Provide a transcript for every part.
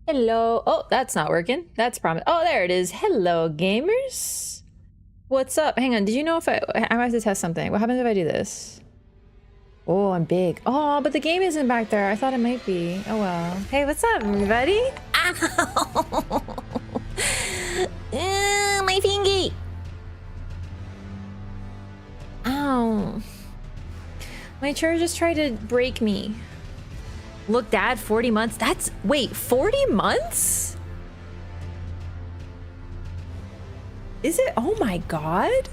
Hello. Oh, that's not working. That's promise. Oh, there it is. Hello, gamers. What's up? Hang on. Did you know if I have to test something? What happens if I do this? Oh, I'm big. Oh, but the game isn't back there. I thought it might be. Oh well. Hey, what's up, everybody? Ow! My fingy! Ow. My chair just tried to break me. Look, Dad, 40 months. That's... Wait, 40 months? Is it? Oh my god.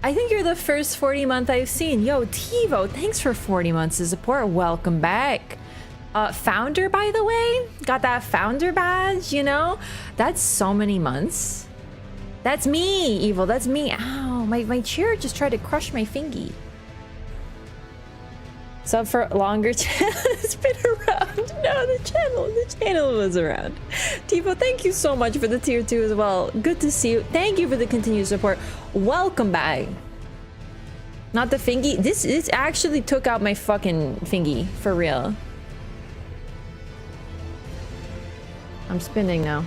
I think you're the first 40 month I've seen. Yo, Tivo, thanks for 40 months of support. Welcome back. Founder, by the way. Got that founder badge, you know? That's so many months. That's me, Evil. That's me. Ow, my chair just tried to crush my fingy. Sub for longer channel has been around. No, the channel was around. Tivo, thank you so much for the tier 2 as well. Good to see you. Thank you for the continued support. Welcome back. Not the fingy. This actually took out my fucking fingy for real. I'm spinning now.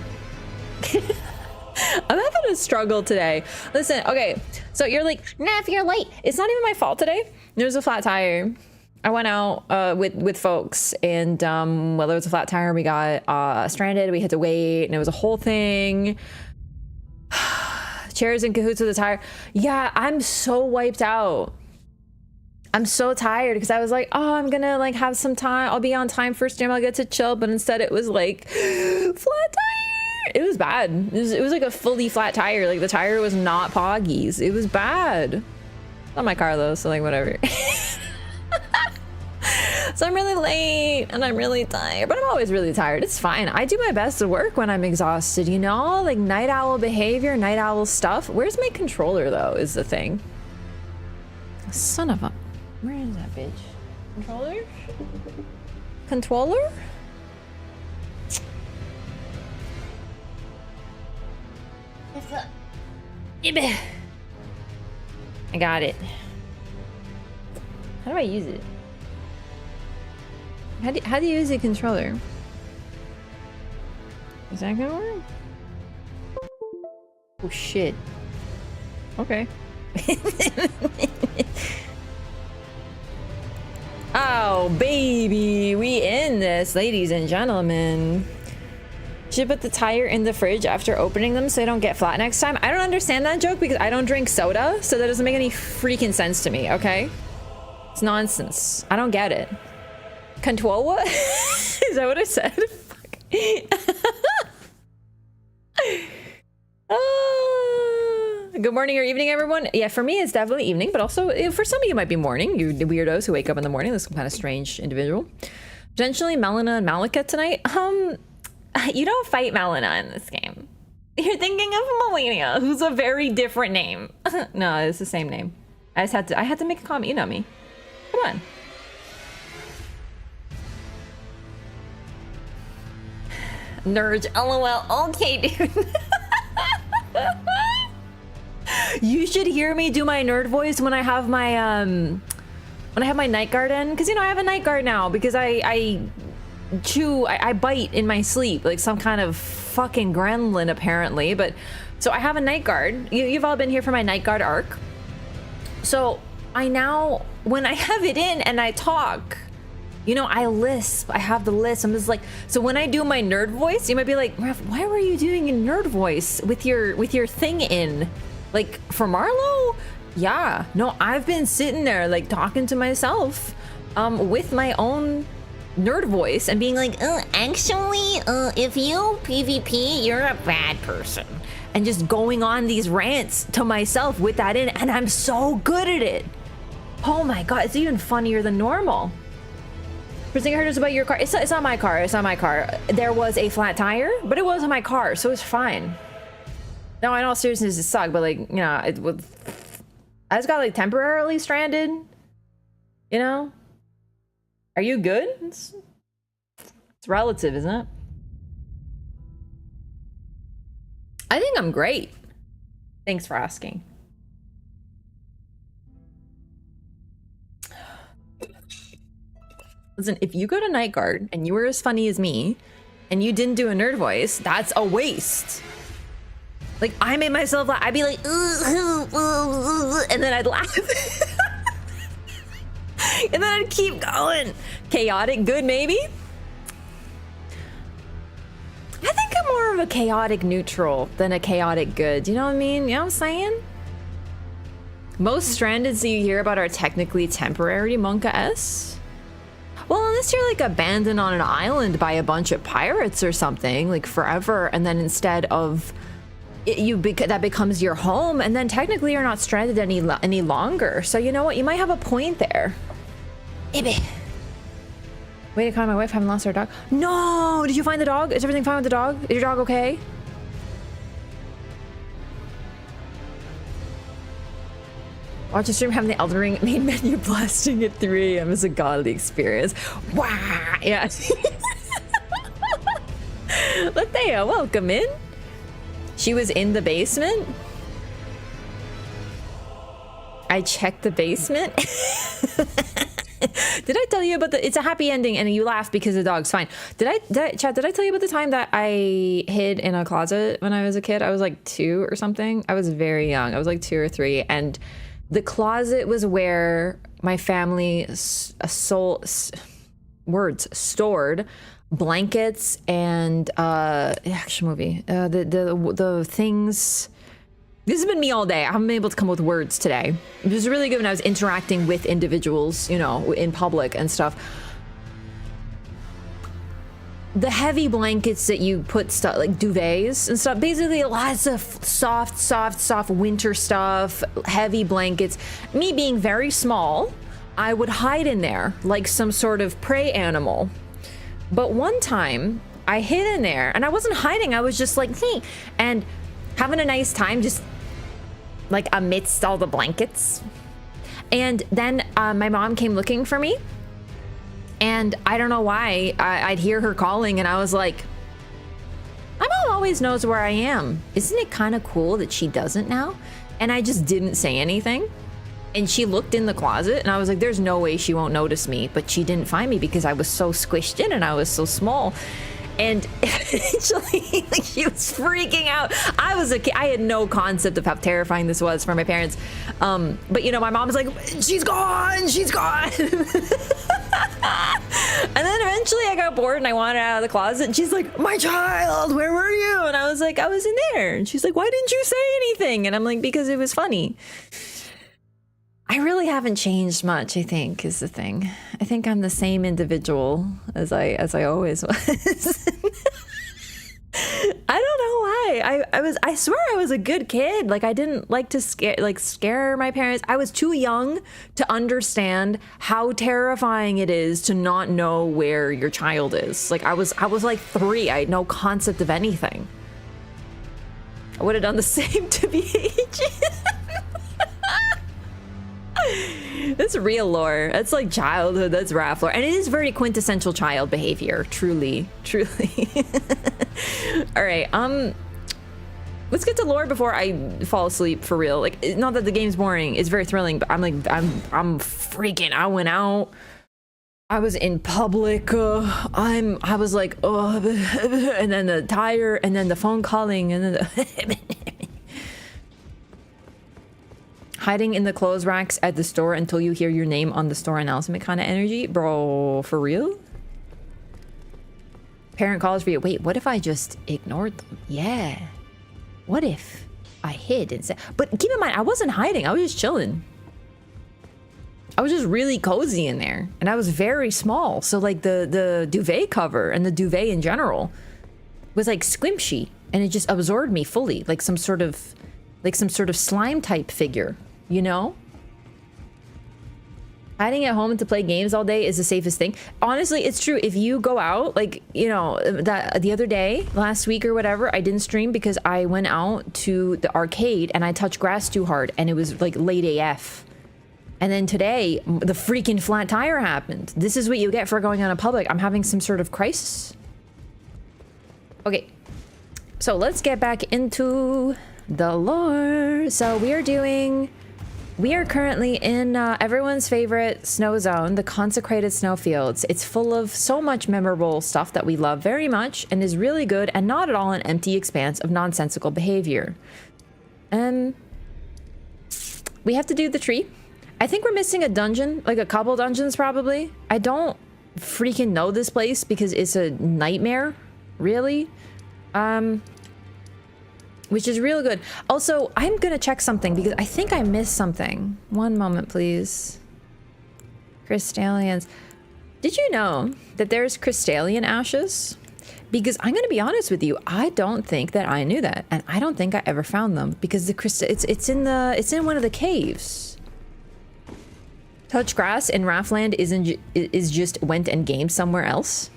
I'm having a struggle today. Listen, okay. So you're like, nah, if you're late. It's not even my fault today. There's a flat tire. I went out with folks, and well, there was a flat tire. We got stranded. We had to wait, and it was a whole thing. Chairs in cahoots with the tire. Yeah, I'm so wiped out. I'm so tired because I was like, oh, I'm gonna like have some time. I'll be on time for stream. I'll get to chill. But instead, it was like flat tire. It was bad. It was like a fully flat tire. Like the tire was not Poggies. It was bad. It's not my car though, so like whatever. So I'm really late and I'm really tired, but I'm always really tired. It's fine. I do my best to work when I'm exhausted, you know? Like night owl behavior, night owl stuff. Where's my controller though is the thing. Son of a... Where is that bitch? Controller? Controller? I got it. How do I use it? How do you use the controller? Is that gonna work? Oh shit. Okay. Oh baby, we in this, ladies and gentlemen. Should put the tire in the fridge after opening them so they don't get flat next time. I don't understand that joke because I don't drink soda, so that doesn't make any freaking sense to me, okay? It's nonsense. I don't get it. Controller? Is that what I said? Fuck. Good morning or evening, everyone. Yeah, for me, it's definitely evening, but also for some of you, it might be morning. You weirdos who wake up in the morning. This kind of strange individual. Potentially Melina and Malika tonight. You don't fight Melina in this game. You're thinking of Melania, who's a very different name. No, it's the same name. I had to make a comment. You know me. Come on. Nerds, lol. Okay, dude. You should hear me do my nerd voice when I have my night guard in, because you know I have a night guard now because I bite in my sleep like some kind of fucking gremlin apparently. But so I have a night guard. You've all been here for my night guard arc. So I now, when I have it in and I talk, you know, I lisp. I have the lisp. I'm just like, so when I do my nerd voice, you might be like, Ref, why were you doing a nerd voice with your thing in? Like for Marlo? Yeah. No, I've been sitting there like talking to myself with my own nerd voice and being like, actually, if you PvP, you're a bad person. And just going on these rants to myself with that in, and I'm so good at it. Oh my god, it's even funnier than normal. First thing I heard was about your car. It's not my car. It's not my car. There was a flat tire, but it wasn't my car, so it's fine. No, in all seriousness, it sucked, but like, you know, I just got like temporarily stranded. You know? Are you good? It's relative, isn't it? I think I'm great. Thanks for asking. Listen, if you go to Night Guard and you were as funny as me and you didn't do a nerd voice, that's a waste. Like, I made myself laugh. I'd be like, and then I'd laugh. And then I'd keep going. Chaotic good, maybe? I think I'm more of a chaotic neutral than a chaotic good. You know what I mean? You know what I'm saying? Most strandeds you hear about are technically temporary, Monka S. Well, unless you're like abandoned on an island by a bunch of pirates or something, like forever, and then instead of that becomes your home, and then technically you're not stranded any longer. So you know what? You might have a point there. Baby. Wait to call my wife. Haven't lost our dog. No! Did you find the dog? Is everything fine with the dog? Is your dog okay? Watch the stream having the Elden Ring main menu blasting at 3 a.m. is a godly experience. Wow! Yeah. Lathea, welcome in. She was in the basement. I checked the basement. Did I tell you about it's a happy ending and you laugh because the dog's fine. Chat, did I tell you about the time that I hid in a closet when I was a kid? I was like 2 or something. I was very young. I was like 2 or 3, and the closet was where my family stored blankets and action movie. The things. This has been me all day. I haven't been able to come up with words today. It was really good when I was interacting with individuals, you know, in public and stuff. The heavy blankets that you put stuff like duvets and stuff, basically lots of soft winter stuff, heavy blankets. Me being very small, I would hide in there like some sort of prey animal. But one time I hid in there and I wasn't hiding. I was just like, hey, and having a nice time just like amidst all the blankets. And then my mom came looking for me. And I don't know why I'd hear her calling and I was like, my mom always knows where I am. Isn't it kind of cool that she doesn't now? And I just didn't say anything. And she looked in the closet and I was like, there's no way she won't notice me. But she didn't find me because I was so squished in and I was so small. And eventually, like, she was freaking out. I was a kid. I had no concept of how terrifying this was for my parents. But, you know, my mom was like, she's gone. She's gone. And then eventually I got bored and I wanted out of the closet. And she's like, my child, where were you? And I was like, I was in there. And she's like, why didn't you say anything? And I'm like, because it was funny. I really haven't changed much, I think, is the thing. I think I'm the same individual as I always was. I don't know why. I swear I was a good kid. Like, I didn't like to scare my parents. I was too young to understand how terrifying it is to not know where your child is. Like, I was like 3. I had no concept of anything. I would have done the same to BH. That's real lore. That's like childhood. That's Raph lore. And it is very quintessential child behavior. Truly. All right. Let's get to lore before I fall asleep for real. Like, not that the game's boring. It's very thrilling, but I'm freaking. I went out. I was in public. I was like, oh, and then the tire, and then the phone calling, and then the hiding in the clothes racks at the store until you hear your name on the store announcement kind of energy. Bro, for real? Parent calls for you. Wait, what if I just ignored them? Yeah. What if I hid and said... But keep in mind, I wasn't hiding. I was just chilling. I was just really cozy in there. And I was very small. So like the duvet cover and the duvet in general was like squishy. And it just absorbed me fully. Like some sort of slime type figure. You know? Hiding at home to play games all day is the safest thing. Honestly, it's true. If you go out, like, you know, that the other day, last week or whatever, I didn't stream because I went out to the arcade and I touched grass too hard and it was like late AF. And then today, the freaking flat tire happened. This is what you get for going on in public. I'm having some sort of crisis. Okay. So let's get back into the lore. So we are currently in everyone's favorite snow zone, the consecrated snowfields. It's full of so much memorable stuff that we love very much and is really good and not at all an empty expanse of nonsensical behavior. We have to do the tree. I think we're missing a dungeon, like a couple dungeons probably. I don't freaking know this place because it's a nightmare, really. Which is real good. Also, I'm gonna check something because I think I missed something. One moment, please. Crystallians. Did you know that there's crystallian ashes? Because I'm gonna be honest with you, I don't think that I knew that, and I don't think I ever found them because the it's in one of the caves. Touch grass in Raffland is just went and gamed somewhere else.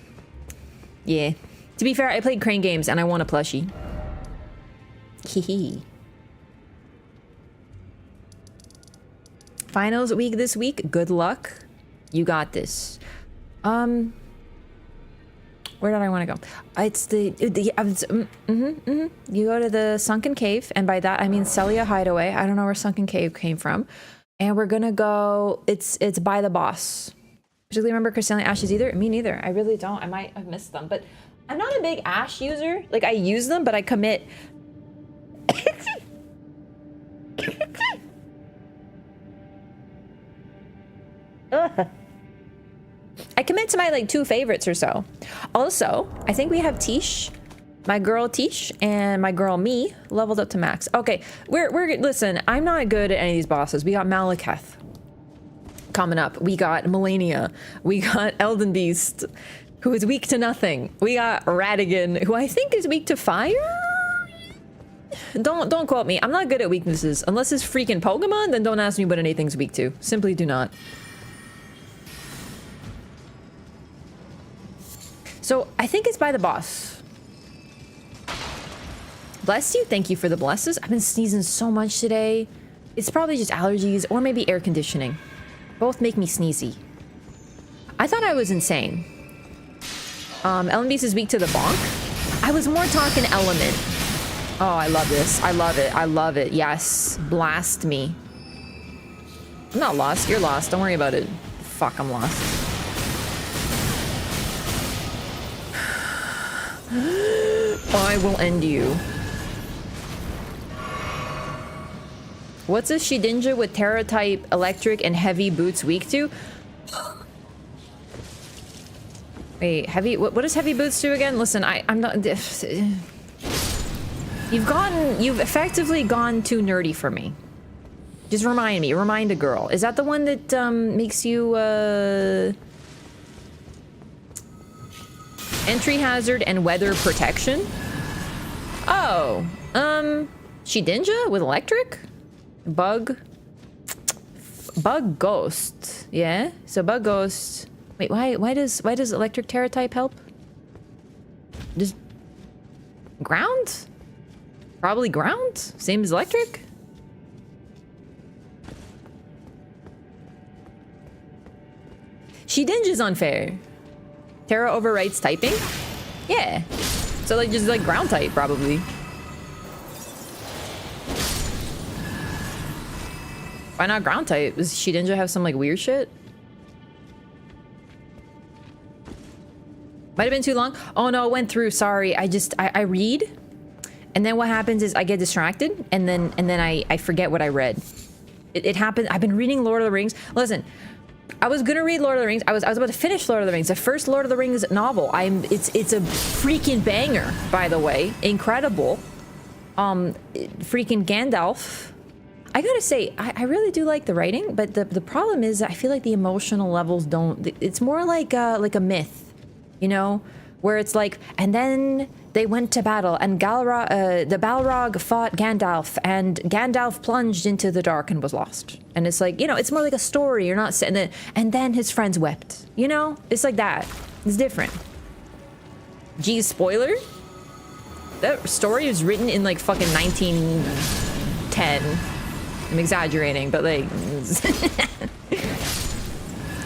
Yeah. To be fair, I played Crane games and I won a plushie. Hee. Finals week this week. Good luck. You got this. Where did I want to go? It's you go to the sunken cave, and by that I mean Celia Hideaway. I don't know where sunken cave came from, and we're gonna go. It's by the boss. Particularly remember Crystalline Ashes either? Me neither. I really don't. I might have missed them, but I'm not a big ash user. Like I use them, but I commit. I commit to my like 2 favorites or so. Also, I think we have Tish, my girl Tish, and my girl me leveled up to max. Okay, we're listen. I'm not good at any of these bosses. We got Malekith coming up. We got Melania. We got Elden Beast, who is weak to nothing. We got Radigan, who I think is weak to fire. Don't quote me. I'm not good at weaknesses. Unless it's freaking Pokemon, then don't ask me what anything's weak to. Simply do not. So I think it's by the boss. Bless you. Thank you for the blesses. I've been sneezing so much today. It's probably just allergies or maybe air conditioning. Both make me sneezy. I thought I was insane. Ellen Beast is weak to the bonk. I was more talking element. Oh, I love this. I love it. I love it. Yes. Blast me. I'm not lost. You're lost. Don't worry about it. Fuck, I'm lost. I will end you. What's a Shedinja with Terra type, electric, and heavy boots weak to? Wait, heavy. What does heavy boots do again? Listen, I'm not. You've effectively gone too nerdy for me. Just remind me. Remind a girl. Is that the one that makes you entry hazard and weather protection? Oh, Shedinja with electric? Bug ghost. Yeah. So bug ghost. Wait, why does electric Terra type help? Just ground? Probably ground? Same as electric? Shedinja's unfair. Terra overwrites typing? Yeah. So like just like ground type probably. Why not ground type? Does Shedinja have some like weird shit? Might have been too long. Oh no, it went through. Sorry. I read, and then what happens is I get distracted, and then I forget what I read. It happened. I've been reading Lord of the Rings. Listen, I was gonna read Lord of the Rings. I was about to finish Lord of the Rings, the first Lord of the Rings novel. It's a freaking banger, by the way. Incredible. Freaking Gandalf. I gotta say, I really do like the writing, but the problem is I feel like the emotional levels don't. It's more like a myth. You know, where it's like, and then they went to battle, and the Balrog fought Gandalf, and Gandalf plunged into the dark and was lost. And it's like, you know, it's more like a story. You're not saying, and then his friends wept. You know, it's like that. It's different. Geez, spoiler. That story was written in like fucking 1910. I'm exaggerating, but like.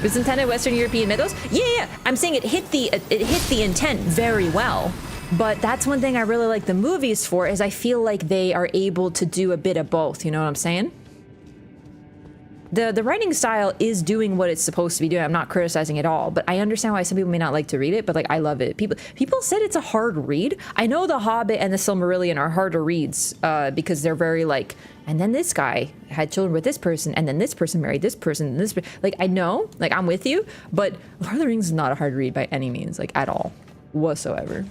Was intended Western European mythos? Yeah. I'm saying it hit the intent very well. But that's one thing I really like the movies for, is I feel like they are able to do a bit of both. You know what I'm saying? the writing style is doing what it's supposed to be doing. I'm not criticizing it all, but I understand why some people may not like to read it, but like I love it. People said it's a hard read. I know The Hobbit and The Silmarillion are harder reads because they're very like, and then this guy had children with this person, and then this person married this person, and this, like, I know, like, I'm with you, but Lord of the Rings is not a hard read by any means, like at all whatsoever.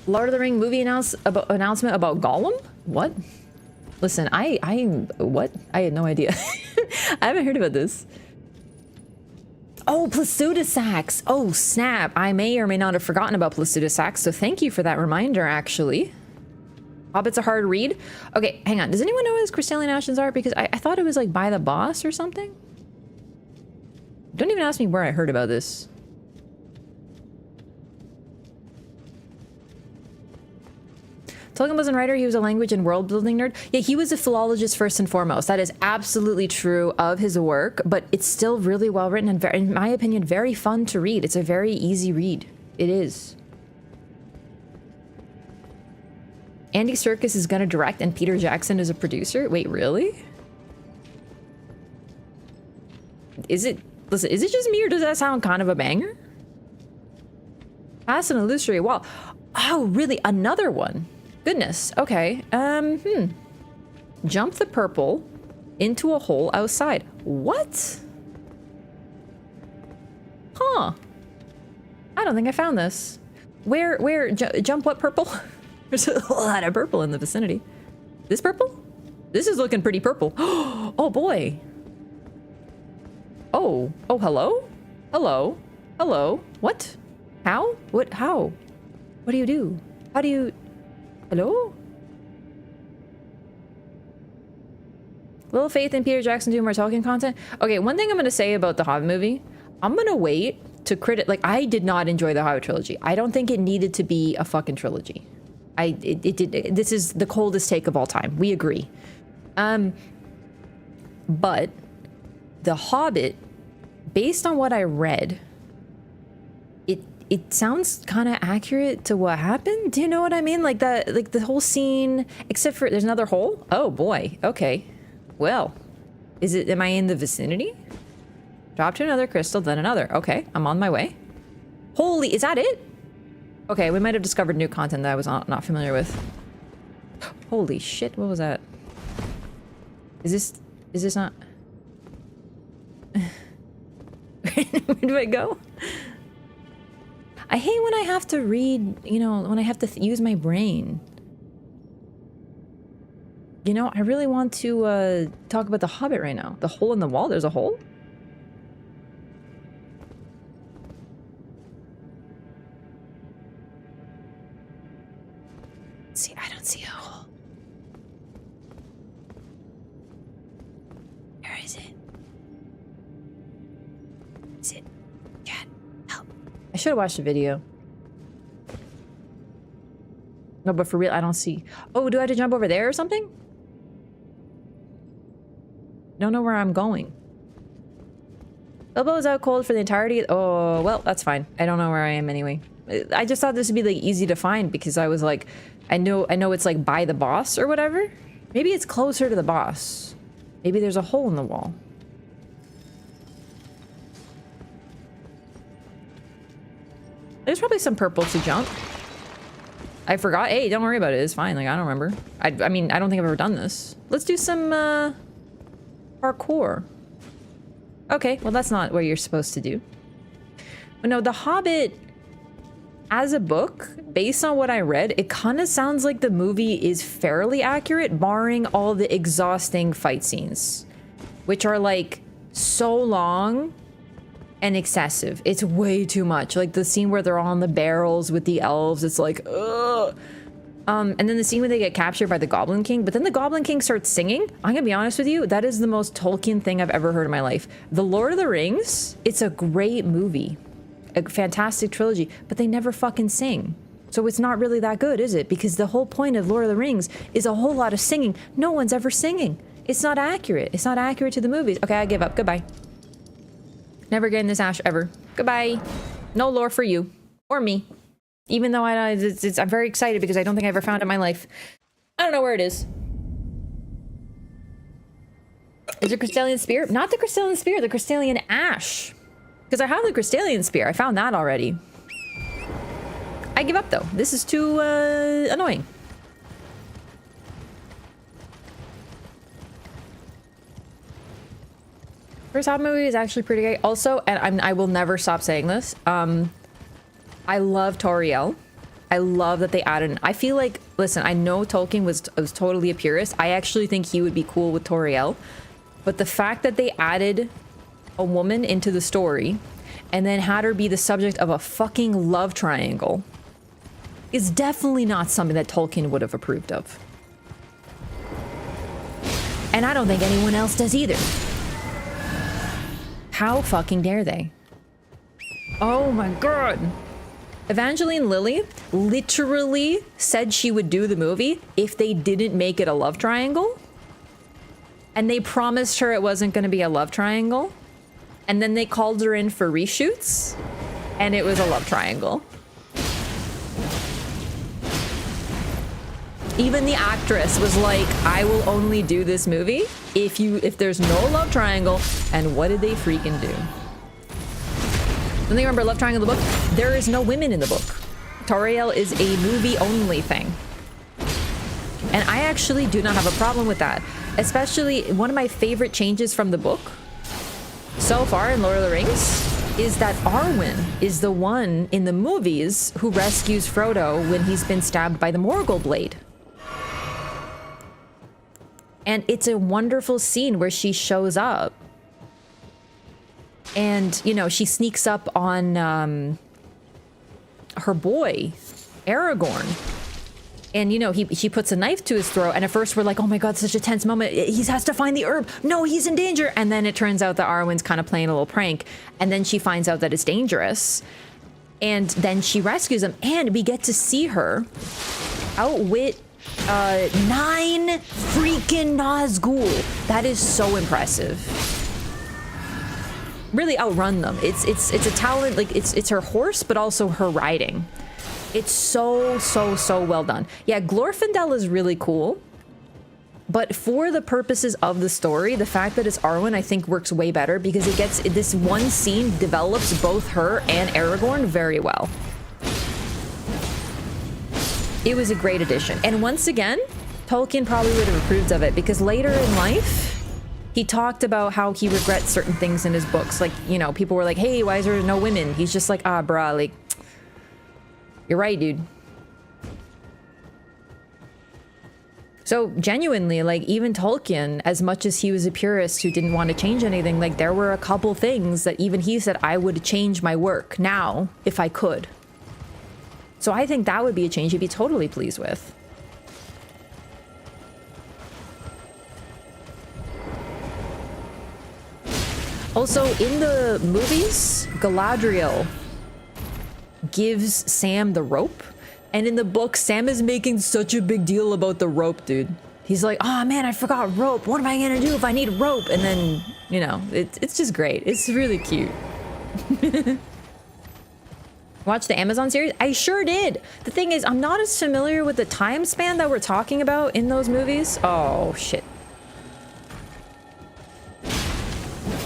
Lord of the Ring movie announcement about Gollum? What? Listen, what? I had no idea. I haven't heard about this. Oh, Placidusax. Oh, snap. I may or may not have forgotten about Placidusax, so thank you for that reminder, actually. Hobbit's a hard read. Okay, hang on. Does anyone know what his crystalline ashes are? Because I thought it was like by the boss or something. Don't even ask me where I heard about this. Tolkien wasn't a writer, he was a language and world building nerd. Yeah, he was a philologist first and foremost. That is absolutely true of his work, but it's still really well written and, very, in my opinion, very fun to read. It's a very easy read. It is. Andy Serkis is gonna direct and Peter Jackson is a producer? Wait, really? Is it, listen, is it just me or does that sound kind of a banger? Pass an illusory wall. Oh, really? Another one? Goodness. Okay. Jump the purple into a hole outside. What? Huh. I don't think I found this. Where, jump what purple? There's a lot of purple in the vicinity. This purple? This is looking pretty purple. Oh boy. Oh, hello? Hello? Hello? What? How? What, how? What do you do? How do you... Hello? Little faith in Peter Jackson doing more Tolkien content. Okay, one thing I'm going to say about the Hobbit movie, I'm going to wait to credit, like, I did not enjoy the Hobbit trilogy. I don't think it needed to be a fucking trilogy. This is the coldest take of all time. We agree. But the Hobbit, based on what I read, it sounds kind of accurate to what happened. Do you know what I mean? Like the whole scene, except for there's another hole. Oh boy. Okay. Well, am I in the vicinity? Drop to another crystal, then another. Okay, I'm on my way. Holy, is that it? Okay, we might have discovered new content that I was not familiar with. Holy shit, what was that? Is this not? Where do I go? I hate when I have to read, you know, when I have to use my brain. You know, I really want to talk about The Hobbit right now. The hole in the wall? There's a hole? See, I don't see a hole. Where is it? Is it? Chat, help. I should have watched the video. No, but for real, I don't see. Oh, do I have to jump over there or something? Don't know where I'm going. Bilbo is out cold for the entirety. Oh, well, that's fine. I don't know where I am anyway. I just thought this would be like easy to find because I was like, I know it's like by the boss or whatever. Maybe it's closer to the boss. Maybe there's a hole in the wall. There's probably some purple to jump. I forgot. Hey, don't worry about it. It's fine. Like, I don't remember. I mean, I don't think I've ever done this. Let's do some parkour. Okay, well, that's not what you're supposed to do. But no, The Hobbit, as a book, based on what I read, it kind of sounds like the movie is fairly accurate, barring all the exhausting fight scenes, which are like so long and excessive. It's way too much. Like the scene where they're on the barrels with the elves, it's like, ugh. And then the scene where they get captured by the Goblin King, but then the Goblin King starts singing. I'm gonna be honest with you, that is the most Tolkien thing I've ever heard in my life. The Lord of the Rings, it's a great movie, a fantastic trilogy, but they never fucking sing. So it's not really that good, is it? Because the whole point of Lord of the Rings is a whole lot of singing. No one's ever singing. It's not accurate. It's not accurate to the movies. Okay, I give up. Goodbye. Never getting this ash ever. Goodbye. No lore for you. Or me. Even though I'm very excited because I don't think I ever found it in my life. I don't know where it is. Is it Crystallian Spear? Not the Crystallian Spear, the Crystallian Ash. Because I have the Crystallian Spear. I found that already. I give up though. This is too annoying. First Hobbit movie is actually pretty great. Also, and I will never stop saying this. I love Toriel. I love that they added. I feel like, listen, I know Tolkien was totally a purist. I actually think he would be cool with Toriel, but the fact that they added a woman into the story and then had her be the subject of a fucking love triangle is definitely not something that Tolkien would have approved of. And I don't think anyone else does either. How fucking dare they? Oh my god. Evangeline Lilly literally said she would do the movie if they didn't make it a love triangle. And they promised her it wasn't going to be a love triangle. And then they called her in for reshoots. And it was a love triangle. Even the actress was like, I will only do this movie if there's no love triangle. And what did they freaking do? Don't they remember love triangle in the book? There is no women in the book. Toriel is a movie only thing. And I actually do not have a problem with that. Especially one of my favorite changes from the book so far in Lord of the Rings is that Arwen is the one in the movies who rescues Frodo when he's been stabbed by the Morgul blade. And it's a wonderful scene where she shows up. And, you know, she sneaks up on her boy, Aragorn. And, you know, she puts a knife to his throat. And at first we're like, oh my god, such a tense moment. He has to find the herb. No, he's in danger. And then it turns out that Arwen's kind of playing a little prank. And then she finds out that it's dangerous. And then she rescues him. And we get to see her outwit 9 freaking Nazgul. That is so impressive. Really outrun them. It's a talent, like it's her horse, but also her riding. It's so well done. Yeah, Glorfindel is really cool, but for the purposes of the story, the fact that it's Arwen, I think works way better because it gets this one scene develops both her and Aragorn very well. It was a great addition, and once again, Tolkien probably would have approved of it because later in life, he talked about how he regrets certain things in his books. Like, you know, people were like, hey, why is there no women? He's just like, ah, bruh, like, you're right, dude. So genuinely, like, even Tolkien, as much as he was a purist who didn't want to change anything, like, there were a couple things that even he said, I would change my work now if I could. So I think that would be a change he'd be totally pleased with. Also, in the movies, Galadriel gives Sam the rope. And in the book, Sam is making such a big deal about the rope, dude. He's like, oh man, I forgot rope. What am I gonna do if I need rope? And then, you know, it's just great. It's really cute. Watch the Amazon series? I sure did. The thing is, I'm not as familiar with the time span that we're talking about in those movies. Oh, shit.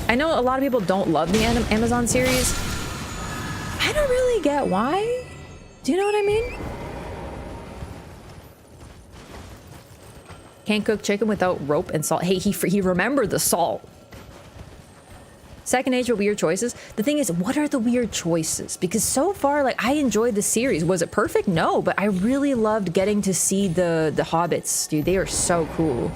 I know a lot of people don't love the Amazon series. I don't really get why. Do you know what I mean? Can't cook chicken without rope and salt. Hey, he remembered the salt. Second age with weird choices. The thing is, what are the weird choices? Because so far, like, I enjoyed the series. Was it perfect? No, but I really loved getting to see the hobbits, dude. They are so cool.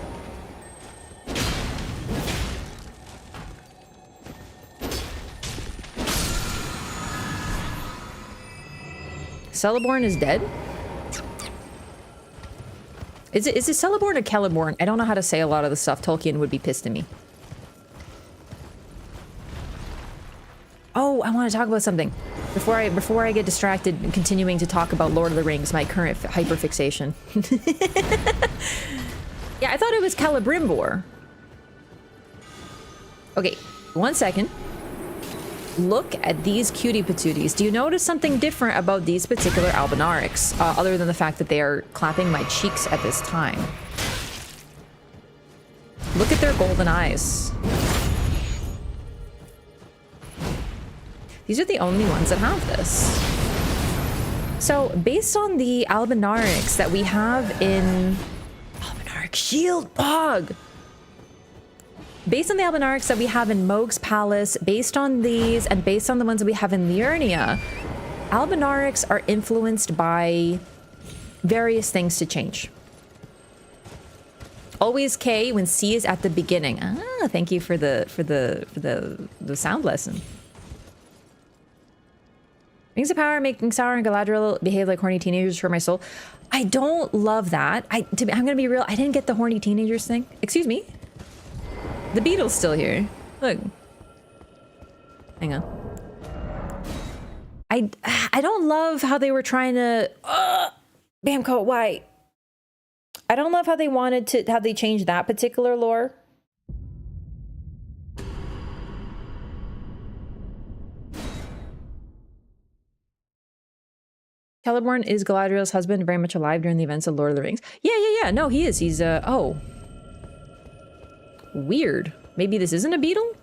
Celeborn is dead? Is it Celeborn or Celeborn? I don't know how to say a lot of the stuff. Tolkien would be pissed at me. Oh, I want to talk about something. Before I get distracted continuing to talk about Lord of the Rings, my current hyperfixation. Yeah, I thought it was Celebrimbor. Okay, 1 second. Look at these cutie patooties. Do you notice something different about these particular Albinarics, other than the fact that they are clapping my cheeks at this time? Look at their golden eyes. These are the only ones that have this. So based on the Albinarics that we have in Albinaric Shield Bog, based on the Albinarics that we have in Moog's Palace, based on these, and based on the ones that we have in Liurnia, Albinarics are influenced by various things to change. Always K when C is at the beginning. Ah, thank you for the sound lesson. Rings of Power making Sauron and Galadriel behave like horny teenagers for my soul. I don't love that. I'm gonna be real. I didn't get the horny teenagers thing. Excuse me. The beetle's still here. Look. Hang on. I don't love how they were trying to Bamco, why? I don't love how they wanted to how they changed that particular lore. Celeborn is Galadriel's husband, very much alive during the events of Lord of the Rings. Yeah. No, he is. He's oh. Weird. Maybe this isn't a beetle?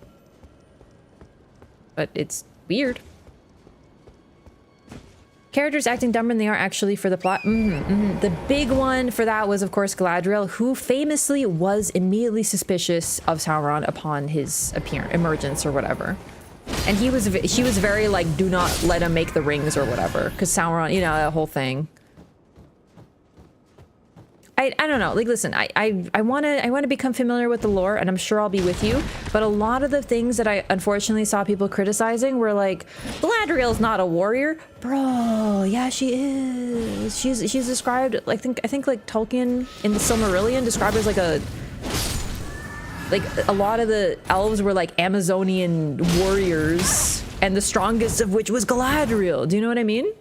But it's weird. Characters acting dumber than they are actually for the plot. The big one for that was, of course, Galadriel, who famously was immediately suspicious of Sauron upon his emergence or whatever. And she was very like, do not let him make the rings or whatever, because Sauron, you know, that whole thing. I don't know. Like, listen, I want to become familiar with the lore, and I'm sure I'll be with you. But a lot of the things that I unfortunately saw people criticizing were like, Galadriel's not a warrior, bro. Yeah, she is. She's described. I think like Tolkien in the Silmarillion described her as like a lot of the elves were like Amazonian warriors, and the strongest of which was Galadriel. Do you know what I mean?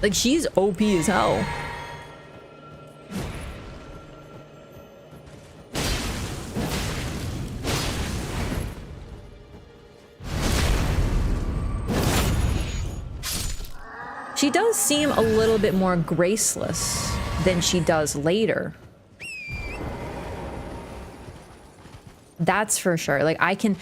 Like, she's OP as hell. She does seem a little bit more graceless than she does later. That's for sure. Like, I can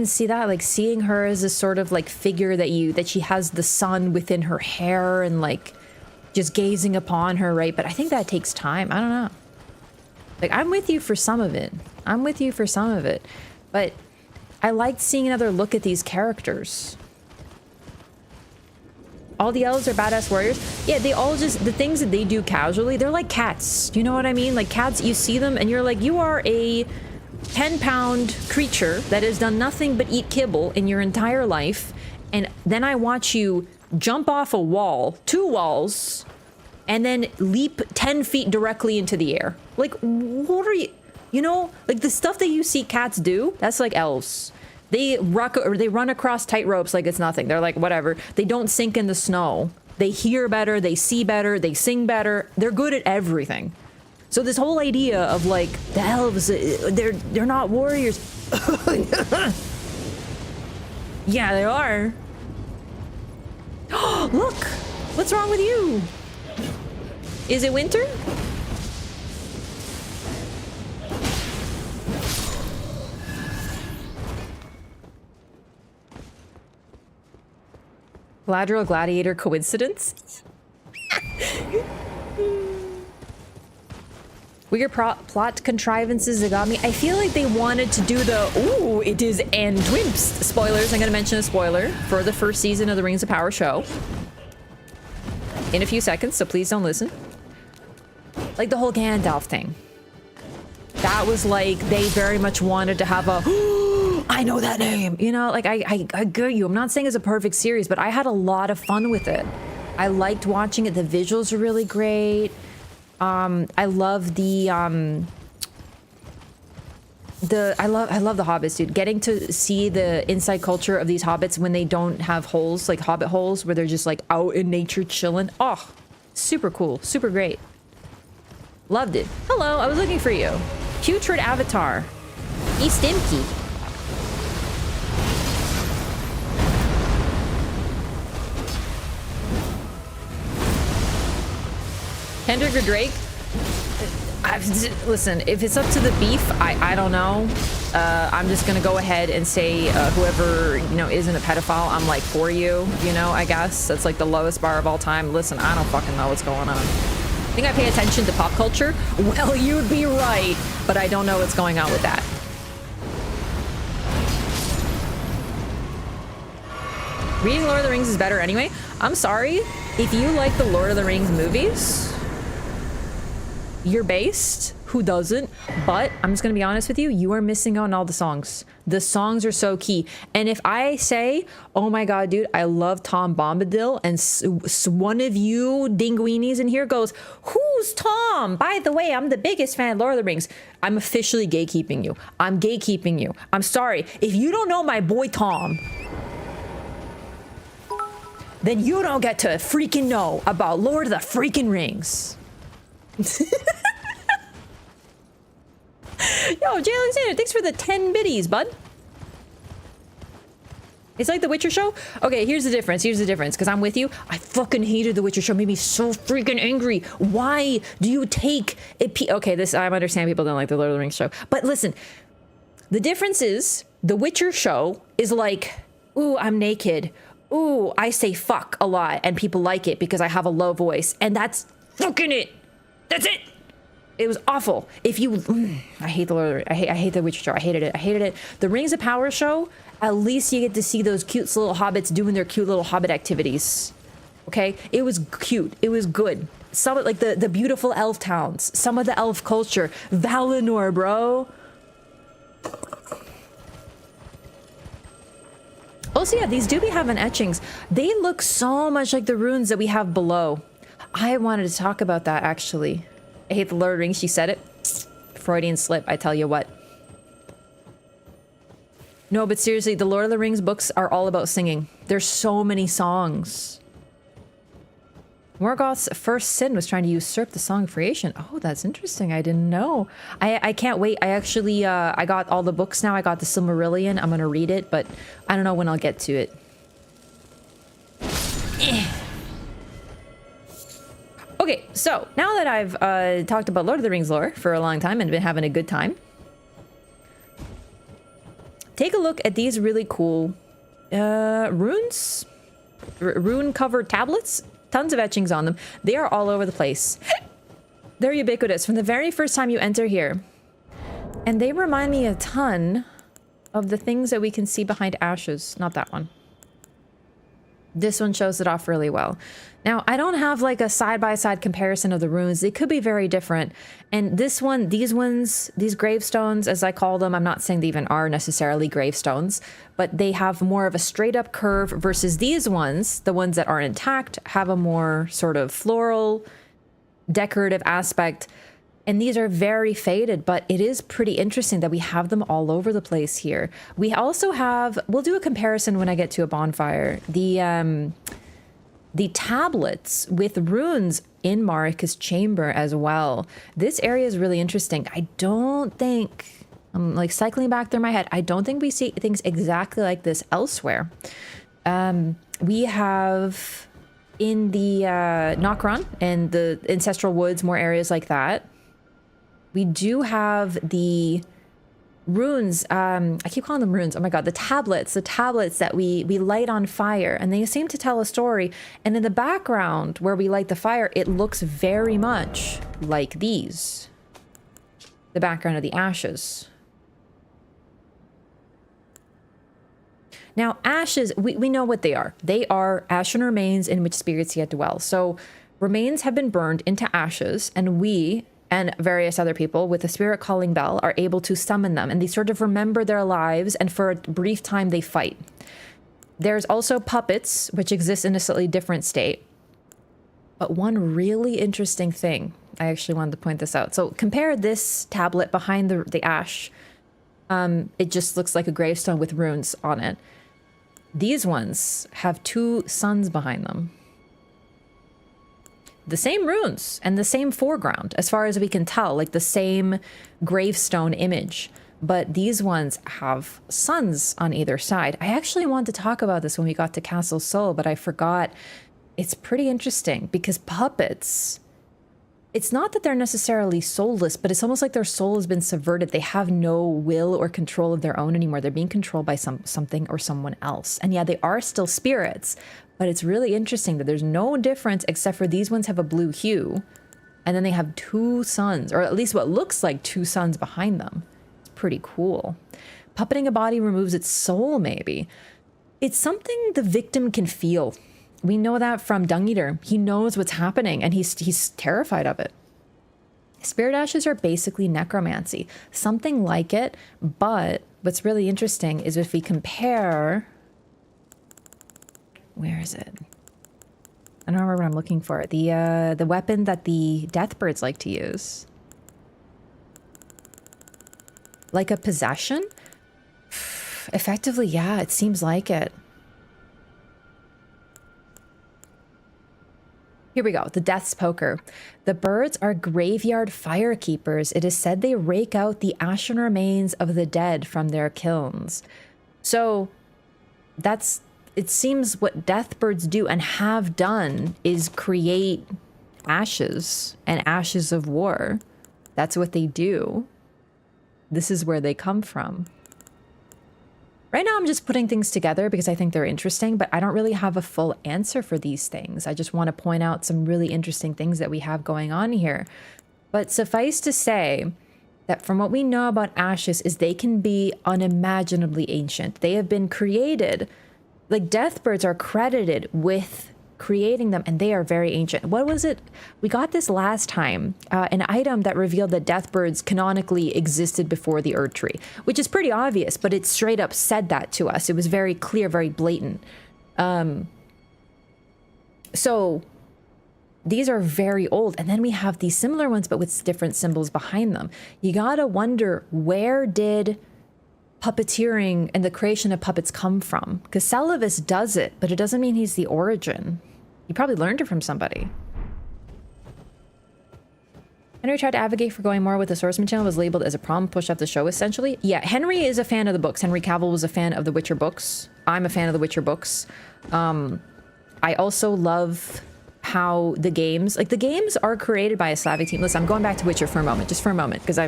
see that, like, seeing her as a sort of like figure that she has the sun within her hair and like just gazing upon her, right? But I think that takes time. I don't know. Like, I'm with you for some of it. But I liked seeing another look at these characters. All the elves are badass warriors. Yeah, they all just, the things that they do casually, they're like cats. Do you know what I mean? Like, cats, you see them and you're like, you are a 10-pound creature that has done nothing but eat kibble in your entire life. And then I watch you jump off a wall, 2 walls, and then leap 10 feet directly into the air. Like, what are you know, like the stuff that you see cats do, that's like elves. They run across tight ropes like it's nothing. They're like, whatever. They don't sink in the snow. They hear better. They see better. They sing better. They're good at everything. So this whole idea of like the elves, they're not warriors. Yeah, they are. Look, what's wrong with you? Is it winter? Galadriel gladiator coincidence? Weird plot contrivances that got me. I feel like they wanted to do the, ooh, it is and twimps. Spoilers, I'm gonna mention a spoiler for the first season of the Rings of Power show in a few seconds, so please don't listen. Like the whole Gandalf thing. That was like, they very much wanted to have a, I know that name. You know, like I get you. I'm not saying it's a perfect series, but I had a lot of fun with it. I liked watching it. The visuals were really great. I love the I love the hobbits, dude. Getting to see the inside culture of these hobbits when they don't have holes, like hobbit holes, where they're just like out in nature chilling. Oh, super cool, super great. Loved it. Hello, I was looking for you. Putrid Avatar. East Imki. Kendrick or Drake? Listen, if it's up to the beef, I don't know. I'm just gonna go ahead and say whoever, you know, isn't a pedophile, I'm like for you, you know, I guess. That's like the lowest bar of all time. Listen, I don't fucking know what's going on. Think I pay attention to pop culture? Well, you'd be right, but I don't know what's going on with that. Reading Lord of the Rings is better anyway. I'm sorry. If you like the Lord of the Rings movies, you're based. Who doesn't? But I'm just gonna be honest with you, you are missing out on all the songs. The songs are so key. And if I say, oh my god, dude, I love Tom Bombadil, and one of you dinguinis in here goes, who's Tom? By the way, I'm the biggest fan of Lord of the Rings. I'm officially gatekeeping you. I'm gatekeeping you. I'm sorry. If you don't know my boy Tom, then you don't get to freaking know about Lord of the freaking Rings. Yo, Jay Alexander, thanks for the 10 biddies, bud. It's like The Witcher show? Okay, here's the difference. Here's the difference, because I'm with you. I fucking hated The Witcher show. It made me so freaking angry. Why do you take it? Okay, this, I understand people don't like the Lord of the Rings show. But listen, the difference is The Witcher show is like, ooh, I'm naked. Ooh, I say fuck a lot, and people like it because I have a low voice. And that's fucking it. That's it. It was awful. If you, I hate the Lord. I hate the Witcher show. I hated it. I hated it. The Rings of Power show. At least you get to see those cute little hobbits doing their cute little hobbit activities. Okay, it was cute. It was good. Some like the beautiful elf towns. Some of the elf culture. Valinor, bro. Also, yeah, these do be having etchings. They look so much like the runes that we have below. I wanted to talk about that, actually. I hate the Lord of the Rings. She said it. Freudian slip, I tell you what. No, but seriously, the Lord of the Rings books are all about singing. There's so many songs. Morgoth's first sin was trying to usurp the Song of Creation. Oh, that's interesting. I didn't know. I can't wait. I actually, I got all the books now. I got the Silmarillion. I'm gonna read it, but I don't know when I'll get to it. Okay, so now that I've talked about Lord of the Rings lore for a long time and been having a good time, take a look at these really cool runes, rune-covered tablets. Tons of etchings on them. They are all over the place. They're ubiquitous from the very first time you enter here. And they remind me a ton of the things that we can see behind ashes. Not that one. This one shows it off really well. Now, I don't have like a side-by-side comparison of the runes. They could be very different. And this one, these ones, these gravestones, as I call them, I'm not saying they even are necessarily gravestones, but they have more of a straight-up curve versus these ones, the ones that are intact, have a more sort of floral, decorative aspect. And these are very faded, but it is pretty interesting that we have them all over the place here. We also have, we'll do a comparison when I get to a bonfire. The tablets with runes in Marika's chamber as well. This area is really interesting. I don't think, I'm like cycling back through my head, I don't think we see things exactly like this elsewhere. We have in the Nokron and the Ancestral Woods, more areas like that. We do have the runes, I keep calling them runes, oh my god, the tablets that we light on fire, and they seem to tell a story. And in the background where we light the fire, it looks very much like these. The background of the ashes. Now, ashes, we know what they are. They are ashen remains in which spirits yet dwell. So remains have been burned into ashes, and we and various other people with the spirit calling bell are able to summon them, and they sort of remember their lives, and for a brief time they fight. There's also puppets, which exist in a slightly different state. But one really interesting thing, I actually wanted to point this out. So compare this tablet behind the ash. It just looks like a gravestone with runes on it. These ones have two suns behind them. The same runes and the same foreground, as far as we can tell, like the same gravestone image. But these ones have suns on either side. I actually wanted to talk about this when we got to Castle Sol, but I forgot. It's pretty interesting because puppets it's not that they're necessarily soulless, but it's almost like their soul has been subverted. They have no will or control of their own anymore. They're being controlled by something or someone else. And yeah, they are still spirits, but it's really interesting that there's no difference except for these ones have a blue hue. And then they have two suns, or at least what looks like two suns behind them. It's pretty cool. Puppeting a body removes its soul, maybe. It's something the victim can feel. We know that from Dung Eater. He knows what's happening and he's terrified of it. Spirit ashes are basically necromancy, something like it, but what's really interesting is if we compare, where is it? I don't remember what I'm looking for. The weapon that the Deathbirds like to use. Like a possession? Effectively, yeah, it seems like it. Here we go, the Death's Poker. The birds are graveyard firekeepers. It is said they rake out the ashen remains of the dead from their kilns. So that's, it seems what Deathbirds do and have done is create ashes and ashes of war. That's what they do. This is where they come from. Right now, I'm just putting things together because I think they're interesting, but I don't really have a full answer for these things. I just want to point out some really interesting things that we have going on here. But suffice to say that from what we know about ashes is they can be unimaginably ancient. They have been created, like Deathbirds are credited with creating them, and they are very ancient. What was it? We got this last time, an item that revealed that Deathbirds canonically existed before the Erd Tree, which is pretty obvious, but it straight up said that to us. It was very clear, very blatant. So these are very old, and then we have these similar ones, but with different symbols behind them. You gotta wonder, where did puppeteering and the creation of puppets come from? Because Celavis does it, but it doesn't mean he's the origin. He probably learned it from somebody. Henry tried to advocate for going more with the Swordsman channel, was labeled as a problem, pushed off the show essentially. Yeah, Henry is a fan of the books. Henry Cavill was a fan of the Witcher books. I'm a fan of the Witcher books. I also love how the games, like the games are created by a Slavic team. Listen, I'm going back to Witcher for a moment, just for a moment, because I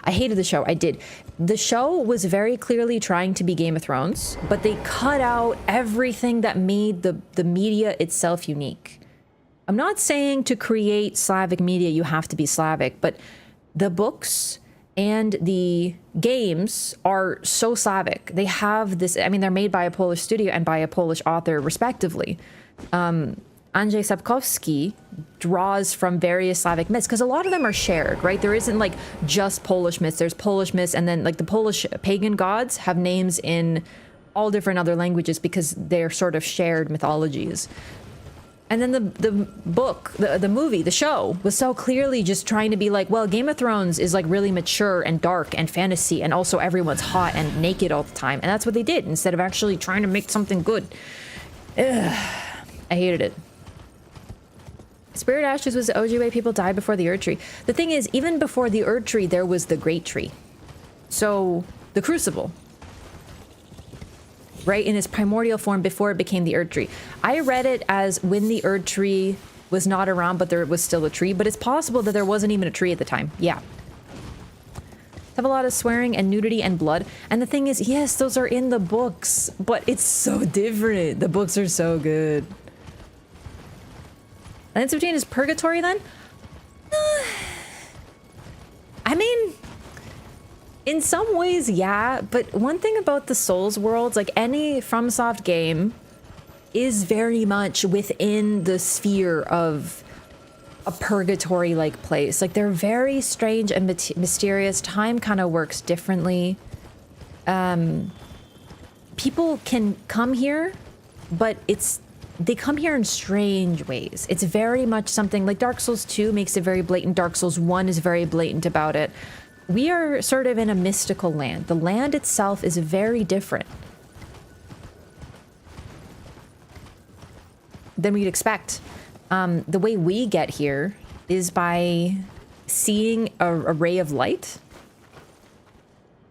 hated the show. I did. The show was very clearly trying to be Game of Thrones, but they cut out everything that made the media itself unique. I'm not saying to create Slavic media you have to be Slavic, but the books and the games are so Slavic. They have this, I mean, they're made by a Polish studio and by a Polish author, respectively. Andrzej Sapkowski draws from various Slavic myths because a lot of them are shared, right? There isn't like just Polish myths. There's Polish myths, and then like the Polish pagan gods have names in all different other languages because they're sort of shared mythologies. And then the book, the movie, the show was so clearly just trying to be like, well, Game of Thrones is like really mature and dark and fantasy, and also everyone's hot and naked all the time. And that's what they did instead of actually trying to make something good. Ugh, I hated it. Spirit Ashes was the OG way people died before the Erd Tree. The thing is, even before the Erd Tree, there was the Great Tree. So, the Crucible. Right? In its primordial form before it became the Erd Tree. I read it as when the Erd Tree was not around, but there was still a tree. But it's possible that there wasn't even a tree at the time. Yeah. Have a lot of swearing and nudity and blood. And the thing is, yes, those are in the books. But it's so different. The books are so good. Lands of Between is purgatory then? I mean, in some ways, yeah. But one thing about the Souls worlds, like any FromSoft game, is very much within the sphere of a purgatory-like place. Like, they're very strange and mysterious. Time kind of works differently. People can come here, but they come here in strange ways. It's very much something like Dark Souls 2 makes it very blatant. Dark Souls 1 is very blatant about it. We are sort of in a mystical land. The land itself is very different than we'd expect. The way we get here is by seeing a ray of light.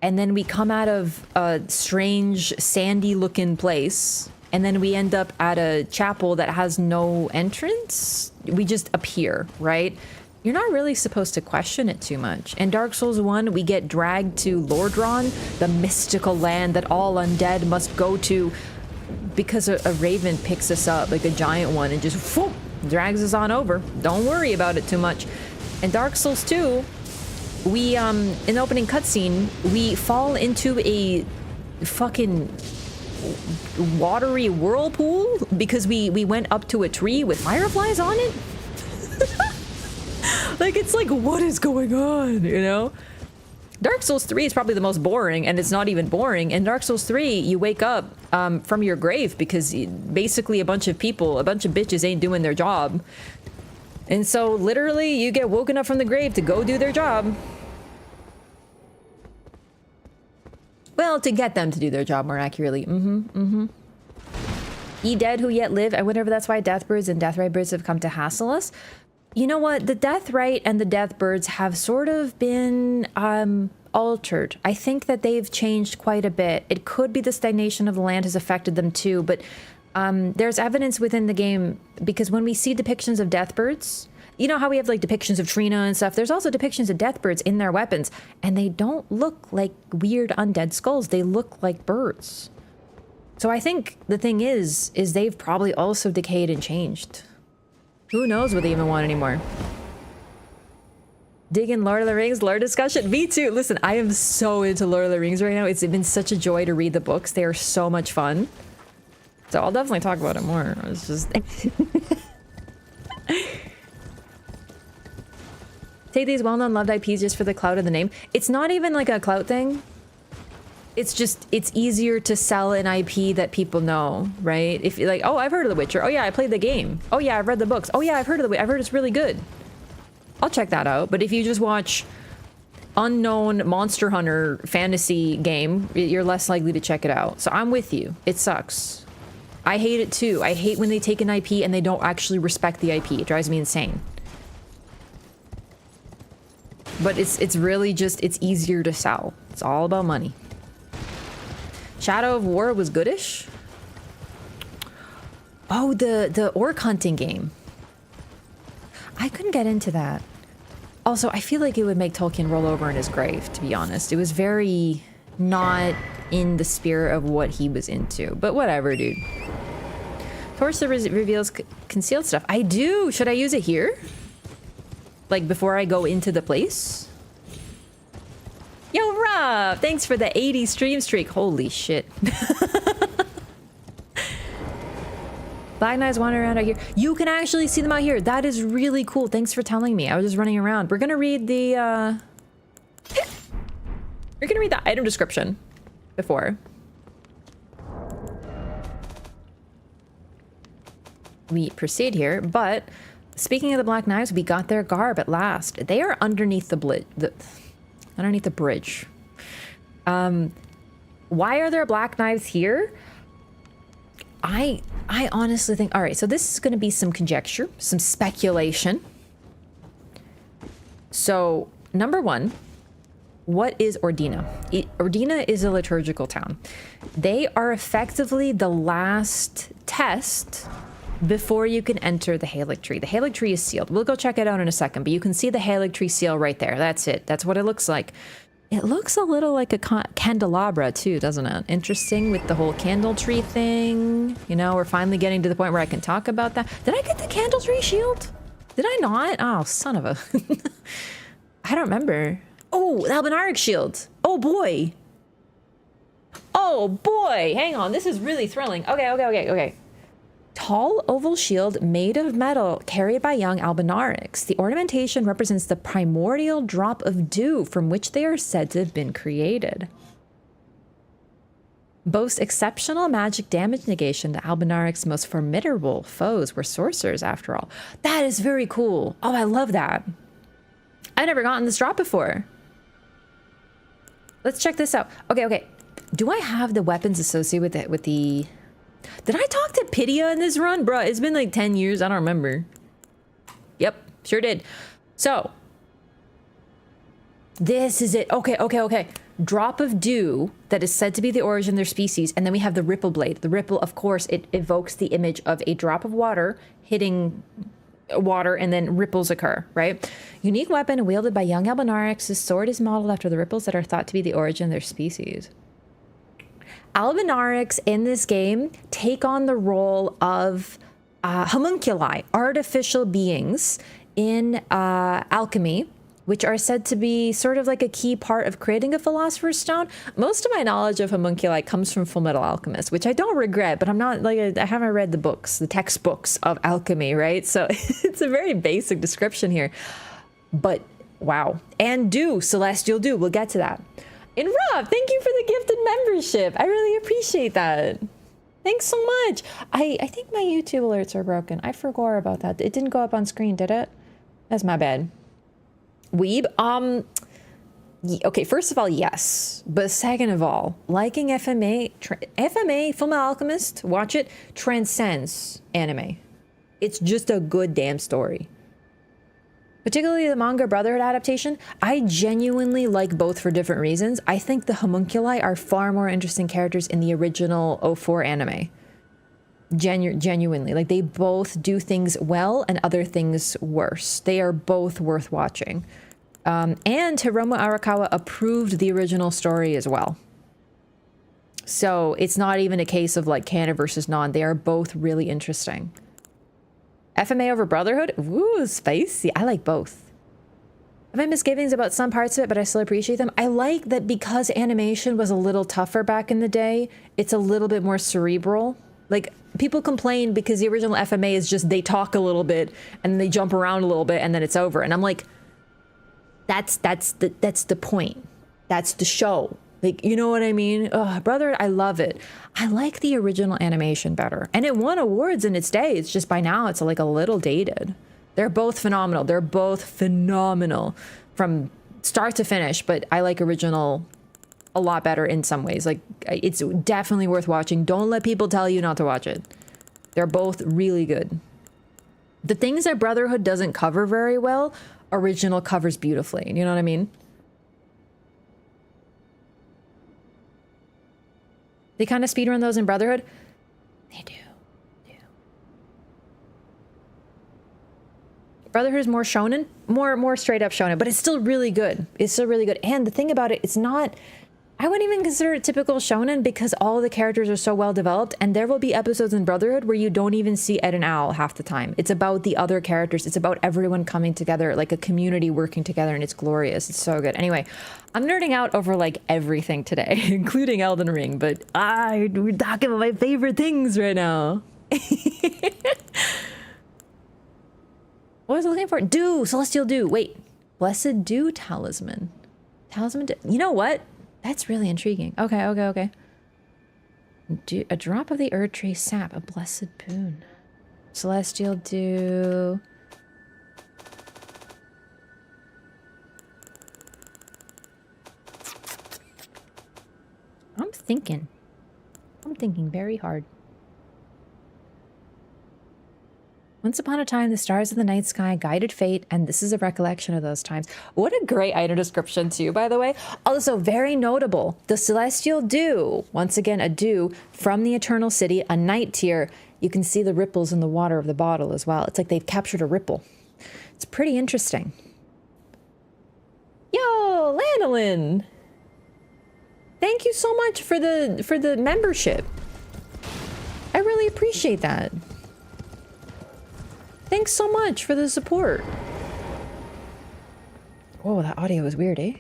And then we come out of a strange sandy looking place. And then we end up at a chapel that has no entrance. we just appear, right? You're not really supposed to question it too much. In Dark Souls 1, we get dragged to LOREATHON, the mystical land that all undead must go to, because a raven picks us up, like a giant one, and just whoop, drags us on over. Don't worry about it too much. In Dark Souls 2, we, in the opening cutscene, we fall into a fucking watery whirlpool because we went up to a tree with fireflies on it. Like, it's like, what is going on, you know? Dark Souls 3 is probably the most boring, and it's not even boring. In Dark Souls 3, you wake up from your grave because basically a bunch of bitches ain't doing their job. And so, literally, you get woken up from the grave to go do their job. Well, to get them to do their job more accurately. Ye dead who yet live. I wonder if that's why Deathbirds and Deathrite birds have come to hassle us. You know what? The Deathrite and the Deathbirds have sort of been altered. I think that they've changed quite a bit. It could be the stagnation of the land has affected them too, but there's evidence within the game, because when we see depictions of Deathbirds, you know how we have like depictions of Trina and stuff? There's also depictions of Deathbirds in their weapons, and they don't look like weird undead skulls. They look like birds. So I think the thing is they've probably also decayed and changed. Who knows what they even want anymore? Digging Lord of the Rings, lore discussion. Me too. Listen, I am so into Lord of the Rings right now. It's been such a joy to read the books. They are so much fun. So I'll definitely talk about it more. It's just... Take these well-known loved IPs just for the clout of the name. It's not even like a clout thing. It's just, it's easier to sell an IP that people know, right? If you're like, oh, I've heard of The Witcher. Oh yeah, I played the game. Oh yeah, I've read the books. Oh yeah, I've heard of I've heard it's really good. I'll check that out. But if you just watch unknown Monster Hunter fantasy game, you're less likely to check it out. So I'm with you. It sucks. I hate it too. I hate when they take an IP and they don't actually respect the IP. It drives me insane. But it's really just, it's easier to sell. It's all about money. Shadow of War was goodish. Oh, the orc hunting game. I couldn't get into that. Also, I feel like it would make Tolkien roll over in his grave, to be honest. It was very not in the spirit of what he was into. But whatever, dude. Torch that reveals concealed stuff. I do! Should I use it here? Like, before I go into the place? Yo, Rob! Thanks for the 80 stream streak. Holy shit. Black Knights wander around out here. You can actually see them out here. That is really cool. Thanks for telling me. I was just running around. We're gonna read the, We're gonna read the item description before we proceed here, but speaking of the Black Knives, we got their garb at last. They are underneath underneath the bridge. Why are there Black Knives here? I honestly think, all right, so this is going to be some conjecture, some speculation. So, number one, what is Ordina? Ordina is a liturgical town. They are effectively the last test before you can enter the Halig Tree. The Halig Tree is sealed. We'll go check it out in a second, but you can see the Halig Tree seal right there. That's it. That's what it looks like. It looks a little like a candelabra too, doesn't it? Interesting with the whole candle tree thing. You know, we're finally getting to the point where I can talk about that. Did I get the candle tree shield? Did I not? Oh, son of a... I don't remember. Oh, the Albinaric shield. Oh boy. Oh boy. Hang on. This is really thrilling. Okay. Tall oval shield made of metal carried by young albinarics. The ornamentation represents the primordial drop of dew from which they are said to have been created. Boasts exceptional magic damage negation. The albinarics' most formidable foes were sorcerers, after all. That is very cool. Oh, I love that. I've never gotten this drop before. Let's check this out. Okay. Do I have the weapons associated with the... Did I talk to Pydia in this run? Bruh, it's been like 10 years. I don't remember. Yep, sure did. So, this is it. Okay. Drop of dew that is said to be the origin of their species. And then we have the ripple blade. The ripple, of course, it evokes the image of a drop of water hitting water, and then ripples occur, right? Unique weapon wielded by young Albinaurix. This sword is modeled after the ripples that are thought to be the origin of their species. Albinaurix in this game take on the role of homunculi, artificial beings in alchemy, which are said to be sort of like a key part of creating a philosopher's stone. Most of my knowledge of homunculi comes from Fullmetal Alchemist, which I don't regret, but I'm not like, I haven't read the books, the textbooks of alchemy, right? So it's a very basic description here, but wow. And dew, celestial dew, we'll get to that. And Rob, thank you for the gifted membership. I really appreciate that. Thanks so much. I think my YouTube alerts are broken. I forgot about that. It didn't go up on screen, did it? That's my bad. Weeb, okay, first of all, yes. But second of all, liking FMA, Fullmetal Alchemist, watch it, transcends anime. It's just a good damn story. Particularly the manga Brotherhood adaptation, I genuinely like both for different reasons. I think the homunculi are far more interesting characters in the original 04 anime. Genuinely, like they both do things well and other things worse. They are both worth watching. And Hiromu Arakawa approved the original story as well. So it's not even a case of like canon versus non. They are both really interesting. FMA over Brotherhood? Ooh, spicy. I like both. I have misgivings about some parts of it, but I still appreciate them. I like that because animation was a little tougher back in the day, it's a little bit more cerebral. Like, people complain because the original FMA is just they talk a little bit and they jump around a little bit and then it's over. And I'm like, that's the point. That's the show. Like, you know what I mean? Ugh, Brother, I love it. I like the original animation better. And it won awards in its day. It's just by now it's like a little dated. They're both phenomenal. They're both phenomenal from start to finish, but I like original a lot better in some ways. Like, it's definitely worth watching. Don't let people tell you not to watch it. They're both really good. The things that Brotherhood doesn't cover very well, original covers beautifully. You know what I mean? They kind of speedrun those in Brotherhood. They do. Brotherhood is more shonen, more straight up shonen, but it's still really good. It's still really good. And the thing about it, it's not, I wouldn't even consider it typical shonen because all the characters are so well developed, and there will be episodes in Brotherhood where you don't even see Ed and Al half the time. It's about the other characters. It's about everyone coming together, like a community working together, and it's glorious. It's so good. Anyway, I'm nerding out over like everything today, including Elden Ring, but we're talking about my favorite things right now. What was I looking for? Dew, celestial dew. Wait, blessed dew talisman. Talisman. You know what? That's really intriguing. Okay. A drop of the Erd Tree sap, a blessed boon. Celestial dew. I'm thinking very hard. Once upon a time, the stars of the night sky guided fate, and this is a recollection of those times. What a great item description, too, by the way. Also, very notable, the celestial dew. Once again, a dew from the eternal city, a night tier. You can see the ripples in the water of the bottle as well. It's like they've captured a ripple. It's pretty interesting. Yo, Lanolin! Thank you so much for the membership. I really appreciate that. Thanks so much for the support. Whoa, that audio was weird, eh?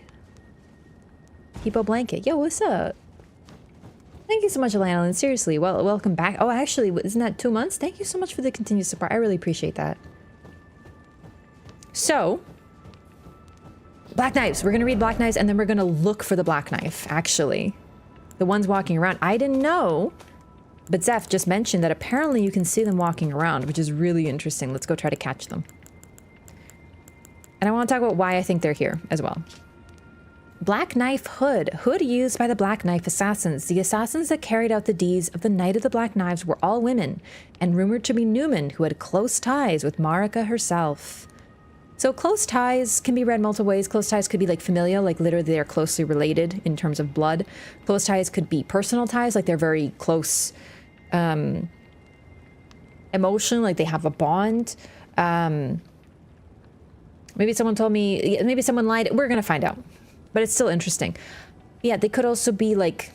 Hippo Blanket. Yo, what's up? Thank you so much, Lanolin. Seriously, well, welcome back. Oh, actually, isn't that 2 months? Thank you so much for the continued support. I really appreciate that. So, Black Knives. We're going to read Black Knives, and then we're going to look for the Black Knife, actually. The ones walking around. I didn't know, but Zeph just mentioned that apparently you can see them walking around, which is really interesting. Let's go try to catch them. And I want to talk about why I think they're here as well. Black Knife Hood. Hood used by the Black Knife assassins. The assassins that carried out the deeds of the Night of the Black Knives were all women, and rumored to be Newman, who had close ties with Marika herself. So close ties can be read multiple ways. Close ties could be like familial, like literally they're closely related in terms of blood. Close ties could be personal ties, like they're very close emotion, like they have a bond. Maybe someone told me, maybe someone lied. We're gonna find out. But it's still interesting. Yeah, they could also be like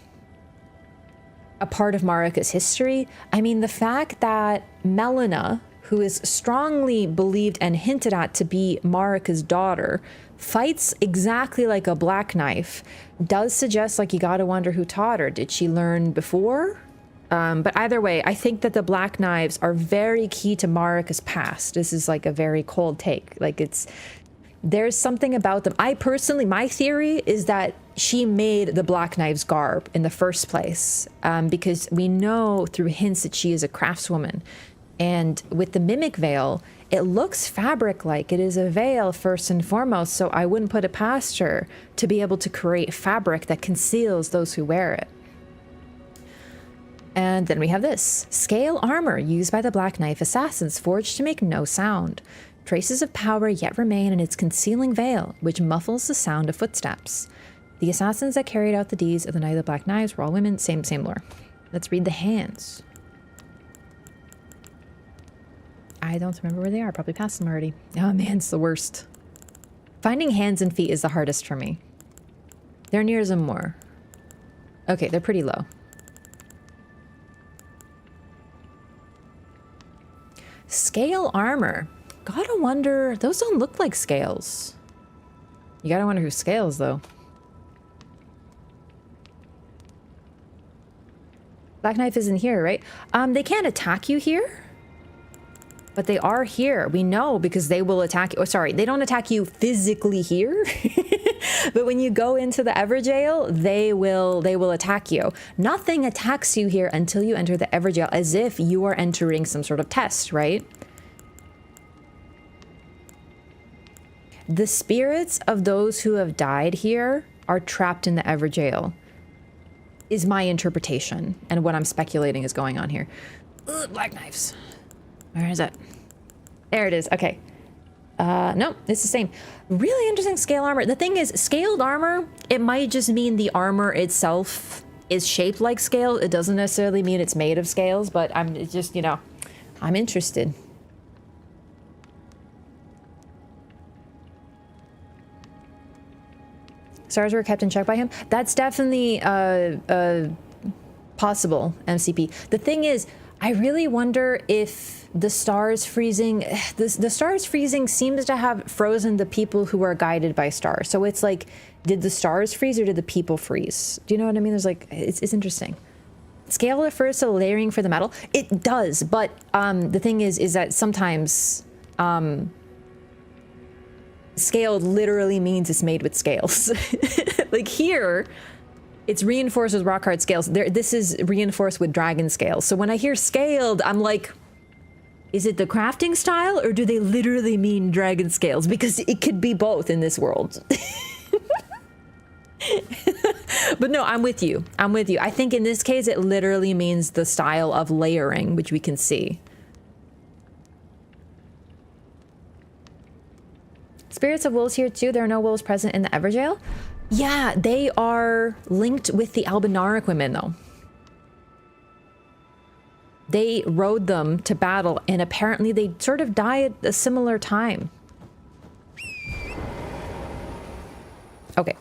a part of Marika's history. I mean, the fact that Melina, who is strongly believed and hinted at to be Marika's daughter, fights exactly like a Black Knife, does suggest like you gotta wonder who taught her. Did she learn before? But either way, I think that the Black Knives are very key to Marika's past. This is like a very cold take. Like there's something about them. I personally, my theory is that she made the Black Knives garb in the first place, because we know through hints that she is a craftswoman. And with the mimic veil, it looks fabric-like. It is a veil first and foremost, so I wouldn't put it past her to be able to create fabric that conceals those who wear it. And then we have this. Scale armor used by the Black Knife assassins, forged to make no sound. Traces of power yet remain in its concealing veil, which muffles the sound of footsteps. The assassins that carried out the deeds of the Night of the Black Knives were all women. Same lore. Let's read the hands. I don't remember where they are. Probably passed them already. Oh man, it's the worst. Finding hands and feet is the hardest for me. They're near some more. Okay, they're pretty low. Scale armor. Gotta wonder, those don't look like scales. You gotta wonder who scales though. Black Knife isn't here, right? They can't attack you here, but they are here. We know because they will attack you. Oh, sorry, they don't attack you physically here, but when you go into the Everjail, they will attack you. Nothing attacks you here until you enter the Everjail, as if you are entering some sort of test, right? The spirits of those who have died here are trapped in the Everjail, is my interpretation, and what I'm speculating is going on here. Ugh, Black Knives. Where is it? There it is. Okay. No, it's the same. Really interesting scale armor. The thing is, scaled armor, it might just mean the armor itself is shaped like scale. It doesn't necessarily mean it's made of scales, but it's just, you know, I'm interested. Stars were kept in check by him. That's definitely possible, MCP. The thing is, I really wonder if the stars freezing... The stars freezing seems to have frozen the people who are guided by stars. So it's like, did the stars freeze or did the people freeze? Do you know what I mean? There's like... It's interesting. Scale refers to layering for the metal. It does, but the thing is that sometimes... Scaled literally means it's made with scales. Like here, it's reinforced with rock hard scales. This is reinforced with dragon scales. So when I hear scaled, I'm like, is it the crafting style or do they literally mean dragon scales? Because it could be both in this world. But no, I'm with you. I'm with you. I think in this case, it literally means the style of layering, which we can see. Spirits of wolves here too. There are no wolves present in the Everjail. Yeah, they are linked with the Albinaric women though. They rode them to battle and apparently they sort of die at a similar time. Okay.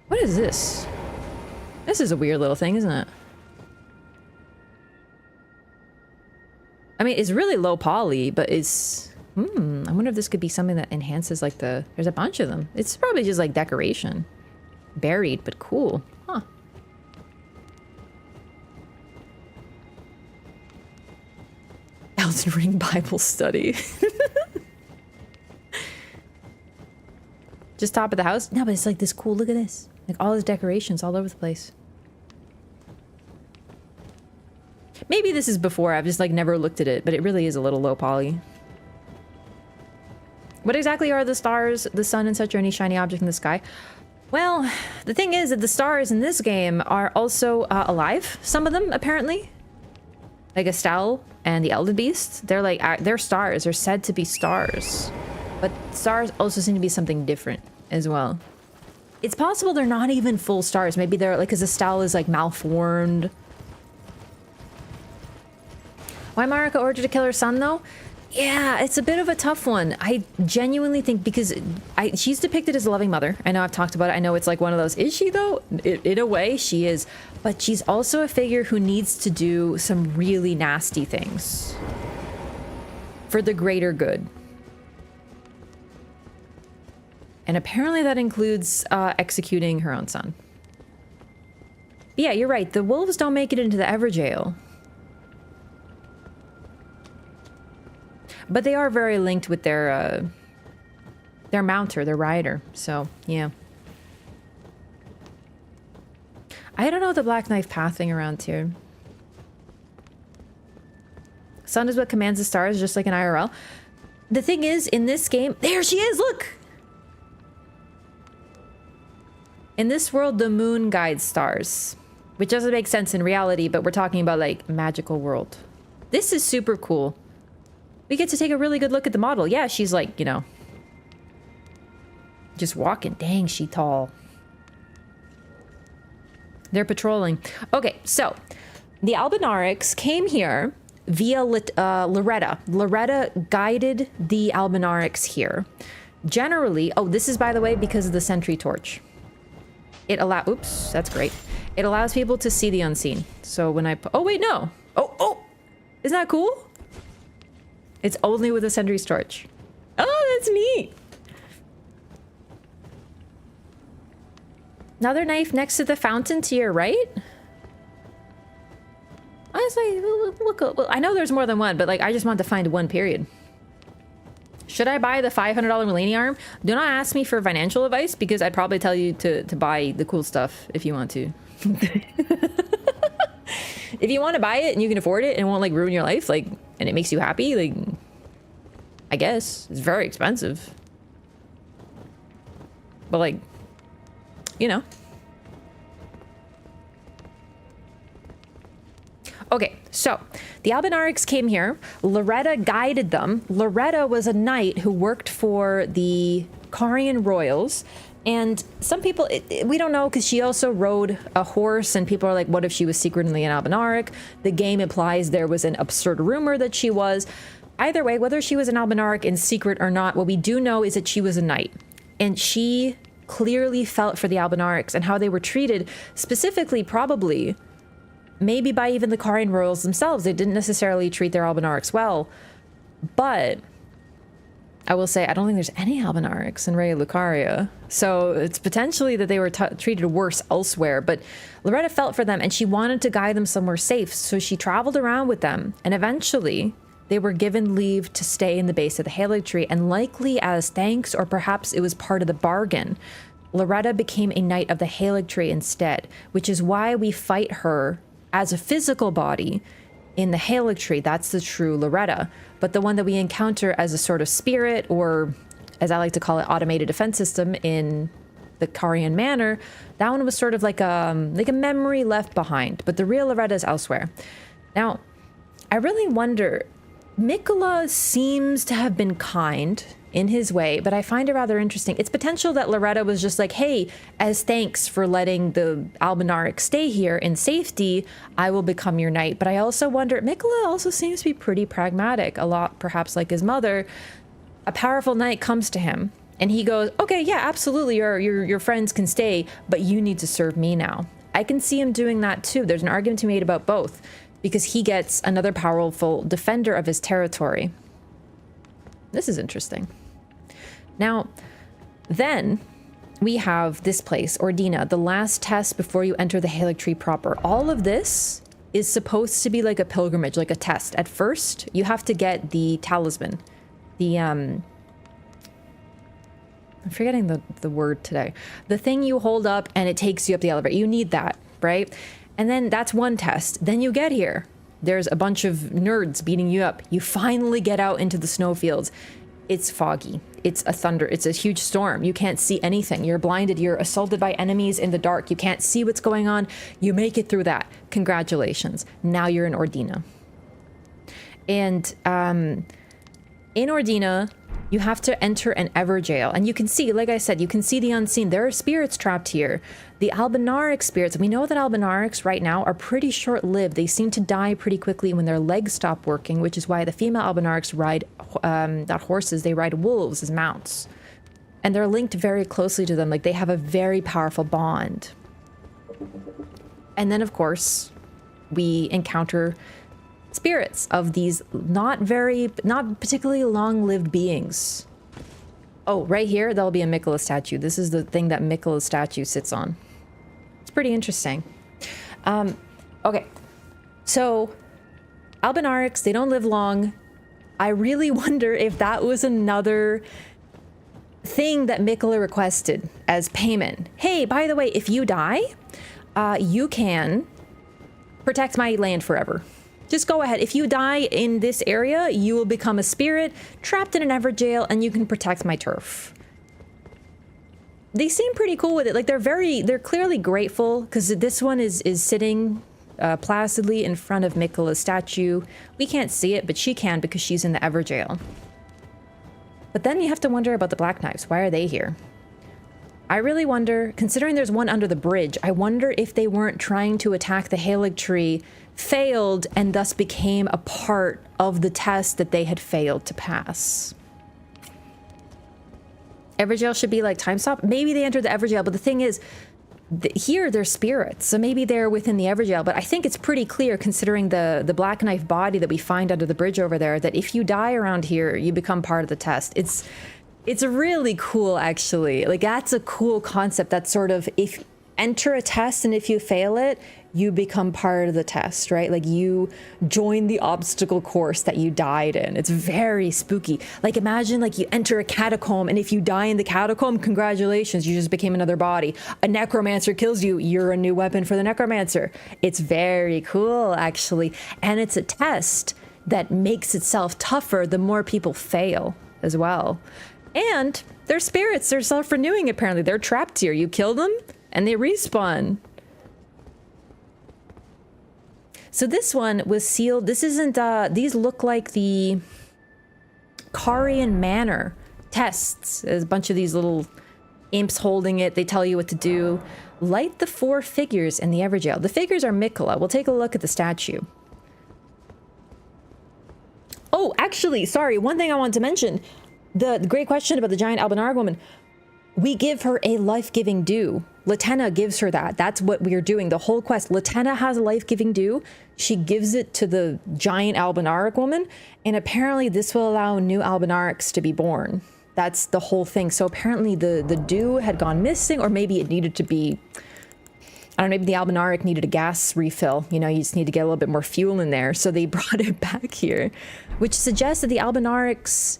What is this? This is a weird little thing, isn't it? I mean, it's really low poly, but it's... I wonder if this could be something that enhances like the... There's a bunch of them. It's probably just like decoration. Buried, but cool. Huh. Elden Ring Bible study. Just top of the house? No, but it's like this cool, look at this. Like all these decorations all over the place. Maybe this is before, I've just like never looked at it, but it really is a little low poly. What exactly are the stars, the sun, and such, or any shiny object in the sky? Well, the thing is that the stars in this game are also alive. Some of them, apparently. Like Estelle and the Elden Beast. They're like, they're stars. They're said to be stars. But stars also seem to be something different as well. It's possible they're not even full stars. Maybe they're like, because Estelle is like malformed. Why Marika ordered to kill her son, though? Yeah, it's a bit of a tough one. I genuinely think because she's depicted as a loving mother. I know I've talked about it. I know it's like one of those. Is she though? In a way, she is. But she's also a figure who needs to do some really nasty things for the greater good. And apparently that includes executing her own son. Yeah, you're right. The wolves don't make it into the Everjail. But they are very linked with their mounter, their rider. So, yeah. I don't know the black knife pathing around here. Sun is what commands the stars, just like in IRL. The thing is, in this game... There she is! Look! In this world, the moon guides stars. Which doesn't make sense in reality, but we're talking about, like, magical world. This is super cool. We get to take a really good look at the model. Yeah, she's like, you know, just walking. Dang, she tall. They're patrolling. Okay, so the Albinarics came here via Loretta. Loretta guided the Albinarics here. Generally, oh, this is, by the way, because of the sentry torch. Oops, that's great. It allows people to see the unseen. So when I, oh, wait, no. Oh, isn't that cool? It's only with a sentry torch. Oh, that's neat. Another knife next to the fountain to your right. Honestly, look, I know there's more than one, but like I just want to find one, period. Should I buy the $500 Mulaney arm? Do not ask me for financial advice because I'd probably tell you to buy the cool stuff if you want to. If you want to buy it and you can afford it and it won't like ruin your life, like, and it makes you happy, like, I guess it's very expensive. But like, you know. Okay, so the Albinarics came here. Loretta guided them. Loretta was a knight who worked for the Carian royals. And some people, we don't know, because she also rode a horse, and people are like, what if she was secretly an Albinaric? The game implies there was an absurd rumor that she was. Either way, whether she was an Albinaric in secret or not, what we do know is that she was a knight. And she clearly felt for the Albinarics and how they were treated, specifically, probably, maybe by even the Carian royals themselves. They didn't necessarily treat their Albinarics well. But I will say, I don't think there's any Albinarics in Raya Lucaria. So it's potentially that they were treated worse elsewhere. But Loretta felt for them and she wanted to guide them somewhere safe. So she traveled around with them. And eventually they were given leave to stay in the base of the Halig Tree. And likely as thanks, or perhaps it was part of the bargain, Loretta became a knight of the Halig Tree instead. Which is why we fight her as a physical body in the Halig Tree. That's the true Loretta. But the one that we encounter as a sort of spirit, or as I like to call it, automated defense system in the Carian Manor, that one was sort of like a memory left behind. But the real Loretta is elsewhere. Now, I really wonder, Mikola seems to have been kind in his way, but I find it rather interesting. It's potential that Loretta was just like, hey, as thanks for letting the Albinaric stay here in safety, I will become your knight. But I also wonder, Mikola also seems to be pretty pragmatic, a lot perhaps like his mother. A powerful knight comes to him and he goes, okay, yeah, absolutely, your friends can stay, but you need to serve me now. I can see him doing that too. There's an argument to be made about both, because he gets another powerful defender of his territory. This is interesting. Now, then we have this place, Ordina, the last test before you enter the Halig Tree proper. All of this is supposed to be like a pilgrimage, like a test. At first, you have to get the talisman. I'm forgetting the word today. The thing you hold up and it takes you up the elevator. You need that, right? And then that's one test. Then you get here. There's a bunch of nerds beating you up. You finally get out into the snowfields. It's foggy. It's a huge storm. You can't see anything. You're blinded. You're assaulted by enemies in the dark. You can't see what's going on. You make it through that. Congratulations. Now you're in Ordina. And in Ordina, You have to enter an Everjail. And you can see, like I said, you can see the unseen. There are spirits trapped here. The Albinaric spirits, we know that Albinarics right now are pretty short-lived. They seem to die pretty quickly when their legs stop working, which is why the female Albinarics ride, not horses, they ride wolves as mounts. And they're linked very closely to them. Like, they have a very powerful bond. And then, of course, we encounter spirits of these not particularly long-lived beings. Oh, right here, there'll be a Mikola statue. This is the thing that Mikola's statue sits on. It's pretty interesting. Okay, so Albinarics, they don't live long. I really wonder if that was another thing that Mikola requested as payment. Hey, by the way, if you die, you can protect my land forever. Just go ahead. If you die in this area, you will become a spirit trapped in an Everjail, and you can protect my turf. They seem pretty cool with it. Like, they're clearly grateful, because this one is sitting placidly in front of Mikola's statue. We can't see it, but she can because she's in the Everjail. But then you have to wonder about the Black Knives. Why are they here? I really wonder, considering there's one under the bridge, I wonder if they weren't trying to attack the Halig tree, failed, and thus became a part of the test that they had failed to pass. Everjail should be like time stop. Maybe they entered the Everjail, but the thing is, here they're spirits, so maybe they're within the Everjail. But I think it's pretty clear, considering the Black Knife body that we find under the bridge over there, that if you die around here, you become part of the test. It's really cool, actually. Like, that's a cool concept. That sort of, if enter a test and if you fail it, you become part of the test, right? Like, you join the obstacle course that you died in. It's very spooky. Like, imagine, like, you enter a catacomb, and if you die in the catacomb, congratulations, you just became another body. A necromancer kills you, you're a new weapon for the necromancer. It's very cool, actually. And it's a test that makes itself tougher the more people fail as well. And they're spirits, they're self-renewing, apparently. They're trapped here. You kill them, and they respawn. So this one was sealed. This isn't, these look like the Karian Manor tests. There's a bunch of these little imps holding it. They tell you what to do. Light the 4 figures in the Everjail. The figures are Mikola. We'll take a look at the statue. Oh, actually, sorry. One thing I wanted to mention. The great question about the giant Albinaric woman. We give her a life-giving dew. Latenna gives her that. That's what we are doing. The whole quest. Latenna has a life-giving dew. She gives it to the giant Albinaric woman. And apparently this will allow new Albinarics to be born. That's the whole thing. So apparently the dew had gone missing, or maybe it needed to be, I don't know, maybe the Albinaric needed a gas refill. You know, you just need to get a little bit more fuel in there. So they brought it back here, which suggests that the Albinarics,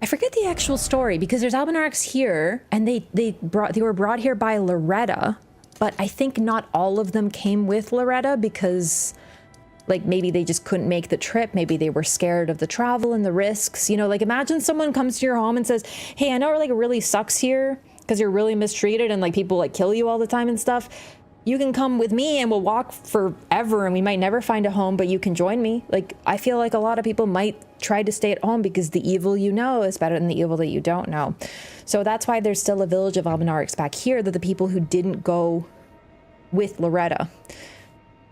I forget the actual story, because there's Albinarics here, and they were brought here by Loretta, but I think not all of them came with Loretta because, like, maybe they just couldn't make the trip. Maybe they were scared of the travel and the risks. You know, like, imagine someone comes to your home and says, hey, I know, like, it really sucks here because you're really mistreated and, like, people, like, kill you all the time and stuff. You can come with me and we'll walk forever and we might never find a home, but you can join me. Like, I feel like a lot of people might try to stay at home because the evil you know is better than the evil that you don't know. So that's why there's still a village of Albinarics back here, that the people who didn't go with Loretta.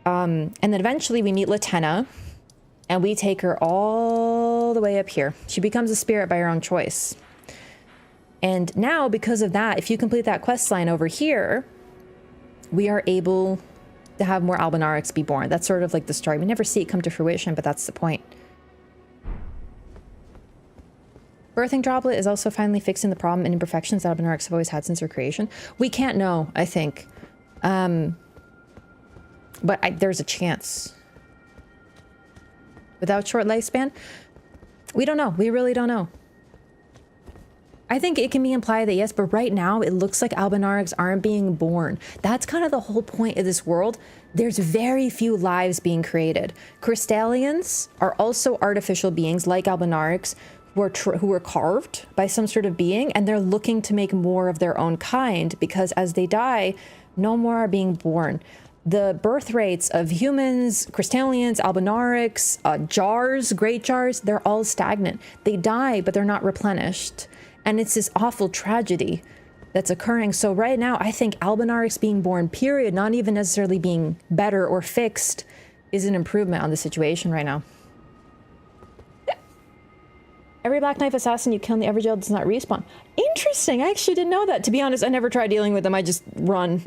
And then eventually we meet Latenna and we take her all the way up here. She becomes a spirit by her own choice. And now, because of that, if you complete that quest line over here, we are able to have more Albinarics be born. That's sort of like the story. We never see it come to fruition, but that's the point. Birthing Droplet is also finally fixing the problem and imperfections that Albinarics have always had since their creation. We can't know, I think. But there's a chance. Without short lifespan? We don't know. We really don't know. I think it can be implied that yes, but right now it looks like Albinarics aren't being born. That's kind of the whole point of this world. There's very few lives being created. Crystallians are also artificial beings like Albinarics who were carved by some sort of being, and they're looking to make more of their own kind because as they die, no more are being born. the birth rates of humans, crystallians, albinarics, jars, great jars, they're all stagnant. They die, but they're not replenished. And it's this awful tragedy that's occurring. So right now, I think albinarics being born, period, not even necessarily being better or fixed, is an improvement on the situation right now. Every Black Knife assassin you kill in the Everjail does not respawn. Interesting. I actually didn't know that. To be honest, I never tried dealing with them. I just run.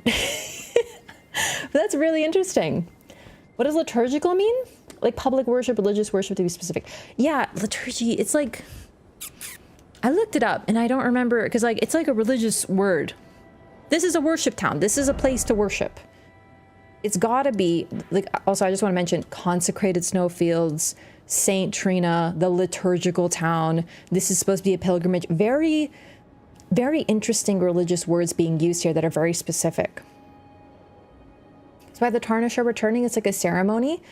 But that's really interesting. What does liturgical mean? Like public worship, religious worship, to be specific. Yeah, liturgy. It's like, I looked it up and I don't remember, because like it's like a religious word. This is a worship town. This is a place to worship. It's gotta be like, also I just want to mention consecrated snowfields, Saint Trina, the liturgical town. This is supposed to be a pilgrimage. Very, very interesting religious words being used here that are very specific. That's why the Tarnish are returning. It's like a ceremony.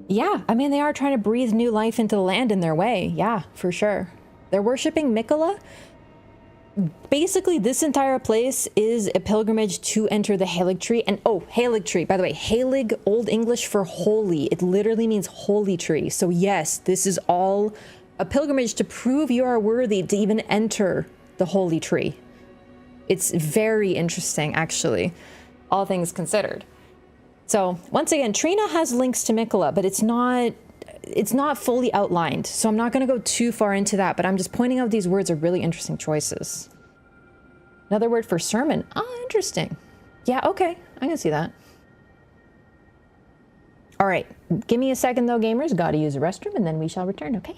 Yeah, I mean, they are trying to breathe new life into the land in their way. Yeah, for sure. They're worshiping Mikola. Basically, this entire place is a pilgrimage to enter the Halig tree. And oh, Halig tree, by the way, Halig, Old English for holy. It literally means holy tree. So yes, this is all a pilgrimage to prove you are worthy to even enter the holy tree. It's very interesting, actually, all things considered. So once again, Trina has links to Mikola, but it's not fully outlined. So I'm not going to go too far into that, but I'm just pointing out these words are really interesting choices. Another word for sermon. Oh, interesting. Yeah, okay. I can see that. All right. Give me a second, though, gamers. Got to use the restroom, and then we shall return, okay?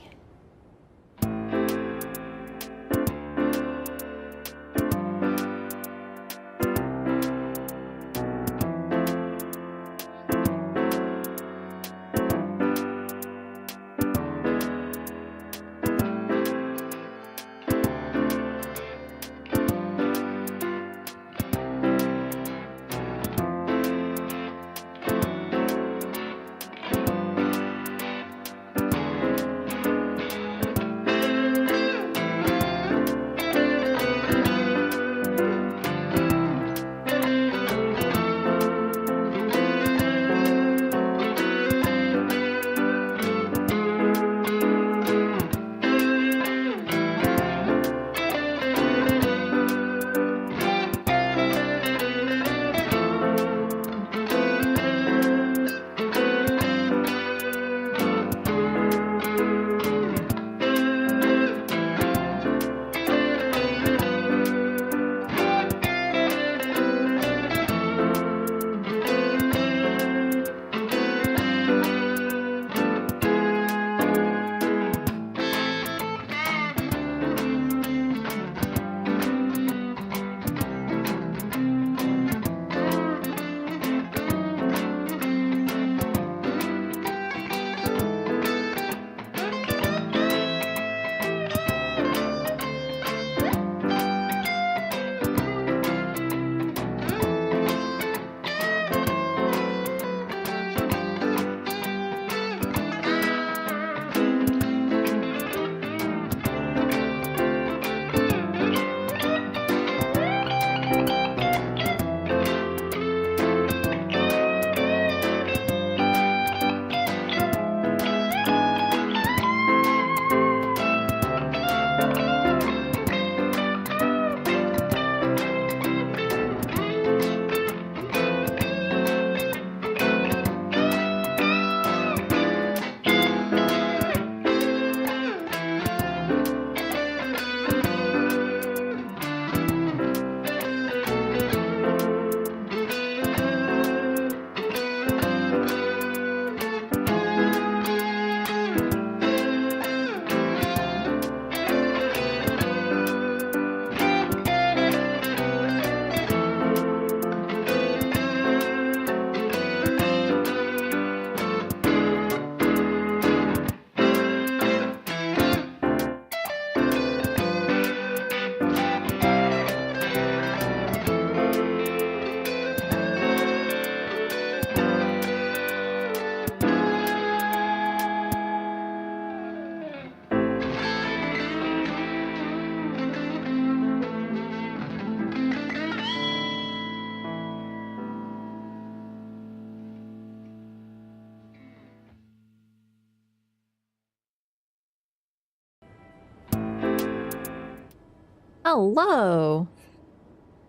Hello.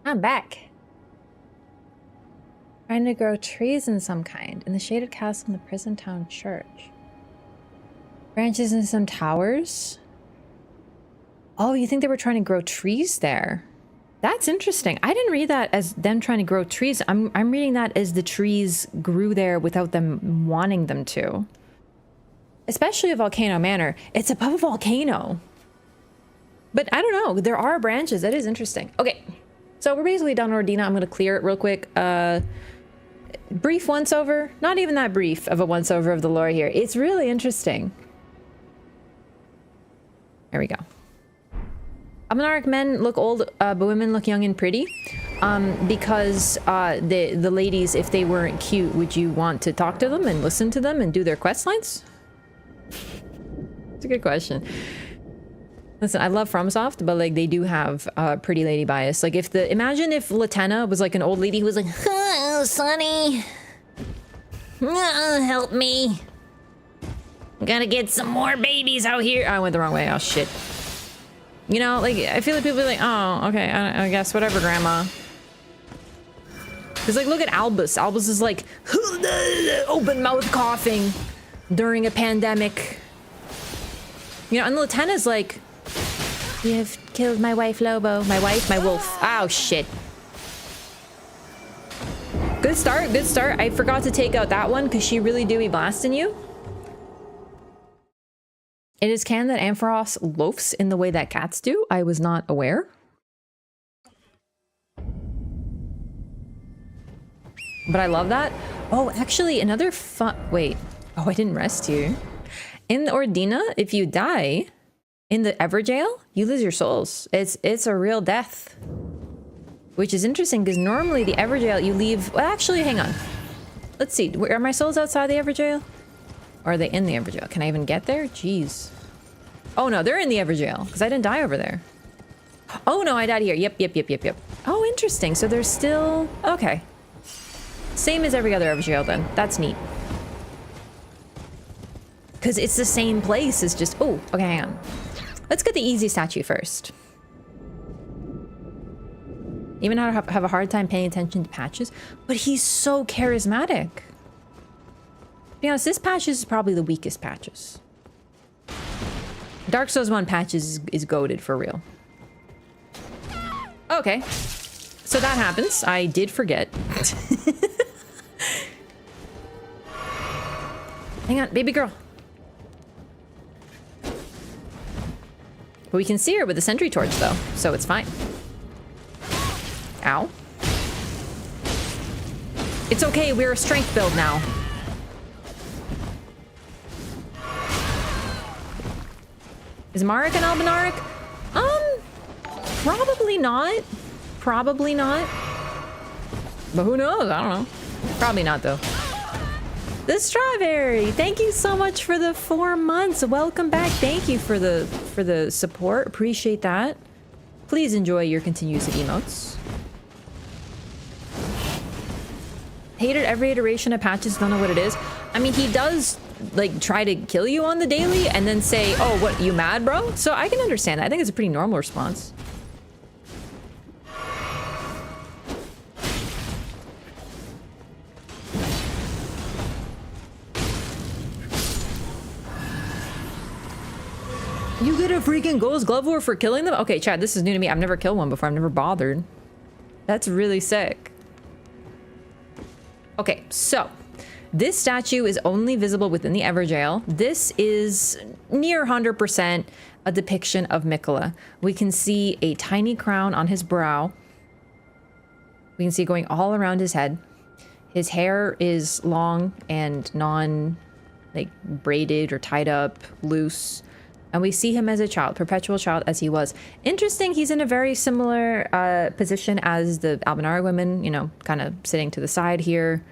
I'm back. Trying to grow trees in some kind. In the shaded castle in the prison town church. Branches in some towers. Oh, you think they were trying to grow trees there? That's interesting. I didn't read that as them trying to grow trees. I'm reading that as the trees grew there without them wanting them to. Especially a volcano manor. It's above a volcano. But I don't know. There are branches. That is interesting. Okay. So we're basically done Ordina. I'm going to clear it real quick. Brief once over. Not even that brief of a once over of the lore here. It's really interesting. There we go. Abenaric men look old, but women look young and pretty. Because the ladies, if they weren't cute, would you want to talk to them and listen to them and do their quest lines? It's a good question. Listen, I love FromSoft, but like they do have pretty lady bias. Like imagine if Latenna was like an old lady who was like, Oh, Sonny. Help me. Gotta get some more babies out here. I went the wrong way. Oh shit. You know, like I feel like people are like, oh, okay, I guess whatever, grandma. Because like, look at Albus. Albus is like open mouth coughing during a pandemic. You know, and Latenna's like, you have killed my wife, Lobo. My wife, my wolf. Oh, shit. Good start, good start. I forgot to take out that one because she really do be blasting you. It is canon that Ampharos loafs in the way that cats do. I was not aware. But I love that. Oh, actually, another fun... Wait. Oh, I didn't rest you. In Ordina, if you die in the Everjail, you lose your souls. It's a real death. Which is interesting, because normally the Everjail, you leave... Well, actually, hang on. Let's see. Are my souls outside the Everjail? Or are they in the Everjail? Can I even get there? Jeez. Oh, no, they're in the Everjail, because I didn't die over there. Oh, no, I died here. Yep. Oh, interesting. So there's still... Okay. Same as every other Everjail, then. That's neat. Because it's the same place. It's just... Oh, okay, hang on. Let's get the easy statue first. Even I have a hard time paying attention to Patches, but he's so charismatic. To be honest, this Patches is probably the weakest Patches. Dark Souls 1 Patches is goated for real. Okay. So that happens. I did forget. Hang on, baby girl. But we can see her with the sentry torch, though, so it's fine. Ow. It's okay, we're a strength build now. Is Marek an Abenaric? Probably not. Probably not. But who knows? I don't know. Probably not, though. The Strawberry! Thank you so much for the 4 months. Welcome back. Thank you for the support. Appreciate that. Please enjoy your continued emotes. Hated every iteration of Patches. Don't know what it is. I mean, he does like try to kill you on the daily and then say, "Oh, what, you mad, bro?" So I can understand that. I think it's a pretty normal response. You get a freaking Ghost Glove War for killing them? Okay, Chad, this is new to me. I've never killed one before. I've never bothered. That's really sick. Okay, so this statue is only visible within the Everjail. This is near 100% a depiction of Mikola. We can see a tiny crown on his brow. We can see going all around his head. His hair is long and like braided or tied up, loose. And we see him as a child, perpetual child as he was. Interesting, he's in a very similar position as the Abenaric women, you know, kind of sitting to the side here.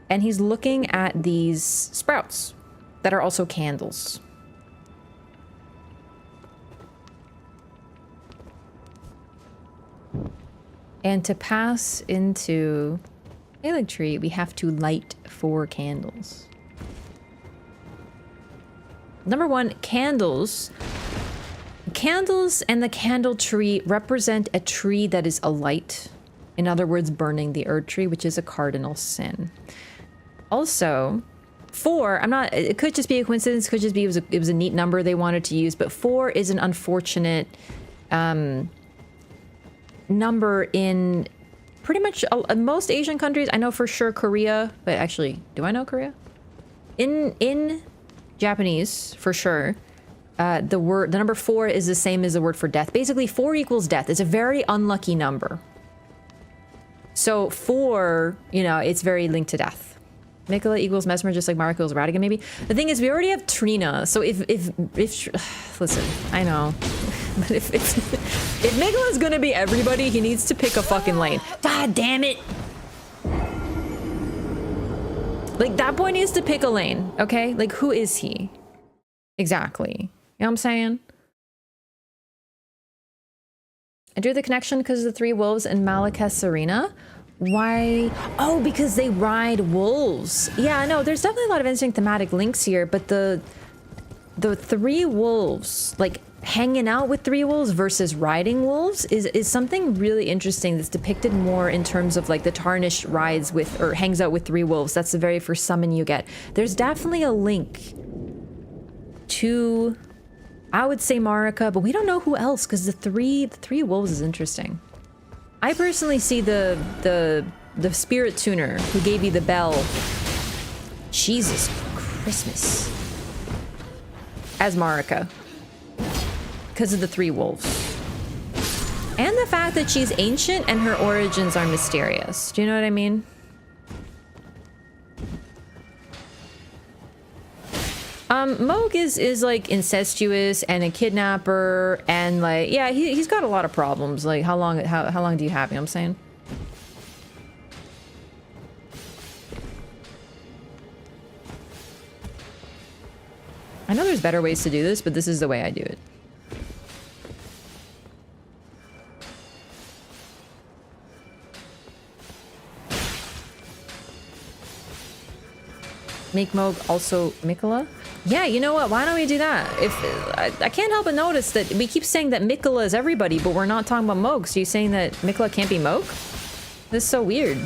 And he's looking at these sprouts that are also candles. And to pass into Halig Tree, we have to light 4 candles. Number 1, candles candles and the candle tree represent a tree that is alight. In other words, burning the Erd tree, which is a cardinal sin. Also, 4, it could just be a coincidence, could just be it was a neat number they wanted to use, but 4 is an unfortunate number in pretty much most Asian countries. I know for sure Korea, but actually, do I know Korea? In Japanese, for sure, the number 4 is the same as the word for death. Basically, 4 equals death. It's a very unlucky number. So 4, you know, it's very linked to death. Mikola equals Mesmer, just like Mariko equals Radigan, maybe. The thing is, we already have Trina, so if listen, I know, but if Mikola's gonna be everybody, he needs to pick a fucking lane. God damn it! Like, that boy needs to pick a lane, okay? Like, who is he? Exactly. You know what I'm saying? I drew the connection because of the 3 wolves in Malekith's arena. Why? Oh, because they ride wolves. Yeah, no, there's definitely a lot of interesting thematic links here, but the 3 wolves, like hanging out with 3 wolves versus riding wolves is something really interesting that's depicted more in terms of like the Tarnished rides with or hangs out with 3 wolves. That's the very first summon you get. There's definitely a link to, I would say, Marika, but we don't know who else because the three wolves is interesting. I personally see the spirit tuner who gave you the bell, Jesus Christmas, as Marika because of the 3 wolves and the fact that she's ancient and her origins are mysterious. Do you know what I mean? Moog is like incestuous and a kidnapper and like, yeah, he's got a lot of problems. Like, how long do you have? You know what I'm saying? I know there's better ways to do this, but this is the way I do it. Make Moog also Mikola? Yeah, you know what? Why don't we do that? If I can't help but notice that we keep saying that Mikola is everybody, but we're not talking about Moog. So you saying that Mikola can't be Moog? This is so weird.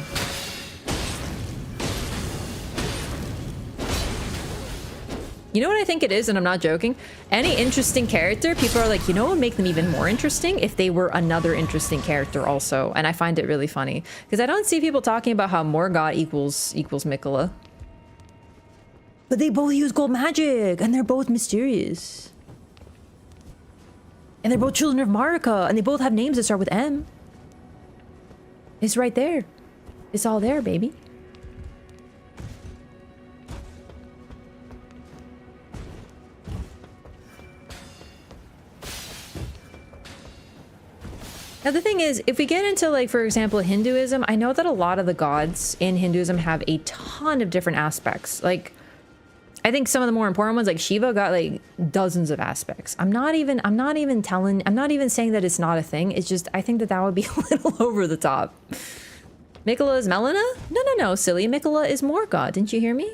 You know what I think it is, and I'm not joking? Any interesting character, people are like, you know what would make them even more interesting? If they were another interesting character also. And I find it really funny. Because I don't see people talking about how Morgoth equals Mikola. But they both use gold magic, and they're both mysterious. And they're both children of Marika, and they both have names that start with M. It's right there. It's all there, baby. Now the thing is, if we get into, like, for example, Hinduism, I know that a lot of the gods in Hinduism have a ton of different aspects. Like, I think some of the more important ones, like Shiva, got like dozens of aspects. I'm not even saying that it's not a thing. It's just, I think that would be a little over the top. Mikola is Melina? No, silly. Mikola is Morgoth. Didn't you hear me?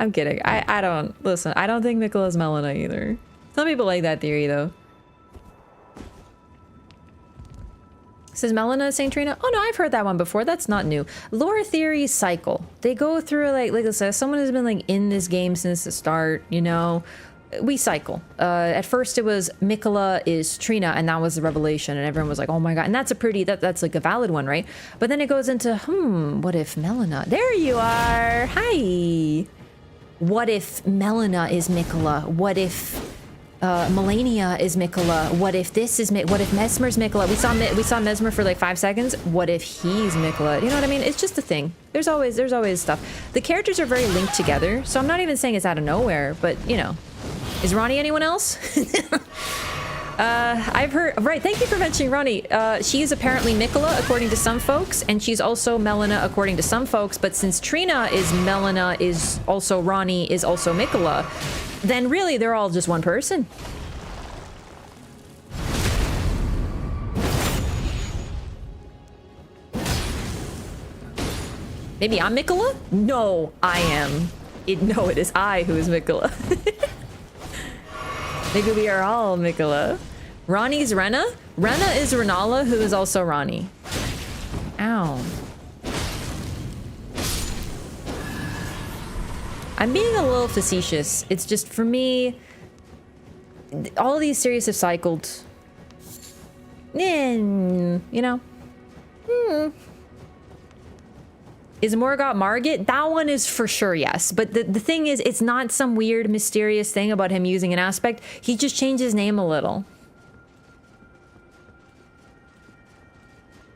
I'm kidding. I don't think Mikola is Melina either. Some people like that theory though. Says Melina Saint Trina? Oh no, I've heard that one before. That's not new. Lore theories cycle. They go through like I said, someone has been like in this game since the start, you know. We cycle. At first it was Mikola is Trina, and that was the revelation, and everyone was like, oh my god. And that's a pretty that's like a valid one, right? But then it goes into, what if Melina? There you are. Hi. What if Melina is Mikola? What if Melania is Mikola? What if this is what if Mesmer's Mikola? We saw Mesmer for like 5 seconds. What if he's Mikola? You know what I mean? It's just a thing. There's always stuff. The characters are very linked together, so I'm not even saying it's out of nowhere, but you know. Is Ronnie anyone else? I've heard, right, thank you for mentioning Ronnie. She is apparently Mikola according to some folks, and she's also Melina according to some folks, but since Trina is Melina, is also Ronnie, is also Mikola, then really they're all just one person. Maybe I'm Mikola? No, I am. No, it is I who is Mikola. Maybe we are all Mikola. Ronnie's Rena? Rena is Renala, who is also Ronnie. Ow. I'm being a little facetious. It's just, for me, all of these series have cycled. You know? Is Morgoth Margit? That one is for sure, yes. But the thing is, it's not some weird, mysterious thing about him using an aspect. He just changed his name a little.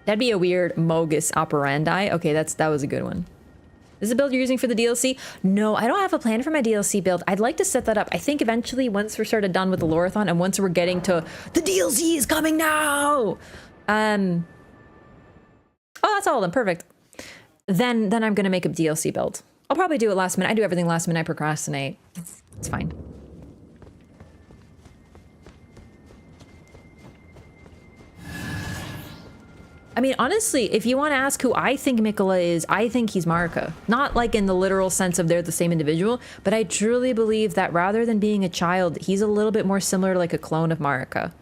That'd be a weird Mogus operandi. Okay, that was a good one. This is a build you're using for the DLC? No, I don't have a plan for my DLC build. I'd like to set that up. I think eventually, once we're sort of done with the LOREATHON and once we're getting to the DLC is coming now. Oh, that's all of them. Perfect. Then I'm gonna make a DLC build. I'll probably do it last minute. I do everything last minute. I procrastinate. It's fine. I mean, honestly, if you want to ask who I think Mikola is, I think he's Marika. Not like in the literal sense of they're the same individual, but I truly believe that rather than being a child, he's a little bit more similar to like a clone of Marika.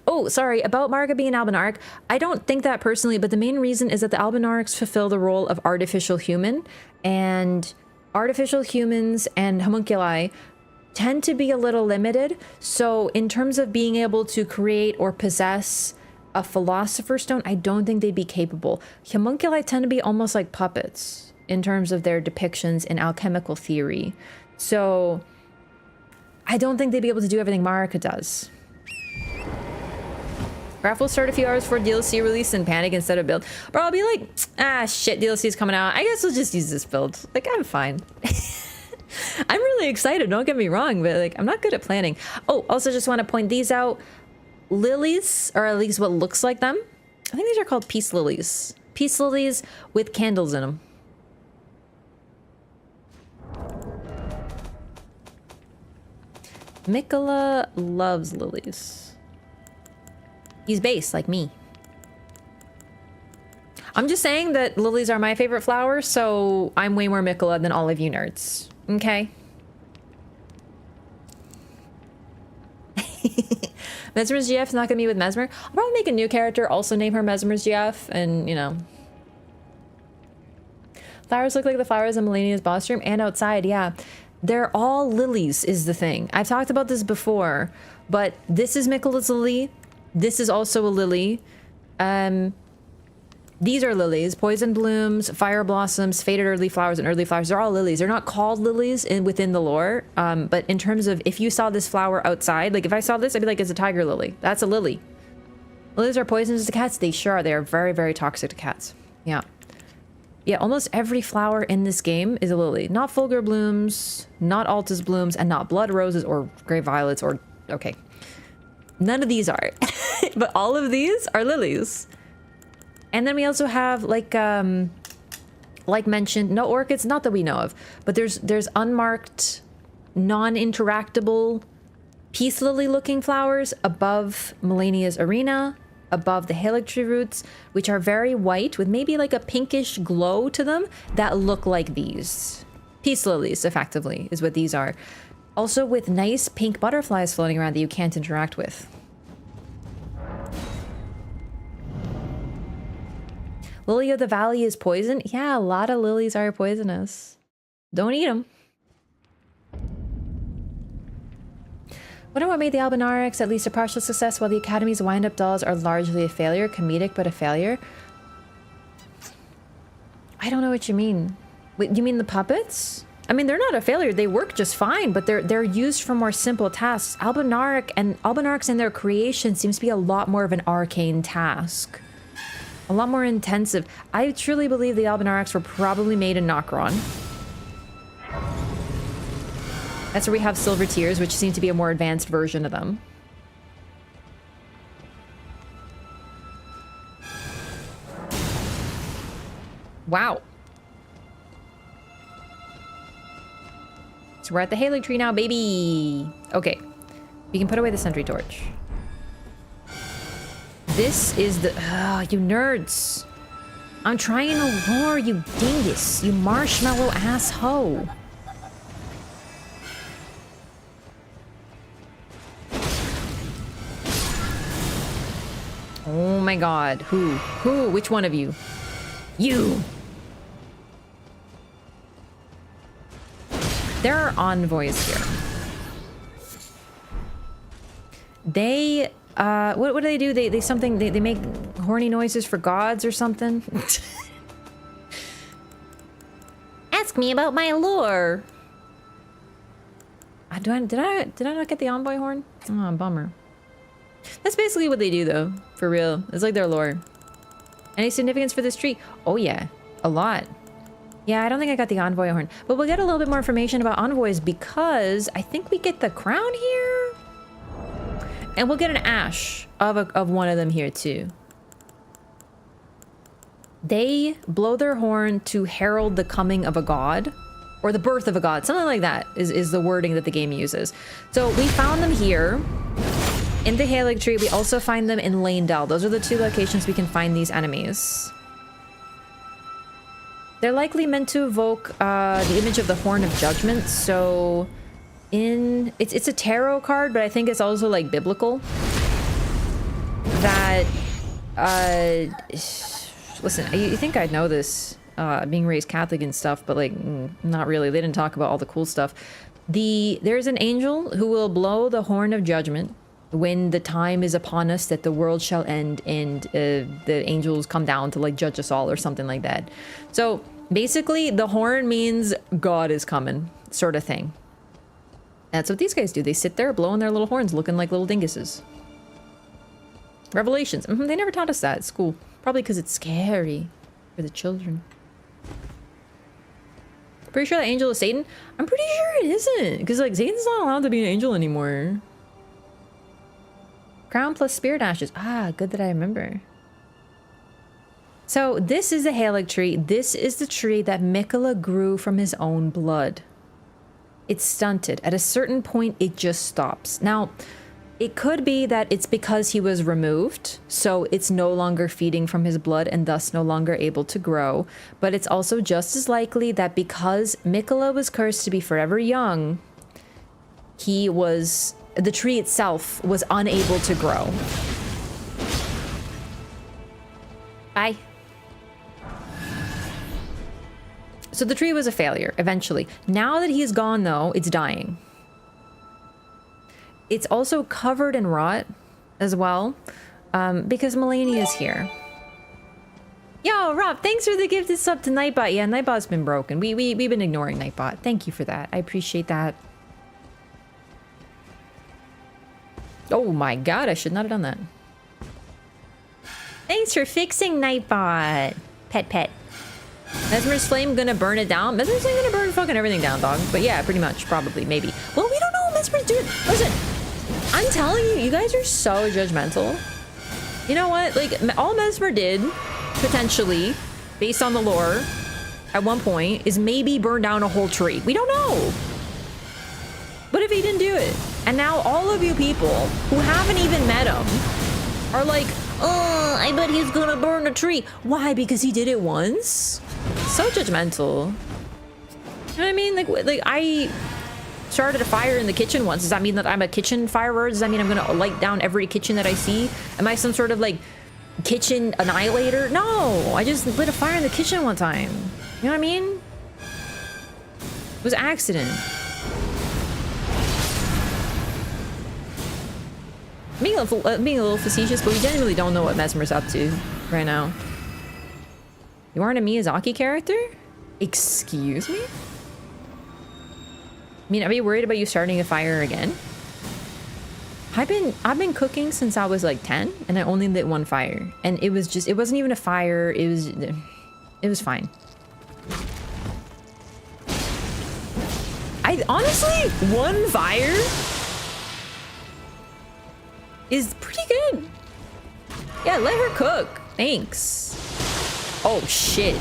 Oh, sorry, about Marika being an Albinaric. I don't think that personally, but the main reason is that the Albinarics fulfill the role of artificial human, and artificial humans and homunculi tend to be a little limited. So in terms of being able to create or possess a philosopher's stone, I don't think they'd be capable. Homunculi tend to be almost like puppets in terms of their depictions in alchemical theory. So I don't think they'd be able to do everything Marika does. Graph will start a few hours before DLC release and panic instead of build. Bro, I'll be like, ah, shit, DLC's coming out. I guess we'll just use this build. Like, I'm fine. I'm really excited, don't get me wrong, but like, I'm not good at planning. Oh, also just want to point these out. Lilies, or at least what looks like them. I think these are called peace lilies. Peace lilies with candles in them. Mikola loves lilies. He's base, like me. I'm just saying that lilies are my favorite flower, so I'm way more Mikola than all of you nerds. Okay? Mesmer's GF is not gonna be with Mesmer. I'll probably make a new character, also name her Mesmer's GF, and you know. Flowers look like the flowers in Melania's boss room and outside, yeah. They're all lilies is the thing. I've talked about this before, but this is Mikola's lily. This is also a lily. These are lilies. Poison blooms, fire blossoms, faded early flowers, and early flowers. They're all lilies. They're not called lilies within the lore. But in terms of if you saw this flower outside, like if I saw this, I'd be like, it's a tiger lily. That's a lily. Lilies are poisonous to cats. They sure are. They are very, very toxic to cats. Yeah. Yeah, almost every flower in this game is a lily. Not Fulgur blooms, not Altus blooms, and not blood roses or gray violets or... Okay. None of these are. But all of these are lilies. And then we also have, like mentioned, no orchids, not that we know of, but there's unmarked, non-interactable, peace lily-looking flowers above Melania's arena, above the Halictree roots, which are very white with maybe like a pinkish glow to them that look like these. Peace lilies, effectively, is what these are. Also with nice pink butterflies floating around that you can't interact with. Lily of the Valley is poison? Yeah, a lot of lilies are poisonous. Don't eat them. Wonder what made the Albinarics at least a partial success while the Academy's wind-up dolls are largely a failure. Comedic, but a failure. I don't know what you mean. Wait, you mean the puppets? I mean, they're not a failure. They work just fine, but they're used for more simple tasks. Albinarics in their creation seems to be a lot more of an arcane task. A lot more intensive. I truly believe the Albinarics were probably made in Nokron. That's where we have Silver Tears, which seem to be a more advanced version of them. Wow. So we're at the Halictree now, baby. Okay. We can put away the sentry torch. This is the... you nerds. I'm trying to lure, you dingus. You marshmallow asshole. my god. Who? Which one of you? You. There are envoys here. They, what do they do? They something, they make horny noises for gods or something? Ask me about my lore. Did I not get the envoy horn? Oh, bummer. That's basically what they do though, for real. It's like their lore. Any significance for this tree? Oh yeah, a lot. Yeah, I don't think I got the envoy horn, but we'll get a little bit more information about envoys because I think we get the crown here. And we'll get an ash of one of them here too. They blow their horn to herald the coming of a god. Or the birth of a god. Something like that is the wording that the game uses. So we found them here in the Halig tree. We also find them in Lanedell. Those are the two locations we can find these enemies. They're likely meant to evoke the image of the Horn of Judgment. So it's a tarot card, but I think it's also like biblical. That listen, you think I'd know this, being raised Catholic and stuff, but like not really. They didn't talk about all the cool stuff. There's an angel who will blow the horn of judgment when the time is upon us that the world shall end, and the angels come down to like judge us all or something like that. So basically the horn means God is coming, sort of thing. That's what these guys do. They sit there blowing their little horns looking like little dinguses. Revelations. They never taught us that at school. Probably because it's scary for the children. Pretty sure that angel is Satan? I'm pretty sure it isn't. Because like Satan's not allowed to be an angel anymore. Crown plus spirit ashes. Ah, good that I remember. So this is the Halig tree. This is the tree that Mikola grew from his own blood. It's stunted. At a certain point, it just stops. Now, it could be that it's because he was removed, so it's no longer feeding from his blood and thus no longer able to grow. But it's also just as likely that because Mikola was cursed to be forever young, the tree itself was unable to grow. Bye. So the tree was a failure, eventually. Now that he's gone, though, it's dying. It's also covered in rot as well, because Melania is here. Yo, Rob, thanks for the gifted sub to Nightbot. Yeah, Nightbot's been broken. We've been ignoring Nightbot. Thank you for that. I appreciate that. Oh my god, I should not have done that. Thanks for fixing Nightbot. Pet. Mesmer's flame gonna burn it down? Mesmer's flame gonna burn fucking everything down, dog. But yeah, pretty much, probably, maybe. Well, we don't know what Mesmer's doing. Listen, I'm telling you, you guys are so judgmental. You know what? Like, all Mesmer did, potentially, based on the lore, at one point, is maybe burn down a whole tree. We don't know. But if he didn't do it, and now all of you people who haven't even met him are like, oh, I bet he's gonna burn a tree. Why? Because he did it once? So judgmental. You know what I mean? Like I started a fire in the kitchen once. Does that mean that I'm a kitchen firer? Does that mean I'm gonna light down every kitchen that I see? Am I some sort of like kitchen annihilator? No, I just lit a fire in the kitchen one time. You know what I mean? It was an accident. Being a little facetious, but we genuinely don't know what Mesmer's up to right now. You aren't a Miyazaki character? Excuse me? I mean, are you worried about you starting a fire again? I've been cooking since I was like 10, and I only lit one fire. And it wasn't even a fire, it was fine. Honestly, one fire is pretty good. Yeah, let her cook. Thanks. Oh, shit.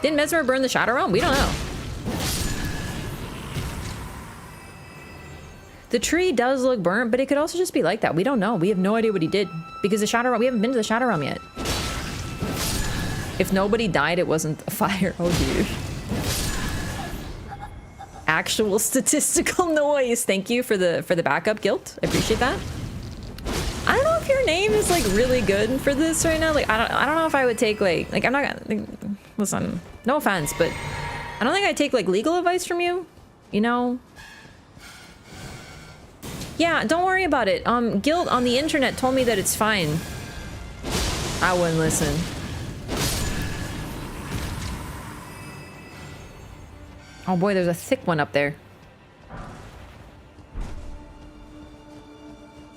Didn't Mesmer burn the Shadow Realm? We don't know. The tree does look burnt, but it could also just be like that. We don't know. We have no idea what he did. Because the Shadow Realm, we haven't been to the Shadow Realm yet. If nobody died, it wasn't a fire. Oh, dude. actual statistical noise. Thank you for the backup, Guilt. I appreciate that. I don't know if your name is like really good for this right now. Like I don't know if I would take like I'm not gonna listen, no offense, but I don't think I'd take like legal advice from you, you know? Yeah, don't worry about it. Guilt on the internet told me that it's fine. I wouldn't listen. Oh boy, there's a thick one up there.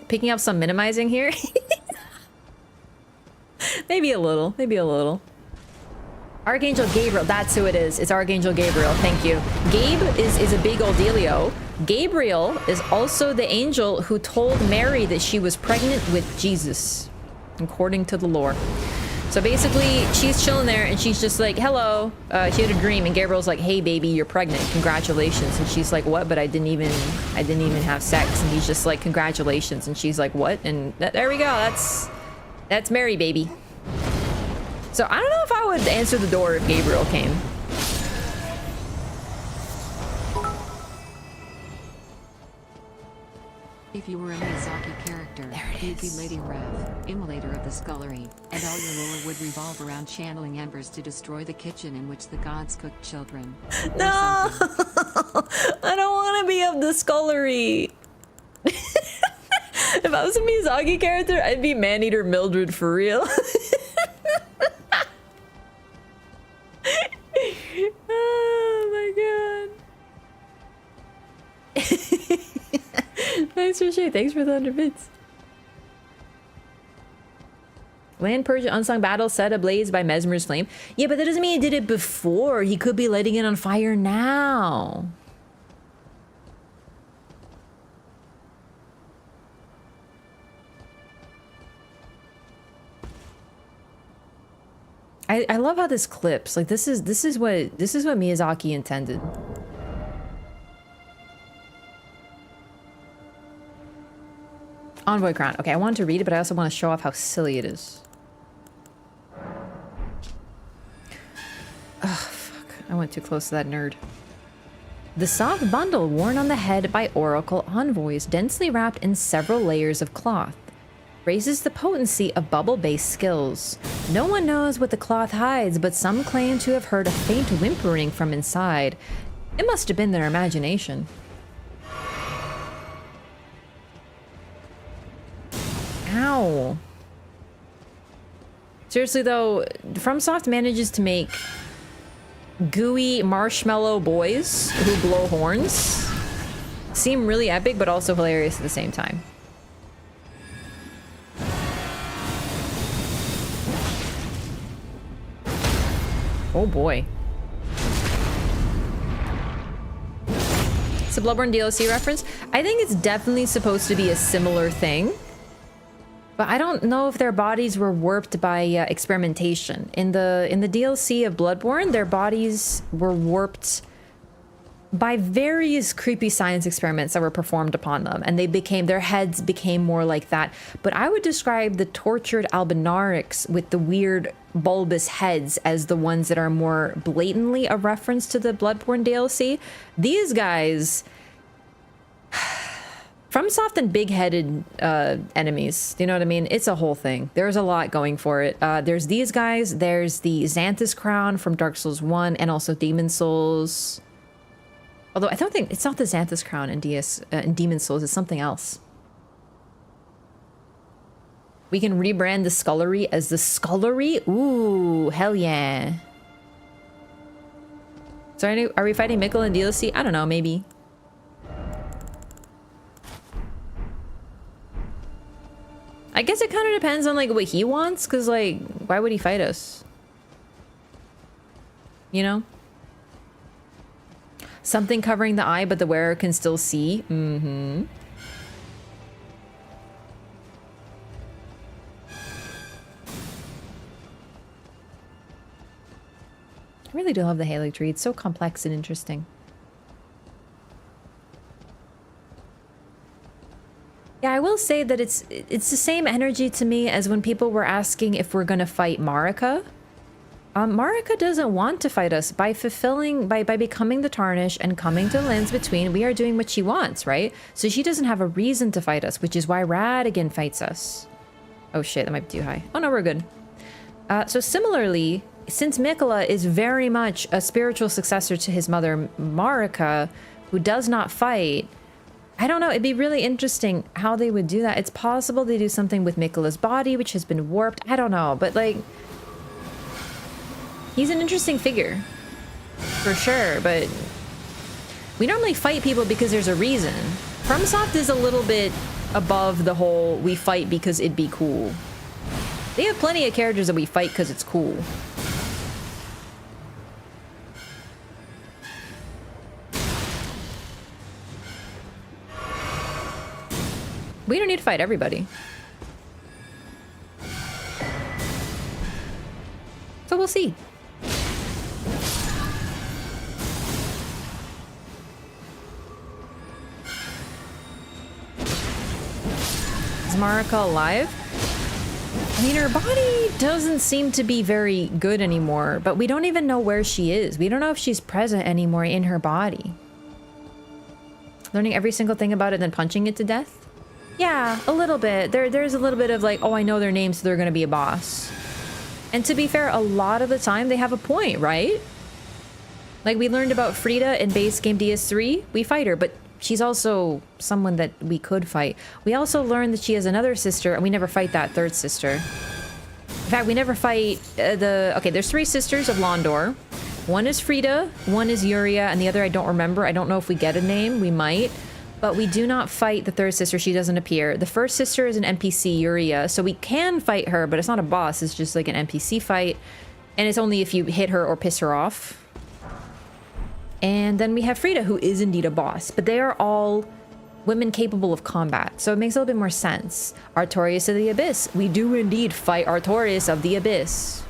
Picking up some minimizing here? Maybe a little, maybe a little. Archangel Gabriel, that's who it is. It's Archangel Gabriel, thank you. Gabe is a big old dealio. Gabriel is also the angel who told Mary that she was pregnant with Jesus, according to the lore. So basically, she's chilling there and she's just like, hello. She had a dream and Gabriel's like, hey baby, you're pregnant, congratulations. And she's like, what? But I didn't even have sex. And he's just like, congratulations. And she's like, what? And there we go, that's Mary, baby. So I don't know if I would answer the door if Gabriel came. If you were a Miyazaki character, you'd be Lady Wrath, immolator of the scullery, and all your lore would revolve around channeling embers to destroy the kitchen in which the gods cooked children. No! I don't want to be of the scullery. If I was a Miyazaki character, I'd be Maneater Mildred for real. Oh my god. Thanks for sharing. Thanks for the 100 bits. Land Persia Unsung Battle set ablaze by Mesmer's flame. Yeah, but that doesn't mean he did it before. He could be lighting it on fire now. I love how this clips. Like this is what Miyazaki intended. Envoy crown. Okay, I wanted to read it, but I also want to show off how silly it is. Oh, fuck. I went too close to that nerd. The soft bundle worn on the head by Oracle envoys, densely wrapped in several layers of cloth, raises the potency of bubble-based skills. No one knows what the cloth hides, but some claim to have heard a faint whimpering from inside. It must have been their imagination. Ow. Seriously though, FromSoft manages to make gooey marshmallow boys who blow horns seem really epic, but also hilarious at the same time. Oh boy. It's a Bloodborne DLC reference. I think it's definitely supposed to be a similar thing. But I don't know if their bodies were warped by experimentation. In the DLC of Bloodborne, their bodies were warped by various creepy science experiments that were performed upon them, and their heads became more like that. But I would describe the tortured albinarics with the weird bulbous heads as the ones that are more blatantly a reference to the Bloodborne DLC. These guys, FromSoft and big-headed enemies, you know what I mean? It's a whole thing. There's a lot going for it. There's these guys, there's the Xanthus crown from Dark Souls 1, and also Demon Souls. Although I don't think, it's not the Xanthus crown in Demon Souls, it's something else. We can rebrand the Scullery as the Scullery? Ooh, hell yeah. So are we fighting Mikkel in DLC? I don't know, maybe. I guess it kind of depends on like what he wants, because like, why would he fight us? You know? Something covering the eye, but the wearer can still see. Mm-hmm. I really do love the Halo tree. It's so complex and interesting. Yeah, I will say that it's the same energy to me as when people were asking if we're gonna fight Marika. Marika doesn't want to fight us. By becoming the Tarnish and coming to the lands between, we are doing what she wants, right? So she doesn't have a reason to fight us, which is why Radigan fights us. Oh shit, that might be too high. Oh no, we're good. So similarly, since Mikola is very much a spiritual successor to his mother Marika, who does not fight, I don't know, it'd be really interesting how they would do that. It's possible they do something with Mikola's body, which has been warped. I don't know, but like, he's an interesting figure, for sure, but we normally fight people because there's a reason. FromSoft is a little bit above the whole we fight because it'd be cool. They have plenty of characters that we fight because it's cool. We don't need to fight everybody. So we'll see. Is Marika alive? I mean, her body doesn't seem to be very good anymore, but we don't even know where she is. We don't know if she's present anymore in her body. Learning every single thing about it, then punching it to death? Yeah, a little bit. There's a little bit of like, oh, I know their names, so they're gonna be a boss. And to be fair, a lot of the time they have a point, right? Like we learned about Frida in base game DS3, we fight her, but she's also someone that we could fight. We also learned that she has another sister, and we never fight that third sister. In fact, we never fight okay, there's 3 sisters of Londor. One is Frida, one is Yuria, and the other I don't remember. I don't know if we get a name, we might. But we do not fight the third sister, she doesn't appear. The first sister is an NPC, Yuria, so we can fight her, but it's not a boss, it's just like an NPC fight. And it's only if you hit her or piss her off. And then we have Frida, who is indeed a boss, but they are all women capable of combat, so it makes a little bit more sense. Artorias of the Abyss. We do indeed fight Artorias of the Abyss.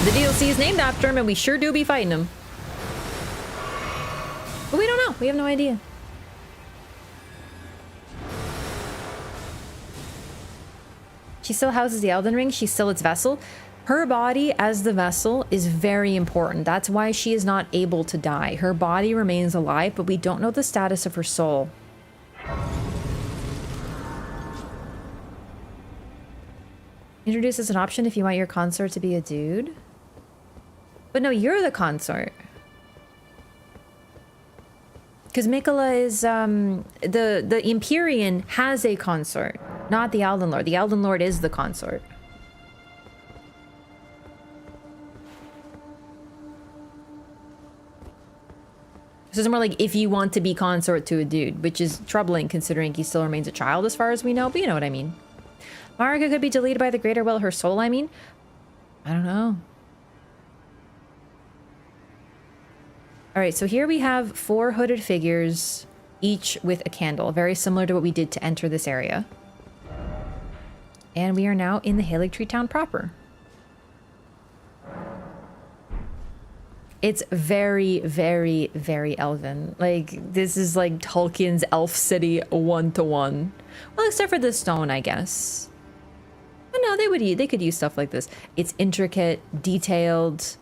The DLC is named after him, and we sure do be fighting him. But we don't know. We have no idea. She still houses the Elden Ring. She's still its vessel. Her body as the vessel is very important. That's why she is not able to die. Her body remains alive, but we don't know the status of her soul. Introduce as an option if you want your consort to be a dude. But no, you're the consort. Because Mikola is, the Empyrean has a consort, not the Elden Lord. The Elden Lord is the consort. So it's more like if you want to be consort to a dude, which is troubling considering he still remains a child as far as we know, but you know what I mean. Marika could be deleted by the greater will, her soul, I mean. I don't know. Alright, so here we have 4 hooded figures, each with a candle, very similar to what we did to enter this area. And we are now in the Haligtree town proper. It's very, very, very elven. Like, this is like Tolkien's Elf City 1-to-1. Well, except for the stone, I guess. But no, they could use stuff like this. It's intricate, detailed.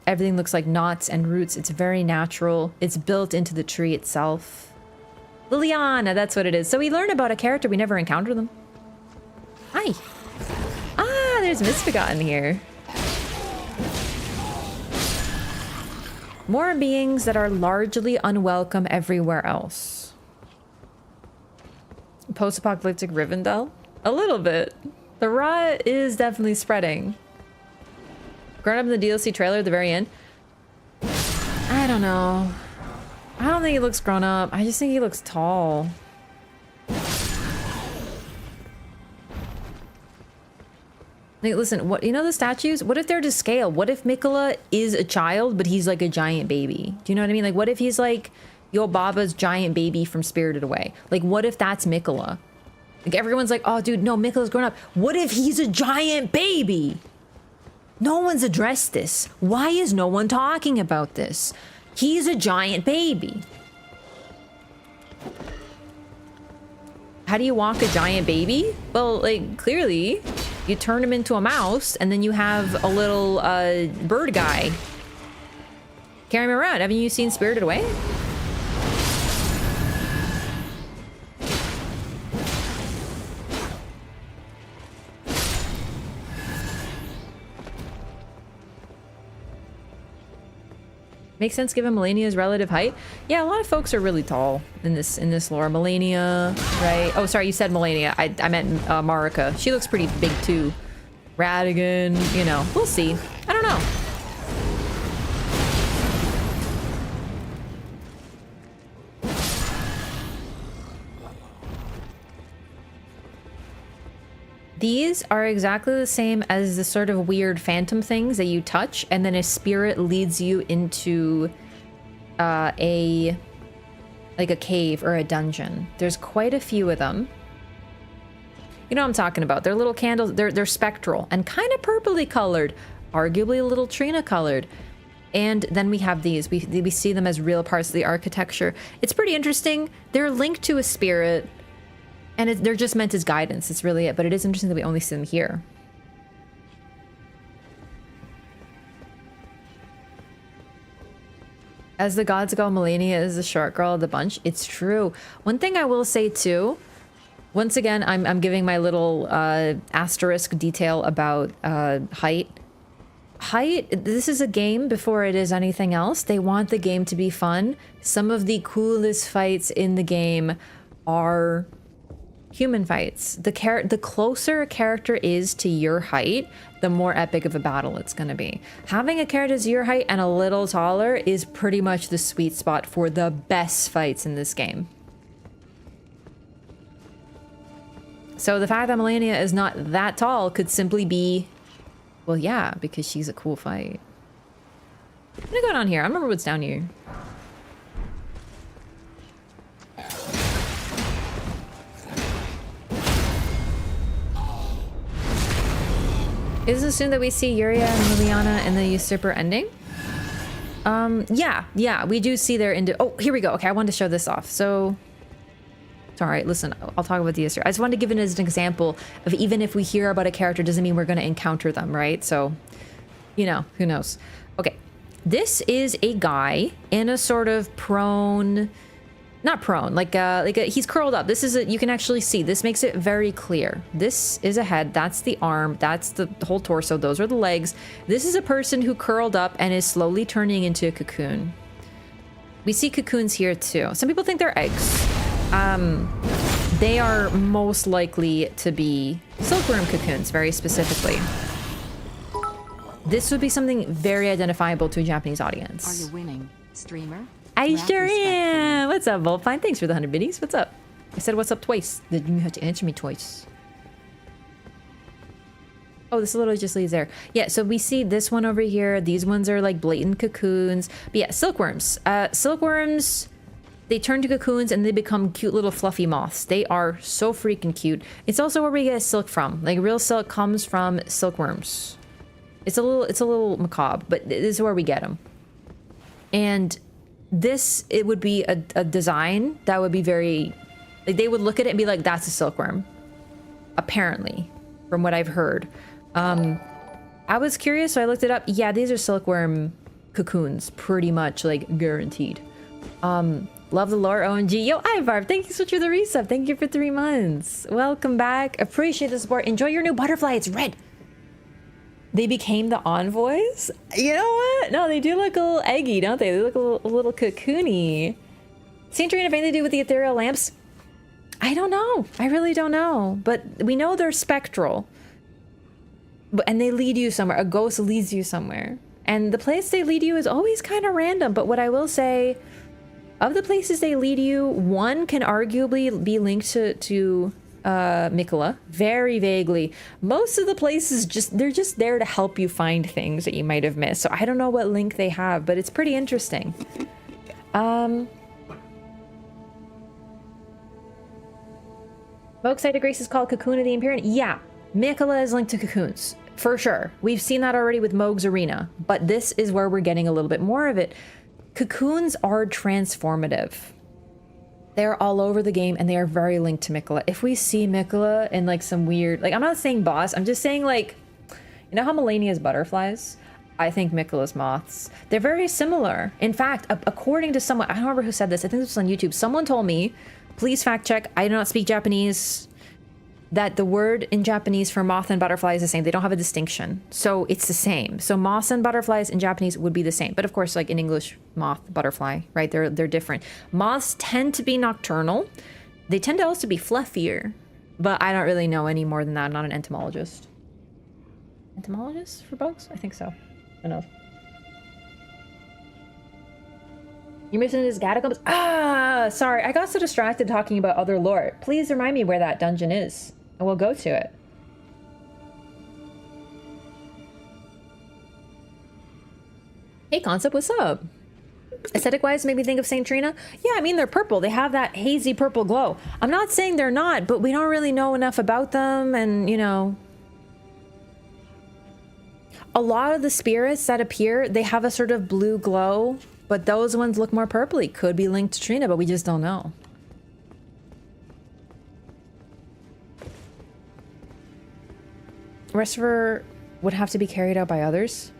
Everything looks like knots and roots. It's very natural. It's built into the tree itself. Liliana, that's what it is. So we learn about a character. We never encounter them. Hi. Ah, there's Misbegotten here. More beings that are largely unwelcome everywhere else. Post-apocalyptic Rivendell? A little bit. The rot is definitely spreading. Grown up in the DLC trailer at the very end. I don't know. I don't think he looks grown up. I just think he looks tall. Like, listen, what, you know the statues? What if they're to scale? What if Mikola is a child, but he's like a giant baby? Do you know what I mean? Like, what if he's like Yobaba's giant baby from Spirited Away? Like, what if that's Mikola? Like, everyone's like, oh, dude, no, Mikola's grown up. What if he's a giant baby? No one's addressed this. Why is no one talking about this? He's a giant baby. How do you walk a giant baby? Well, like, clearly, you turn him into a mouse, and then you have a little bird guy. Carry him around. Haven't you seen Spirited Away? Makes sense given Melania's relative height. Yeah, a lot of folks are really tall in this lore. Melania, right? Oh, sorry, you said Melania. I meant Marika. She looks pretty big too. Radigan, you know, we'll see. I don't know. These are exactly the same as the sort of weird phantom things that you touch, and then a spirit leads you into a cave or a dungeon. There's quite a few of them. You know what I'm talking about. They're little candles. They're spectral and kind of purpley colored, arguably a little Trina colored. And then we have these. We see them as real parts of the architecture. It's pretty interesting. They're linked to a spirit. And they're just meant as guidance. It's really it. But it is interesting that we only see them here. As the gods go, Melania is the short girl of the bunch. It's true. One thing I will say too, once again, I'm giving my little asterisk detail about height. Height, this is a game before it is anything else. They want the game to be fun. Some of the coolest fights in the game are human fights. The closer a character is to your height, the more epic of a battle it's going to be. Having a character as your height and a little taller is pretty much the sweet spot for the best fights in this game. So the fact that Melania is not that tall could simply be, well, yeah, because she's a cool fight. What's going on here? I don't remember what's down here. Is it assumed that we see Yuria and Liliana in the Usurper ending? Yeah, we do see their oh, here we go. Okay, I wanted to show this off. So, it's all right. Listen, I'll talk about the Usurper. I just wanted to give it as an example of even if we hear about a character doesn't mean we're going to encounter them, right? So, you know, who knows? Okay, this is a guy in a sort of prone... Not prone, he's curled up. This is you can actually see. This makes it very clear. This is a head. That's the arm. That's the whole torso. Those are the legs. This is a person who curled up and is slowly turning into a cocoon. We see cocoons here too. Some people think they're eggs. They are most likely to be silkworm cocoons, very specifically. This would be something very identifiable to a Japanese audience. Are you winning, streamer? I sure am. What's up, Volpine? Thanks for the 100 biddies. What's up? I said what's up twice. Then you have to answer me twice. Oh, this literally just leads there. Yeah, so we see this one over here. These ones are like blatant cocoons. But yeah, silkworms. Silkworms, they turn to cocoons and they become cute little fluffy moths. They are so freaking cute. It's also where we get silk from. Like real silk comes from silkworms. It's a little macabre, but this is where we get them. And this, it would be a design that would be very, like they would look at it and be like, that's a silkworm. Apparently, from what I've heard. I was curious, so I looked it up. Yeah, these are silkworm cocoons, pretty much, like guaranteed. Love the lore, OMG. Yo, Ivar, thank you so much for the resub. Thank you for 3 months. Welcome back. Appreciate the support. Enjoy your new butterfly. It's red. They became the envoys? You know what? No, they do look a little eggy, don't they? They look a little cocoony. Same train of anything to do with the ethereal lamps? I don't know. I really don't know. But we know they're spectral. And they lead you somewhere. A ghost leads you somewhere. And the place they lead you is always kind of random. But what I will say, of the places they lead you, one can arguably be linked to Mikola, very vaguely. Most of the places they're just there to help you find things that you might have missed. So I don't know what link they have, but it's pretty interesting. Folks, Site of Grace is called Cocoon of the Imperium. Yeah, Mikola is linked to cocoons, for sure. We've seen that already with Moog's Arena, but this is where we're getting a little bit more of it. Cocoons are transformative. They're all over the game and they are very linked to Mikola. If we see Mikola in like some weird, like I'm not saying boss, I'm just saying like, you know how Melania is butterflies? I think Mikola's moths. They're very similar. In fact, according to someone, I don't remember who said this, I think this was on YouTube. Someone told me, please fact check, I do not speak Japanese, that the word in Japanese for moth and butterfly is the same. They don't have a distinction. So it's the same. So moths and butterflies in Japanese would be the same. But of course, like in English, moth, butterfly, right? They're different. Moths tend to be nocturnal. They tend to also be fluffier. But I don't really know any more than that. I'm not an entomologist. Entomologist for bugs? I think so. Who knows? You're missing this catacombs? Ah, sorry. I got so distracted talking about other lore. Please remind me where that dungeon is, and we'll go to it. Hey, Concept, what's up? Aesthetic-wise, maybe think of St. Trina? Yeah, I mean, they're purple. They have that hazy purple glow. I'm not saying they're not, but we don't really know enough about them, and, you know... A lot of the spirits that appear, they have a sort of blue glow, but those ones look more purpley. Could be linked to Trina, but we just don't know. Rest of her would have to be carried out by others.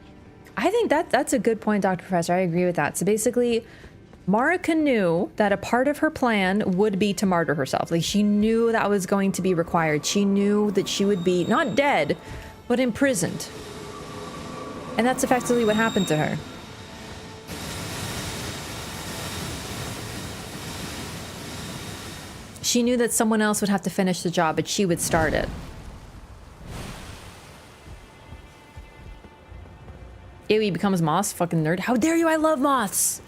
I think that's a good point, Dr. Professor. I agree with that. So basically, Marika knew that a part of her plan would be to martyr herself. Like, she knew that was going to be required. She knew that she would be, not dead, but imprisoned. And that's effectively what happened to her. She knew that someone else would have to finish the job, but she would start it. Ew, he becomes moths, fucking nerd. How dare you? I love moths.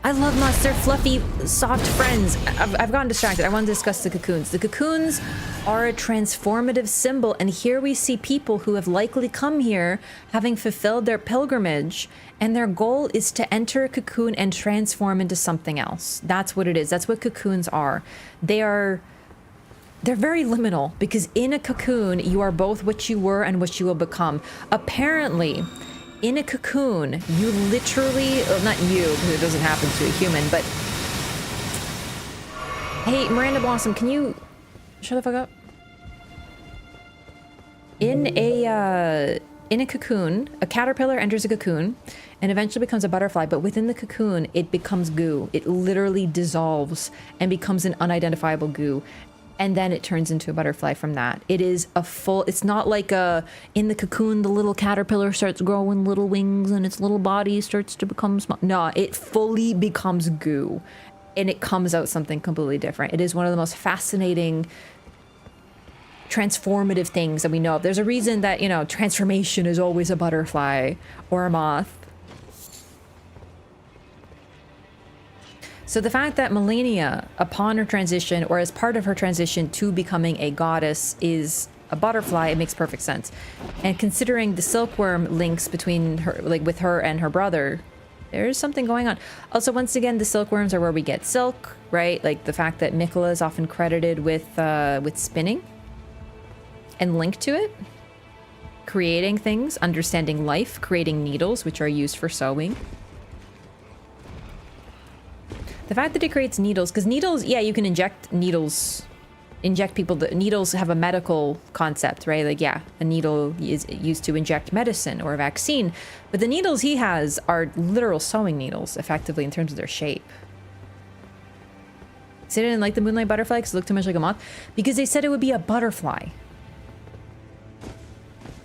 I love moths. They're fluffy, soft friends. I've gotten distracted. I want to discuss the cocoons. The cocoons are a transformative symbol, and here we see people who have likely come here having fulfilled their pilgrimage, and their goal is to enter a cocoon and transform into something else. That's what it is. That's what cocoons are. They're very liminal, because in a cocoon, you are both what you were and what you will become. Apparently, in a cocoon, you literally, well, not you, because it doesn't happen to a human, but... Hey, Miranda Blossom, can you shut the fuck up? In a cocoon, a caterpillar enters a cocoon and eventually becomes a butterfly, but within the cocoon, it becomes goo. It literally dissolves and becomes an unidentifiable goo. And then it turns into a butterfly from that. It is a full, it's not like in the cocoon, the little caterpillar starts growing little wings and its little body starts to become small. No, it fully becomes goo and it comes out something completely different. It is one of the most fascinating, transformative things that we know of. There's a reason that, you know, transformation is always a butterfly or a moth. So the fact that Melania, upon her transition, or as part of her transition to becoming a goddess, is a butterfly, it makes perfect sense. And considering the silkworm links between her, like with her and her brother, there's something going on. Also, once again, the silkworms are where we get silk, right? Like the fact that Mikola is often credited with spinning and linked to it, creating things, understanding life, creating needles, which are used for sewing. The fact that it creates needles, because needles, yeah, you can inject needles, inject people. Needles have a medical concept, right? Like, yeah, a needle is used to inject medicine or a vaccine, but the needles he has are literal sewing needles, effectively, in terms of their shape. So they didn't like the moonlight butterfly because it looked too much like a moth, because they said it would be a butterfly.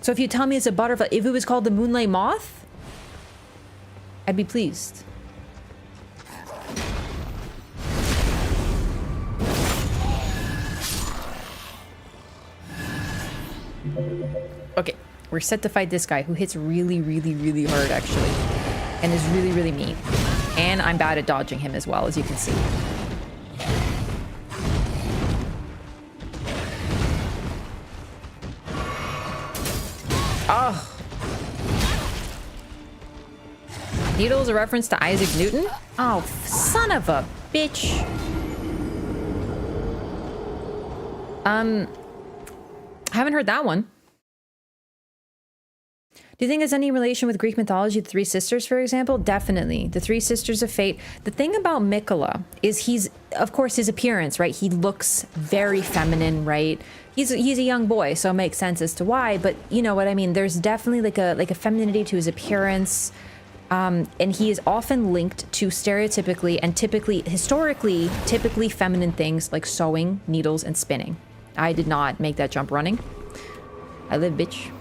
So if you tell me it's a butterfly, if it was called the moonlight moth, I'd be pleased. Okay, we're set to fight this guy who hits really, really, really hard, actually. And is really, really mean. And I'm bad at dodging him as well, as you can see. Oh. Needle's a reference to Isaac Newton? Oh, son of a bitch. Haven't heard that one. Do you think there's any relation with Greek mythology, the three sisters, for example? Definitely. The three sisters of fate. The thing about Mikola is he's, of course, his appearance, right? He looks very feminine, right? He's a young boy, so it makes sense as to why, but you know what I mean? There's definitely like a femininity to his appearance, and he is often linked to stereotypically and historically feminine things like sewing, needles, and spinning. I did not make that jump running. I live, bitch.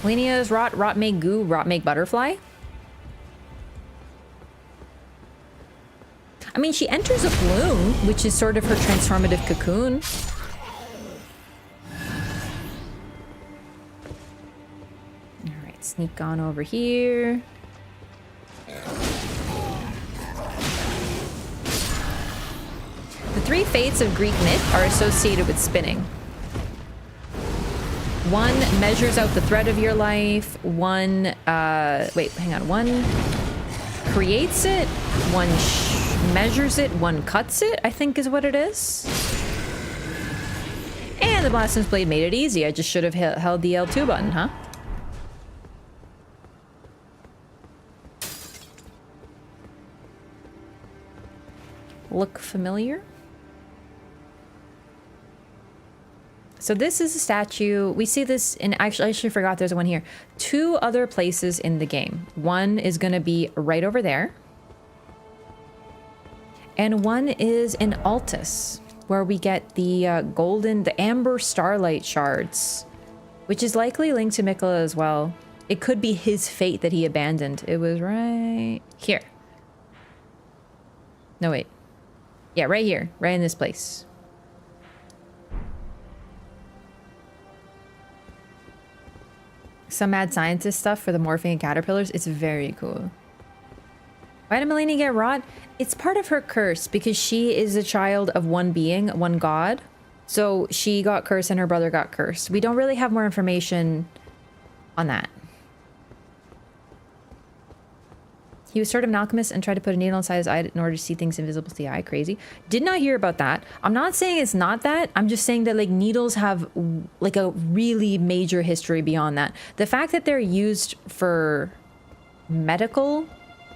Lenia's rot make goo, rot make butterfly. I mean, she enters a bloom, which is sort of her transformative cocoon. All right, sneak on over here. The three fates of Greek myth are associated with spinning. One measures out the thread of your life. One, wait, hang on. One creates it. One measures it. One cuts it, I think is what it is. And the Blasphemous Blade made it easy. I just should have held the L2 button, huh? Look familiar? So this is a statue. We see this in, I actually forgot there's one here. 2 other places in the game. One is going to be right over there. And one is in Altus, where we get the the amber starlight shards, which is likely linked to Mikola as well. It could be his fate that he abandoned. It was right here. No, wait. Yeah, right here. Right in this place. Some mad scientist stuff for the morphing caterpillars. It's very cool. Why did Melanie get rot? It's part of her curse because she is a child of one being, one god. So she got cursed and her brother got cursed. We don't really have more information on that. He was sort of an alchemist and tried to put a needle inside his eye in order to see things invisible to the eye. Crazy. Did not hear about that. I'm not saying it's not that. I'm just saying that like needles have like a really major history beyond that. The fact that they're used for medical,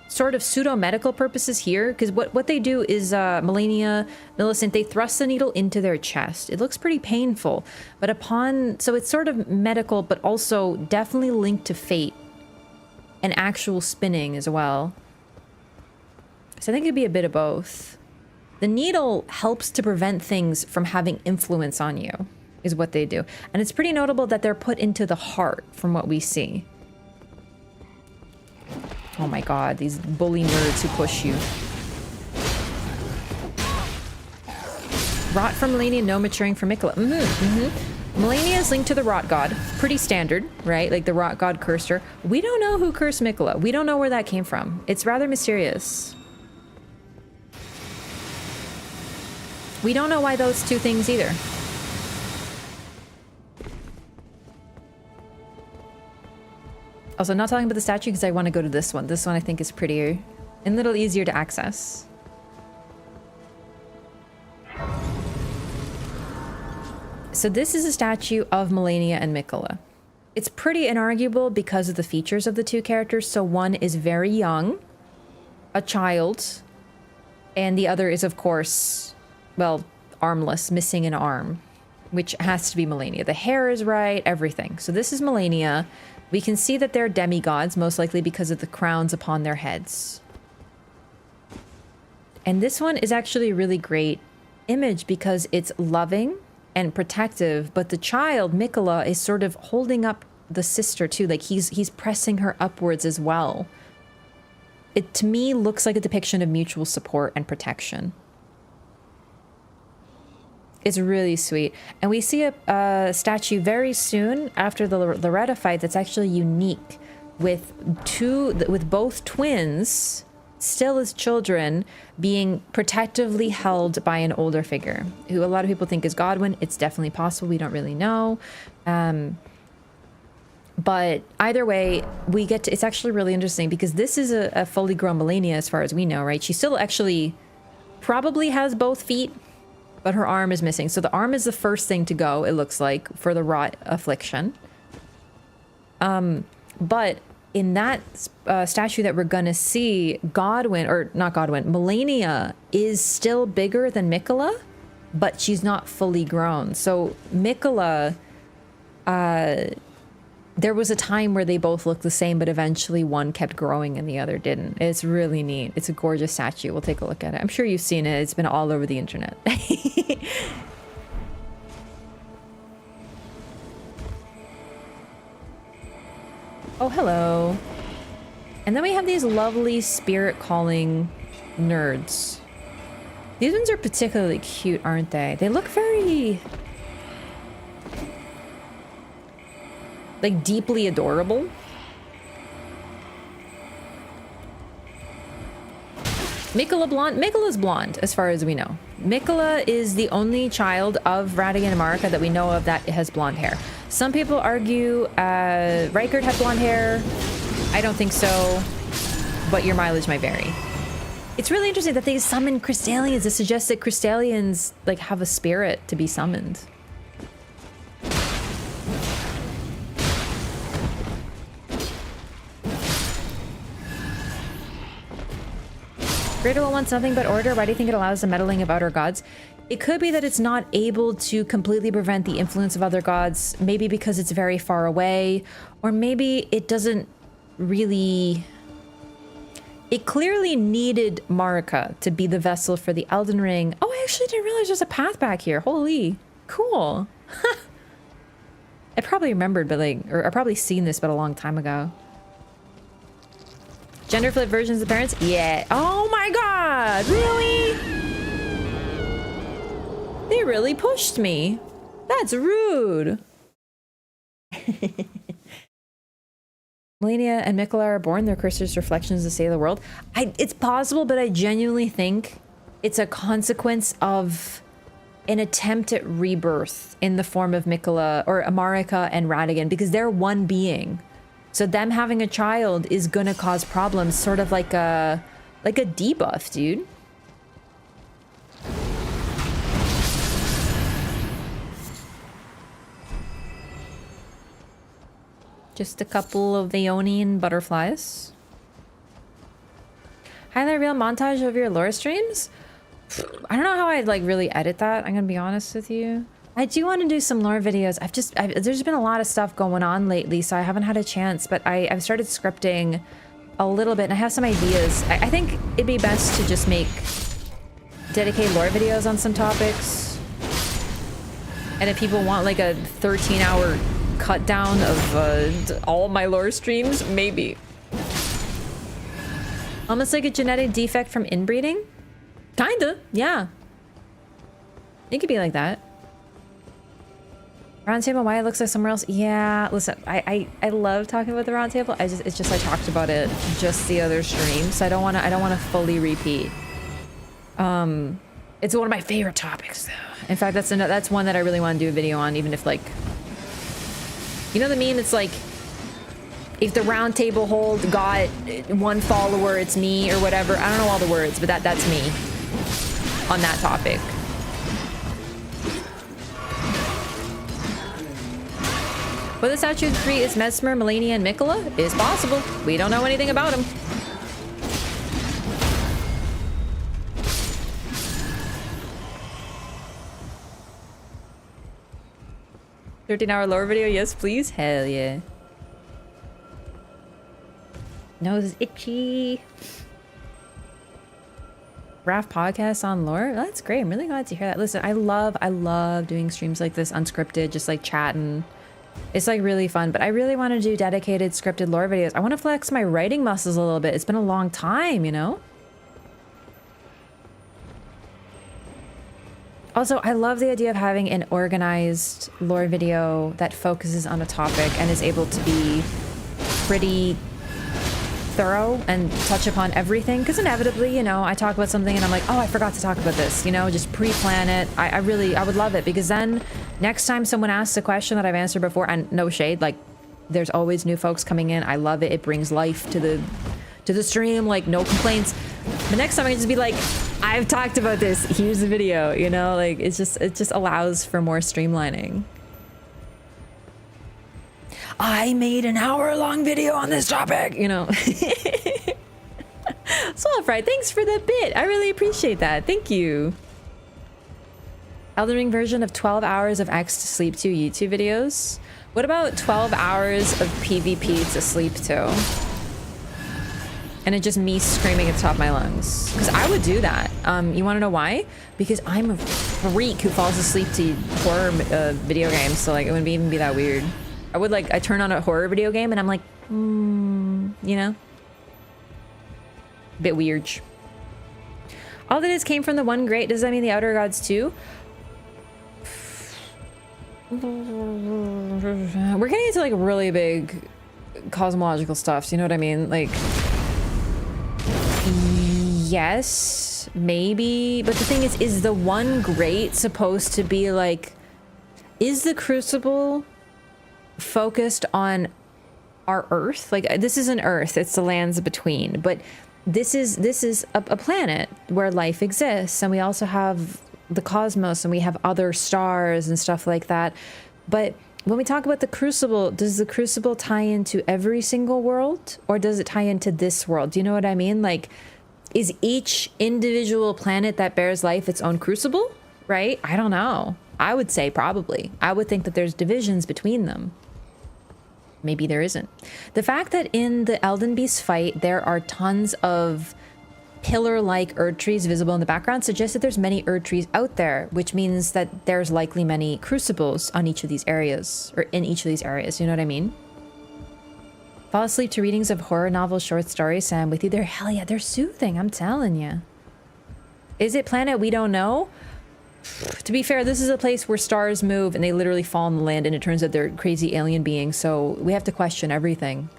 sort of pseudo-medical purposes here, because what they do is Melania, Millicent, they thrust the needle into their chest. It looks pretty painful, but so it's sort of medical, but also definitely linked to fate. And actual spinning as well. So I think it'd be a bit of both. The needle helps to prevent things from having influence on you, is what they do. And it's pretty notable that they're put into the heart from what we see. Oh my god, these bully nerds who push you. Rot for Melania, no maturing for Mikola. Melania is linked to the Rot God. Pretty standard, right? Like the Rot God cursed her. We don't know who cursed Mikola. We don't know where that came from. It's rather mysterious. We don't know why those two things either. Also, not talking about the statue because I want to go to this one. This one I think is prettier and a little easier to access. So this is a statue of Melania and Mikola. It's pretty inarguable because of the features of the two characters. So one is very young, a child, and the other is, of course, well, armless, missing an arm, which has to be Melania. The hair is right, everything. So this is Melania. We can see that they're demigods, most likely because of the crowns upon their heads. And this one is actually a really great image because it's loving and protective, but the child, Mikola, is sort of holding up the sister too. Like he's pressing her upwards as well. It, to me, looks like a depiction of mutual support and protection. It's really sweet. And we see a statue very soon after the Loretta fight that's actually unique with both twins still as children being protectively held by an older figure who a lot of people think is Godwin. It's definitely possible. We don't really know. But either way, we get to, it's actually really interesting because this is a fully grown Melania as far as we know, right? She still actually probably has both feet, but her arm is missing. So the arm is the first thing to go, it looks like, for the rot affliction. But in that statue that we're gonna see, Godwyn, or not Godwyn, Melania is still bigger than Mikola, but she's not fully grown. So Mikola, there was a time where they both looked the same, but eventually one kept growing and the other didn't. It's really neat. It's a gorgeous statue. We'll take a look at it. I'm sure you've seen it. It's been all over the internet. Oh, hello. And then we have these lovely spirit calling nerds. These ones are particularly cute, aren't they? They look very... like deeply adorable. Mikola's blonde, as far as we know. Mikola is the only child of Radigan and Marika that we know of that has blonde hair. Some people argue Rykard had blonde hair. I don't think so, but your mileage might vary. It's really interesting that they summon Crystallians. It suggests that Crystallians like have a spirit to be summoned. Greater Will wants nothing but order. Why do you think it allows the meddling of outer gods? It could be that it's not able to completely prevent the influence of other gods, maybe because it's very far away, or maybe it doesn't really... It clearly needed Marika to be the vessel for the Elden Ring. Oh, I actually didn't realize there's a path back here. Holy, cool. I probably remembered, but like, or I probably seen this, but a long time ago. Gender flip versions of parents? Yeah. Oh my god, really? They really pushed me. That's rude. Melania and Mikola are born. They're Krister's reflections of the state of the world. It's possible, but I genuinely think it's a consequence of an attempt at rebirth in the form of Mikola or Marika and Radigan, because they're one being. So them having a child is gonna cause problems, sort of like a debuff, dude. Just a couple of Aeonian butterflies. Highlight reel montage of your lore streams? I don't know how I'd like really edit that, I'm gonna be honest with you. I do want to do some lore videos. There's been a lot of stuff going on lately, so I haven't had a chance, but I've started scripting a little bit and I have some ideas. I think it'd be best to just make dedicated lore videos on some topics. And if people want like a 13-hour cut down of all my lore streams, maybe. Almost like a genetic defect from inbreeding? Kinda, yeah. It could be like that. Round table, why it looks like somewhere else? Yeah, listen, I love talking about the round table. It's just I talked about it just the other stream, so I don't wanna fully repeat. It's one of my favorite topics though. In fact, that's one that I really want to do a video on, even if like, you know the meme? It's like, if the round table hold got one follower, it's me or whatever. I don't know all the words, but that's me on that topic. Whether the statue 3 is Mesmer, Melania, and Mikola is possible. We don't know anything about him. $13-hour lore video, yes please? Hell yeah. Nose is itchy. Raph podcast on lore? That's great. I'm really glad to hear that. Listen, I love doing streams like this, unscripted, just like chatting. It's like really fun, but I really want to do dedicated scripted lore videos. I want to flex my writing muscles a little bit. It's been a long time, you know? Also, I love the idea of having an organized lore video that focuses on a topic and is able to be pretty thorough and touch upon everything, because inevitably, you know, I talk about something and I'm like, oh, I forgot to talk about this, you know, just pre-plan it. I would love it, because then next time someone asks a question that I've answered before, and no shade, like there's always new folks coming in, I love it. It brings life to the stream, like no complaints. The next time I can just be like, I've talked about this. Here's the video, you know, like it just allows for more streamlining. I made an hour-long video on this topic, you know. Soulfry, thanks for the bit. I really appreciate that. Thank you. Elden Ring version of 12 hours of X to sleep to YouTube videos. What about 12 hours of PvP to sleep to? And it's just me screaming at the top of my lungs. Because I would do that. You want to know why? Because I'm a freak who falls asleep to horror video games. So like it wouldn't even be that weird. I turn on a horror video game and I'm like, you know? Bit weird. All that is came from the one great. Does that mean the outer gods too? We're getting into like really big cosmological stuff. Do you know what I mean? Like, yes, maybe. But the thing is the one great supposed to be like, is the Crucible focused on our Earth? Like, this isn't Earth, it's the lands between. But this is a planet where life exists, and we also have the cosmos, and we have other stars and stuff like that. But when we talk about the Crucible, does the Crucible tie into every single world, or does it tie into this world? Do you know what I mean? Like, is each individual planet that bears life its own Crucible, right? I don't know. I would say probably. I would think that there's divisions between them. Maybe there isn't. The fact that in the Elden Beast fight, there are tons of pillar-like Erd trees visible in the background suggests that there's many Erd trees out there, which means that there's likely many crucibles on each of these areas, or in each of these areas, you know what I mean? Fall asleep to readings of horror novels, short stories, Sam, with you there. Hell yeah, they're soothing, I'm telling you. Is it planet we don't know? To be fair, this is a place where stars move and they literally fall on the land, and it turns out they're crazy alien beings, so we have to question everything.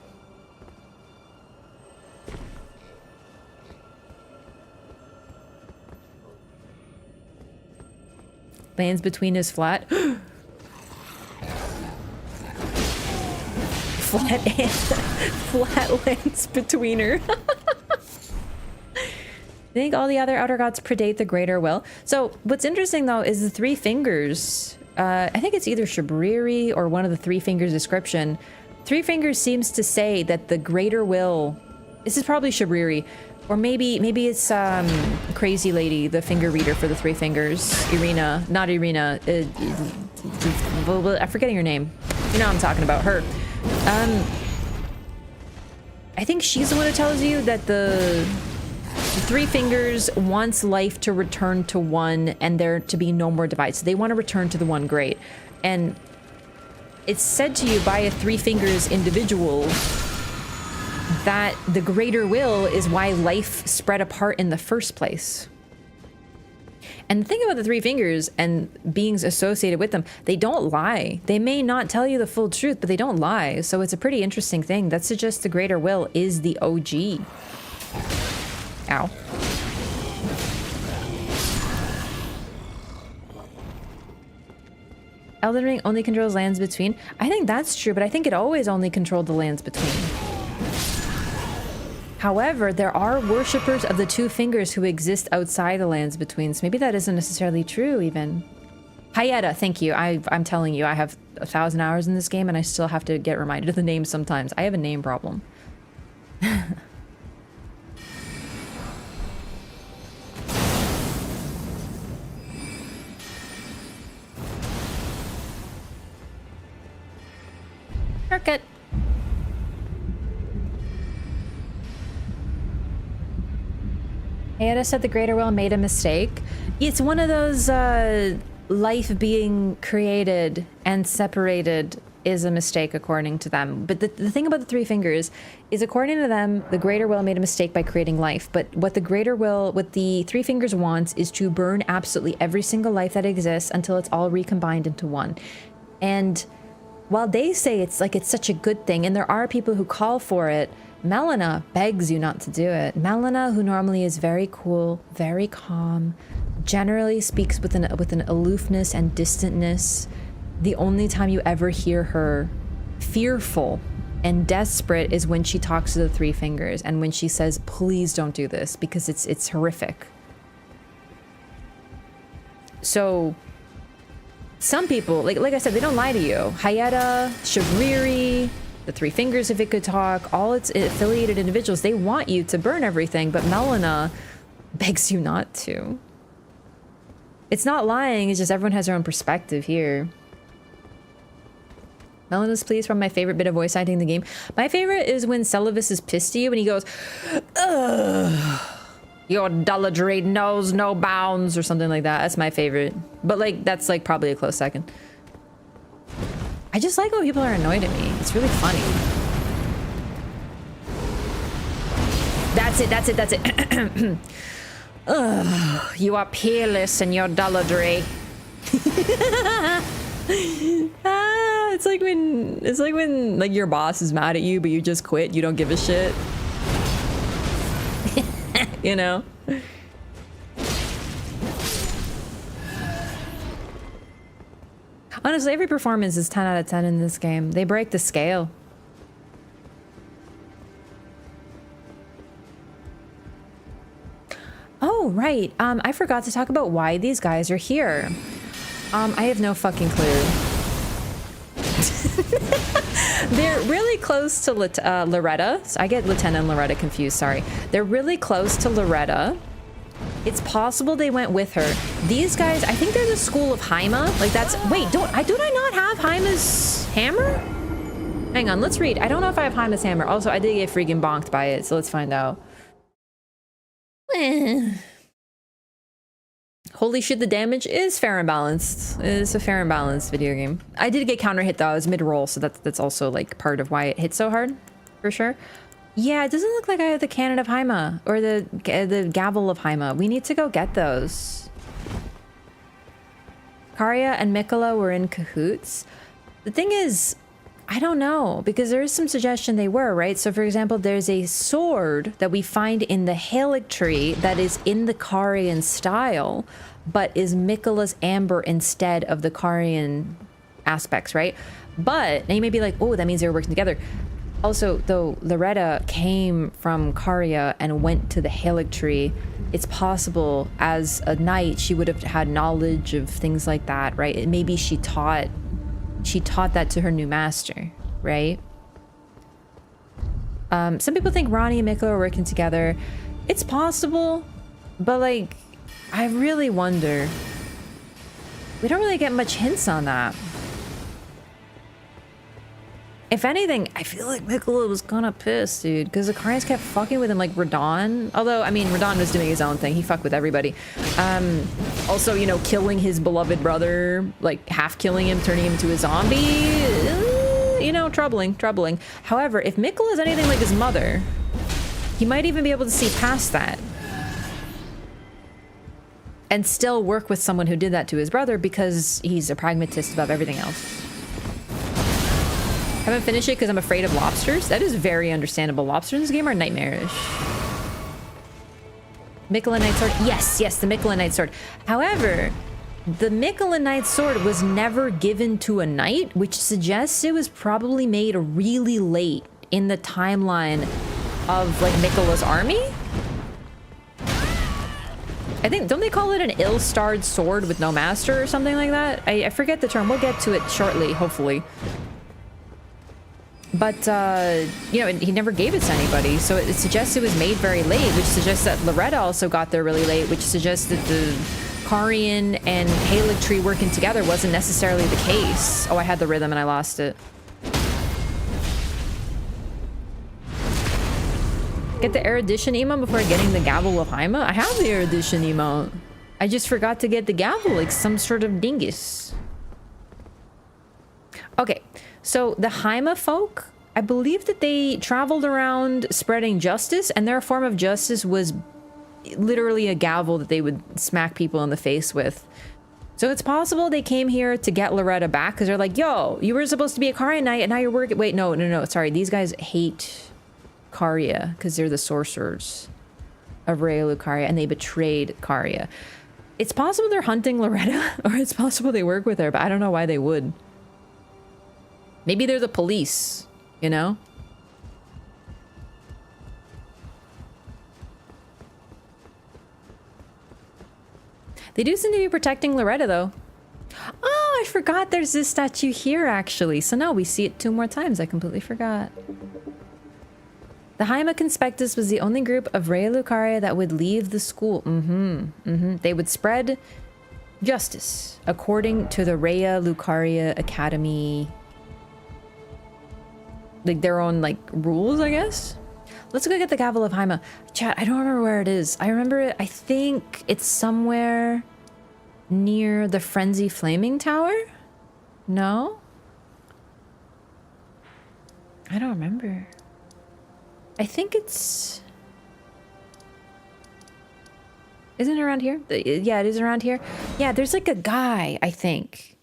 Lands between is flat. Flat lands between her. I think all the other outer gods predate the greater will. So what's interesting though is the three fingers. I think it's either Shabriri or one of the three fingers description. Three fingers seems to say that the greater will. This is probably Shabriri. Or maybe it's Crazy Lady, the finger reader for the three fingers. Irina, not Irina. I'm forgetting her name. You know what I'm talking about, her. I think she's the one who tells you that the three fingers wants life to return to one and there to be no more divides. So they want to return to the one great. And it's said to you by a three fingers individual that the greater will is why life spread apart in the first place. And the thing about the three fingers and beings associated with them, they don't lie. They may not tell you the full truth, but they don't lie. So it's a pretty interesting thing. That suggests the greater will is the OG. Ow. Elden Ring only controls lands between. I think that's true, but I think it always only controlled the lands between. However, there are worshippers of the two fingers who exist outside the lands between, so maybe that isn't necessarily true even. Hayeta, thank you. I'm telling you, I have 1,000 hours in this game and I still have to get reminded of the name sometimes. I have a name problem. Haircut. Hayata said the greater will made a mistake. It's one of those life being created and separated is a mistake according to them. But the thing about the three fingers is according to them, the greater will made a mistake by creating life. But what the greater will, what the three fingers wants is to burn absolutely every single life that exists until it's all recombined into one. And while they say it's like it's such a good thing, and there are people who call for it, Melina begs you not to do it. Melina, who normally is very cool, very calm, generally speaks with an aloofness and distantness. The only time you ever hear her fearful and desperate is when she talks to the three fingers and when she says, please don't do this, because it's horrific. So some people, like I said, they don't lie to you. Hayata, Shabriri, the Three Fingers, if it could talk, all its affiliated individuals, they want you to burn everything, but Melina begs you not to. It's not lying, it's just everyone has their own perspective here. Melina's pleas from my favorite bit of voice acting in the game. My favorite is when Celavis is pissed at you and he goes, ugh, your dulladry knows no bounds, or something like that. That's my favorite. But like, that's like probably a close second. I just like when people are annoyed at me. It's really funny. That's it, that's it, that's it. Ugh, you are peerless in your dulladry. It's like when like your boss is mad at you, but you just quit. You don't give a shit. You know? Honestly, every performance is 10 out of 10 in this game. They break the scale. Oh, right. I forgot to talk about why these guys are here. I have no fucking clue. They're really close to Loretta. So I get Lieutenant and Loretta confused, sorry. They're really close to Loretta. It's possible they went with her. These guys, I think they're the school of Haima. Like that's, wait, do I not have Haima's hammer? Hang on, let's read. I don't know if I have Haima's hammer. Also, I did get freaking bonked by it, so let's find out. Holy shit, the damage is fair and balanced. It's a fair and balanced video game. I did get counter hit though. I was mid-roll, so that's also like part of why it hit so hard, for sure. Yeah, it doesn't look like I have the cannon of Haima or the gavel of Haima. We need to go get those. Karya and Mikola were in cahoots. The thing is, I don't know, because there is some suggestion they were, right? So for example, there's a sword that we find in the Halictree that is in the Carian style, but is Mikola's amber instead of the Carian aspects, right? But now you may be like, oh, that means they were working together. Also, though Loretta came from Karya and went to the Halictree, it's possible as a knight she would have had knowledge of things like that, right? Maybe she taught that to her new master, right? Some people think Ronnie and Mikola are working together. It's possible, but like, I really wonder. We don't really get much hints on that. If anything, I feel like Mikola was kind of pissed, dude, because the Carians kept fucking with him like Radon. Although, I mean, Radon was doing his own thing. He fucked with everybody. Also, you know, killing his beloved brother, like half killing him, turning him into a zombie. You know, troubling. However, if Mikola is anything like his mother, he might even be able to see past that. And still work with someone who did that to his brother because he's a pragmatist above everything else. Haven't finished it because I'm afraid of lobsters. That is very understandable. Lobsters in this game are nightmarish. Mikola Knight Sword. Yes, the Mikola Knight Sword. However, the Mikola Knight Sword was never given to a knight, which suggests it was probably made really late in the timeline of like Mikola's army. I think, don't they call it an ill-starred sword with no master or something like that? I forget the term. We'll get to it shortly, hopefully. But, you know, he never gave it to anybody, so it suggests it was made very late, which suggests that Loretta also got there really late, which suggests that the Carian and Halictree working together wasn't necessarily the case. Oh, I had the rhythm and I lost it. Get the erudition emote before getting the gavel of Haima? I have the erudition emote. I just forgot to get the gavel like some sort of dingus. Okay. So the Haima folk, I believe that they traveled around spreading justice, and their form of justice was literally a gavel that they would smack people in the face with. So it's possible they came here to get Loretta back because they're like, yo, you were supposed to be a Karya knight and now you're working. Wait, no, sorry. These guys hate Karya because they're the sorcerers of Raya Lucaria and they betrayed Karya. It's possible they're hunting Loretta or it's possible they work with her, but I don't know why they would. Maybe they're the police, you know? They do seem to be protecting Loretta, though. Oh, I forgot there's this statue here, actually. So no, we see it 2 more times. I completely forgot. The Haima Conspectus was the only group of Rea Lucaria that would leave the school. They would spread justice according to the Rea Lucaria Academy. Like their own, like, rules, I guess? Let's go get the Gavel of Haima. Chat, I don't remember where it is. I remember it, I think it's somewhere near the Frenzy Flaming Tower? No? I don't remember. I think it's... Isn't it around here? Yeah, it is around here. Yeah, there's like a guy, I think.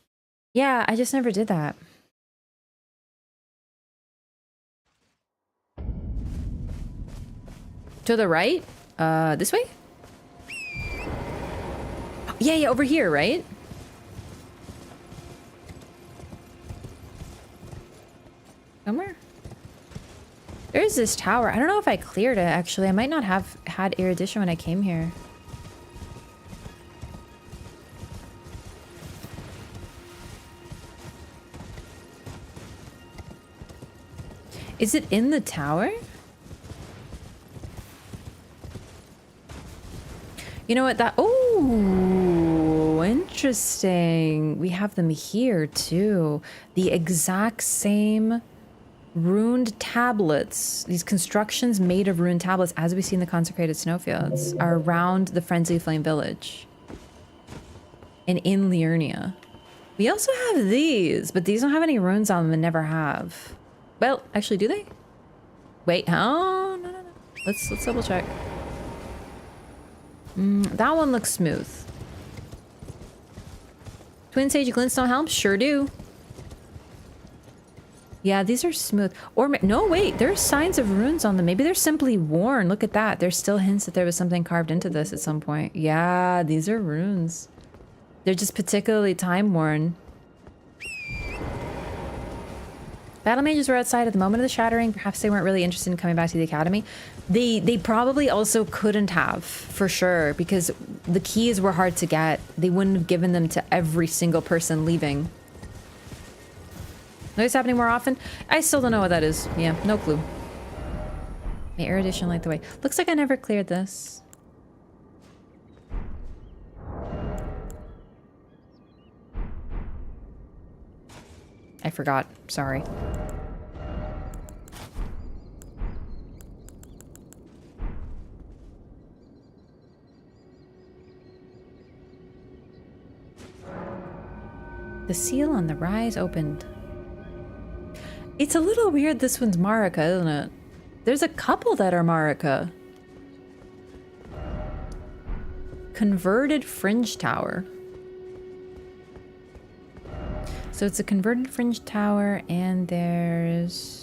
Yeah, I just never did that. To the right? This way? Yeah, over here, right? Somewhere? There is this tower. I don't know if I cleared it, actually. I might not have had erudition when I came here. Is it in the tower? You know what? That... Oh, interesting. We have them here, too. The exact same... runed tablets, these constructions made of runed tablets, as we see in the consecrated snowfields, are around the Frenzy Flame village and in Liurnia. We also have these, but these don't have any runes on them and never have. Well, actually, do they? Wait, oh, no. Let's double check. That one looks smooth. Twin Sage Glintstone Helm? Sure do. Yeah, these are smooth. Or no, wait, there's signs of runes on them. Maybe they're simply worn. Look at that. There's still hints that there was something carved into this at some point. Yeah, these are runes. They're just particularly time-worn. Battle mages were outside at the moment of the shattering. Perhaps they weren't really interested in coming back to the academy. They probably also couldn't have, for sure, because the keys were hard to get. They wouldn't have given them to every single person leaving. Noise happening more often? I still don't know what that is. Yeah, no clue. May erudition light the way. Looks like I never cleared this. I forgot. Sorry. The seal on the rise opened. It's a little weird this one's Marika, isn't it? There's a couple that are Marika. Converted Fringe Tower. So it's a converted Fringe Tower, and there's...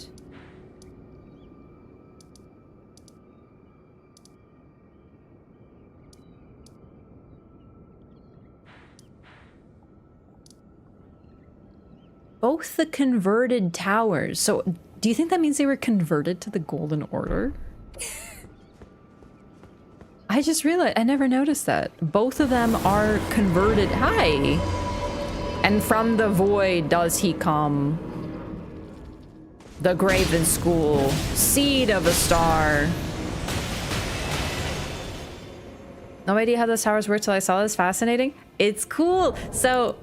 both the converted towers. So do you think that means they were converted to the Golden Order? I just realized, I never noticed that. Both of them are converted. Hi! And from the void does he come. The Graven School, seed of a star. No idea how those towers work till I saw this. Fascinating. It's cool. So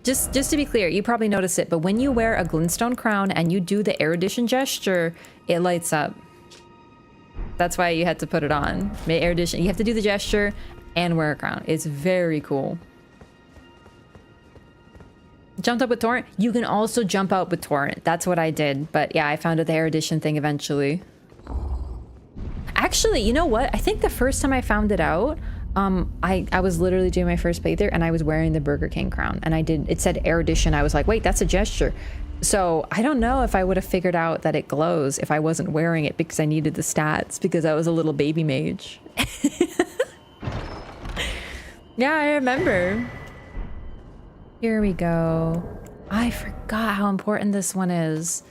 just to be clear, you probably noticed it, but when you wear a glintstone crown and you do the erudition gesture, it lights up. That's why you had to put it on. Erudition, you have to do the gesture and wear a crown. It's very cool. Jumped up with Torrent? You can also jump out with Torrent. That's what I did. But yeah, I found out the erudition thing eventually. Actually, you know what? I think the first time I found it out, I was literally doing my first playthrough and I was wearing the Burger King crown and it said erudition. I was like, wait, that's a gesture. So I don't know if I would have figured out that it glows if I wasn't wearing it because I needed the stats because I was a little baby mage. Yeah, I remember. Here we go. I forgot how important this one is.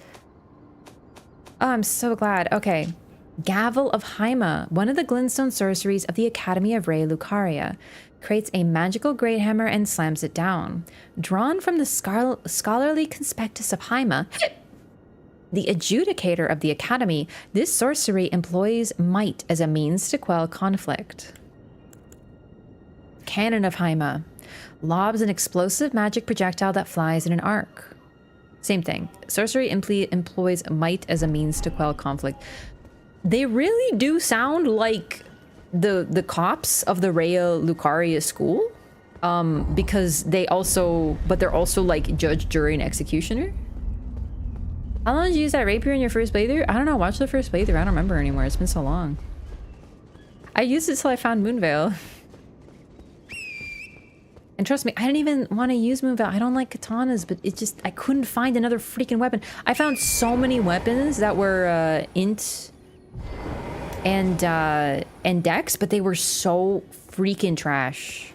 Oh, I'm so glad. Okay. Gavel of Haima, one of the glintstone sorceries of the Academy of Rea Lucaria, creates a magical great hammer and slams it down. Drawn from the scholarly conspectus of Haima, the adjudicator of the Academy, this sorcery employs might as a means to quell conflict. Cannon of Haima lobs an explosive magic projectile that flies in an arc. Same thing. Sorcery employs might as a means to quell conflict. They really do sound like the cops of the Rea Lucaria school, because they're also like judge, jury, and executioner. How long did you use that rapier in your first playthrough? I don't know. Watch the first playthrough. I don't remember anymore. It's been so long. I used it till I found Moonveil. And trust me, I didn't even want to use Moonveil. I don't like katanas, but it just, I couldn't find another freaking weapon. I found so many weapons that were int and dex, but they were so freaking trash.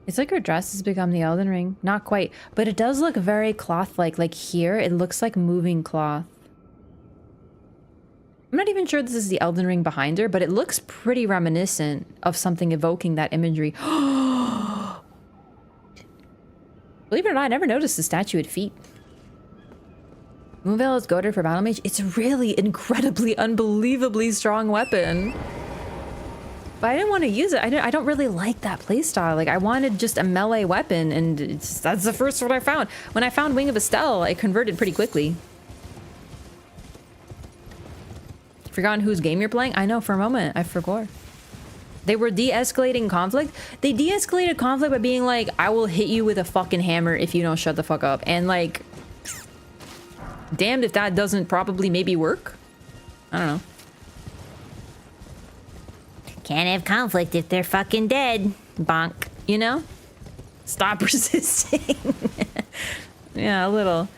It's like her dress has become the Elden Ring. Not quite, but it does look very cloth-like. Like here, it looks like moving cloth. I'm not even sure this is the Elden Ring behind her, but it looks pretty reminiscent of something evoking that imagery. Believe it or not, I never noticed the statue had feet. Moonveil is goated for Battle Mage. It's a really incredibly, unbelievably strong weapon. But I didn't want to use it. I don't really like that playstyle. Like, I wanted just a melee weapon, and that's the first one I found. When I found Wing of Estelle, I converted pretty quickly. Forgotten whose game you're playing? I know, for a moment, I forgot. They were de-escalating conflict. They de-escalated conflict by being like, I will hit you with a fucking hammer if you don't shut the fuck up. And like, damned if that doesn't probably maybe work. I don't know. Can't have conflict if they're fucking dead. Bonk. You know? Stop resisting. Yeah, a little.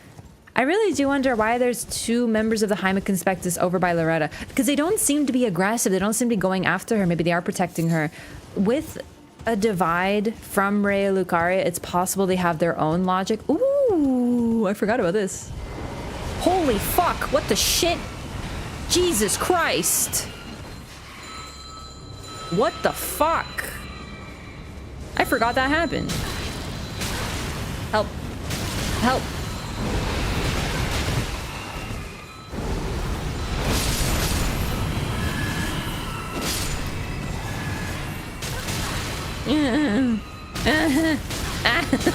I really do wonder why there's two members of the Haima Conspectus over by Loretta. Because they don't seem to be aggressive. They don't seem to be going after her. Maybe they are protecting her. With a divide from Rea Lucaria, it's possible they have their own logic. Ooh, I forgot about this. Holy fuck, what the shit? Jesus Christ. What the fuck? I forgot that happened. Help. Help.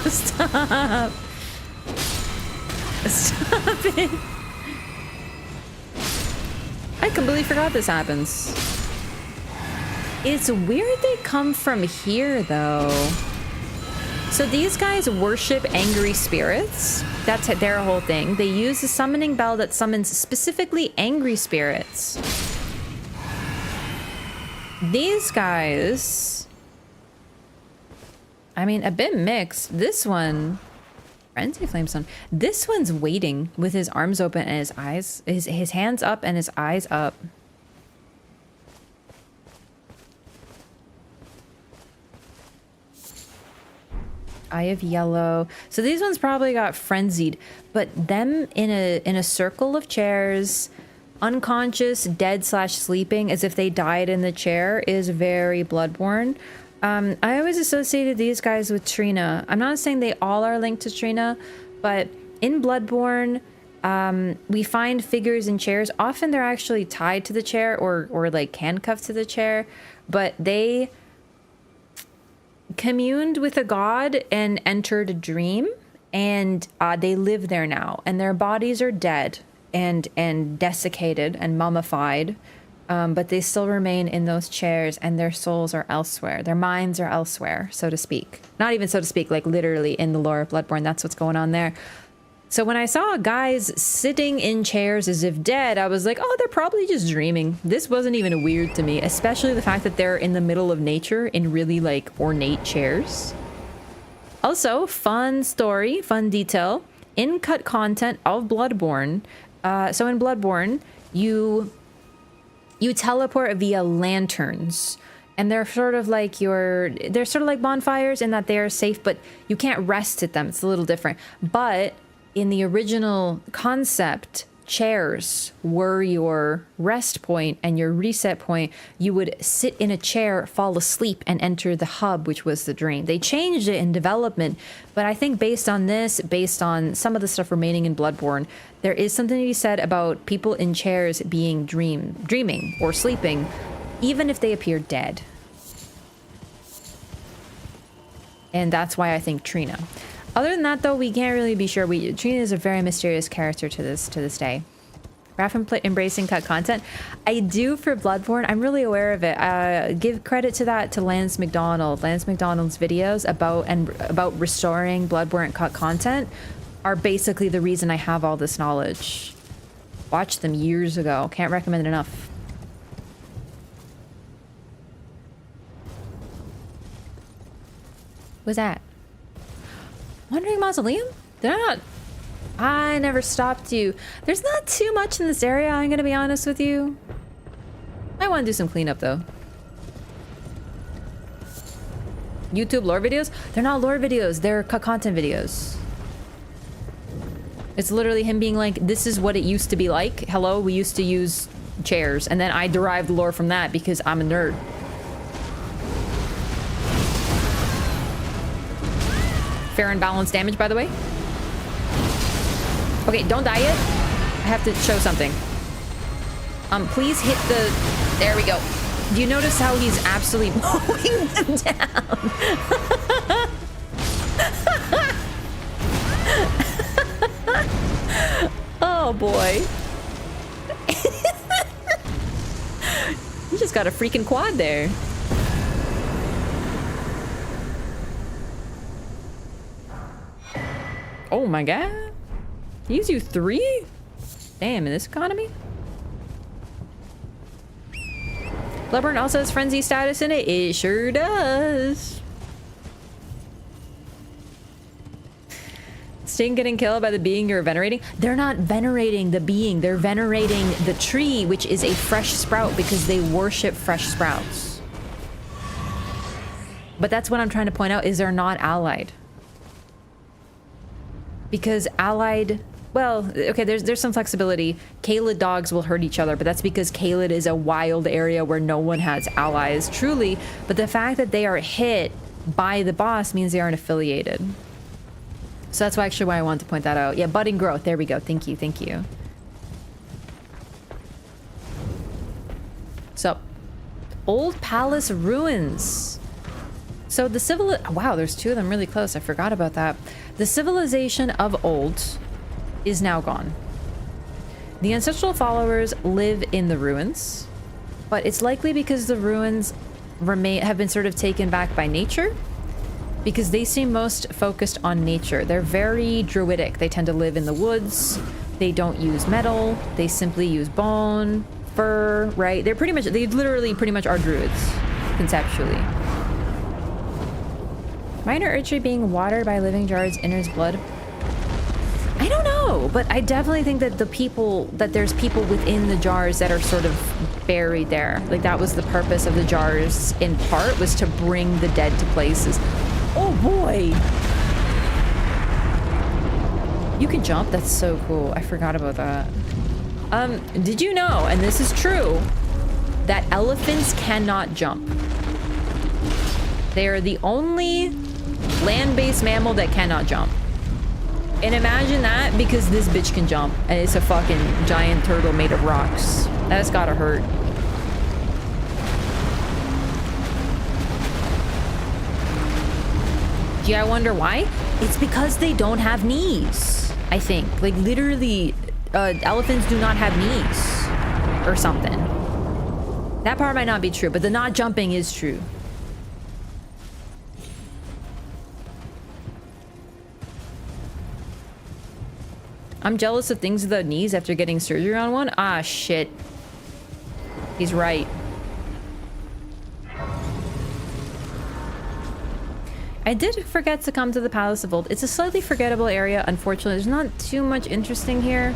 Stop. Stop it. I completely forgot this happens. It's weird they come from here, though. So these guys worship angry spirits. That's their whole thing. They use a summoning bell that summons specifically angry spirits. These guys, I mean, a bit mixed. This one, Frenzy Flamestone. This one's waiting with his arms open and his eyes, his hands up and his eyes up. Eye of Yellow. So these ones probably got frenzied, but them in a circle of chairs, unconscious, dead / sleeping as if they died in the chair is very Bloodborne. I always associated these guys with Trina. I'm not saying they all are linked to Trina, but in Bloodborne, we find figures in chairs. Often they're actually tied to the chair or like handcuffed to the chair, but they communed with a god and entered a dream, and they live there now, and their bodies are dead and desiccated and mummified, but they still remain in those chairs, and their souls are elsewhere. Their minds are elsewhere, so to speak. Not even so to speak, like literally in the lore of Bloodborne. That's what's going on there. So when I saw guys sitting in chairs as if dead, I was like, oh, they're probably just dreaming. This wasn't even weird to me, especially the fact that they're in the middle of nature in really like ornate chairs. Also, fun story, fun detail. In-cut content of Bloodborne, So in Bloodborne, you teleport via lanterns. And they're sort of like bonfires in that they're safe, but you can't rest at them. It's a little different. But in the original concept, chairs were your rest point and your reset point. You would sit in a chair, fall asleep, and enter the hub, which was the dream. They changed it in development, but I think based on this, based on some of the stuff remaining in Bloodborne, there is something to be said about people in chairs being dreaming or sleeping, even if they appear dead. And that's why I think Trina. Other than that, though, we can't really be sure. Trina is a very mysterious character to this day. Raph embracing cut content. I do for Bloodborne. I'm really aware of it. Give credit to that to Lance McDonald. Lance McDonald's videos about restoring Bloodborne cut content are basically the reason I have all this knowledge. Watched them years ago. Can't recommend it enough. What's that? Wandering Mausoleum? Did I not? I never stopped you. There's not too much in this area, I'm gonna be honest with you. I want to do some cleanup though. YouTube lore videos? They're not lore videos, they're content videos. It's literally him being like, this is what it used to be like. Hello, we used to use chairs. And then I derived lore from that because I'm a nerd. Fair and balanced damage, by the way. Okay, don't die yet. I have to show something. Please hit the... There we go. Do you notice how he's absolutely mowing them down? Oh, boy. You just got a freaking quad there. Oh my god. He gives you 3? Damn, in this economy? Bloodborne also has frenzy status in it. It sure does. Sting getting killed by the being you're venerating? They're not venerating the being. They're venerating the tree, which is a fresh sprout because they worship fresh sprouts. But that's what I'm trying to point out is they're not allied. Because allied, well, okay, there's some flexibility. Caelid dogs will hurt each other, but that's because Caelid is a wild area where no one has allies, truly. But the fact that they are hit by the boss means they aren't affiliated. So that's actually why I wanted to point that out. Yeah, budding growth. There we go. Thank you. Thank you. So, Old Palace Ruins. So the wow, there's 2 of them really close. I forgot about that. The civilization of old is now gone. The ancestral followers live in the ruins, but it's likely because the ruins have been sort of taken back by nature, because they seem most focused on nature. They're very druidic. They tend to live in the woods. They don't use metal. They simply use bone, fur, right? They literally pretty much are druids, conceptually. Minor archery being watered by living jars enters blood. I don't know, but I definitely think that there's people within the jars that are sort of buried there. Like that was the purpose of the jars in part, was to bring the dead to places. Oh boy! You can jump? That's so cool. I forgot about that. Did you know, and this is true, that elephants cannot jump? They are the only land-based mammal that cannot jump. And imagine that because this bitch can jump and it's a fucking giant turtle made of rocks. That's gotta hurt. Yeah, I wonder why? It's because they don't have knees, I think. Like literally, elephants do not have knees or something. That part might not be true, but the not jumping is true. I'm jealous of things without knees after getting surgery on one. Ah, shit. He's right. I did forget to come to the Palace of Old. It's a slightly forgettable area, unfortunately. There's not too much interesting here.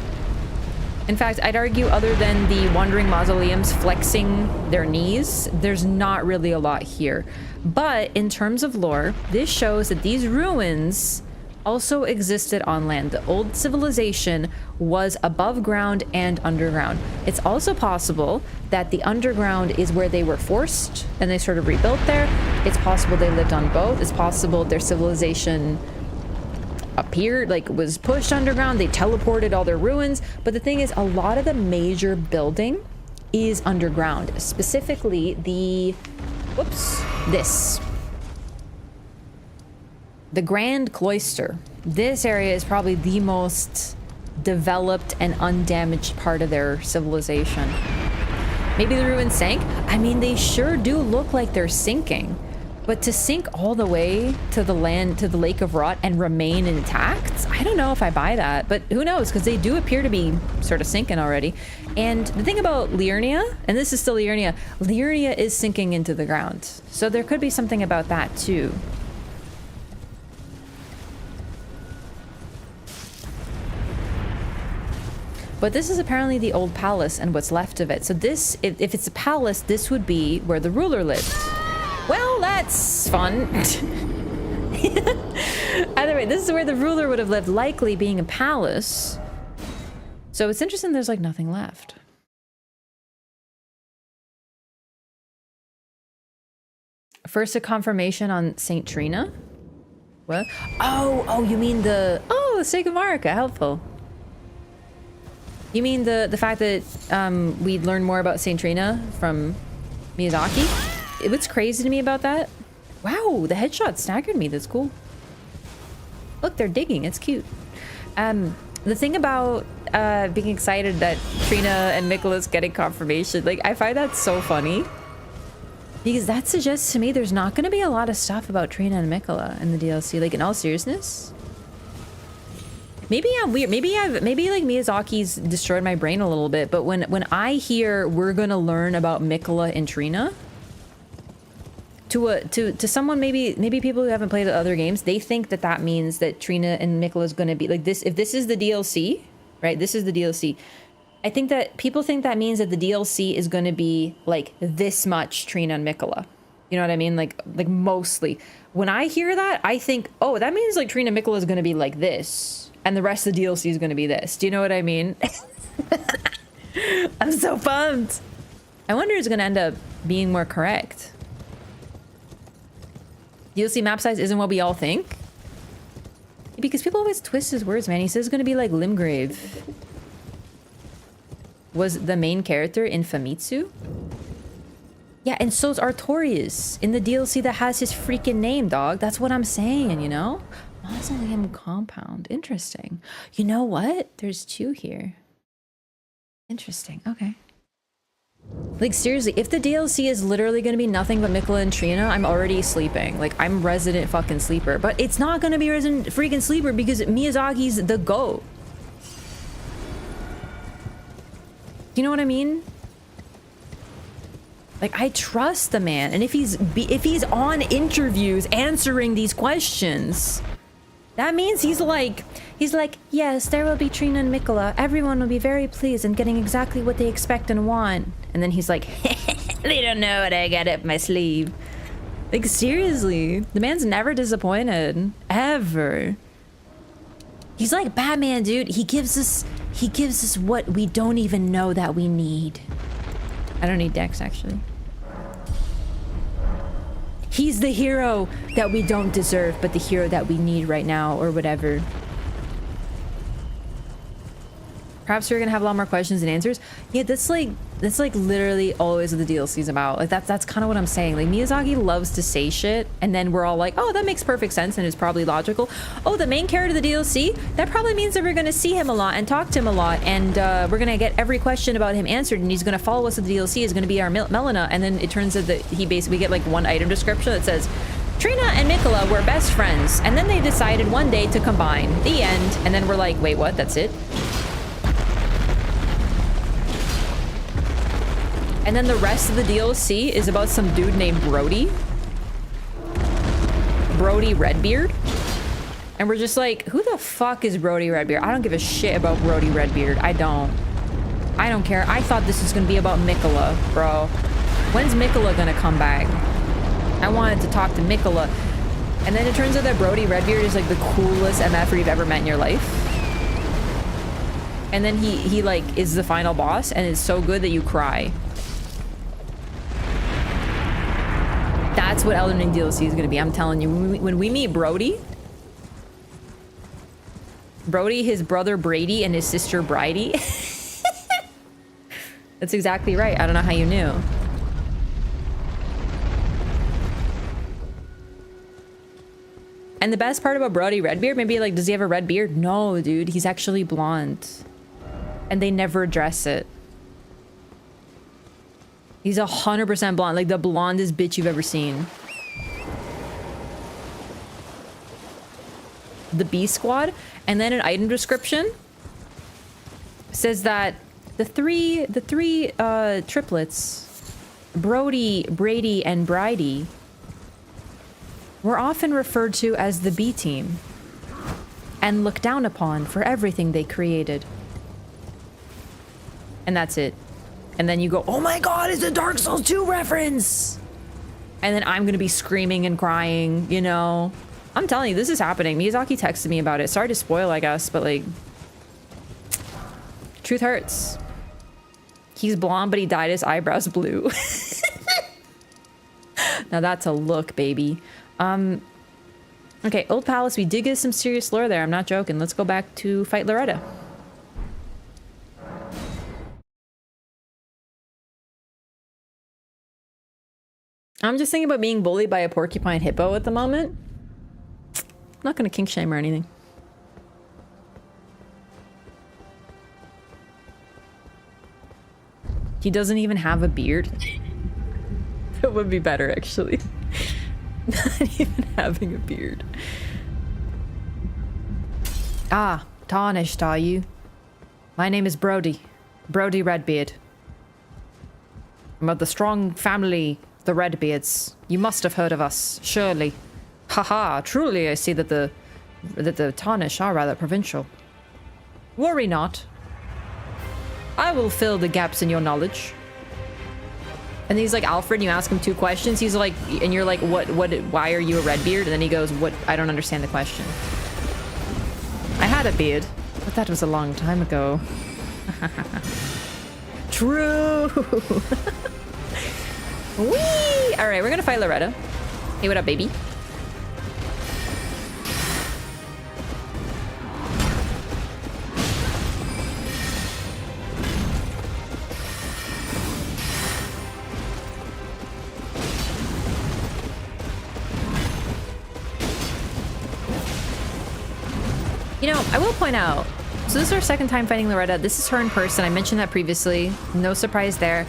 In fact, I'd argue other than the wandering mausoleums flexing their knees, there's not really a lot here. But in terms of lore, this shows that these ruins also existed on land. The old civilization was above ground and underground. It's also possible that the underground is where they were forced and they sort of rebuilt there. It's possible they lived on both. It's possible their civilization appeared, like was pushed underground. They teleported all their ruins. But the thing is, a lot of the major building is underground, specifically the, the Grand Cloister. This area is probably the most developed and undamaged part of their civilization. Maybe the ruins sank? I mean, they sure do look like they're sinking. But to sink all the way to the land, to the Lake of Rot and remain intact? I don't know if I buy that, but who knows? Because they do appear to be sort of sinking already. And the thing about Liurnia, and this is still Liurnia, Liurnia is sinking into the ground. So there could be something about that too. But this is apparently the old palace and what's left of it. So this, if it's a palace, this would be where the ruler lived. Well, that's fun. Either way, this is where the ruler would have lived, likely being a palace. So it's interesting there's like nothing left. First a confirmation on Saint Trina? What? Oh, you mean the Sake of Marika, helpful. You mean the fact that we learned more about Saint Trina from Miyazaki? What's crazy to me about that? Wow, the headshot staggered me. That's cool. Look, they're digging. It's cute. The thing about being excited that Trina and Mikola's getting confirmation, like, I find that so funny. Because that suggests to me there's not going to be a lot of stuff about Trina and Mikola in the DLC. Like, in all seriousness. Maybe I'm weird. Maybe like Miyazaki's destroyed my brain a little bit. But when I hear we're going to learn about Mikola and Trina, to someone, maybe people who haven't played the other games, they think that means that Trina and Mikola is going to be like this. If this is the DLC, right? This is the DLC. I think that people think that means that the DLC is going to be like this much Trina and Mikola. You know what I mean? Like mostly. When I hear that, I think, oh, that means like Trina and Mikola is going to be like this, and the rest of the DLC is going to be this. Do you know what I mean? I'm so pumped. I wonder if it's going to end up being more correct. DLC map size isn't what we all think. Because people always twist his words, man. He says it's going to be like Limgrave. Was the main character in Famitsu? Yeah, and so's Artorias in the DLC that has his freaking name, dog. That's what I'm saying, you know? Mausoleum Compound. Interesting. You know what? There's two here. Interesting. Okay. Like, seriously, if the DLC is literally going to be nothing but Mikola and Trina, I'm already sleeping. Like, I'm resident fucking sleeper. But it's not going to be resident freaking sleeper because Miyazaki's the GOAT. You know what I mean? Like, I trust the man. And if he's on interviews answering these questions, that means he's like, yes, there will be Trina and Mikola. Everyone will be very pleased and getting exactly what they expect and want. And then he's like, they don't know what I got up my sleeve. Like, seriously, the man's never disappointed. Ever. He's like Batman, dude. He gives us what we don't even know that we need. I don't need Dex, actually. He's the hero that we don't deserve, but the hero that we need right now, or whatever. Perhaps we're gonna have a lot more questions and answers. Yeah, that's like literally always what the DLC's about. Like that's kind of what I'm saying. Like Miyazaki loves to say shit, and then we're all like, oh, that makes perfect sense and it's probably logical. Oh, the main character of the DLC? That probably means that we're gonna see him a lot and talk to him a lot, and we're gonna get every question about him answered, and he's gonna follow us to the DLC. Is gonna be our Melina, and then it turns out that he basically get like one item description that says, Trina and Mikola were best friends, and then they decided one day to combine. The end. And then we're like, wait, what? That's it? And then the rest of the DLC is about some dude named Brody Redbeard. And we're just like, who the fuck is Brody Redbeard? I don't give a shit about Brody Redbeard. I don't. I don't care. I thought this was gonna be about Mikola, bro. When's Mikola gonna come back? I wanted to talk to Mikola. And then it turns out that Brody Redbeard is like the coolest MFer you've ever met in your life. And then he like is the final boss and it's so good that you cry. That's what Elden Ring DLC is gonna be. I'm telling you, when we meet Brody, his brother Brady, and his sister Bridie. That's exactly right. I don't know how you knew. And the best part about Brody Redbeard, maybe like, does he have a red beard? No, dude, he's actually blonde. And they never address it. He's 100% blonde, like the blondest bitch you've ever seen. The B Squad, and then an item description says that the three triplets, Brody, Brady, and Bridie, were often referred to as the B team and looked down upon for everything they created. And that's it. And then you go, oh my god, it's a Dark Souls 2 reference! And then I'm gonna be screaming and crying, you know? I'm telling you, this is happening. Miyazaki texted me about it. Sorry to spoil, I guess, but like... truth hurts. He's blonde, but he dyed his eyebrows blue. Now that's a look, baby. Okay, Old Palace, we did get some serious lore there. I'm not joking. Let's go back to fight Loretta. I'm just thinking about being bullied by a porcupine hippo at the moment. I'm not gonna kink shame or anything. He doesn't even have a beard. That would be better, actually. Not even having a beard. Ah, tarnished, are you? My name is Brody. Brody Redbeard. I'm of the strong family, the Redbeards. You must have heard of us, surely. Haha, truly I see that the Tarnish are rather provincial. Worry not. I will fill the gaps in your knowledge. And he's like, Alfred, you ask him 2 questions. He's like, and you're like, why are you a Redbeard? And then he goes, I don't understand the question. I had a beard, but that was a long time ago. True. Whee! All right, we're gonna fight Loretta. Hey, what up, baby? You know, I will point out, so this is our second time fighting Loretta. This is her in person. I mentioned that previously. No surprise there.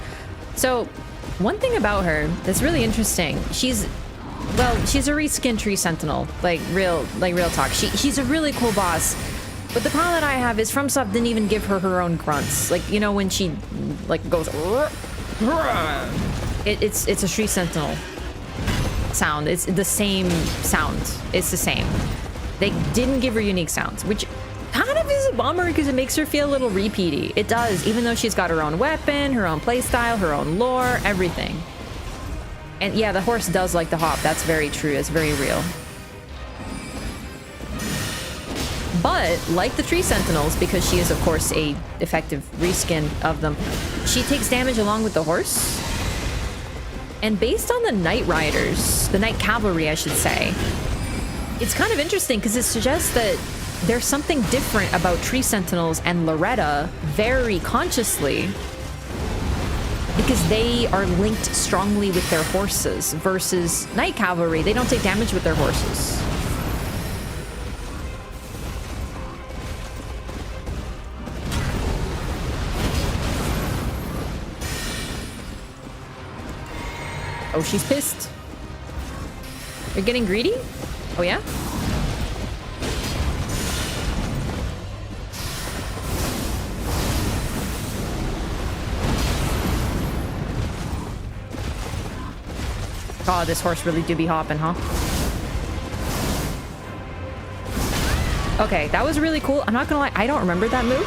So, one thing about her that's really interesting, she's a reskinned tree sentinel. Like real talk. She's a really cool boss. But the problem that I have is FromSoft didn't even give her her own grunts. Like, you know, when she like goes, it's a tree sentinel sound. It's the same sound. It's the same. They didn't give her unique sounds, which kind of is a bummer because it makes her feel a little repeaty. It does, even though she's got her own weapon, her own playstyle, her own lore, everything. And yeah, the horse does like the hop. That's very true. It's very real. But like the tree sentinels, because she is of course a effective reskin of them, she takes damage along with the horse. And based on the Night Riders, the Night Cavalry, I should say, it's kind of interesting because it suggests that there's something different about tree sentinels and Loretta very consciously, because they are linked strongly with their horses versus Night Cavalry. They don't take damage with their horses. Oh, she's pissed. You're getting greedy? Oh, yeah? Oh, this horse really do be hopping, huh? Okay, that was really cool. I'm not gonna lie, I don't remember that move.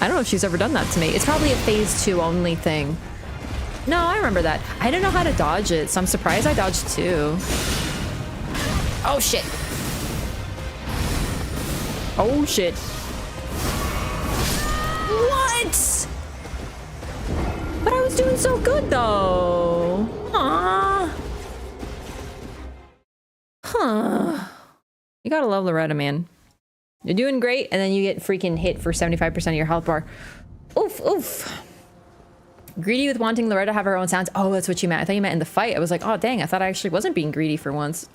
I don't know if she's ever done that to me. It's probably a phase 2 only thing. No, I remember that. I didn't know how to dodge it, so I'm surprised I dodged too. Oh shit. Oh shit. What? But I was doing so good though. Aww. Huh. You gotta love Loretta, man. You're doing great, and then you get freaking hit for 75% of your health bar. Oof, oof. Greedy with wanting Loretta to have her own sounds. Oh, that's what you meant. I thought you meant in the fight. I was like, oh, dang. I thought I actually wasn't being greedy for once.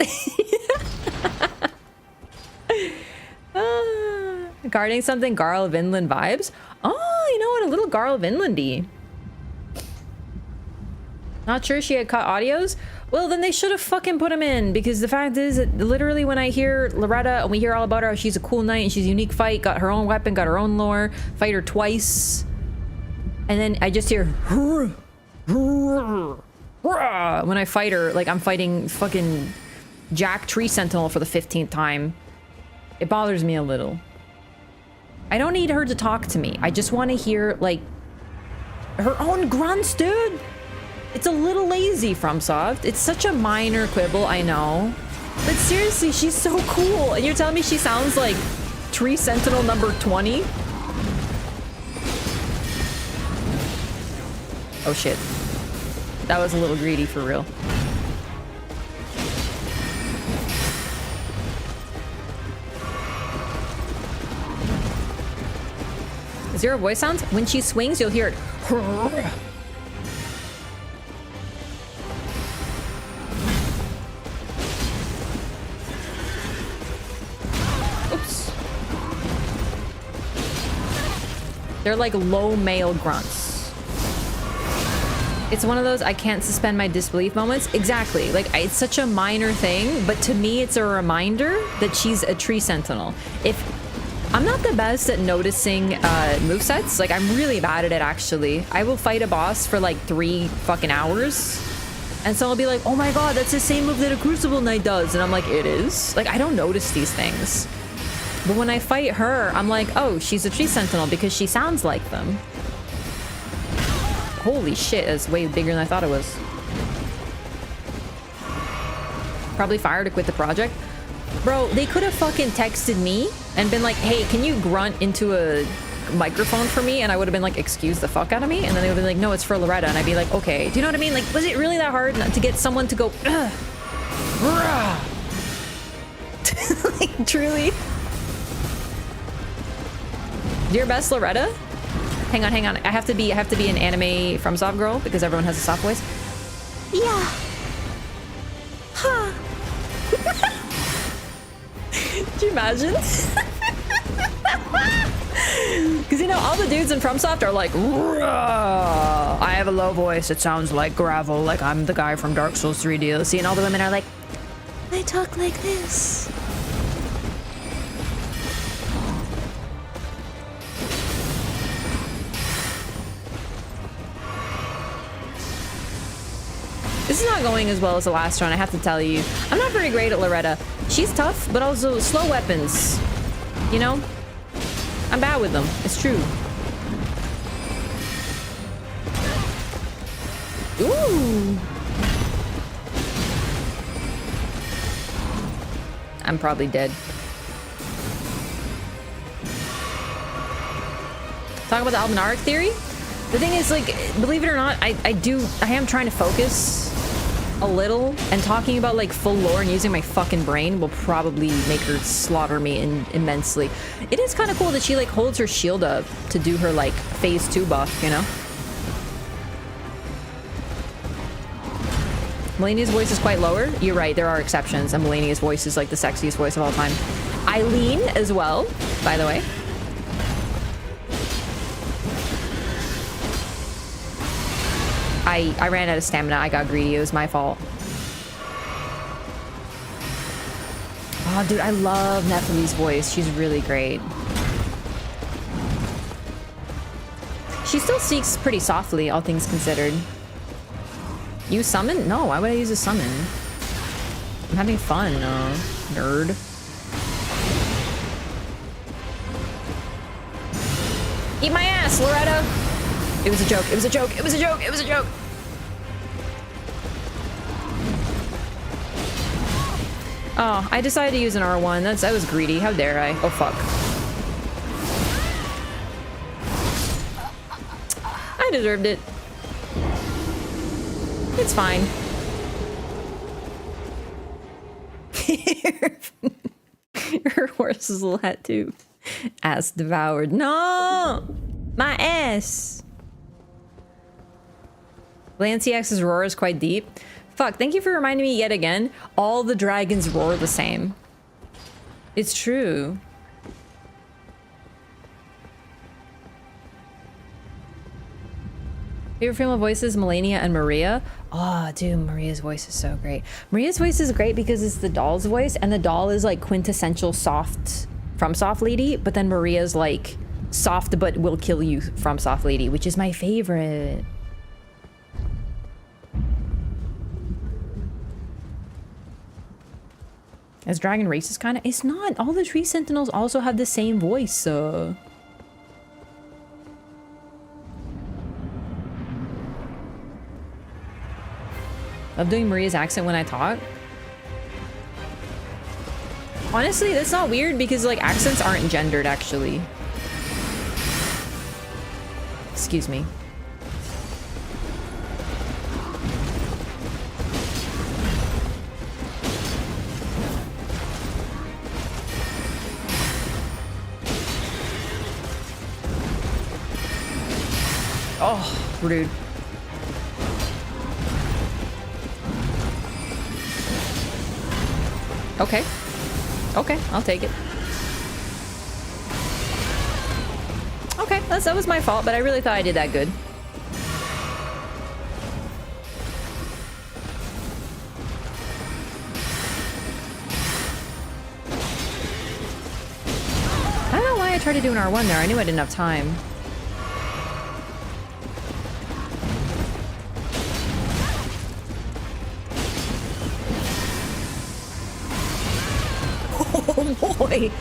Guarding something, Garl of Inland vibes. Oh, you know what? A little Garl of Inlandy. Not sure she had cut audios? Well, then they should have fucking put them in, because the fact is that literally when I hear Loretta and we hear all about her, how she's a cool knight and she's a unique fight, got her own weapon, got her own lore, fight her twice. And then I just hear when I fight her, like I'm fighting fucking Jack Tree Sentinel for the 15th time. It bothers me a little. I don't need her to talk to me. I just want to hear, like, her own grunts, dude. It's a little lazy, FromSoft. It's such a minor quibble, I know. But seriously, she's so cool. And you're telling me she sounds like Tree Sentinel number 20? Oh shit. That was a little greedy for real. Zero voice sounds? When she swings, you'll hear it. Oops. They're like low male grunts. It's one of those I can't suspend my disbelief moments. Exactly. Like, it's such a minor thing, but to me, it's a reminder that she's a Tree Sentinel. If I'm not the best at noticing movesets, like I'm really bad at it actually. I will fight a boss for like 3 fucking hours, and so I'll be like, oh my god, that's the same move that a Crucible Knight does, and I'm like, it is? Like, I don't notice these things. But when I fight her, I'm like, oh, she's a Tree Sentinel because she sounds like them. Holy shit, that's way bigger than I thought it was. Probably fired to quit the project. Bro, they could have fucking texted me and been like, hey, can you grunt into a microphone for me? And I would have been like, excuse the fuck out of me? And then they would be like, no, it's for Loretta. And I'd be like, okay. Do you know what I mean? Like, was it really that hard to get someone to go, like, truly? Your best Loretta? Hang on, hang on. I have to be an anime FromSoft girl because everyone has a soft voice. Yeah. Huh. Could you imagine? Because, you know, all the dudes in FromSoft are like, I have a low voice. It sounds like gravel. Like I'm the guy from Dark Souls 3 DLC. And all the women are like, I talk like this. This is not going as well as the last run, I have to tell you. I'm not very great at Loretta. She's tough, but also slow weapons. You know? I'm bad with them. It's true. Ooh. I'm probably dead. Talk about the Albinaric theory? The thing is, like, believe it or not, I am trying to focus a little, and talking about like full lore and using my fucking brain will probably make her slaughter me immensely. It is kind of cool that she like holds her shield up to do her like phase 2 buff, you know? Melania's voice is quite lower. You're right, there are exceptions, and Melania's voice is like the sexiest voice of all time. Eileen as well, by the way. I ran out of stamina. I got greedy. It was my fault. Oh, dude, I love Nephili's voice. She's really great. She still speaks pretty softly, all things considered. You summon? No, why would I use a summon? I'm having fun, nerd. Eat my ass, Loretta. It was a joke. It was a joke. It was a joke. It was a joke. Oh, I decided to use an R1. That was greedy. How dare I? Oh, fuck. I deserved it. It's fine. Her horse's little hat too. Ass devoured. No! My ass! Lanciax's roar is quite deep. Fuck, thank you for reminding me yet again. All the dragons roar the same. It's true. Favorite female voices, Melania and Maria. Oh, dude, Maria's voice is so great. Maria's voice is great because it's the doll's voice, and the doll is like quintessential soft from Soft Lady, but then Maria's like soft but will kill you from Soft Lady, which is my favorite. As Dragon Race is kind of... It's not. All the Tree Sentinels also have the same voice, I'm doing Maria's accent when I talk. Honestly, that's not weird because, like, accents aren't gendered, actually. Excuse me. Oh, rude. Okay. Okay, I'll take it. Okay, that was my fault, but I really thought I did that good. I don't know why I tried to do an R1 there. I knew I didn't have time. Oh boy!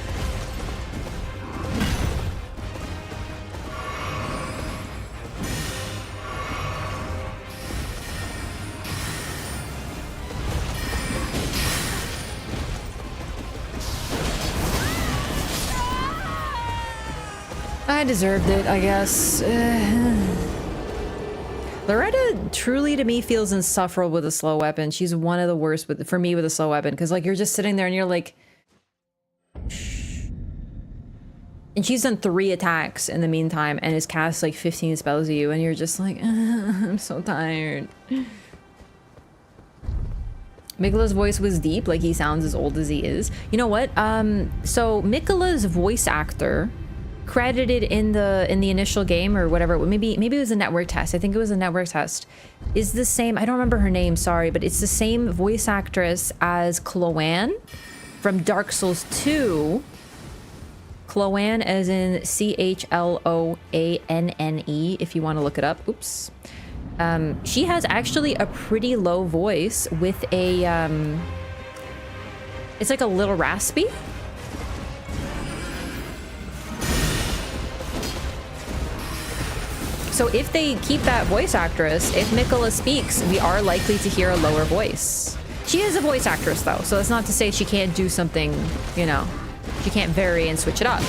I deserved it, I guess. Loretta truly to me feels insufferable with a slow weapon. She's one of the worst for me with a slow weapon, because like you're just sitting there and you're like, and she's done 3 attacks in the meantime and has cast like 15 spells at you and you're just like, I'm so tired. Mikola's voice was deep, like he sounds as old as he is. You know what? So Mikola's voice actor credited in the initial game or whatever, maybe it was a network test. I think it was a network test. Is the same, I don't remember her name, sorry, but it's the same voice actress as Chloanne from Dark Souls 2. Chloanne as in Chloanne, if you want to look it up. Oops. She has actually a pretty low voice with a, it's like a little raspy. So if they keep that voice actress, if Mikola speaks, we are likely to hear a lower voice. She is a voice actress though, so that's not to say she can't do something, you know, she can't vary and switch it up.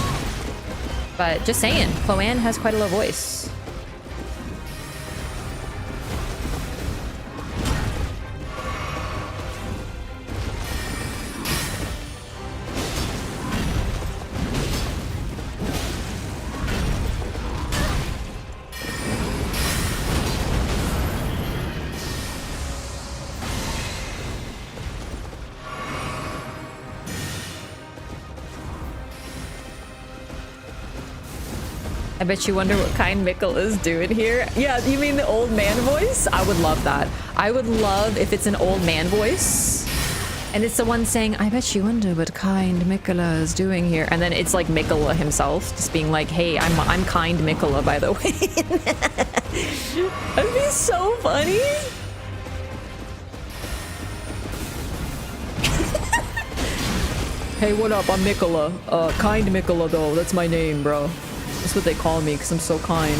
But just saying, Chloanne has quite a low voice. I bet you wonder what kind Mikkel is doing here. Yeah, you mean the old man voice? I would love that. I would love if it's an old man voice. And it's the one saying, I bet you wonder what kind Mikola is doing here. And then it's like Mikola himself just being like, hey, I'm kind Mikola, by the way. That'd be so funny. Hey, what up? I'm Mikola. Kind Mikola, though. That's my name, bro. just what they call me because I'm so kind.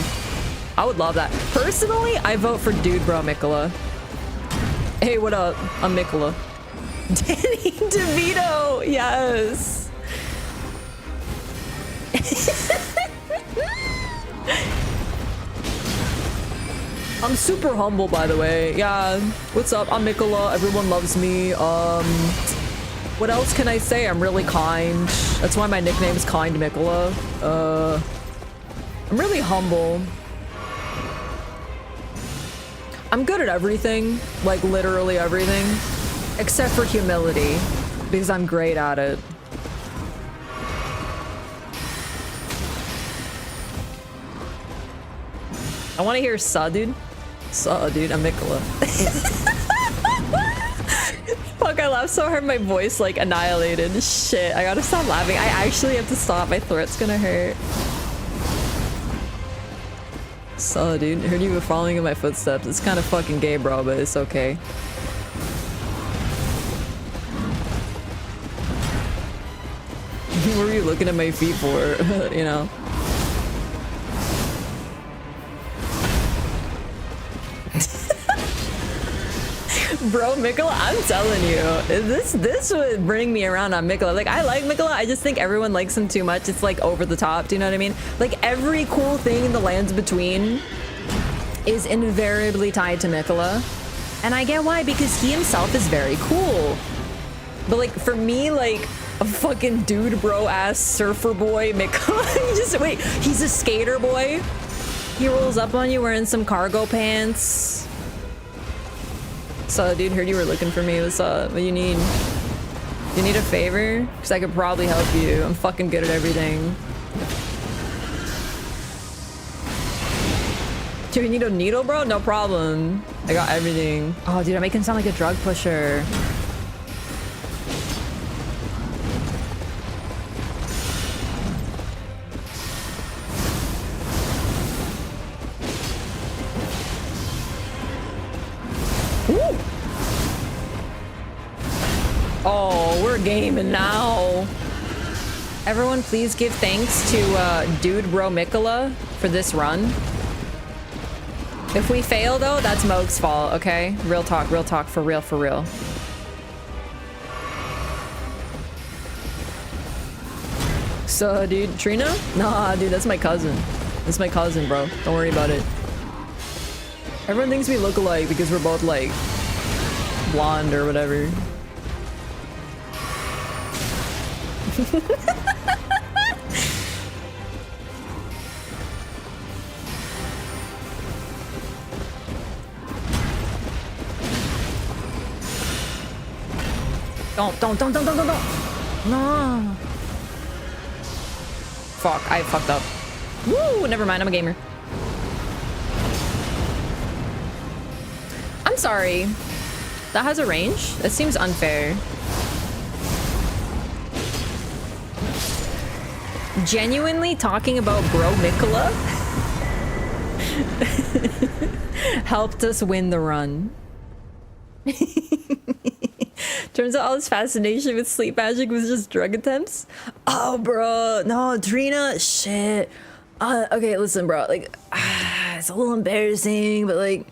I would love that. Personally, I vote for Dude Bro Mikola. Hey, what up? I'm Mikola. Danny DeVito! Yes! I'm super humble, by the way. Yeah, what's up? I'm Mikola. Everyone loves me. What else can I say? I'm really kind. That's why my nickname is Kind Mikola. I'm really humble. I'm good at everything. Like, literally everything. Except for humility. Because I'm great at it. I want to hear "Suh, dude." "Suh, dude." I'm Mikola. Fuck! I laughed so hard, my voice like annihilated. Shit! I gotta stop laughing. I actually have to stop. My throat's gonna hurt. "Suh, dude." Heard you were following in my footsteps. It's kind of fucking gay, bro, but it's okay. What were you looking at my feet for? You know. Bro, Mikola, I'm telling you, this would bring me around on Mikola. Like, I like Mikola, I just think everyone likes him too much. It's like over the top, do you know what I mean? Like, every cool thing in the lands between is invariably tied to Mikola. And I get why, because he himself is very cool. But like, for me, like, a fucking dude bro ass surfer boy, Mikola, wait, he's a skater boy? He rolls up on you wearing some cargo pants. So, dude, heard you were looking for me. What's up? What do you need? You need a favor? Because I could probably help you. I'm fucking good at everything. Do you need a needle, bro? No problem. I got everything. Oh, dude, I'm making sound like a drug pusher. Oh, we're gaming now. Everyone, please give thanks to Dude Bro Mikola for this run. If we fail, though, that's Moog's fault, okay? Real talk, for real, for real. So, dude, Trina? Nah, dude, that's my cousin. That's my cousin, bro. Don't worry about it. Everyone thinks we look alike because we're both, like, blonde or whatever. Don't. No. Fuck, I fucked up. Woo, never mind, I'm a gamer. I'm sorry. That has a range? That seems unfair. Genuinely talking about Bro Mikola helped us win the run. Turns out all this fascination with sleep magic was just drug attempts. Oh, bro. No, Trina. Shit. Okay, listen, bro. Like, it's a little embarrassing, but like,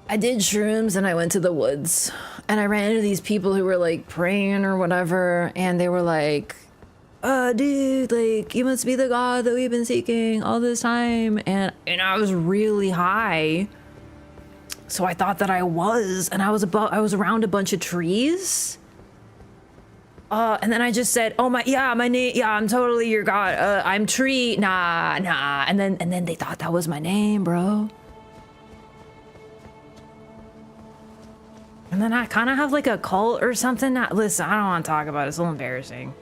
I did shrooms and I went to the woods and I ran into these people who were like praying or whatever. And they were like, dude, like, you must be the god that we've been seeking all this time. And I was really high. So I thought that I was, and I was around a bunch of trees. And then I just said, "Oh my name, yeah, I'm totally your god. I'm Tree, nah." And then they thought that was my name, bro. And then I kind of have like a cult or something. Listen, I don't want to talk about it. It's a little embarrassing.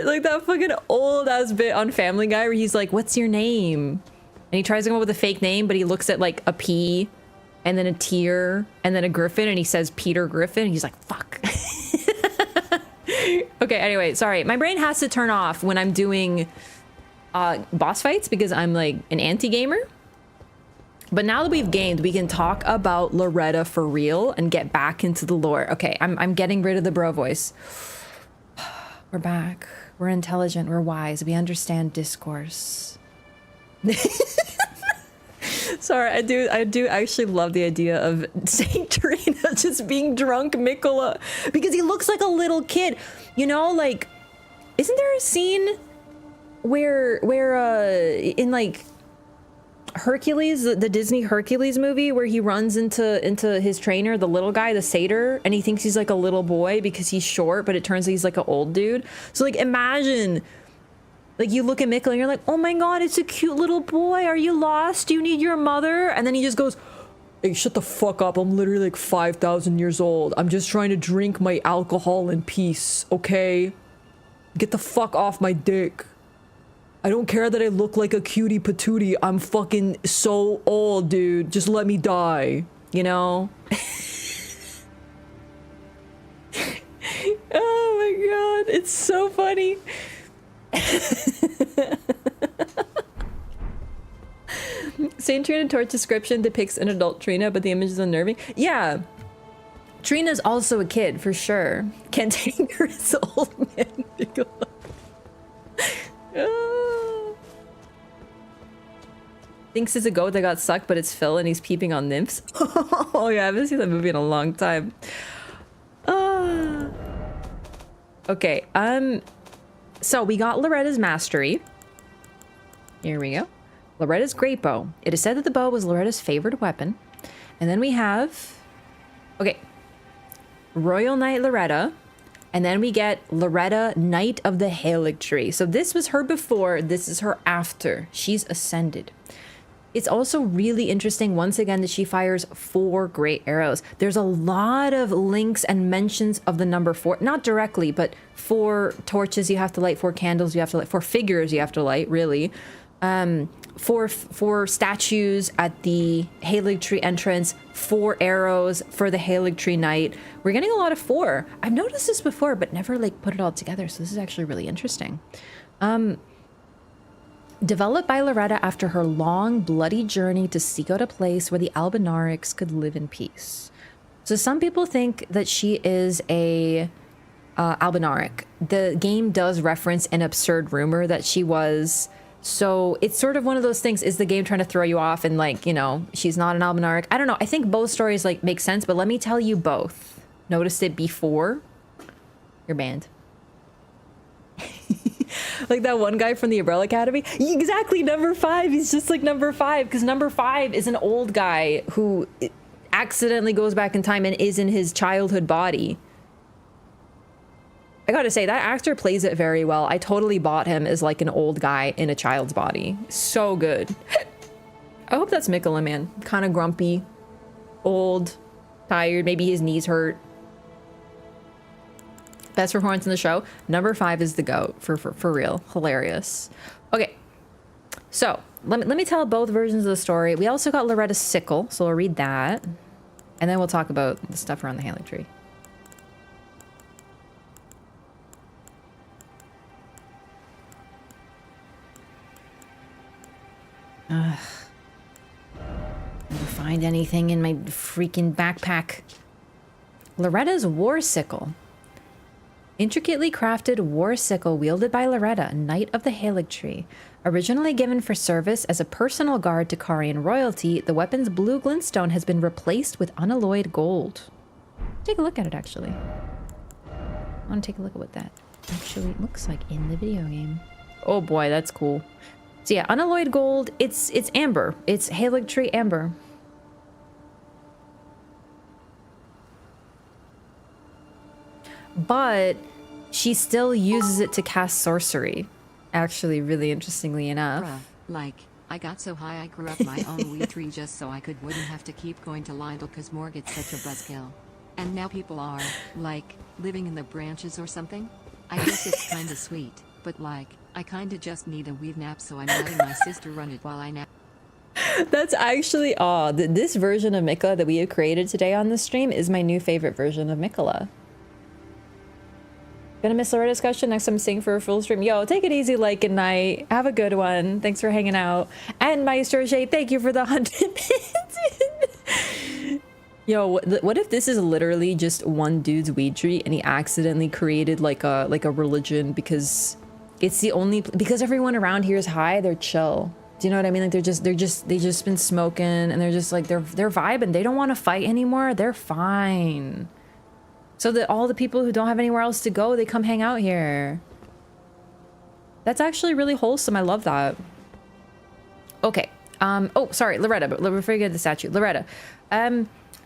Like that fucking old ass bit on Family Guy where he's like, "What's your name?" And he tries to come up with a fake name, but he looks at like a P and then a tear and then a Griffin and he says Peter Griffin. And he's like, fuck. Okay, anyway, sorry. My brain has to turn off when I'm doing boss fights because I'm like an anti-gamer. But now that we've gamed, we can talk about Loretta for real and get back into the lore. Okay, I'm getting rid of the bro voice. We're back. We're intelligent. We're wise. We understand discourse. Sorry, I do actually love the idea of Saint Trina just being drunk Mikola because he looks like a little kid. You know, like, isn't there a scene where in like Hercules, the Disney Hercules movie, where he runs into his trainer, the little guy, the satyr, and he thinks he's like a little boy because he's short, but it turns out he's like an old dude. So like imagine, like you look at Mikkel and you're like, oh my god, it's a cute little boy. Are you lost? Do you need your mother? And then he just goes, hey, shut the fuck up. I'm literally like 5,000 years old. I'm just trying to drink my alcohol in peace, okay? Get the fuck off my dick. I don't care that I look like a cutie patootie. I'm fucking so old, dude. Just let me die, you know? Oh my god, it's so funny. Saint Trina Torch description depicts an adult Trina, but the image is unnerving. Yeah. Trina's also a kid, for sure. Can't take her as old man. Thinks it's a goat that got sucked, but it's Phil and he's peeping on nymphs. Oh yeah, I haven't seen that movie in a long time. Okay, so we got Loretta's mastery. Here we go. Loretta's great bow. It is said that the bow was Loretta's favorite weapon. And then we have, okay, Royal Knight Loretta. And then we get Loretta, Knight of the Halig Tree. So this was her before, this is her after. She's ascended. It's also really interesting, once again, that she fires 4 great arrows. There's a lot of links and mentions of the number 4. Not directly, but 4 torches you have to light, 4 candles you have to light, 4 figures you have to light, really. 4 statues at the Halig Tree entrance, 4 arrows for the Halig Tree Knight. We're getting a lot of 4. I've noticed this before, but never like put it all together, so this is actually really interesting. Developed by Loretta after her long, bloody journey to seek out a place where the Albinarics could live in peace. So some people think that she is a Albinaric. The game does reference an absurd rumor that she was. So it's sort of one of those things. Is the game trying to throw you off and like, you know, she's not an Albinaric? I don't know. I think both stories like make sense, but let me tell you both. Noticed it before. You're banned. Like that one guy from the Umbrella Academy. Exactly, number 5. He's just like number 5 because number 5 is an old guy who accidentally goes back in time and is in his childhood body. I gotta say, that actor plays it very well. I totally bought him as like an old guy in a child's body. So good. I hope that's Mikola, man. Kind of grumpy, old, tired. Maybe his knees hurt. Best performance in the show. Number 5 is the GOAT for real. Hilarious. Okay, so let me tell both versions of the story. We also got Loretta's sickle, so we'll read that, and then we'll talk about the stuff around the Halig Tree. Ugh. Never find anything in my freaking backpack. Loretta's war sickle. Intricately crafted war sickle wielded by Loretta, Knight of the Halig Tree. Originally given for service as a personal guard to Karian royalty, the weapon's blue glintstone has been replaced with unalloyed gold. Take a look at it, actually. I want to take a look at what that actually looks like in the video game. Oh boy, that's cool. So yeah, unalloyed gold, it's amber. It's Halig Tree amber. But she still uses it to cast sorcery. Actually, really interestingly enough. Bruh, like, I got so high I grew up my own weed tree just so I wouldn't have to keep going to Lidl cause Morgan's such a buzzkill. And now people are, like, living in the branches or something? I guess it's kinda sweet, but like, I kinda just need a weed nap so I'm letting my sister run it while I nap. That's actually, this version of Mikola that we have created today on the stream is my new favorite version of Mikola. Gonna miss Loretta's discussion next time sing for a full stream. Yo, take it easy, like, good night. Have a good one. Thanks for hanging out. And Maestro Shade, thank you for the 100 bits. Yo, what if this is literally just one dude's weed tree and he accidentally created like a religion because it's the only, because everyone around here is high, they're chill. Do you know what I mean? Like they just been smoking and they're just like they're vibing. They don't want to fight anymore. They're fine. So that all the people who don't have anywhere else to go, they come hang out here. That's actually really wholesome. I love that. Okay. Oh, sorry, Loretta, but before you get to the statue, Loretta.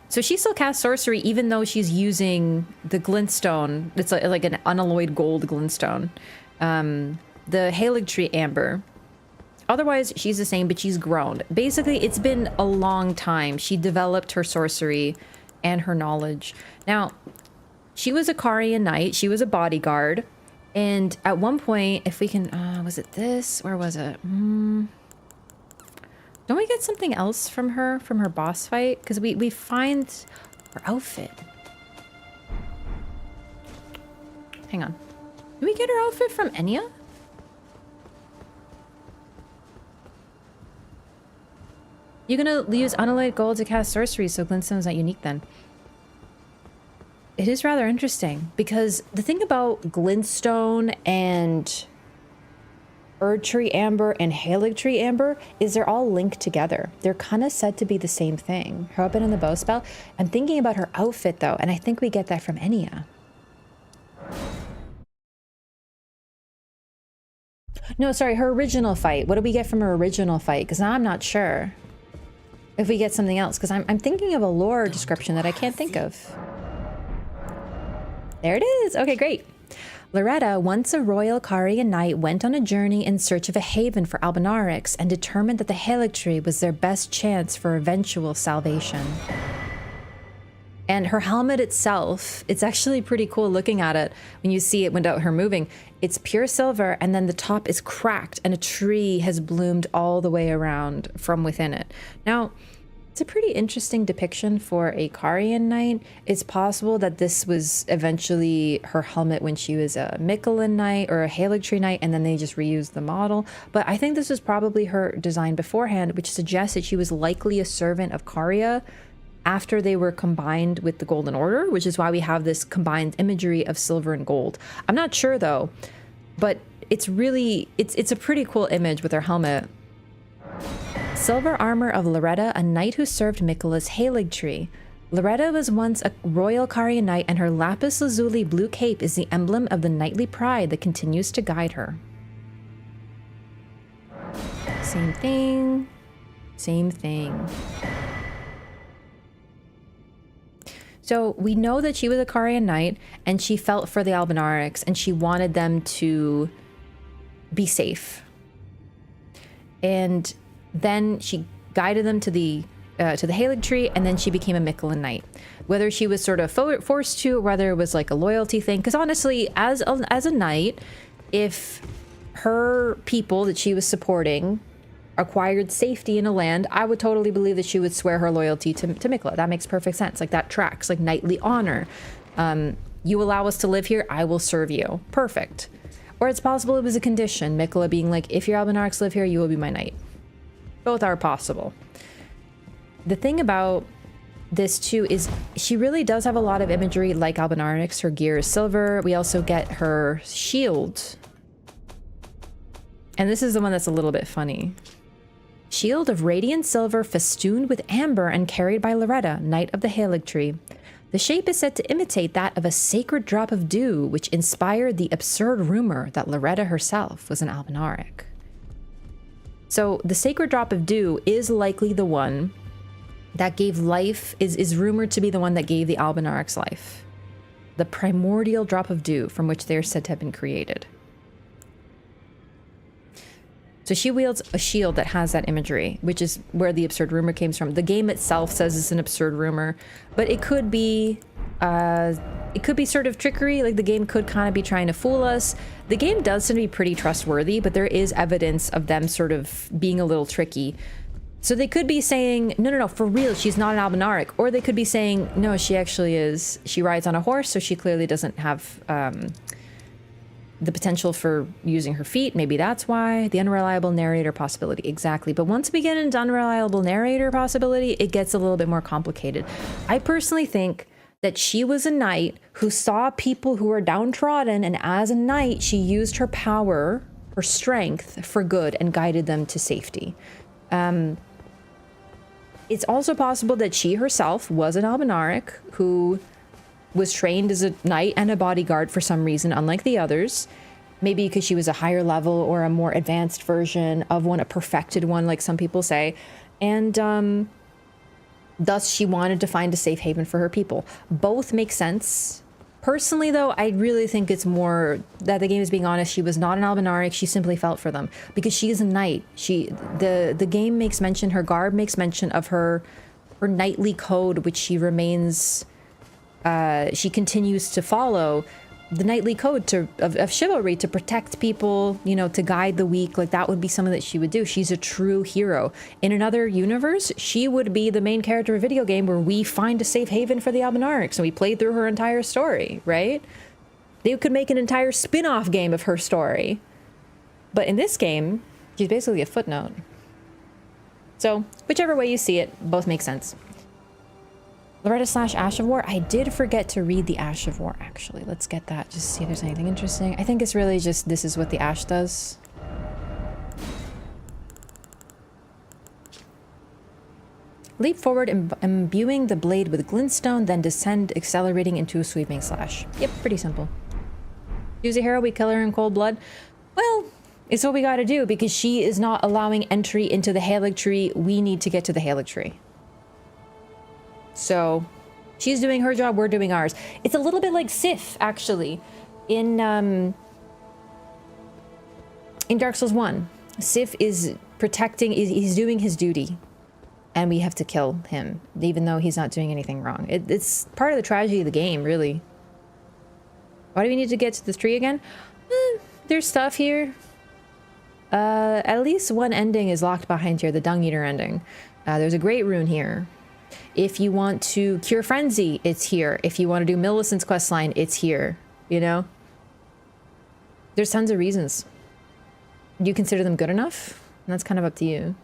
So she still casts sorcery even though she's using the glintstone. It's like an unalloyed gold glintstone. The Haligtree Amber. Otherwise, she's the same, but she's grown. Basically, it's been a long time. She developed her sorcery and her knowledge. Now, she was a Karian knight. She was a bodyguard. And at one point, if we can... was it this? Where was it? Don't we get something else from her boss fight? Because we find her outfit. Hang on. Did we get her outfit from Enya? You're gonna use unalloyed gold to cast sorcery, so glintstone's not unique then. It is rather interesting, because the thing about glintstone and Erdtree Amber and Haligtree Amber is they're all linked together. They're kind of said to be the same thing. Her weapon and the bow spell. I'm thinking about her outfit though, and I think we get that from Enya. No, sorry, her original fight. What do we get from her original fight? Because now I'm not sure if we get something else, because I'm thinking of a lore description that I can't think of. There it is. Okay, great. Loretta, once a royal Karian knight, went on a journey in search of a haven for Albinaurics and determined that the Haligtree was their best chance for eventual salvation. And her helmet itself, it's actually pretty cool looking at it when you see it without her moving. It's pure silver, and then the top is cracked and a tree has bloomed all the way around from within it. Now, it's a pretty interesting depiction for a Karian knight. It's possible that this was eventually her helmet when she was a Michelin knight or a Haligtree knight, and then they just reused the model. But I think this was probably her design beforehand, which suggests that she was likely a servant of Caria after they were combined with the Golden Order, which is why we have this combined imagery of silver and gold. I'm not sure though, but it's really, it's a pretty cool image with her helmet. Silver armor of Loretta, a knight who served Miquella's Haligtree. Loretta was once a royal Karian knight, and her lapis lazuli blue cape is the emblem of the knightly pride that continues to guide her. Same thing. Same thing. So we know that she was a Karian knight, and she felt for the Albinaurics, and she wanted them to be safe. And then she guided them to the Haligtree, and then she became a Michelin knight. Whether she was sort of forced to, or whether it was like a loyalty thing, because honestly, as a knight, if her people that she was supporting acquired safety in a land, I would totally believe that she would swear her loyalty to Miquella. That makes perfect sense. Like, that tracks, like knightly honor. You allow us to live here, I will serve you. Perfect. Or it's possible it was a condition, Miquella being like, if your Albinaurics live here, you will be my knight. Both are possible. The thing about this too is she really does have a lot of imagery like Albinaurics. Her gear is silver. We also get her shield. And this is the one that's a little bit funny. Shield of radiant silver festooned with amber and carried by Loretta, Knight of the Haligtree. The shape is said to imitate that of a sacred drop of dew, which inspired the absurd rumor that Loretta herself was an Albinauric. So the sacred drop of dew is likely the one that gave life, is rumored to be the one that gave the Albinaurics life. The primordial drop of dew from which they are said to have been created. So she wields a shield that has that imagery, which is where the absurd rumor came from. The game itself says it's an absurd rumor, but it could be sort of trickery. Like, the game could kind of be trying to fool us. The game does seem to be pretty trustworthy, but there is evidence of them sort of being a little tricky. So they could be saying, no, for real, she's not an Albinauric. Or they could be saying, no, she actually is. She rides on a horse, so she clearly doesn't have The potential for using her feet, maybe that's why. The unreliable narrator possibility, exactly. But once we get into unreliable narrator possibility, it gets a little bit more complicated. I personally think that she was a knight who saw people who were downtrodden, and as a knight, she used her power, her strength, for good and guided them to safety. It's also possible that she herself was an Albinaric who was trained as a knight and a bodyguard for some reason, unlike the others. Maybe because she was a higher level or a more advanced version of one, a perfected one, like some people say. And thus she wanted to find a safe haven for her people. Both make sense. Personally, though, I really think it's more that the game is being honest. She was not an Albinaric. She simply felt for them because she is a knight. The game makes mention, her garb makes mention of her knightly code, which she remains, she continues to follow. The knightly code of chivalry, to protect people, you know, to guide the weak. Like, that would be something that she would do. She's a true hero. In another universe, she would be the main character of a video game where we find a safe haven for the Albinarics, and we played through her entire story, right? They could make an entire spin-off game of her story. But in this game, she's basically a footnote. So, whichever way you see it, both make sense. Loretta / Ash of War. I did forget to read the Ash of War, actually. Let's get that, just see if there's anything interesting. I think it's really just, this is what the Ash does. Leap forward, imbuing the blade with glintstone, then descend, accelerating into a sweeping slash. Yep, pretty simple. Use a hero, we kill her in cold blood. Well, it's what we gotta do, because she is not allowing entry into the Halig tree. We need to get to the Halig tree. So she's doing her job, we're doing ours. It's a little bit like Sif, actually. In Dark Souls 1, Sif is protecting, he's doing his duty. And we have to kill him, even though he's not doing anything wrong. It's part of the tragedy of the game, really. Why do we need to get to this tree again? There's stuff here. At least one ending is locked behind here, the Dung Eater ending. There's a great rune here. If you want to cure Frenzy, it's here. If you want to do Millicent's questline, it's here. You know? There's tons of reasons. Do you consider them good enough? That's kind of up to you.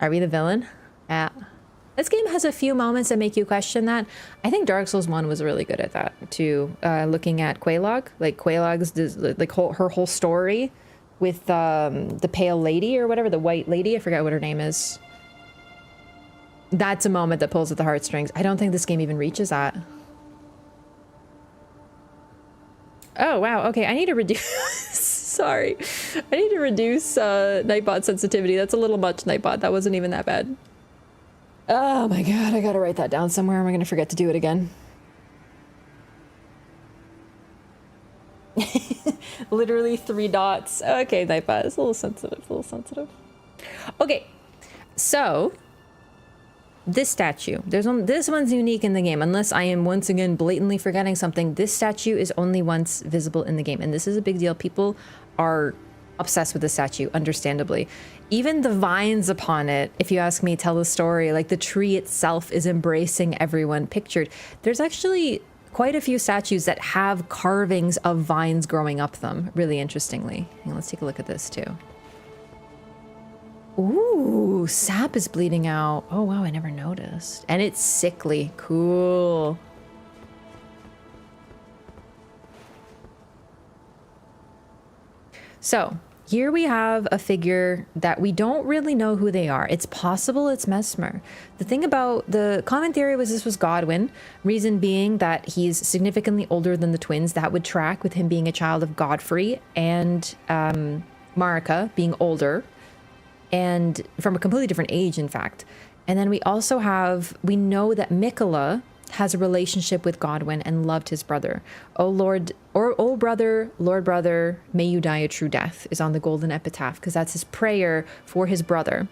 Are we the villain? Yeah. This game has a few moments that make you question that. I think Dark Souls 1 was really good at that, too. Looking at Quelaag. Like, Quelaag's, like, her whole story with the pale lady or whatever, the white lady. I forgot what her name is. That's a moment that pulls at the heartstrings. I don't think this game even reaches that. Oh, wow. Okay, I need to reduce... Sorry. I need to reduce Nightbot sensitivity. That's a little much, Nightbot. That wasn't even that bad. Oh my god, I gotta write that down somewhere. Am I gonna forget to do it again? Literally 3 dots. Okay, Nightbot. It's a little sensitive. A little sensitive. Okay, so... This statue, this one's unique in the game, unless I am once again blatantly forgetting something. This statue is only once visible in the game, and this is a big deal. People are obsessed with the statue, understandably. Even the vines upon it, if you ask me, tell the story. Like, the tree itself is embracing everyone pictured. There's actually quite a few statues that have carvings of vines growing up them, really interestingly. Let's take a look at this too. Ooh, sap is bleeding out. Oh, wow, I never noticed. And it's sickly. Cool. So, here we have a figure that we don't really know who they are. It's possible it's Mesmer. The thing about the common theory was this was Godwyn, reason being that he's significantly older than the twins. That would track with him being a child of Godfrey and Marika being older. And from a completely different age, in fact. And then we also have, we know that Mikola has a relationship with Godwyn and loved his brother. Oh Lord, or oh brother, Lord brother, may you die a true death is on the golden epitaph, because that's his prayer for his brother.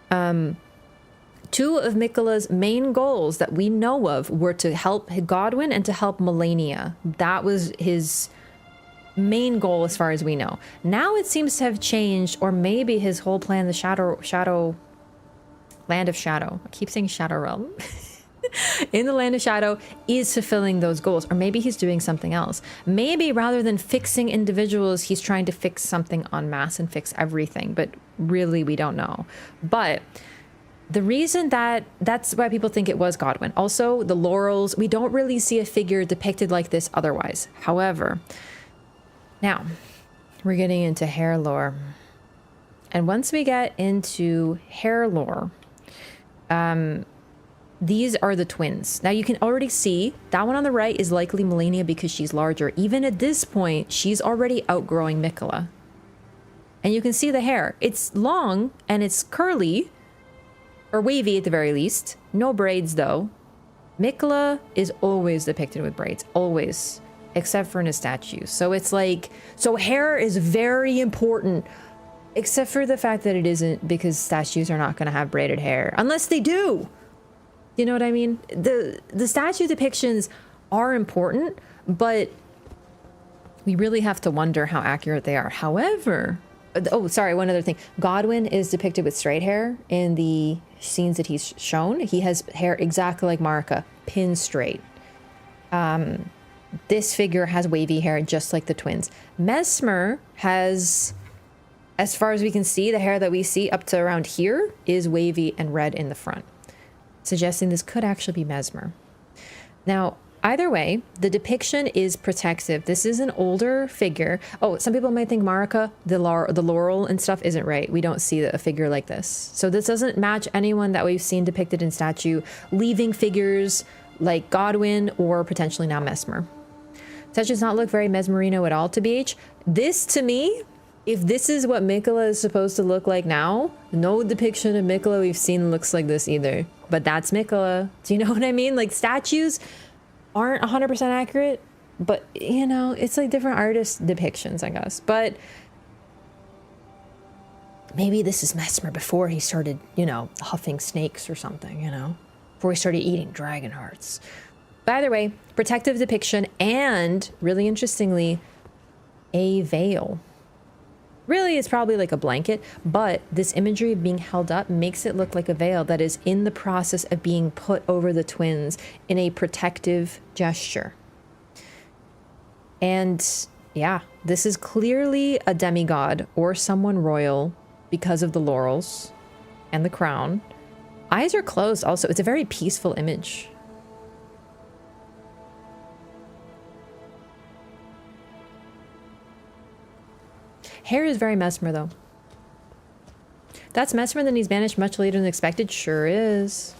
2 of Mikola's main goals that we know of were to help Godwyn and to help Melania. That was his main goal as far as we know. Now it seems to have changed, or maybe his whole plan, the Shadow Land of Shadow. I keep saying Shadow Realm. in the Land of Shadow is fulfilling those goals. Or maybe he's doing something else. Maybe rather than fixing individuals, he's trying to fix something en masse and fix everything. But really, we don't know. But the reason that's why people think it was Godwin. Also, the laurels, we don't really see a figure depicted like this otherwise. However, now we're getting into hair lore. And once we get into hair lore, these are the twins. Now you can already see that one on the right is likely Melania because she's larger. Even at this point, she's already outgrowing Mikola. And you can see the hair. It's long and it's curly, or wavy at the very least. No braids though. Mikola is always depicted with braids, always, except for in his statues. So it's like, so hair is very important, except for the fact that it isn't, because statues are not going to have braided hair unless they do. You know what I mean? The statue depictions are important, but we really have to wonder how accurate they are. However, oh, sorry, one other thing. Godwin is depicted with straight hair in the scenes that he's shown. He has hair exactly like Marika, pin straight. This figure has wavy hair just like the twins. Mesmer has, as far as we can see, the hair that we see up to around here is wavy and red in the front, suggesting this could actually be Mesmer. Now, either way, the depiction is protective. This is an older figure. Oh, some people might think Marika, the laurel and stuff isn't right. We don't see a figure like this. So this doesn't match anyone that we've seen depicted in statue, leaving figures like Godwin or potentially now Mesmer. Such does not look very Mesmerino at all to BH. This, to me, if this is what Mikola is supposed to look like now, no depiction of Mikola we've seen looks like this either. But that's Mikola. Do you know what I mean? Like, statues aren't 100% accurate, but, you know, it's like different artist depictions, I guess. But maybe this is Mesmer before he started, you know, huffing snakes or something, you know? Before he started eating dragon hearts. But either way, protective depiction and, really interestingly, a veil. Really, it's probably like a blanket, but this imagery being held up makes it look like a veil that is in the process of being put over the twins in a protective gesture. And yeah, this is clearly a demigod or someone royal because of the laurels and the crown. Eyes are closed also. It's a very peaceful image. Hair is very Mesmer, though. That's Mesmer, then he's banished much later than expected. Sure is.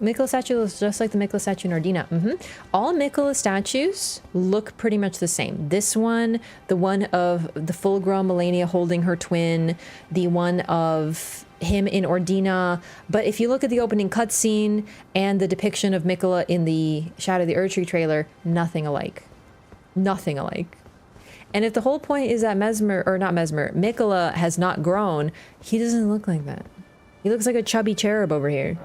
Mikola statue looks just like the Mikola statue in Ardina. All Mikola statues look pretty much the same. This one, the one of the full-grown Melania holding her twin, the one of him in Ordina. But if you look at the opening cutscene and the depiction of Mikola in the Shadow of the Erdtree trailer, nothing alike. Nothing alike. And if the whole point is that Mikola has not grown, he doesn't look like that. He looks like a chubby cherub over here.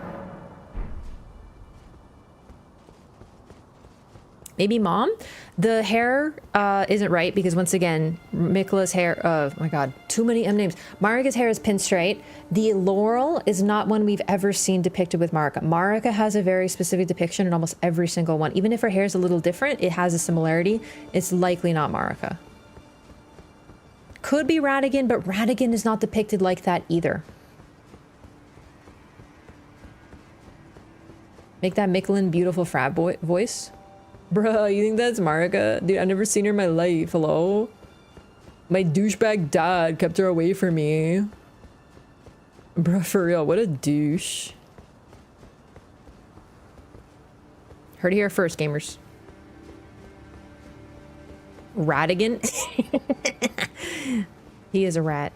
Maybe mom? The hair isn't right because once again, Mikola's hair, oh my god, too many M names. Marika's hair is pinned straight. The laurel is not one we've ever seen depicted with Marika. Marika has a very specific depiction in almost every single one. Even if her hair is a little different, it has a similarity. It's likely not Marika. Could be Radigan, but Radigan is not depicted like that either. Make that Micklin beautiful frat boy voice. Bruh, you think that's Marika? Dude, I've never seen her in my life. Hello? My douchebag dad kept her away from me. Bruh, for real, what a douche. Heard it here first, gamers. Radigan? He is a rat.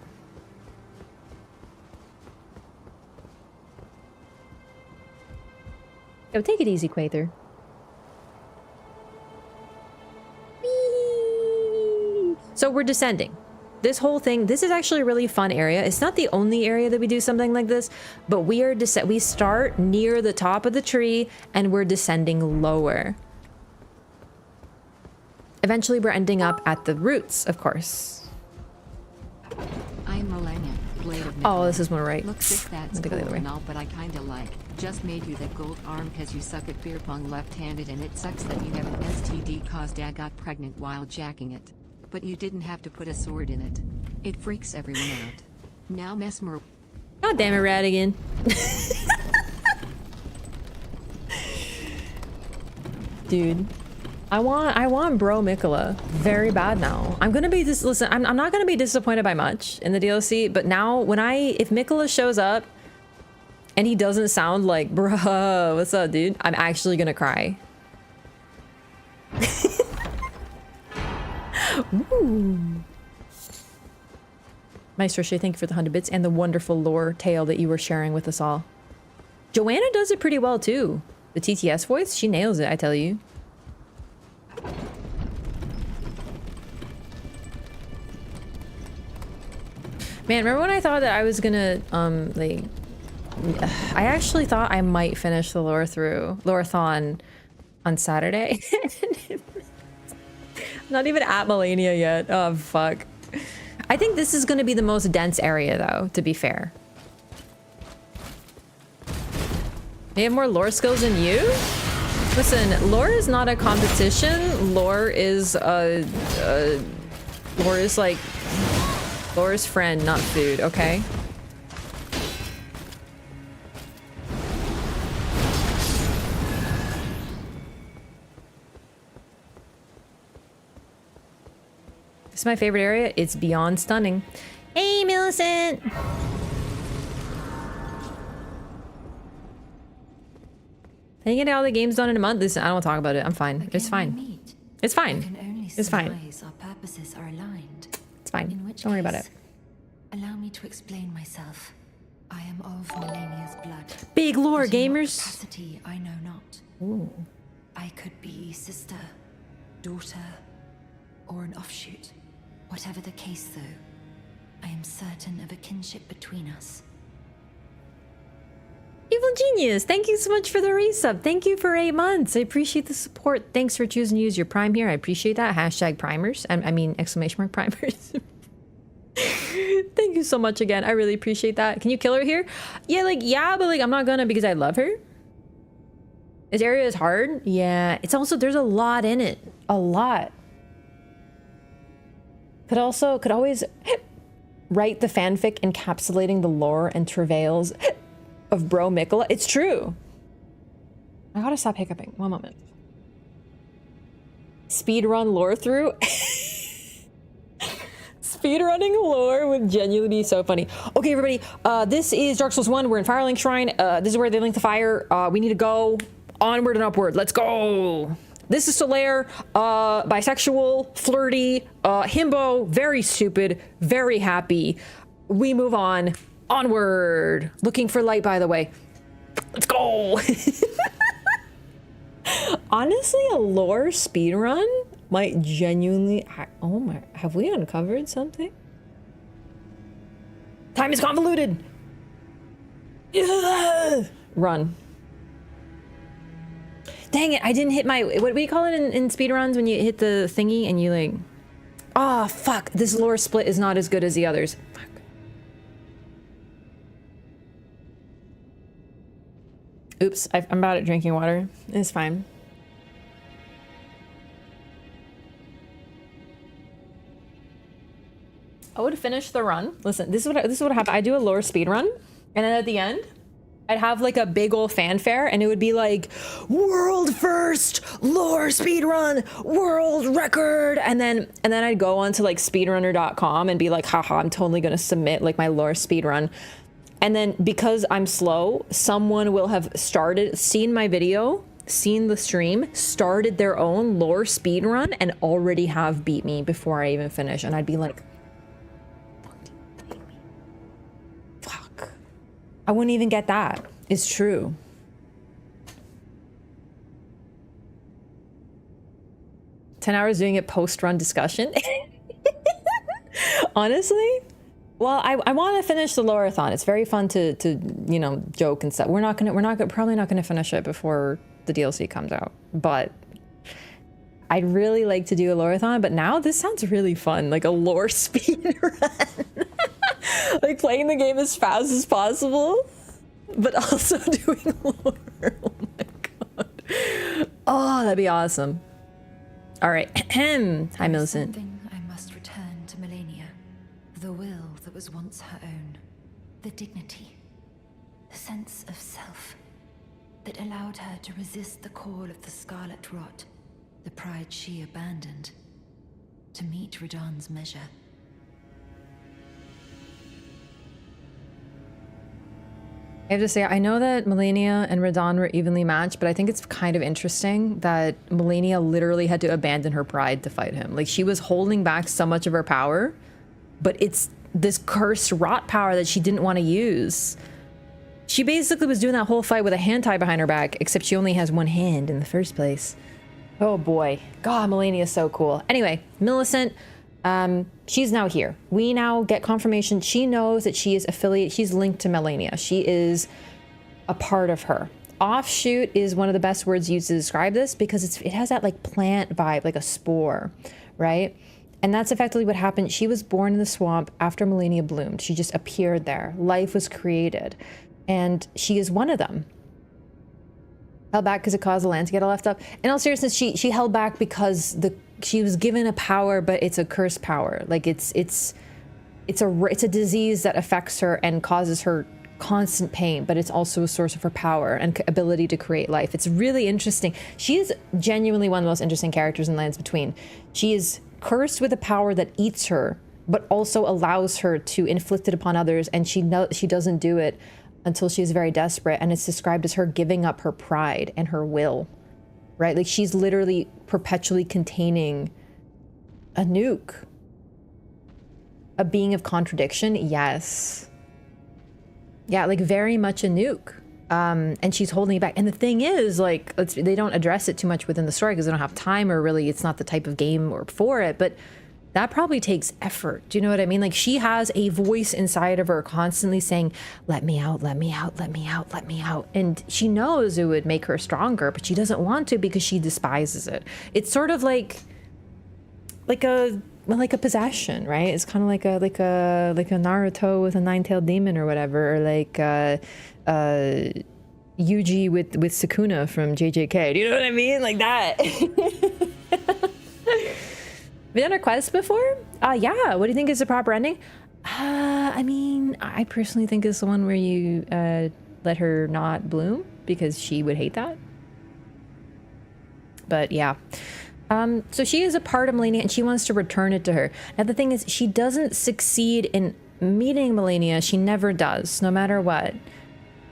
Yo, take it easy, Quather. So we're descending. This whole thing, this is actually a really fun area. It's not the only area that we do something like this, but we start near the top of the tree and we're descending lower. Eventually we're ending up at the roots, of course. I'm Melania, Blade of Oh, Nickel. this is more right. Look, sis, that's I think I'll go the cool other way. and all, but I kinda like. Just made you the gold arm cause you suck at beer pong left-handed and it sucks that you have an STD cause dad got pregnant while jacking it. But you didn't have to put a sword in it. It freaks everyone out. Now Mesmer. God damn it, Radigan. Dude, I want Bro Mikola very bad now. I'm gonna be listen, I'm not gonna be disappointed by much in the DLC, but now if Mikola shows up and he doesn't sound like, bruh, what's up, dude? I'm actually gonna cry. Ooh. Maestro Shay, thank you for the 100 bits and the wonderful lore tale that you were sharing with us all. Joanna does it pretty well too. The TTS voice, she nails it, I tell you. Man, remember when I thought that I was gonna, like, I actually thought I might finish the LOREATHON on Saturday. Not even at Melania yet. Oh, fuck. I think this is gonna be the most dense area, though, to be fair. They have more lore skills than you? Listen, lore is not a competition. Lore is like Lore's friend, not food, okay? This is my favorite area. It's beyond stunning. Hey, Millicent! Can you get all the games done in a month? Listen, I don't want to talk about it. I'm fine. It's fine. It's fine. It's fine. Our purposes are aligned. It's fine. In which Don't worry about it. case, allow me to explain myself. I am of Melania's blood. Big lore, but in what gamers. capacity I know not. Ooh. I could be sister, daughter, or an offshoot. Whatever the case, though, I am certain of a kinship between us. Evil Genius, thank you so much for the resub. Thank you for 8 months. I appreciate the support. Thanks for choosing to use your Prime here. I appreciate that. Hashtag primers. I mean, exclamation mark primers. Thank you so much again. I really appreciate that. Can you kill her here? Yeah, but like, I'm not gonna because I love her. This area is hard. Yeah, it's also, there's a lot in it. A lot. Could always write the fanfic encapsulating the lore and travails of Bro Mikola. It's true. I gotta stop hiccuping. One moment. Speedrun lore through. Speedrunning lore would genuinely be so funny. Okay, everybody. This is Dark Souls 1. We're in Firelink Shrine. This is where they link the fire. We need to go onward and upward. Let's go. This is Solaire, bisexual, flirty, himbo, very stupid, very happy. We move on. Onward. Looking for light, by the way. Let's go. Honestly, a lore speedrun might genuinely... Oh my... Have we uncovered something? Time is convoluted. Run. Dang it, I didn't hit my... What do you call it in speedruns when you hit the thingy and you like... Oh, fuck. This lore split is not as good as the others. Fuck. Oops, I'm bad at drinking water. It's fine. I would finish the run. Listen, this is what happened. I do a lore speed run, and then at the end, I'd have like a big old fanfare, and it would be like, world first lore speed run, world record, and then I'd go on to like speedrunner.com and be like, haha, I'm totally gonna submit like my lore speed run. And then because I'm slow, someone will have seen my video, seen the stream, started their own lore speed run, and already have beat me before I even finish. And I'd be like, fuck. I wouldn't even get that. It's true. "10 hours doing it post-run discussion." Honestly? Well, I want to finish the LOREATHON. It's very fun to you know, joke and stuff. We're probably not gonna finish it before the DLC comes out. But I'd really like to do a LOREATHON. But now this sounds really fun, like a lore speed run. Like playing the game as fast as possible, but also doing lore. Oh my god. Oh, that'd be awesome. All right. Hi, Millicent. Something I must return to Melania. The will that was once her own. The dignity. The sense of self. That allowed her to resist the call of the Scarlet Rot. The pride she abandoned. To meet Radahn's measure. I have to say, I know that Melania and Radahn were evenly matched, but I think it's kind of interesting that Melania literally had to abandon her pride to fight him. Like, she was holding back so much of her power, but it's this cursed rot power that she didn't want to use. She basically was doing that whole fight with a hand tied behind her back, except she only has one hand in the first place. Oh boy. God, Melania's so cool. Anyway, Millicent, she's now here. We now get confirmation. She knows that she is affiliated. She's linked to Melania. She is a part of her. Offshoot is one of the best words used to describe this because it has that like plant vibe, like a spore, right? And that's effectively what happened. She was born in the swamp after Melania bloomed. She just appeared there. Life was created. And she is one of them. Held back because it caused the land to get all left up. In all seriousness, she held back because she was given a power, but it's a cursed power. Like it's a disease that affects her and causes her constant pain, but it's also a source of her power and ability to create life. It's really interesting. She is genuinely one of the most interesting characters in Lands Between. She is cursed with a power that eats her, but also allows her to inflict it upon others, and she doesn't do it until she is very desperate, and it's described as her giving up her pride and her will, right? Like she's literally perpetually containing a nuke. A being of contradiction, yes. Yeah, like very much a nuke. And she's holding it back. And the thing is, like, they don't address it too much within the story because they don't have time, or really it's not the type of game or for it, but that probably takes effort. Do you know what I mean? Like she has a voice inside of her constantly saying, let me out, let me out, let me out, let me out. And she knows it would make her stronger, but she doesn't want to because she despises it. It's sort of like a possession, right? It's kind of like a Naruto with a nine-tailed demon or whatever, or like Yuji with Sukuna from JJK. Do you know what I mean? Like that. Have you done a quest before? Yeah. What do you think is the proper ending? I mean, I personally think it's the one where you let her not bloom because she would hate that. But yeah. So she is a part of Melania and she wants to return it to her. Now the thing is, she doesn't succeed in meeting Melania. She never does, no matter what.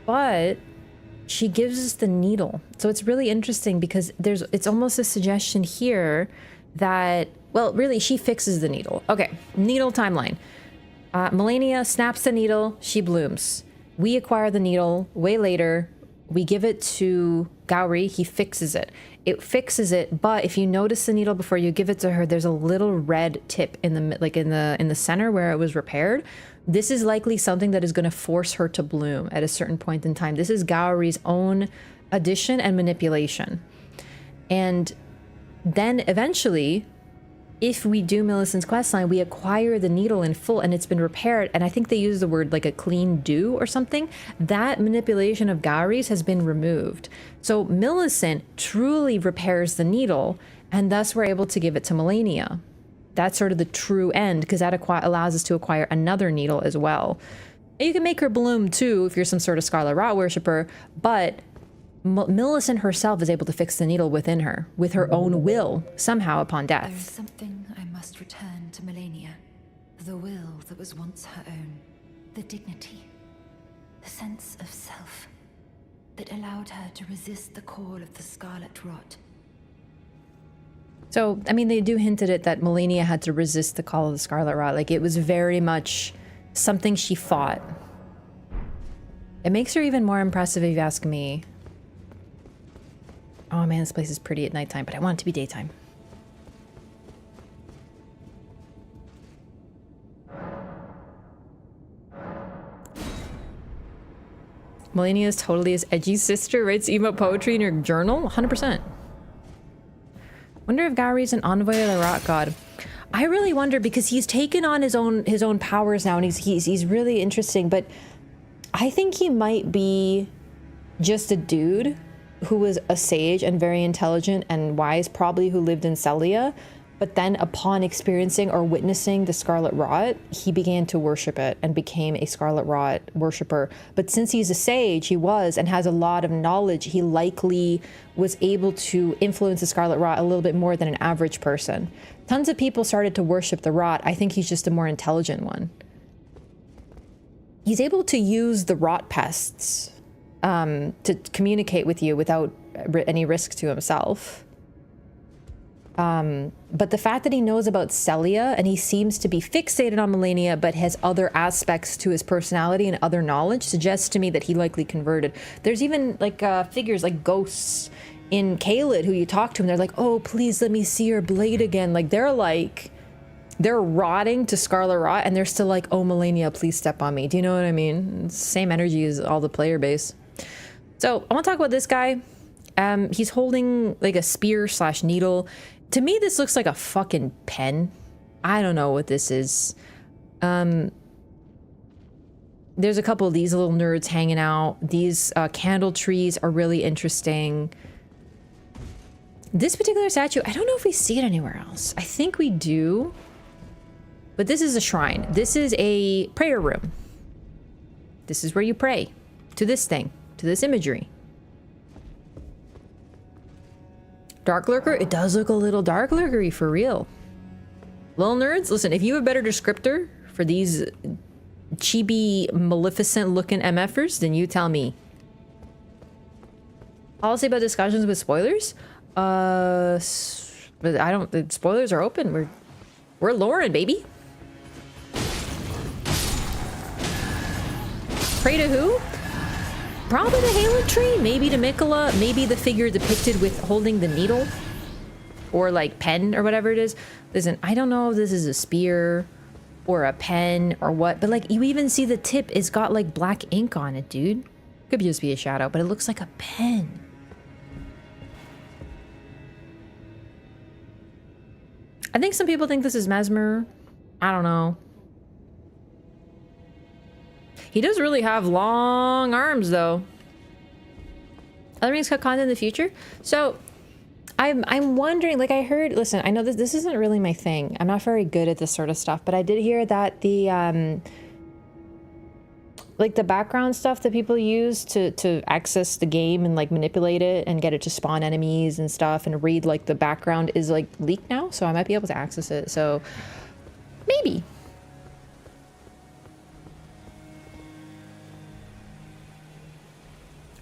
But she gives us the needle. So it's really interesting because it's almost a suggestion here that, well, really, she fixes the needle. Okay, needle timeline. Melania snaps the needle, she blooms. We acquire the needle way later. We give it to Gowry, he fixes it. It fixes it, but if you notice the needle before you give it to her, there's a little red tip in the center where it was repaired. This is likely something that is going to force her to bloom at a certain point in time. This is Gowry's own addition and manipulation. And then eventually, if we do Millicent's questline, we acquire the needle in full and it's been repaired. And I think they use the word like a clean do or something. That manipulation of Gowry's has been removed. So Millicent truly repairs the needle, and thus we're able to give it to Melania. That's sort of the true end, because that allows us to acquire another needle as well. You can make her bloom too if you're some sort of Scarlet Rot worshiper, but Millicent herself is able to fix the needle within her, with her own will, somehow upon death. There is something I must return to Melania. The will that was once her own. The dignity. The sense of self. That allowed her to resist the call of the Scarlet Rot. So, I mean, they do hint at it that Melania had to resist the call of the Scarlet Rot. Like, it was very much something she fought. It makes her even more impressive if you ask me. Oh man, this place is pretty at nighttime, but I want it to be daytime. Melania is totally his edgy sister, writes emo poetry in her journal? 100%. Wonder if Gowry's an envoy of the rock god. I really wonder, because he's taken on his own powers now, and he's really interesting. But I think he might be just a dude who was a sage and very intelligent and wise, probably, who lived in Celia. But then upon experiencing or witnessing the Scarlet Rot, he began to worship it and became a Scarlet Rot worshiper. But since he's a sage, he was, and has a lot of knowledge, he likely was able to influence the Scarlet Rot a little bit more than an average person. Tons of people started to worship the Rot. I think he's just a more intelligent one. He's able to use the Rot pests to communicate with you without any risk to himself. But the fact that he knows about Celia, and he seems to be fixated on Melania, but has other aspects to his personality and other knowledge, suggests to me that he likely converted. There's even like figures like ghosts in Caelid who you talk to, and they're like, oh, please let me see your blade again. Like they're rotting to Scarlet Rot, and they're still like, oh, Melania, please step on me. Do you know what I mean? It's the same energy as all the player base. So I want to talk about this guy. He's holding like a spear / needle. To me, this looks like a fucking pen. I don't know what this is. There's a couple of these little nerds hanging out. These candle trees are really interesting. This particular statue, I don't know if we see it anywhere else. I think we do. But this is a shrine. This is a prayer room. This is where you pray to this thing, to this imagery. Dark Lurker? It does look a little Dark Lurkery for real. Little nerds, listen, if you have a better descriptor for these chibi, maleficent looking MFers, then you tell me. Policy about discussions with spoilers? But I don't, the spoilers are open. We're Lauren, baby. Pray to who? Probably the Halo tree, maybe to Mikola, maybe the figure depicted with holding the needle or like pen or whatever it is. Listen, I don't know if this is a spear or a pen or what, but like you even see the tip is got like black ink on it, dude. Could just be a shadow, but it looks like a pen. I think some people think this is Mesmer. I don't know. He does really have long arms, though. Other rings cut content in the future? So, I'm wondering, like I heard, listen, I know this isn't really my thing. I'm not very good at this sort of stuff, but I did hear that the, like the background stuff that people use to access the game and like manipulate it and get it to spawn enemies and stuff and read like the background is like leaked now. So I might be able to access it. So, maybe.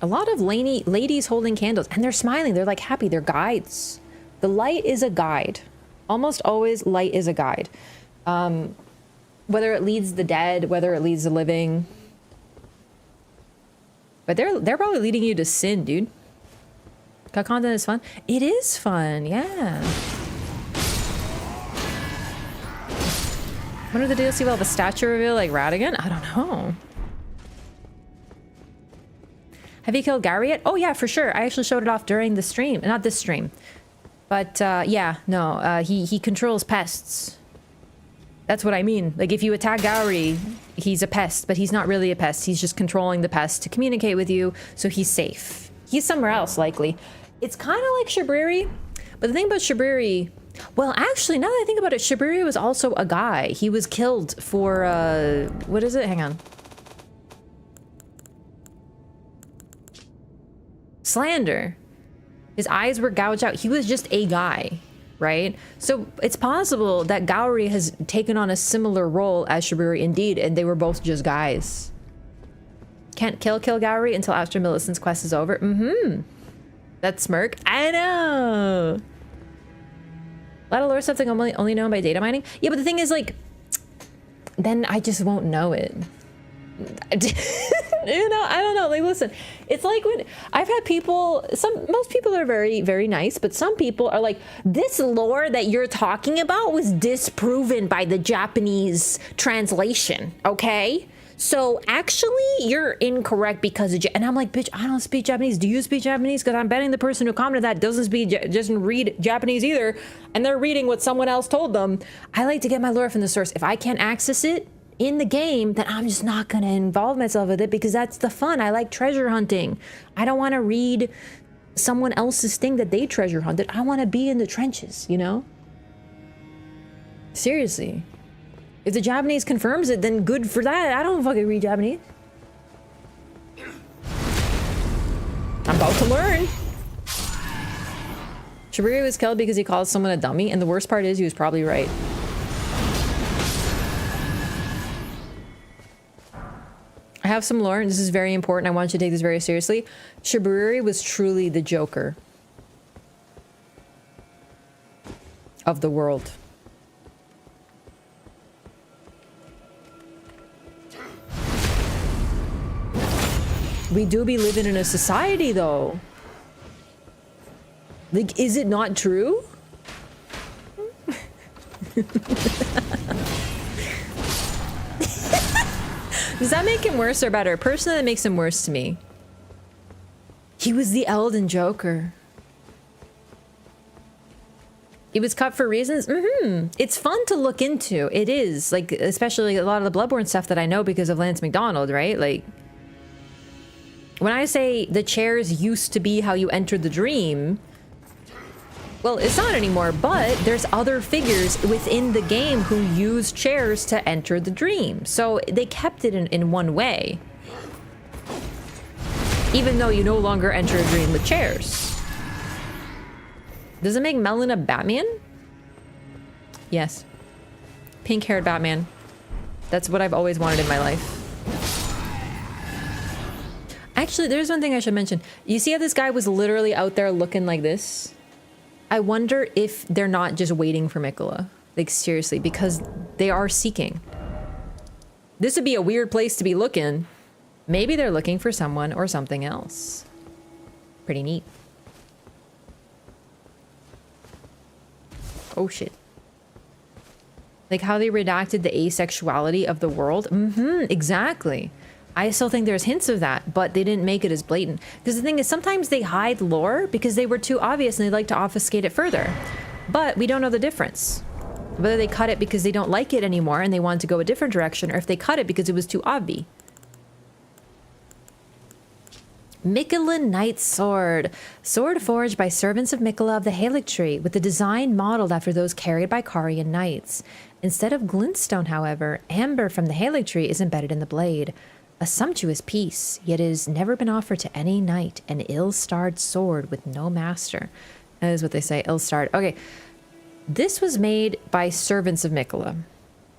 A lot of ladies holding candles, and they're smiling. They're like happy. They're guides. The light is a guide. Almost always, light is a guide. Whether it leads the dead, whether it leads the living. But they're probably leading you to sin, dude. Cut content is fun. It is fun, yeah. When are the DLC will have a statue reveal like Radigan? I don't know. Have you killed Gary yet? Oh yeah, for sure. I actually showed it off during the stream. Not this stream. But yeah, no. He controls pests. That's what I mean. Like if you attack Gowry, he's a pest, but he's not really a pest. He's just controlling the pest to communicate with you, so he's safe. He's somewhere else, likely. It's kind of like Shabriri, but the thing about Shabriri... Well, actually, now that I think about it, Shabriri was also a guy. He was killed for, what is it? Hang on. Slander. His eyes were gouged out. He was just a guy, right? So it's possible that Gowry has taken on a similar role as Shabriri indeed, and they were both just guys. Can't kill Gowry until after Millicent's quest is over. That smirk. I know. A lot of lore stuff that only known by data mining. Yeah, but the thing is, like, then I just won't know it. You know, I don't know. Like, listen, it's like when I've had people, most people are very, very nice, but some people are like, this lore that you're talking about was disproven by the Japanese translation, okay? So actually, you're incorrect because of and I'm like, bitch, I don't speak Japanese. Do you speak Japanese? Because I'm betting the person who commented that doesn't speak, doesn't read Japanese either, and they're reading what someone else told them. I like to get my lore from the source. If I can't access it in the game, then I'm just not gonna involve myself with it because that's the fun. I like treasure hunting. I don't want to read someone else's thing that they treasure hunted. I want to be in the trenches, you know? Seriously. If the Japanese confirms it, then good for that. I don't fucking read Japanese. I'm about to learn. Shibuya was killed because he called someone a dummy, and the worst part is he was probably right. I have some lore, and this is very important. I want you to take this very seriously. Shibuya was truly the Joker of the world. We do be living in a society, though. Like, is it not true? Does that make him worse or better? Personally, that makes him worse to me. He was the Elden Joker. He was cut for reasons? It's fun to look into. It is. Like, especially a lot of the Bloodborne stuff that I know because of Lance McDonald, right? Like, when I say the chairs used to be how you entered the dream, well, it's not anymore, but there's other figures within the game who use chairs to enter the dream. So they kept it in one way. Even though you no longer enter a dream with chairs. Does it make Melon a Batman? Yes. Pink-haired Batman. That's what I've always wanted in my life. Actually, there's one thing I should mention. You see how this guy was literally out there looking like this? I wonder if they're not just waiting for Mikola. Like, seriously, because they are seeking. This would be a weird place to be looking. Maybe they're looking for someone or something else. Pretty neat. Oh, shit. Like how they redacted the asexuality of the world? Exactly. I still think there's hints of that, but they didn't make it as blatant. Because the thing is, sometimes they hide lore because they were too obvious and they like to obfuscate it further. But we don't know the difference. Whether they cut it because they don't like it anymore and they want to go a different direction, or if they cut it because it was too obvi. Mikola Knight's Sword. Sword forged by servants of Mikola of the Halig Tree, with the design modeled after those carried by Carian knights. Instead of glintstone, however, amber from the Halig Tree is embedded in the blade. A sumptuous piece, yet it has never been offered to any knight, an ill-starred sword with no master. That is what they say, ill-starred. Okay, this was made by servants of Mikola,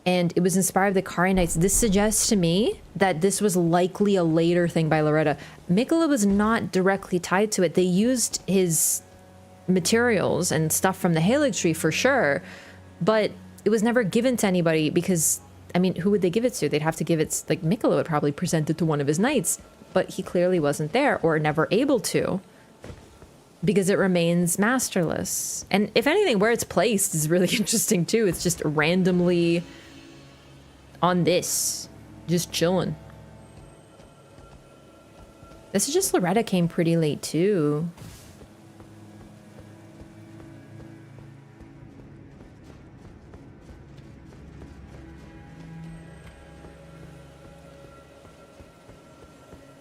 and it was inspired by the Carian knights. This suggests to me that this was likely a later thing by Loretta. Mikola was not directly tied to it. They used his materials and stuff from the Halig Tree for sure, but it was never given to anybody because, I mean, who would they give it to? They'd have to give it, like, Mikola would probably present it to one of his knights, but he clearly wasn't there or never able to because it remains masterless. And if anything, where it's placed is really interesting too. It's just randomly on this, just chilling. This is just Loretta came pretty late too.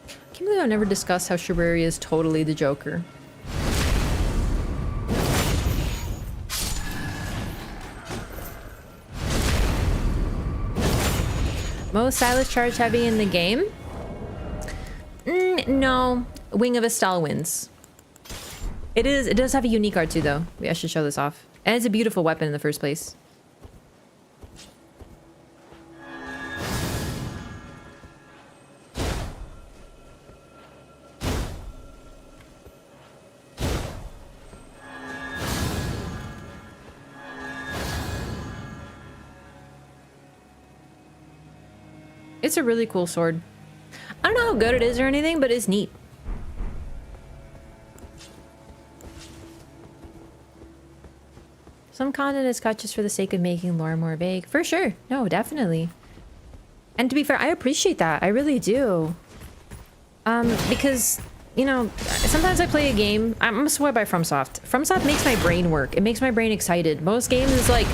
I can't believe I've never discussed how Shibuya is totally the Joker. Most stylish charge heavy in the game? No. Wing of Estelle wins. It does have a unique art too, though. I should show this off. And it's a beautiful weapon in the first place. It's a really cool sword. I don't know how good it is or anything, but it's neat. Some content is cut just for the sake of making lore more vague. For sure. No, definitely. And to be fair, I appreciate that. I really do. Because, you know, sometimes I play a game. I'm swear by FromSoft. FromSoft makes my brain work. It makes my brain excited. Most games is like,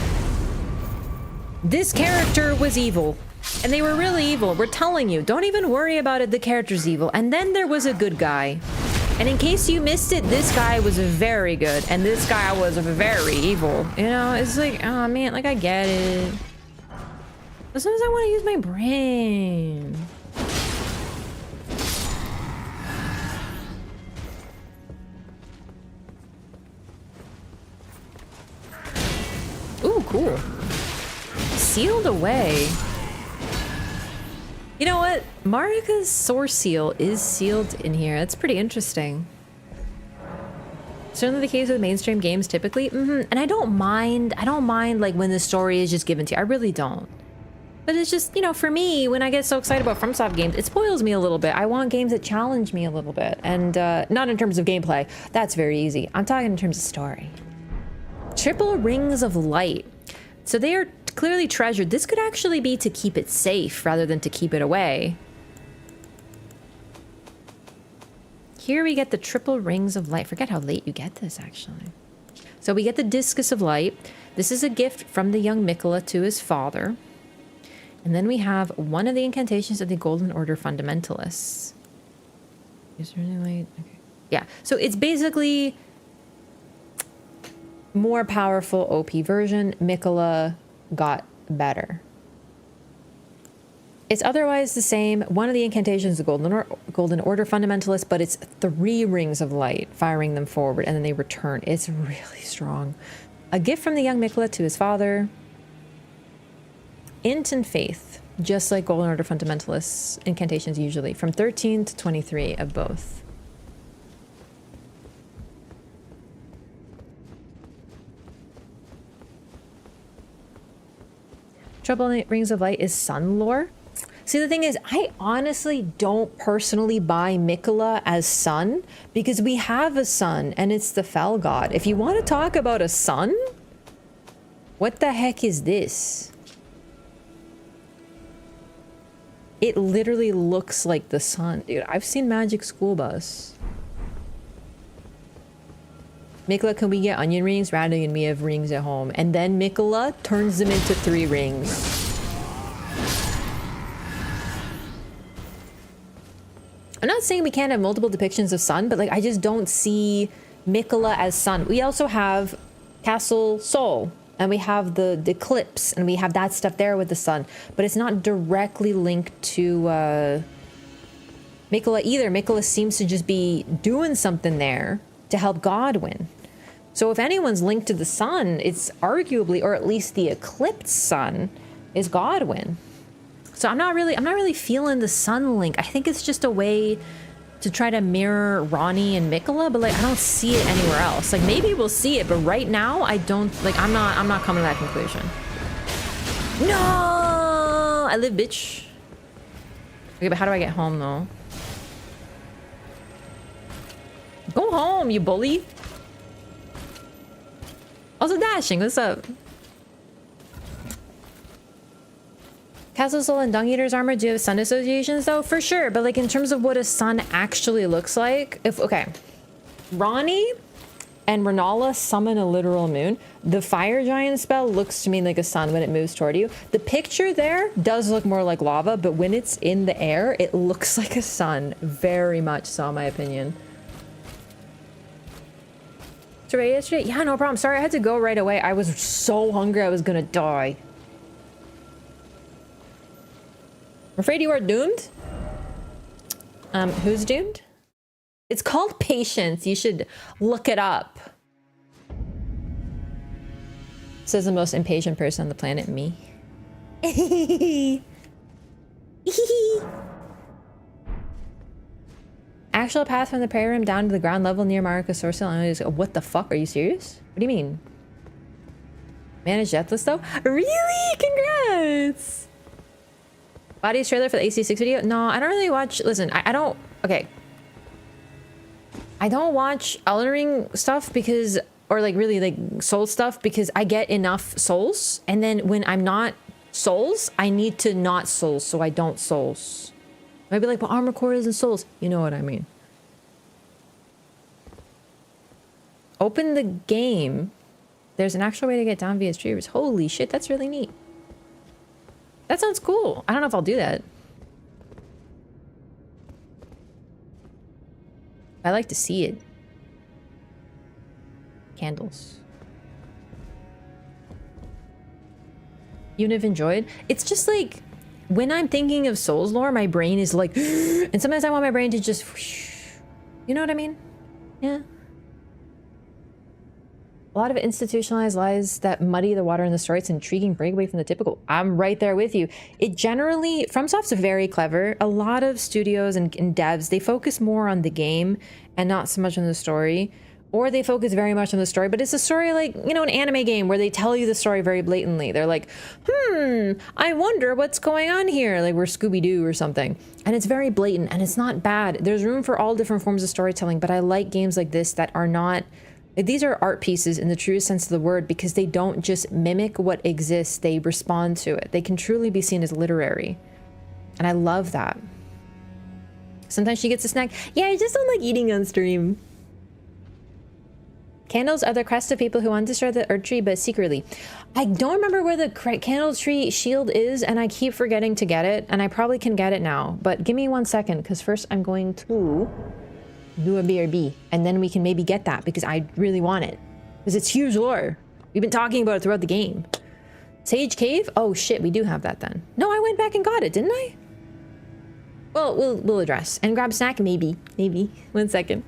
this character was evil. And they were really evil. We're telling you, don't even worry about it. The character's evil. And then there was a good guy. And in case you missed it, this guy was very good. And this guy was very evil. You know, it's like, oh man, like I get it. As soon as I want to use my brain. Ooh, cool. Sealed away. You know what? Marika's source seal is sealed in here. That's pretty interesting. Certainly the case with mainstream games typically. And I don't mind like when the story is just given to you. I really don't. But it's just, you know, for me, when I get so excited about FromSoft games, it spoils me a little bit. I want games that challenge me a little bit. And not in terms of gameplay. That's very easy. I'm talking in terms of story. Triple rings of light. So they are clearly treasured. This could actually be to keep it safe rather than to keep it away. Here we get the triple rings of light. Forget how late you get this, actually. So we get the discus of light. This is a gift from the young Mikola to his father. And then we have one of the incantations of the Golden Order fundamentalists. Is there any light? Okay. Yeah. So it's basically more powerful OP version. Mikola got better. It's otherwise the same. One of the incantations is the Golden Order fundamentalist, but it's 3 rings of light, firing them forward, and then they return. It's really strong. A gift from the young Mikola to his father. Int and faith, just like Golden Order fundamentalists incantations usually, from 13 to 23 of both. Triple rings of light is sun lore. See, the thing is, I honestly don't personally buy Mikola as sun because we have a sun and it's the Fel God. If you want to talk about a sun, what the heck is this? It literally looks like the sun. Dude, I've seen Magic School Bus. Mikola, can we get onion rings? Radley and me have rings at home. And then Mikola turns them into 3 rings. I'm not saying we can't have multiple depictions of sun, but like I just don't see Mikola as sun. We also have Castle Sol, and we have the eclipse, and we have that stuff there with the sun, but it's not directly linked to Mikola either. Mikola seems to just be doing something there to help Godwin. So if anyone's linked to the sun, it's arguably, or at least the eclipsed sun, is Godwin. So I'm not really feeling the sun link. I think it's just a way to try to mirror Ronnie and Mikola, but like I don't see it anywhere else. Like maybe we'll see it, but right now I don't, like I'm not coming to that conclusion. No, I live, bitch. Okay, but how do I get home though? Go home, you bully. Also dashing, what's up? Castle Soul and Dung Eater's armor do have sun associations though? For sure, but like in terms of what a sun actually looks like, okay. Ronnie and Renala summon a literal moon. The fire giant spell looks to me like a sun when it moves toward you. The picture there does look more like lava, but when it's in the air, it looks like a sun. Very much so, in my opinion. Survey yesterday? Yeah, no problem. Sorry, I had to go right away. I was so hungry I was gonna die. I'm afraid you are doomed. Who's doomed? It's called patience. You should look it up. Says the most impatient person on the planet, me. Actual path from the prayer room down to the ground level near Marika Sorcel. What the fuck? Are you serious? What do you mean? Managed deathless though? Really? Congrats! Body's trailer for the AC6 video? No, I don't really watch. Listen, I don't. Okay. I don't watch Elden Ring stuff because, or like really like soul stuff because I get enough souls. And then when I'm not Souls? I need to not souls, so I don't souls. I'd be like, but armor core isn't souls. You know what I mean. Open the game. There's an actual way to get down via streamers. Holy shit, that's really neat. That sounds cool. I don't know if I'll do that. I like to see it. Candles. Even if enjoyed. It's just like, when I'm thinking of Souls lore, my brain is like, and sometimes I want my brain to just, you know what I mean? Yeah. A lot of institutionalized lies that muddy the water in the story. It's an intriguing breakaway from the typical. I'm right there with you. It generally, FromSoft's very clever. A lot of studios and devs, they focus more on the game and not so much on the story. Or they focus very much on the story, but it's a story like, you know, an anime game where they tell you the story very blatantly. They're like, I wonder what's going on here. Like we're Scooby-Doo or something. And it's very blatant and it's not bad. There's room for all different forms of storytelling, but I like games like this that are not, these are art pieces in the truest sense of the word because they don't just mimic what exists, they respond to it. They can truly be seen as literary. And I love that. Sometimes she gets a snack. Yeah, I just don't like eating on stream. Candles are the crest of people who want to destroy the Earth Tree, but secretly. I don't remember where the Candle Tree shield is, and I keep forgetting to get it, and I probably can get it now. But give me 1 second, because first I'm going to do a BRB, and then we can maybe get that, because I really want it. Because it's huge lore. We've been talking about it throughout the game. Sage Cave? Oh shit, we do have that then. No, I went back and got it, didn't I? Well, we'll address. And grab snack, maybe. Maybe. 1 second.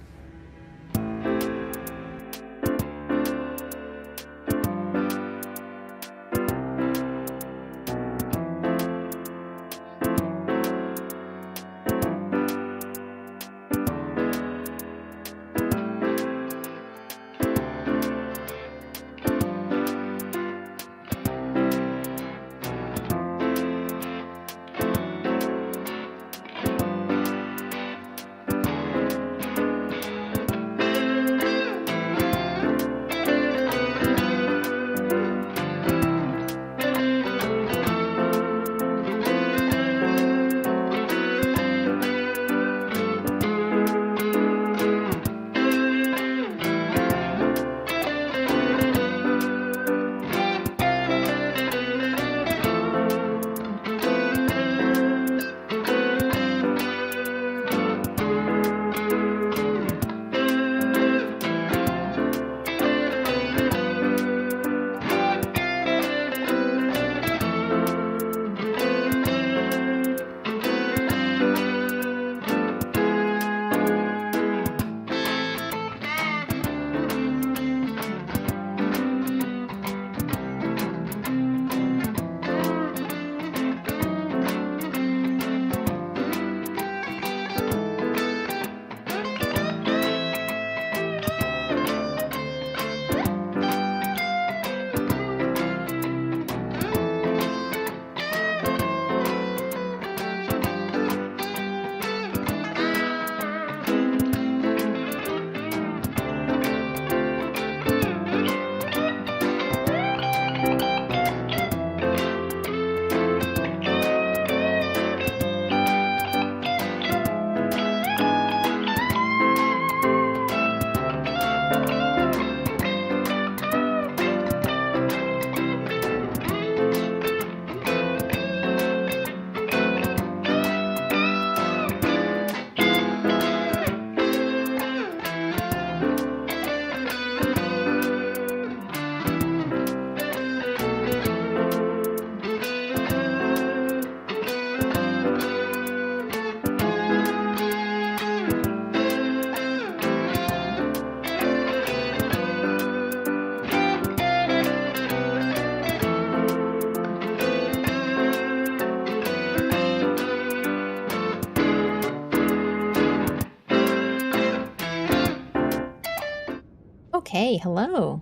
Okay, hello.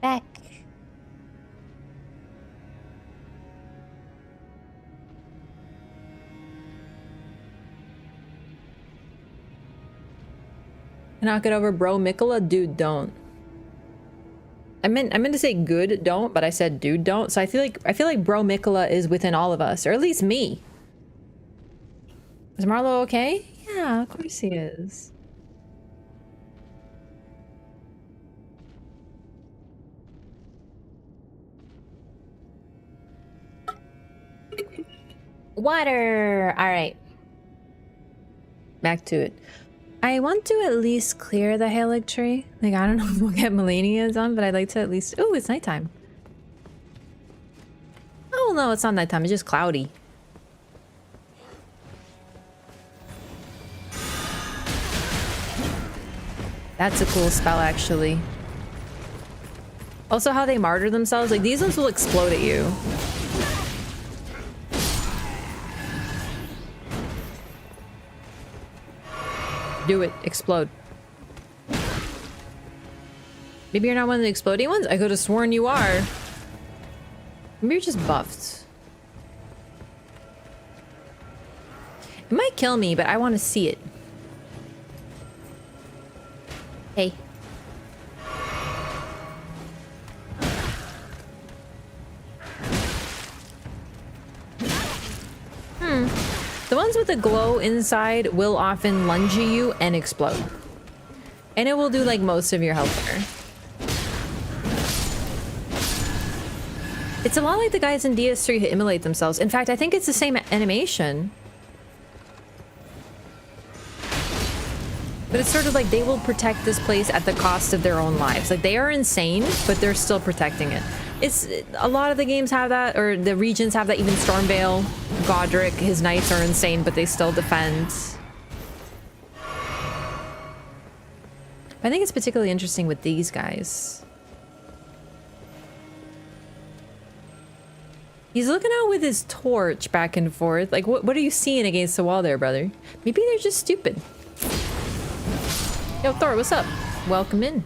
Back. Knock it over, bro. Mikola? Dude, don't. I meant to say good don't, but I said dude don't. So I feel like Bro Mikola is within all of us, or at least me. Is Marlo okay? Yeah, of course he is. Water! Alright. Back to it. I want to at least clear the Halig tree. Like, I don't know if we'll get Melania's on, but I'd like to at least... Oh, it's nighttime. Oh, no, it's not nighttime. It's just cloudy. That's a cool spell, actually. Also, how they martyr themselves. Like, these ones will explode at you. Do it. Explode. Maybe you're not one of the exploding ones? I could have sworn you are. Maybe you're just buffed. It might kill me, but I want to see it. Hey. The ones with the glow inside will often lunge at you and explode. And it will do like most of your health there. It's a lot like the guys in DS3 who immolate themselves. In fact, I think it's the same animation. But it's sort of like they will protect this place at the cost of their own lives. Like, they are insane, but they're still protecting it. It's a lot of the games have that, or the regions have that. Even Stormvale, Godric, his knights are insane, but they still defend. I think it's particularly interesting with these guys. He's looking out with his torch back and forth. Like, what are you seeing against the wall there, brother? Maybe they're just stupid. Yo, Thor, what's up? Welcome in.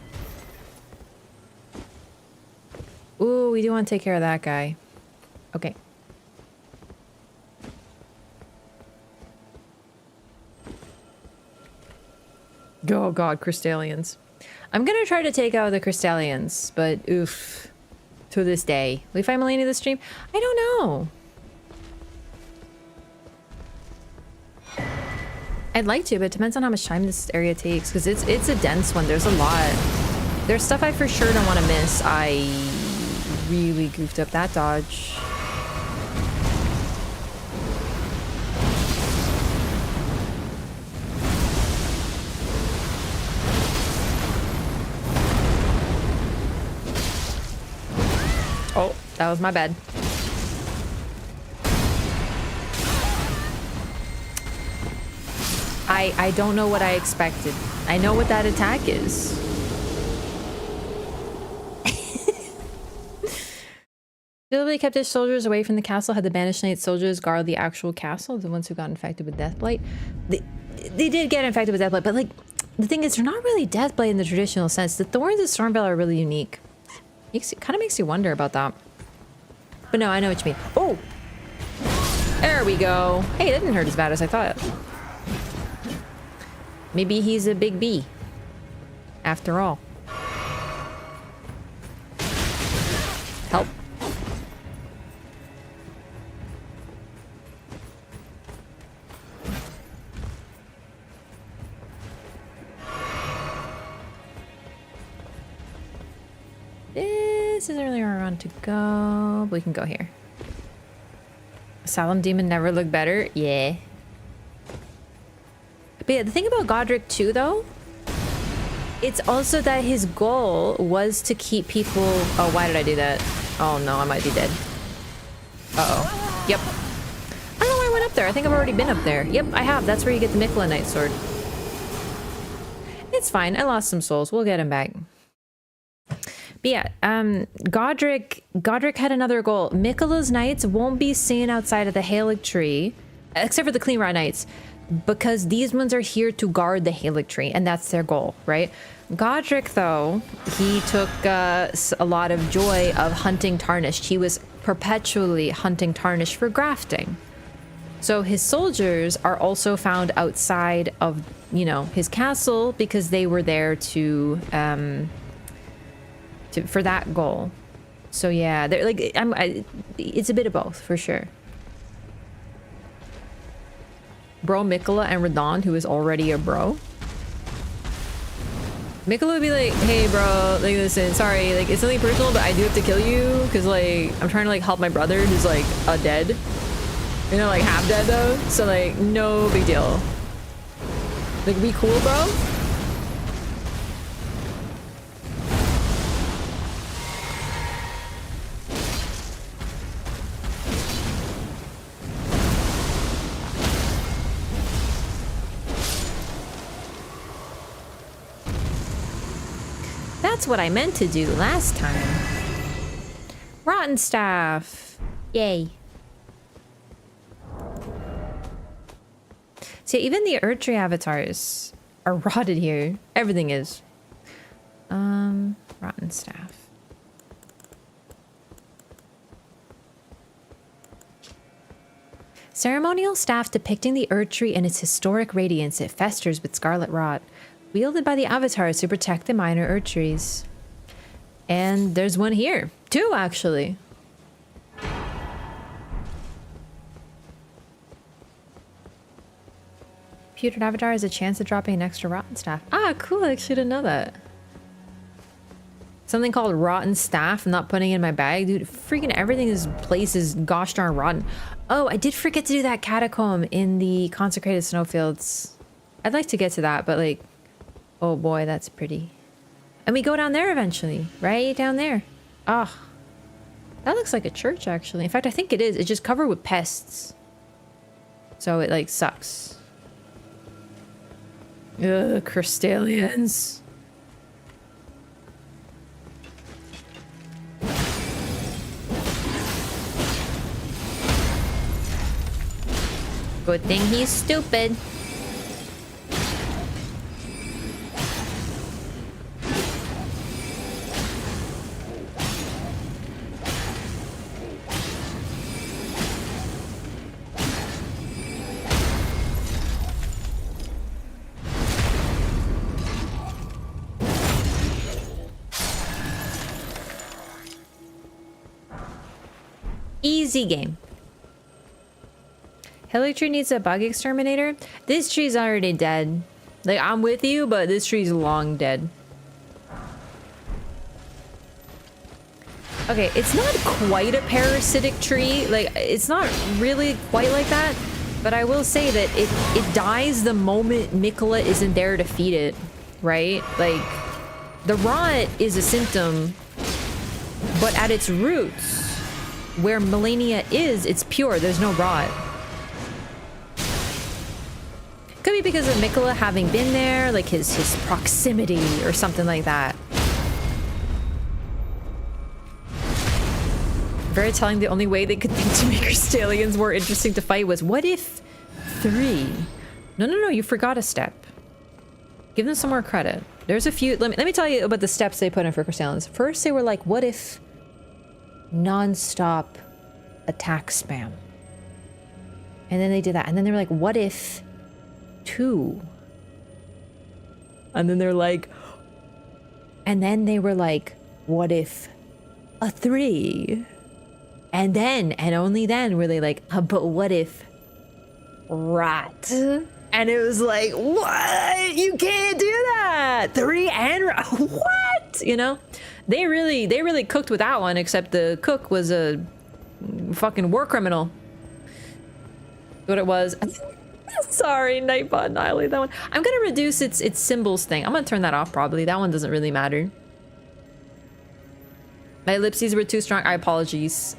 Ooh, we do want to take care of that guy. Okay. Oh god, Crystallians. I'm gonna try to take out the Crystallians, but oof. To this day. Will we find Melania this stream? I don't know. I'd like to, but it depends on how much time this area takes, because it's a dense one. There's a lot. There's stuff I for sure don't want to miss. I really goofed up that dodge. Oh, that was my bad. I don't know what I expected. I know what that attack is. Deliberately kept his soldiers away from the castle, had the banished knight soldiers guard the actual castle, the ones who got infected with Deathblight. They did get infected with Deathblight, but like, the thing is, they're not really Deathblight in the traditional sense. The thorns of Stormvale are really unique. Kind of makes you wonder about that. But no, I know what you mean. Oh! There we go. Hey, that didn't hurt as bad as I thought. Maybe he's a big B. After all. Help. This is earlier around to go. We can go here. Asylum Demon never looked better. Yeah. But yeah, the thing about Godric too, though, it's also that his goal was to keep people... Oh, why did I do that? Oh no, I might be dead. Uh-oh. Yep. I don't know why I went up there. I think I've already been up there. Yep, I have. That's where you get the Mikola Knight Sword. It's fine. I lost some souls. We'll get him back. But yeah, Godric had another goal. Mikola's Knights won't be seen outside of the Halig Tree, except for the Clean Rot Knights, because these ones are here to guard the Halig Tree, and that's their goal, right? Godric, though, he took a lot of joy of hunting Tarnished. He was perpetually hunting Tarnished for grafting. So his soldiers are also found outside of, you know, his castle, because they were there to for that goal. So yeah, they're like it's a bit of both for sure. Bro Mikola and Radon, who is already a bro. Mikola would be like, hey bro, like listen, sorry, like it's something personal, but I do have to kill you because like I'm trying to like help my brother who's like dead. You know, like half dead though. So like no big deal. Like be cool, bro. That's what I meant to do last time. Rotten staff. Yay. See, even the Erdtree avatars are rotted here. Everything is. Rotten staff. Ceremonial staff depicting the Erdtree and its historic radiance. It festers with scarlet rot. Wielded by the avatars to protect the minor Erdtrees. And there's one here. 2, actually. Computer avatar has a chance of dropping an extra rotten staff. Ah, cool. I actually didn't know that. Something called rotten staff. I'm not putting it in my bag. Dude, freaking everything in this place is gosh darn rotten. Oh, I did forget to do that catacomb in the consecrated snowfields. I'd like to get to that, but like... Oh boy, that's pretty. And we go down there eventually, right? Down there. Ah. Oh, that looks like a church, actually. In fact, I think it is. It's just covered with pests. So it, like, sucks. Ugh, Crystallians. Good thing he's stupid. Easy game. Tree needs a bug exterminator. This tree's already dead. Like, I'm with you, but this tree's long dead. Okay, it's not quite a parasitic tree. Like, it's not really quite like that. But I will say that it dies the moment Mikola isn't there to feed it. Right? Like, the rot is a symptom. But at its roots, where Melania is, it's pure. There's no rot. Could be because of Mikola having been there, like his proximity or something like that. Very telling, the only way they could think to make Crystallians more interesting to fight was, what if 3? No, you forgot a step. Give them some more credit. There's a few, let me tell you about the steps they put in for Crystallians. First, they were like, what if non-stop attack spam? And then they did that. And then they were like, what if 2? And then they're like, and then they were like, what if a 3? And then, and only then were they like, but what if rot? And it was like, what? You can't do that. 3 and what? You know? They really cooked with that one, except the cook was a fucking war criminal. What it was. Sorry, Nightbot annihilate that one. I'm gonna reduce its symbols thing. I'm gonna turn that off probably. That one doesn't really matter. My ellipses were too strong. I apologize.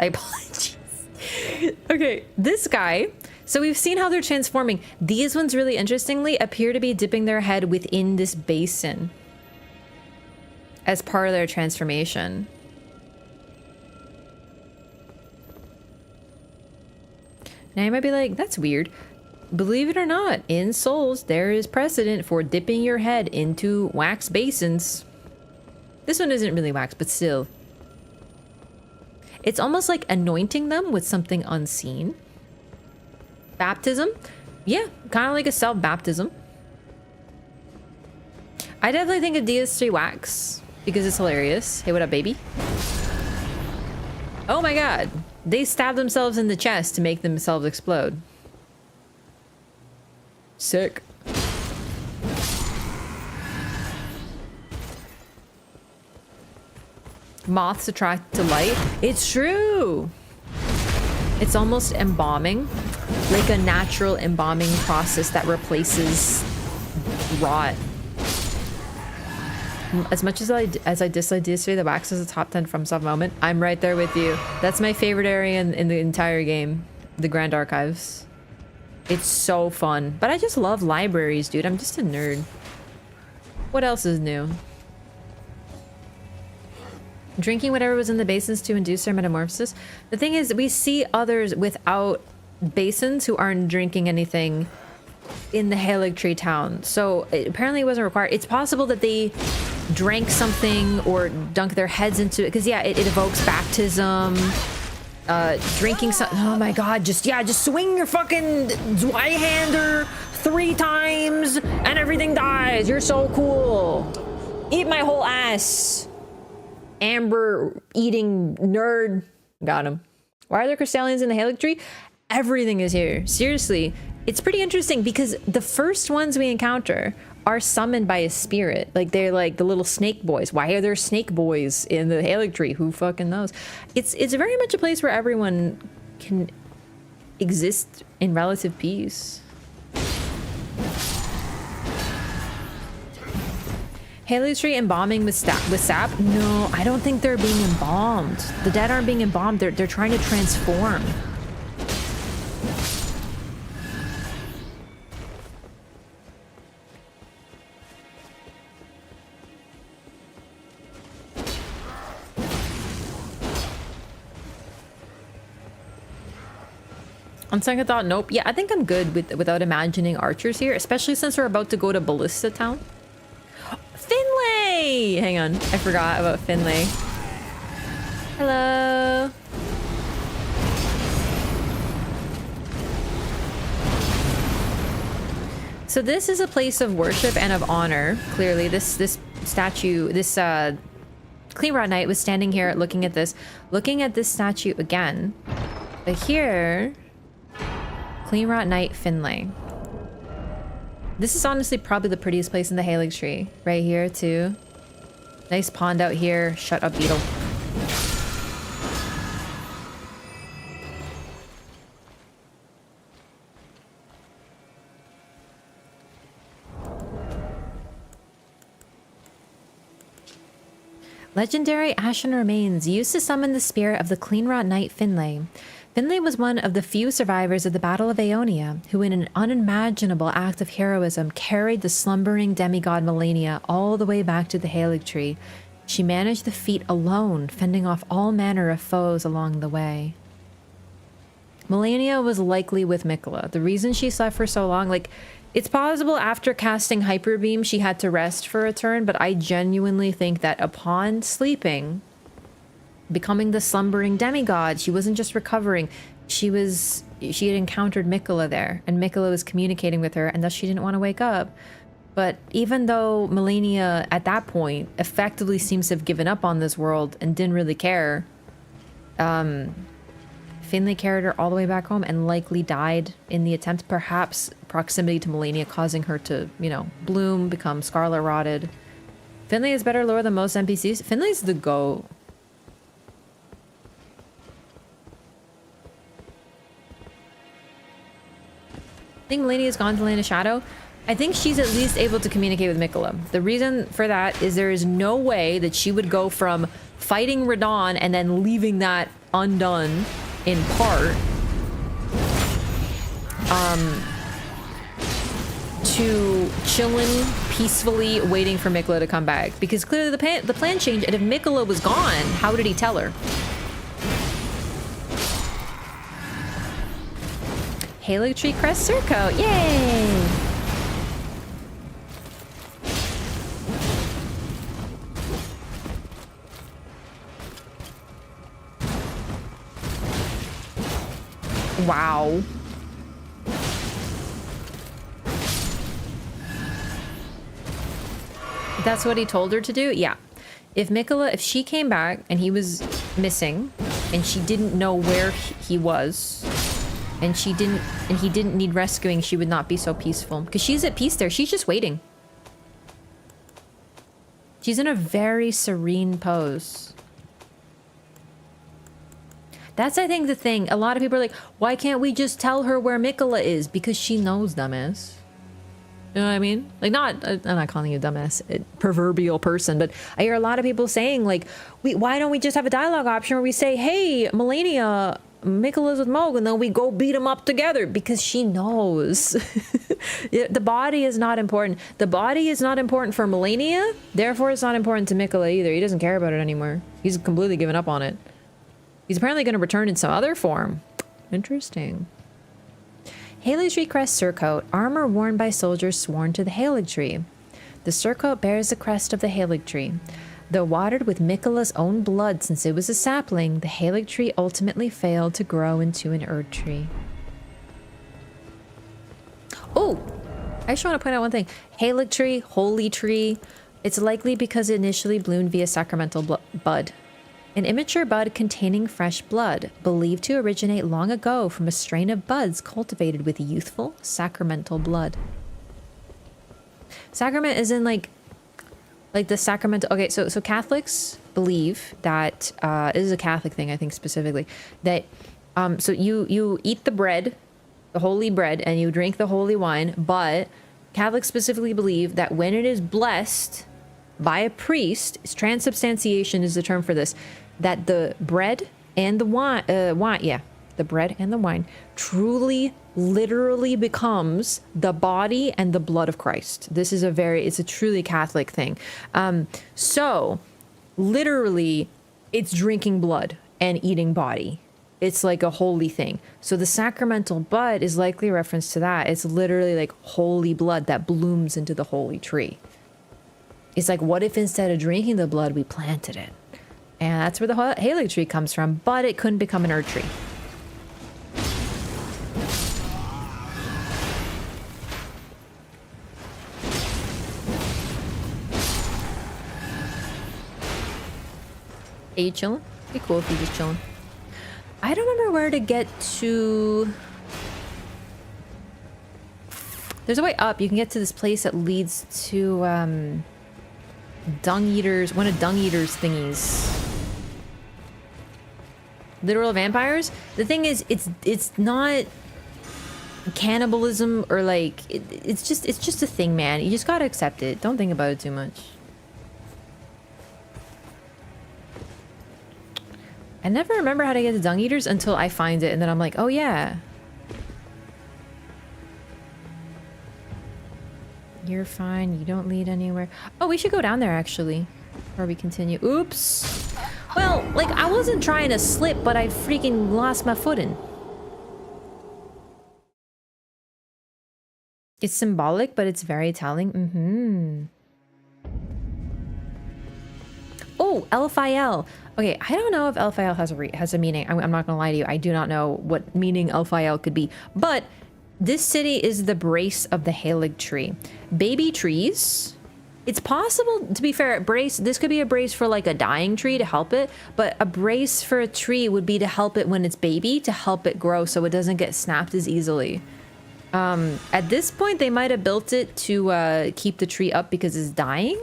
Okay, this guy. So we've seen how they're transforming. These ones really interestingly appear to be dipping their head within this basin as part of their transformation. Now you might be like, that's weird. Believe it or not, in Souls, there is precedent for dipping your head into wax basins. This one isn't really wax, but still. It's almost like anointing them with something unseen. Baptism? Yeah, kind of like a self-baptism. I definitely think of DS3 wax. because it's hilarious. Hey, what up, baby? Oh my god. They stabbed themselves in the chest to make themselves explode. Sick. Moths attract to light. It's true. It's almost embalming, like a natural embalming process that replaces rot. As much as I dislike yesterday, the wax is a top 10 FromSoft moment. I'm right there with you. That's my favorite area in the entire game, the Grand Archives. It's so fun. But I just love libraries, dude. I'm just a nerd. What else is new? Drinking whatever was in the basins to induce their metamorphosis. The thing is, we see others without basins who aren't drinking anything in the Halig Tree town. So apparently it wasn't required. It's possible that they drank something or dunk their heads into it. Because yeah, it evokes baptism. Drinking some. Oh my god, just swing your fucking Zweihander 3 times and everything dies. You're so cool. Eat my whole ass. Amber eating nerd. Got him. Why are there crystallians in the Halig Tree? Everything is here. Seriously. It's pretty interesting because the first ones we encounter are summoned by a spirit. Like they're like the little snake boys. Why are there snake boys in the Halig Tree? Who fucking knows? It's very much a place where everyone can exist in relative peace. Halig Tree embalming with sap? No, I don't think they're being embalmed. The dead aren't being embalmed. They're trying to transform. On second thought, nope. Yeah, I think I'm good without imagining archers here, especially since we're about to go to Ballista Town. Finlay! Hang on, I forgot about Finlay. Hello. So this is a place of worship and of honor. Clearly, this statue, this Cleanrot Knight was standing here looking at this statue again. But here, Cleanrot Knight Finlay. This is honestly probably the prettiest place in the Halig Tree. Right here, too. Nice pond out here. Shut up, beetle. Legendary Ashen Remains used to summon the spirit of the Cleanrot Knight Finlay. Finlay was one of the few survivors of the Battle of Aeonia, who in an unimaginable act of heroism carried the slumbering demigod Melania all the way back to the Halig Tree. She managed the feat alone, fending off all manner of foes along the way. Melania was likely with Mikola. The reason she slept for so long, like, it's possible after casting Hyper Beam she had to rest for a turn, but I genuinely think that upon sleeping, becoming the slumbering demigod, she wasn't just recovering. She had encountered Mikola there, and Mikola was communicating with her, and thus she didn't want to wake up. But even though Melania at that point effectively seems to have given up on this world and didn't really care, Finlay carried her all the way back home and likely died in the attempt. Perhaps proximity to Melania causing her to, you know, bloom, become scarlet rotted. Finlay is better lore than most NPCs. Finlay's the GOAT. I think Melania has gone to Land of Shadow. I think she's at least able to communicate with Mikola. The reason for that is there is no way that she would go from fighting Radon and then leaving that undone in part to chilling peacefully waiting for Mikola to come back, because clearly the plan changed, and if Mikola was gone, how did he tell her? Halig Tree Crest Surcoat, yay! Wow. That's what he told her to do? Yeah. if Mikola, if she came back and he was missing and she didn't know where he was and he didn't need rescuing, she would not be so peaceful. Because she's at peace there. She's just waiting. She's in a very serene pose. That's, I think, the thing. A lot of people are like, why can't we just tell her where Mikola is? Because she knows, dumbass. You know what I mean? Like, I'm not calling you a dumbass, a proverbial person, but I hear a lot of people saying, like, why don't we just have a dialogue option where we say, hey, Melania, Mikola's with Moog, and then we go beat him up together? Because she knows. The body is not important. The body is not important for Melania, therefore it's not important to Mikola either. He doesn't care about it anymore. He's completely given up on it. He's apparently going to return in some other form. Interesting. Halig Tree crest surcoat, armor worn by soldiers sworn to the Halig Tree. The surcoat bears the crest of the Halig Tree. Though watered with Mikola's own blood since it was a sapling, the Halig Tree ultimately failed to grow into an Erd Tree. Oh! I just want to point out one thing. Halig Tree, Holy Tree. It's likely because it initially bloomed via sacramental bud. An immature bud containing fresh blood, believed to originate long ago from a strain of buds cultivated with youthful sacramental blood. Sacrament is in like the sacramental. Okay, so Catholics believe that this is a Catholic thing, I think specifically, that so you eat the bread, the holy bread, and you drink the holy wine, but Catholics specifically believe that when it is blessed by a priest, transubstantiation is the term for this, that the bread and the wine, the bread and the wine truly, literally becomes the body and the blood of Christ. This is it's a truly Catholic thing. So literally it's drinking blood and eating body. It's like a holy thing. So the sacramental bud is likely a reference to that. It's literally like holy blood that blooms into the holy tree. It's like, what if instead of drinking the blood, we planted it? And that's where the Halig Tree comes from, but it couldn't become an Erd Tree. Are you chilling? Be cool if you're just chilling. I don't remember where to get to. There's a way up. You can get to this place that leads to Dung Eaters, one of Dung Eaters thingies. Literal vampires. The thing is, it's not cannibalism or like it's just a thing, man. You just gotta accept it. Don't think about it too much. I never remember how to get to Dung Eaters until I find it, and then I'm like, oh yeah. You're fine. You don't lead anywhere. Oh, we should go down there actually, before we continue. Oops. Well, like I wasn't trying to slip, but I freaking lost my footing. It's symbolic, but it's very telling. Oh, Elphael. Okay, I don't know if Elphael has a meaning. I'm not gonna lie to you. I do not know what meaning Elphael could be, but this city is the brace of the Halig Tree. Baby trees. It's possible, to be fair, this could be a brace for like a dying tree to help it, but a brace for a tree would be to help it when it's baby, to help it grow so it doesn't get snapped as easily. At this point, they might have built it to keep the tree up because it's dying.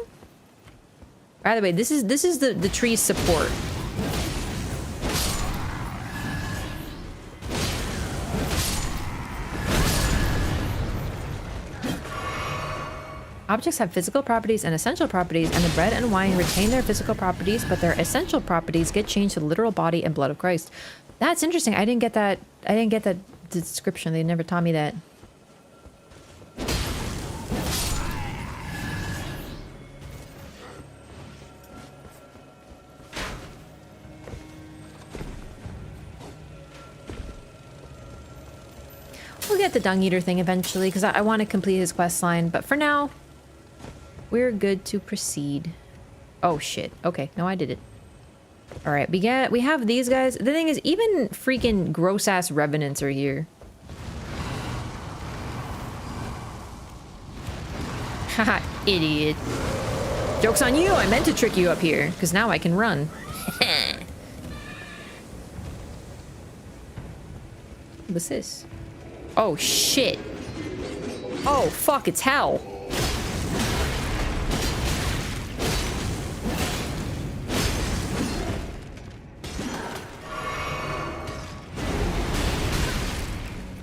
By the way, this is the tree's support. Objects have physical properties and essential properties, and the bread and wine retain their physical properties, but their essential properties get changed to the literal body and blood of Christ. That's interesting. I didn't get that description. They never taught me that. We'll get the Dung Eater thing eventually, because I want to complete his quest line, but for now, we're good to proceed. Oh shit. Okay, no, I did it. All right, we have these guys. The thing is, even freaking gross ass revenants are here. Haha, idiot. Joke's on you, I meant to trick you up here, because now I can run. What's this? Oh, shit. Oh, fuck, it's hell.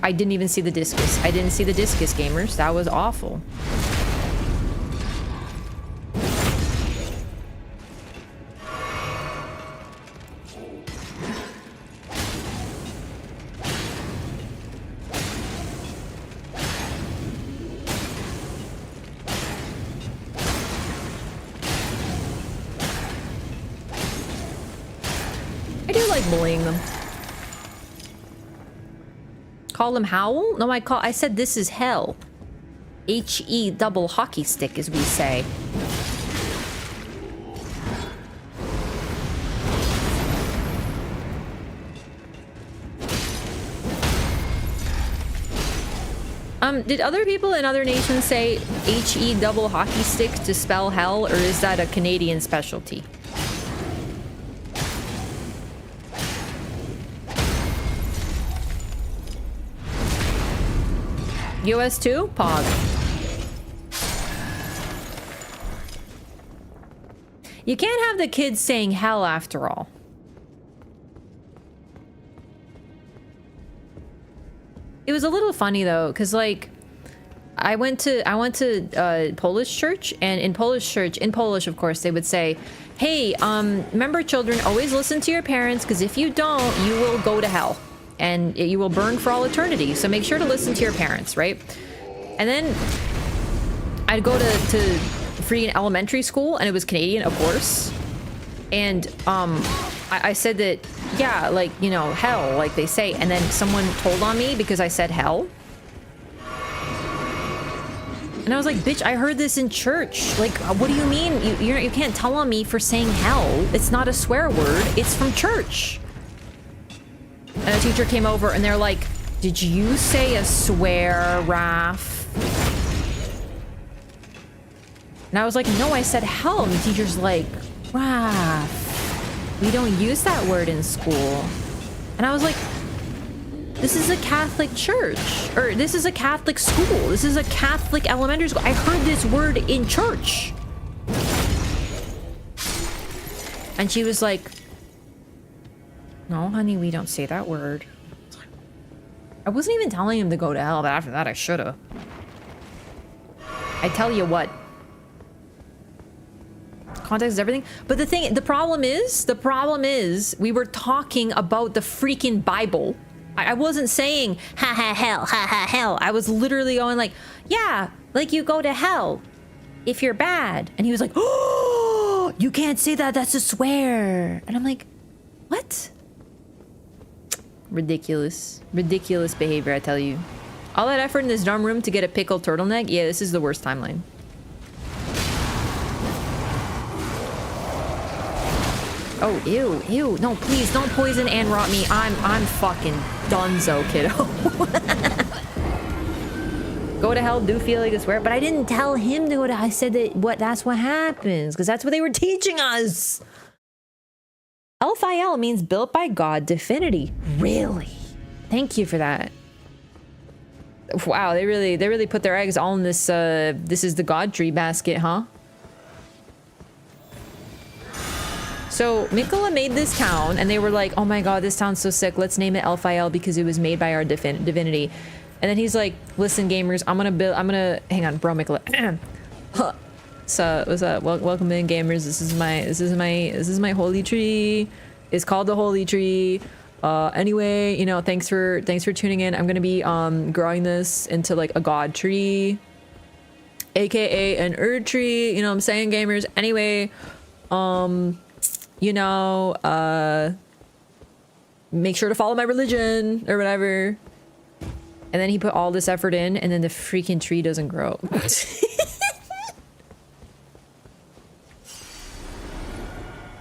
I didn't even see the discus. I didn't see the discus, gamers. That was awful. I do like bullying them. Call him Howl? No, I said this is hell. H-E double hockey stick, as we say. Did other people in other nations say H-E double hockey stick to spell hell, or is that a Canadian specialty? US too? Pog. You can't have the kids saying hell after all. It was a little funny though, because like I went to Polish church, and in Polish of course they would say, hey, remember children, always listen to your parents, because if you don't, you will go to hell. And you will burn for all eternity. So make sure to listen to your parents, right? And then I'd go to freaking elementary school, and it was Canadian, of course. And I said that, yeah, like, you know, hell, like they say. And then someone told on me because I said hell. And I was like, bitch, I heard this in church. Like, what do you mean? You can't tell on me for saying hell. It's not a swear word. It's from church. And a teacher came over and they're like, did you say a swear, Raph? And I was like, no, I said hell. And the teacher's like, Raph, we don't use that word in school. And I was like, this is a Catholic church, or this is a Catholic school. This is a Catholic elementary school. I heard this word in church. And she was like, no, honey, we don't say that word. I wasn't even telling him to go to hell, but after that, I should've. I tell you what. Context is everything. But the problem is, we were talking about the freaking Bible. I wasn't saying, ha ha hell. I was literally going like, yeah, like you go to hell if you're bad. And he was like, oh, you can't say that, that's a swear. And I'm like, what? Ridiculous behavior, I tell you. All that effort in this dorm room to get a pickled turtleneck? Yeah, this is the worst timeline. Oh, ew. No, please don't poison and rot me. I'm fucking donezo, kiddo. Go to hell, do feel like a swear, but I didn't tell him to go to. I said that that's what happens, because that's what they were teaching us. L-Phi-L means built by God, divinity. Really? Thank you for that. Wow, they really put their eggs all in this this is the God tree basket, huh? So Mikola made this town, and they were like, oh my god, this town's so sick, let's name it L-Phi-L because it was made by our divinity. And then he's like, listen gamers, I'm gonna hang on, bro, Mikola. So what's up? Welcome in, gamers. This is my holy tree. It's called the holy tree. Anyway, you know, thanks for tuning in. I'm gonna be growing this into like a god tree, aka an Erd tree. You know what I'm saying, gamers? Anyway, you know, make sure to follow my religion or whatever. And then he put all this effort in, and then the freaking tree doesn't grow.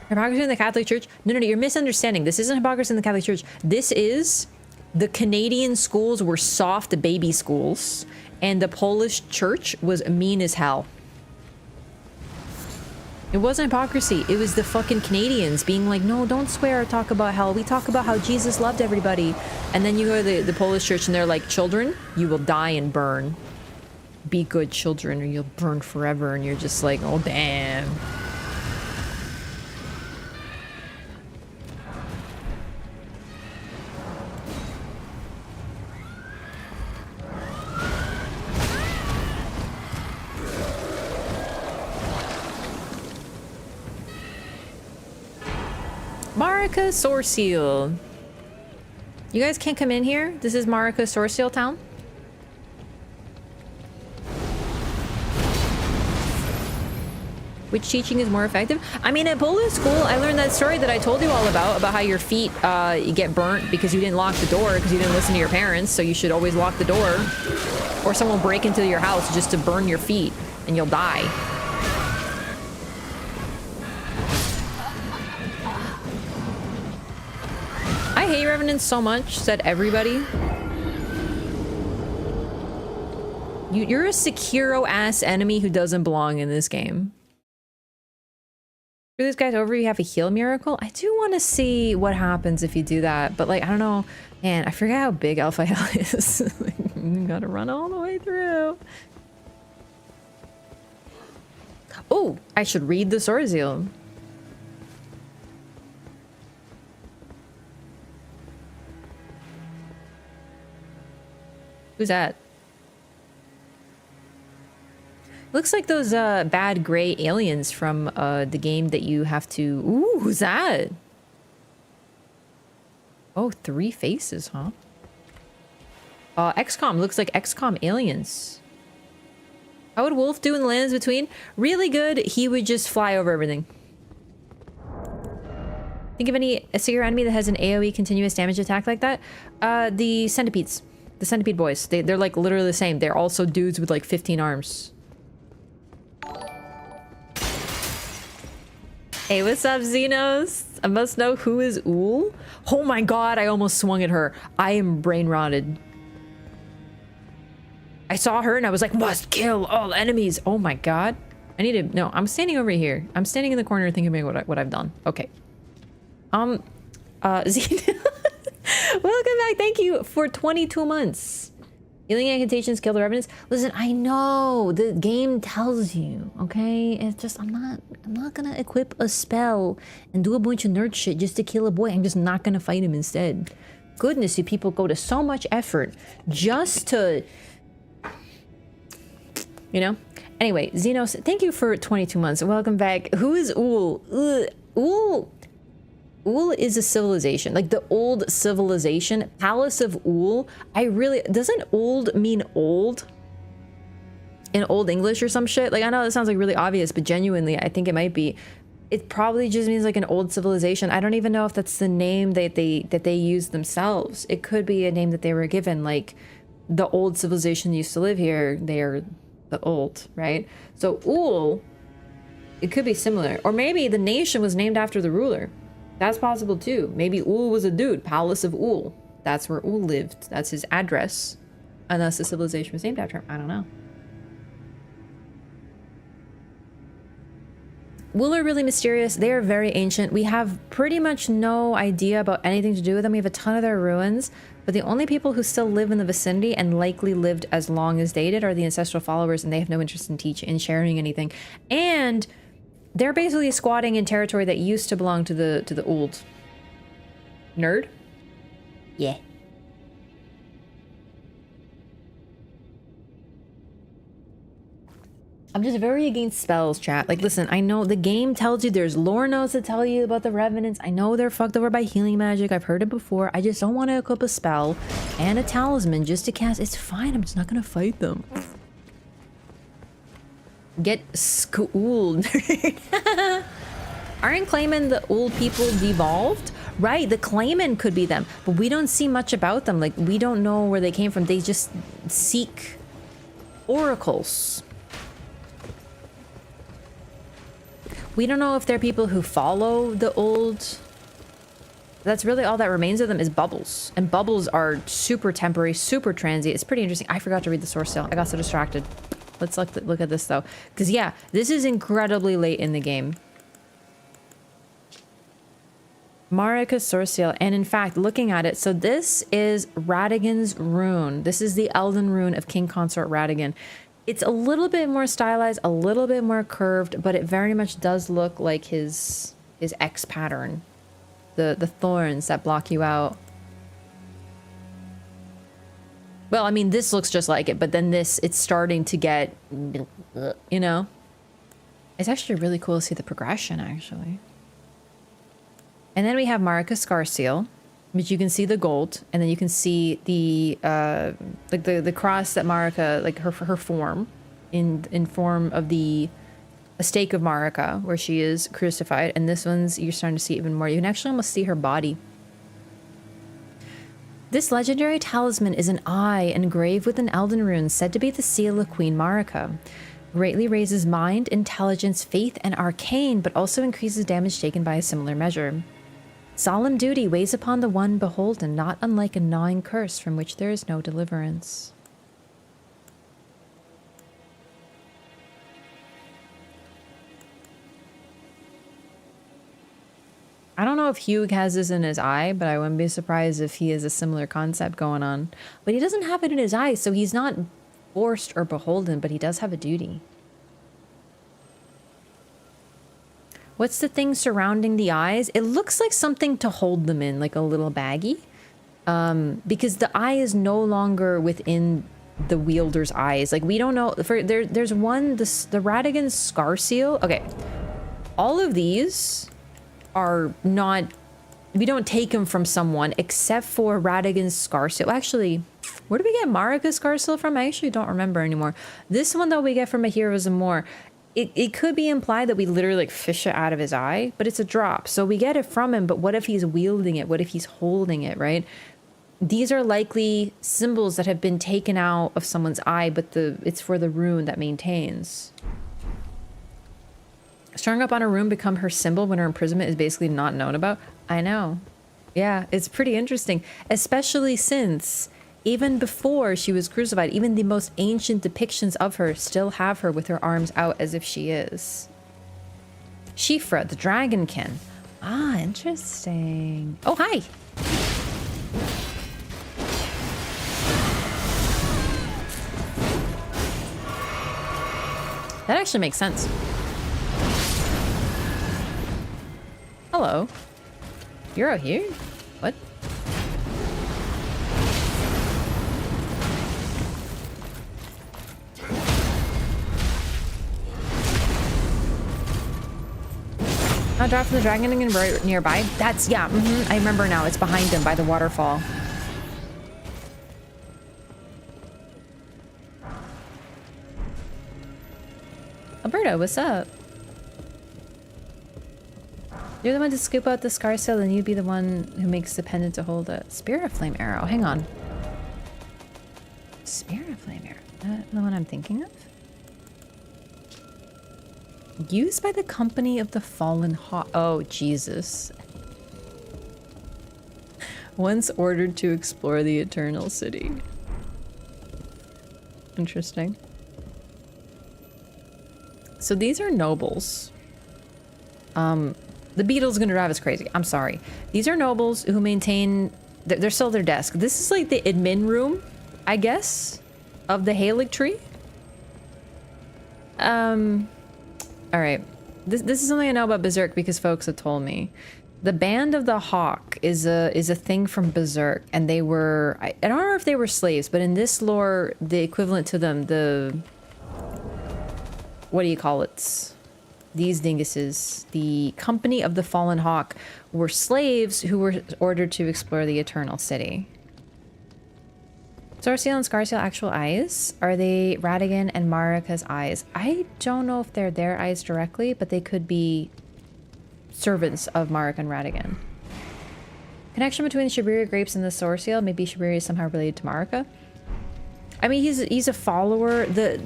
Hypocrisy in the Catholic Church? No, you're misunderstanding. This isn't hypocrisy in the Catholic Church. This is the Canadian schools were soft baby schools, and the Polish church was mean as hell. It wasn't hypocrisy. It was the fucking Canadians being like, no, don't swear or talk about hell. We talk about how Jesus loved everybody. And then you go to the Polish church and they're like, children, you will die and burn. Be good children or you'll burn forever. And you're just like, oh, damn. Marika Sourceal. You guys can't come in here? This is Marika Sourceal town? Which teaching is more effective? I mean, at Polish school, I learned that story that I told you all about how your feet you get burnt because you didn't lock the door because you didn't listen to your parents, so you should always lock the door. Or someone will break into your house just to burn your feet and you'll die. I hate Revenants so much, said everybody. You're a Sekiro-ass enemy who doesn't belong in this game. For this guy's over, you have a heal miracle. I do want to see what happens if you do that, but like, I don't know. Man, I forget how big Alpha Hell is. Like, you gotta run all the way through. Oh, I should read the Sourceal. Who's that? Looks like those bad gray aliens from the game that you have to... Ooh, who's that? Oh, 3 faces, huh? XCOM. Looks like XCOM aliens. How would Wolf do in the lands between? Really good. He would just fly over everything. Think of any Sekiro enemy that has an AoE continuous damage attack like that? The centipedes. The centipede boys. They're like literally the same. They're also dudes with like 15 arms. Hey, what's up, Xenos? I must know who is Ool. Oh my god, I almost swung at her. I am brain rotted. I saw her and I was like, must kill all enemies. Oh my god. I need to... No, I'm standing over here. I'm standing in the corner thinking about what I've done. Okay. Xenos. Welcome back. Thank you for 22 months. Healing incantations kill the revenants. Listen, I know the game tells you, okay? It's just I'm not gonna equip a spell and do a bunch of nerd shit just to kill a boy. I'm just not gonna fight him instead. Goodness, you people go to so much effort just to, you know? Anyway, Xenos, thank you for 22 months. Welcome back. Who is Ool? Ool. Ool is a civilization, like the old civilization, Palace of Ool. Doesn't old mean old? In Old English or some shit? Like, I know that sounds like really obvious, but genuinely, I think it might be. It probably just means like an old civilization. I don't even know if that's the name that they use themselves. It could be a name that they were given, like the old civilization used to live here. They're the old, right? So Ool, it could be similar. Or maybe the nation was named after the ruler. That's possible too. Maybe Ool was a dude. Palace of Ool. That's where Ool lived. That's his address. Unless the civilization was named after him. I don't know. Ool are really mysterious. They are very ancient. We have pretty much no idea about anything to do with them. We have a ton of their ruins. But the only people who still live in the vicinity and likely lived as long as they did are the ancestral followers. And they have no interest in teaching and sharing anything. And... they're basically squatting in territory that used to belong to the old. Nerd? Yeah. I'm just very against spells, chat. Like, listen, I know the game tells you there's lore notes that tell you about the revenants. I know they're fucked over by healing magic. I've heard it before. I just don't want to equip a spell and a talisman just to cast. It's fine. I'm just not going to fight them. Get schooled. Aren't claiming the old people devolved? Right, the claimant could be them, but we don't see much about them. Like, we don't know where they came from. They just seek oracles. We don't know if they're people who follow the old. That's really all that remains of them is bubbles. And bubbles are super temporary, super transient. It's pretty interesting. I forgot to read the source sale. I got so distracted. Let's look at this though, because yeah, this is incredibly late in the game. Marika's sword seal, and in fact, looking at it, so this is Radagon's rune. This is the Elden rune of King Consort Radagon. It's a little bit more stylized, a little bit more curved, but it very much does look like his X pattern. The thorns that block you out. Well, I mean, this looks just like it, but then this, it's starting to get, you know? It's actually really cool to see the progression, actually. And then we have Marika's scar seal, which you can see the gold, and then you can see the like the cross that Marika, like her form, in form of a stake of Marika, where she is crucified. And this one's, you're starting to see even more. You can actually almost see her body. This legendary talisman is an eye engraved with an Elden rune said to be the seal of Queen Marika. Greatly raises mind, intelligence, faith, and arcane, but also increases damage taken by a similar measure. Solemn duty weighs upon the one beholden, not unlike a gnawing curse from which there is no deliverance. I don't know if Hugh has this in his eye, but I wouldn't be surprised if he has a similar concept going on. But he doesn't have it in his eye, so he's not forced or beholden, but he does have a duty. What's the thing surrounding the eyes? It looks like something to hold them in, like a little baggie. Because the eye is no longer within the wielder's eyes. Like, we don't know. There's one, the Radagon's scar seal. Okay. All of these are not, we don't take them from someone except for Radagon's scar seal. Actually, where do we get Marika's scar seal from? I actually don't remember anymore. This one, though, we get from A Heroes and More. It could be implied that we literally like fish it out of his eye, but it's a drop. So we get it from him, but what if he's wielding it? What if he's holding it, right? These are likely symbols that have been taken out of someone's eye, but it's for the rune that maintains. Strung up on a rune become her symbol when her imprisonment is basically not known about. I know. Yeah, it's pretty interesting, especially since even before she was crucified, even the most ancient depictions of her still have her with her arms out as if she is. Shifra, the dragonkin. Ah, interesting. Oh, hi. That actually makes sense. Hello. You're out here? What? Now drop from the dragon right nearby. That's, yeah, I remember now. It's behind him by the waterfall. Alberto, what's up? You're the one to scoop out the scar seal, and you'd be the one who makes the pendant to hold a Spirit Flame arrow. Hang on. Spirit Flame arrow? That the one I'm thinking of? Used by the Company of the Fallen Hawk. Oh, Jesus. Once ordered to explore the Eternal City. Interesting. So these are nobles. The beetle's gonna drive us crazy. I'm sorry. These are nobles who maintain... They're still their desk. This is like the admin room, I guess, of the Halig tree. Alright. This is something I know about Berserk because folks have told me. The Band of the Hawk is a thing from Berserk, and they were... I don't know if they were slaves, but in this lore, the equivalent to them, the... What do you call it? These dinguses, the Company of the Fallen Hawk, were slaves who were ordered to explore the Eternal City. Sword Seal and Scar Seal actual eyes? Are they Radagon and Marika's eyes? I don't know if they're their eyes directly, but they could be servants of Marika and Radagon. Connection between Shibuya grapes and the Sword Seal? Maybe Shibuya is somehow related to Marika? I mean, he's a follower. The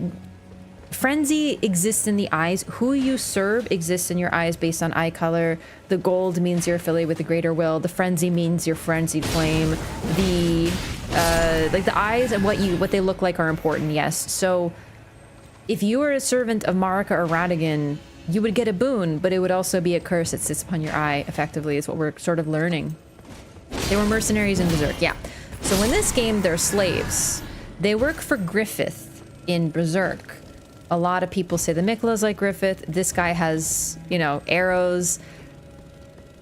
frenzy exists in the eyes. Who you serve exists in your eyes based on eye color. The gold means you're affiliated with the greater will. The frenzy means your frenzied flame. The like the eyes and what they look like are important, yes. So if you were a servant of Marika or Radigan, you would get a boon, but it would also be a curse that sits upon your eye, effectively, is what we're sort of learning. They were mercenaries in Berserk, yeah. So in this game, they're slaves. They work for Griffith in Berserk. A lot of people say the Miquella's like Griffith. This guy has, you know, arrows.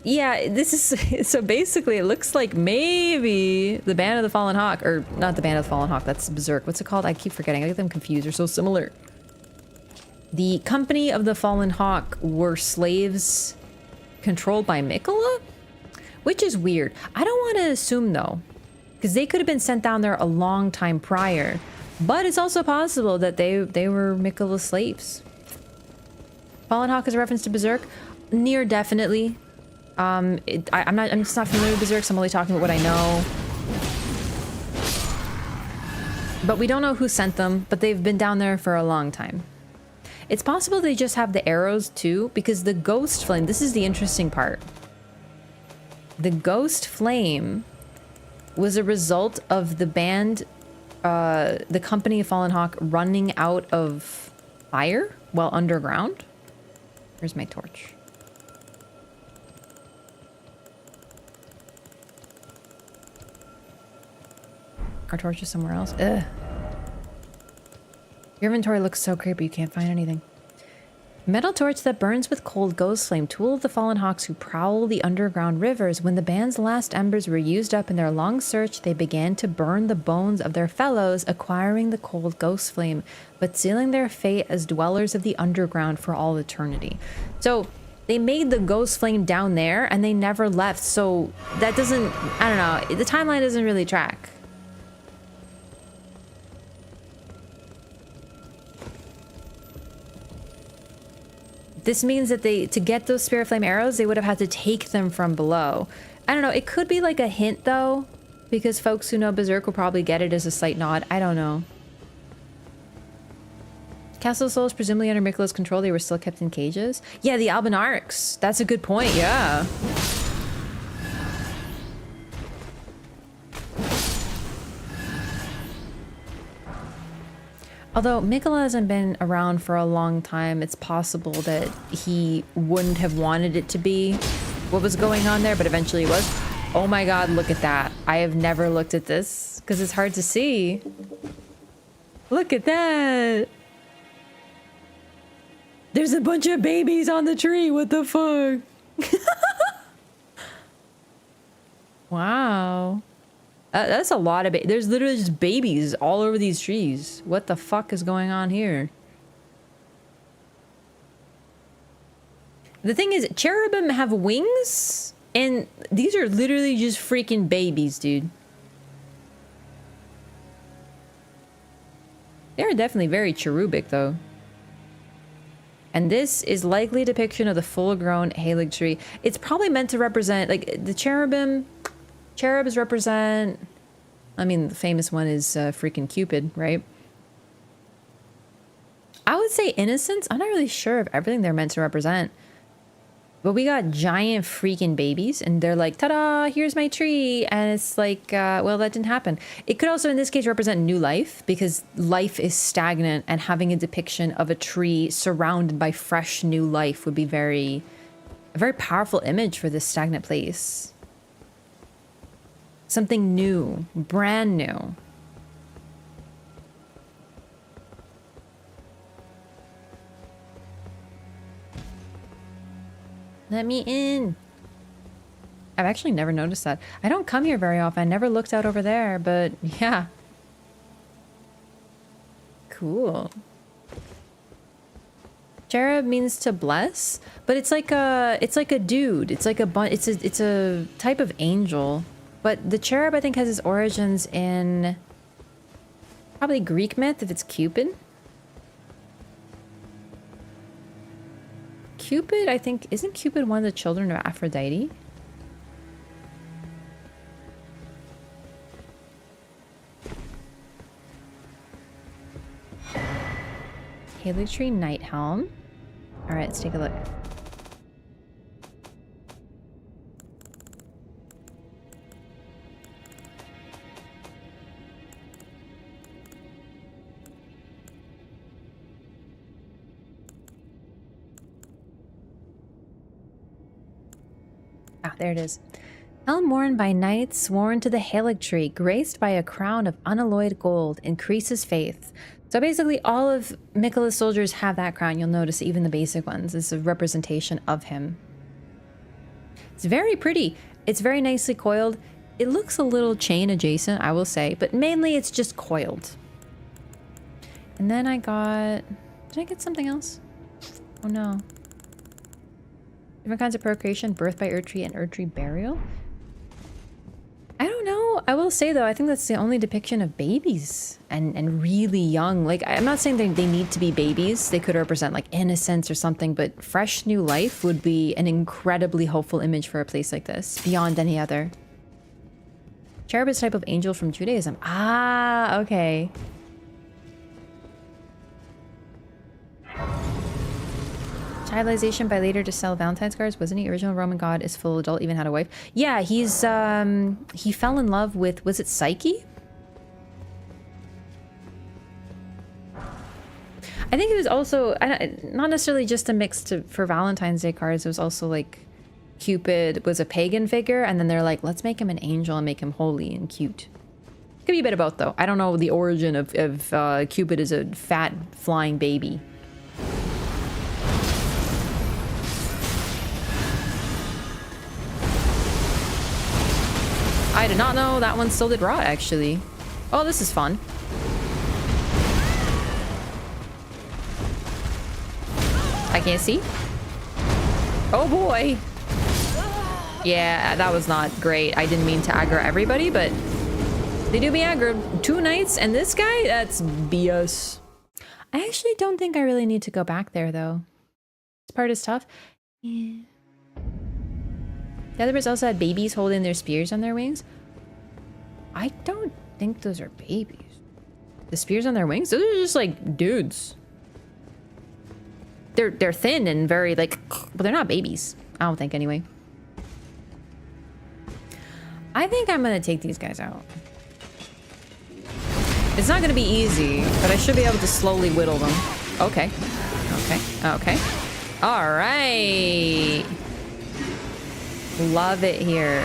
Yeah, this is... So basically, it looks like maybe the Band of the Fallen Hawk, or not the Band of the Fallen Hawk, that's Berserk. What's it called? I keep forgetting. I get them confused. They're so similar. The Company of the Fallen Hawk were slaves controlled by Miquella? Which is weird. I don't want to assume, though, because they could have been sent down there a long time prior. But it's also possible that they were Miquella's slaves. Fallen Hawk is a reference to Berserk? Near definitely. I'm just not familiar with Berserk, so I'm only talking about what I know. But we don't know who sent them, but they've been down there for a long time. It's possible they just have the arrows too, because the ghost flame, this is the interesting part. The ghost flame was a result of the band, the Company of Fallen Hawk running out of fire while underground. Here's my torch. Our torch is somewhere else. Ugh. Your inventory looks so creepy, you can't find anything. Metal torch that burns with cold ghost flame. Tool of the Fallen Hawks who prowl the underground rivers. When the band's last embers were used up in their long search, they began to burn the bones of their fellows, acquiring the cold ghost flame, but sealing their fate as dwellers of the underground for all eternity. So they made the ghost flame down there and they never left. So that doesn't, I don't know, the timeline doesn't really track. This means that to get those Spirit Flame arrows, they would have had to take them from below. I don't know, it could be like a hint though, because folks who know Berserk will probably get it as a slight nod. I don't know. Castle Souls, presumably under Miquella's control, they were still kept in cages? Yeah, the Albinarchs. That's a good point, yeah. Although Miquella hasn't been around for a long time, it's possible that he wouldn't have wanted it to be what was going on there, but eventually it was. Oh my god, look at that. I have never looked at this because it's hard to see. Look at that. There's a bunch of babies on the tree. What the fuck? Wow. That's a lot of there's literally just babies all over these trees. What the fuck is going on here? The thing is, cherubim have wings, and these are literally just freaking babies, dude. They're definitely very cherubic, though. And this is likely a depiction of the full-grown Halig tree. It's probably meant to represent, like, the cherubim. Cherubs represent... I mean, the famous one is freaking Cupid, right? I would say innocence. I'm not really sure of everything they're meant to represent. But we got giant freaking babies, and they're like, ta-da, here's my tree. And it's like, well, that didn't happen. It could also, in this case, represent new life, because life is stagnant, and having a depiction of a tree surrounded by fresh new life would be a very powerful image for this stagnant place. Something new, brand new. Let me in. I've actually never noticed that. I don't come here very often. I never looked out over there, but yeah. Cool. Cherub means to bless, but it's like a dude. It's like it's a type of angel. But the cherub, I think, has its origins in probably Greek myth, if it's Cupid. Cupid, I think, isn't Cupid one of the children of Aphrodite? Halig Tree Night Helm. All right, let's take a look. there it is. Helm worn by knights sworn to the Halig tree, graced by a crown of unalloyed gold, increases faith. So basically all of Miquella's soldiers have that crown. You'll notice even the basic ones is a representation of him. It's very pretty. It's very nicely coiled. It looks a little chain adjacent, I will say, but mainly it's just coiled. And then I got... Did I get something else? Oh no. Different kinds of procreation, birth by Erdtree and Erdtree burial? I don't know. I will say though, I think that's the only depiction of babies and really young. Like, I'm not saying they need to be babies. They could represent like innocence or something, but fresh new life would be an incredibly hopeful image for a place like this, beyond any other. Cherub is a type of angel from Judaism. Ah, okay. Childization by later to sell Valentine's cards. Wasn't he? Original Roman god is full adult, even had a wife. Yeah, he's he fell in love with, was it Psyche? I think it was also not necessarily just a mix for Valentine's Day cards. It was also like Cupid was a pagan figure, and then they're like, let's make him an angel and make him holy and cute. Could be a bit of both though. I don't know the origin of Cupid as a fat flying baby. I did not know that one still did rot, actually. Oh, this is fun. I can't see. Oh boy. Yeah, that was not great. I didn't mean to aggro everybody, but they do be aggroed. 2 knights and this guy? That's BS. I actually don't think I really need to go back there, though. This part is tough. Yeah. The other birds also had babies holding their spears on their wings. I don't think those are babies. The spears on their wings? Those are just like dudes. They're thin and very like, but they're not babies. I don't think anyway. I think I'm gonna take these guys out. It's not gonna be easy, but I should be able to slowly whittle them. Okay. Okay. Okay. All right. Love it here.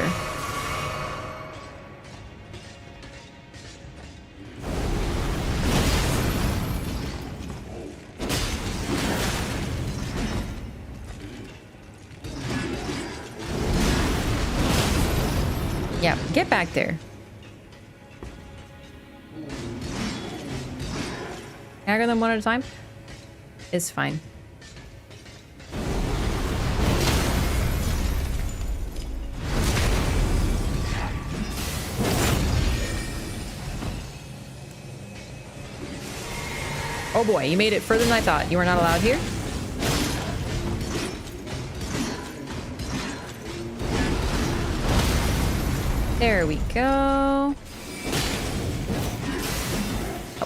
Yeah, get back there. Aggro them one at a time? It's fine. Oh boy, you made it further than I thought. You were not allowed here? There we go.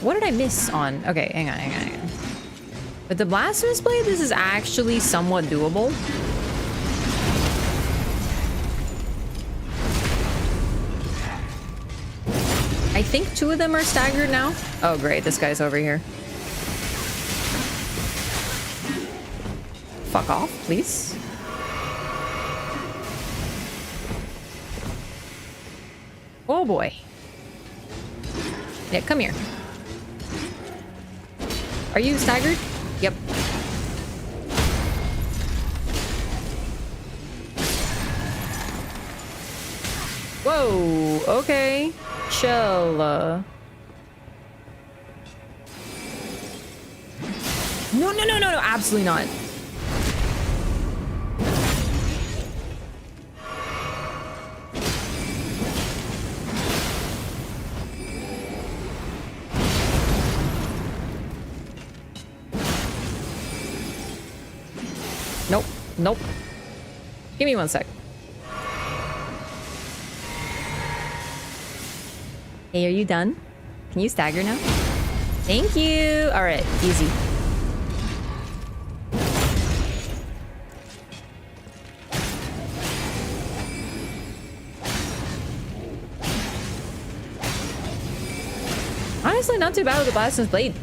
What did I miss on? Okay, hang on. With the Blasphemous Blade, this is actually somewhat doable. I think 2 of them are staggered now. Oh great, this guy's over here. Fuck off, please. Oh boy. Yeah, come here. Are you staggered? Yep. Whoa, okay. Chill. No, absolutely not. Nope. Give me 1 sec. Hey, are you done? Can you stagger now? Thank you. All right, easy. Honestly, not too bad with the Blasphemous Blade.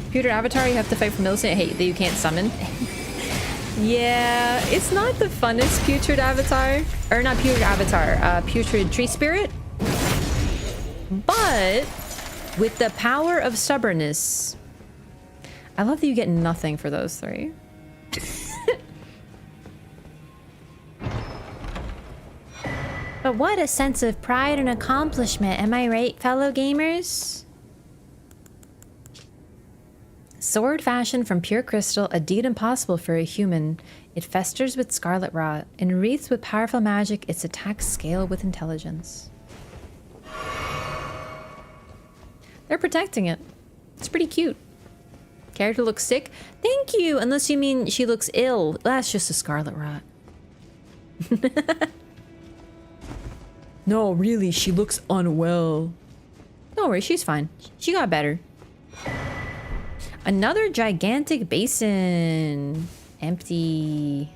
Computer avatar, you have to fight for Millicent. Hey, that you can't summon. Yeah, it's not the funnest putrid avatar. Or not putrid avatar, putrid tree spirit. But with the power of stubbornness, I love that you get nothing for those three. But what a sense of pride and accomplishment, am I right, fellow gamers? Sword fashioned from pure crystal, a deed impossible for a human. It festers with scarlet rot, and wreathed with powerful magic, its attacks scale with intelligence. They're protecting it. It's pretty cute. Character looks sick. Thank you, unless you mean she looks ill. That's just a scarlet rot. No, really, she looks unwell. Don't worry, she's fine. She got better. Another gigantic basin. Empty.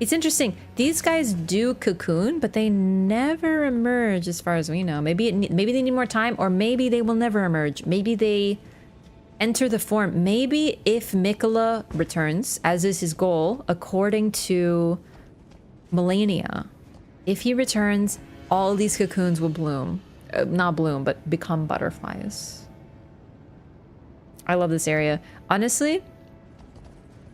It's interesting. These guys do cocoon, but they never emerge as far as we know. Maybe they need more time, or maybe they will never emerge. Maybe they enter the form. Maybe if Mikola returns, as is his goal, according to Melania, if he returns, all these cocoons will bloom. Not bloom, but become butterflies. I love this area. Honestly,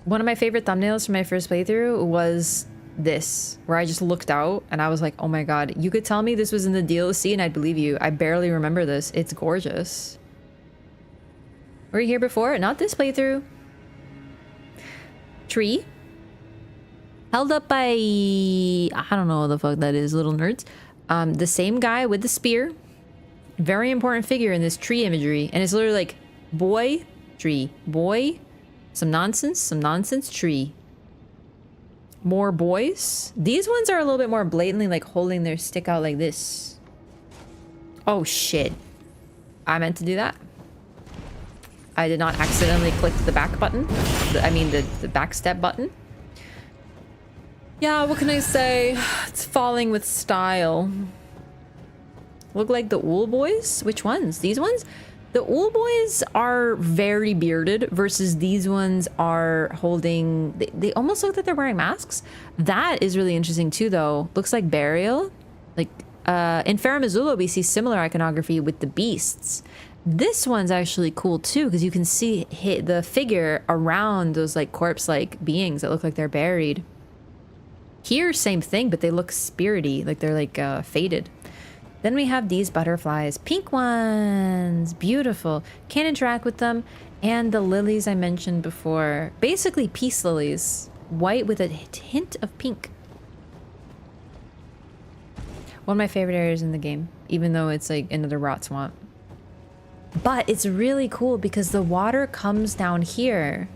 one of my favorite thumbnails from my first playthrough was this, where I just looked out and I was like, oh my god, you could tell me this was in the DLC and I'd believe you. I barely remember this. It's gorgeous. Were you here before? Not this playthrough. Tree. Held up by, I don't know what the fuck that is, little nerds. The same guy with the spear. Very important figure in this tree imagery. And it's literally like, boy, tree, boy, some nonsense, tree. More boys. These ones are a little bit more blatantly like holding their stick out like this. Oh shit. I meant to do that. I did not accidentally click the back button. The back step button. Yeah, what can I say? It's falling with style. Look like the Ool boys? Which ones? These ones? The Ool boys are very bearded versus these ones are holding... They almost look like they're wearing masks. That is really interesting too, though. Looks like burial. Like, in Farum Azula, we see similar iconography with the beasts. This one's actually cool too, because you can see the figure around those like corpse-like beings that look like they're buried. Here, same thing, but they look spirity, like they're like faded. Then we have these butterflies, pink ones, beautiful. Can't interact with them. And the lilies I mentioned before, basically peace lilies, white with a hint of pink. One of my favorite areas in the game, even though it's like another rot swamp. But it's really cool because the water comes down here.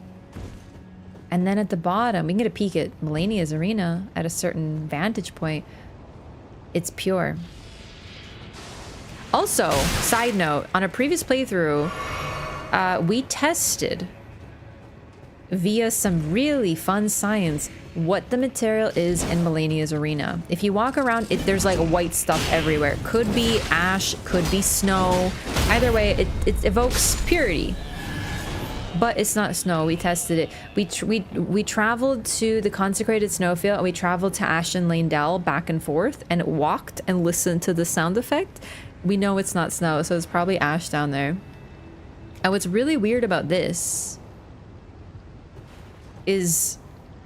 And then at the bottom, we can get a peek at Melania's arena at a certain vantage point. It's pure. Also, side note, on a previous playthrough, we tested via some really fun science what the material is in Melania's arena. If you walk around, there's like white stuff everywhere. Could be ash, could be snow. Either way, it evokes purity. But it's not snow. We tested it. We traveled to the consecrated snowfield and we traveled to Ashton Lane Dell back and forth and walked and listened to the sound effect. We know it's not snow, so it's probably ash down there. And what's really weird about this is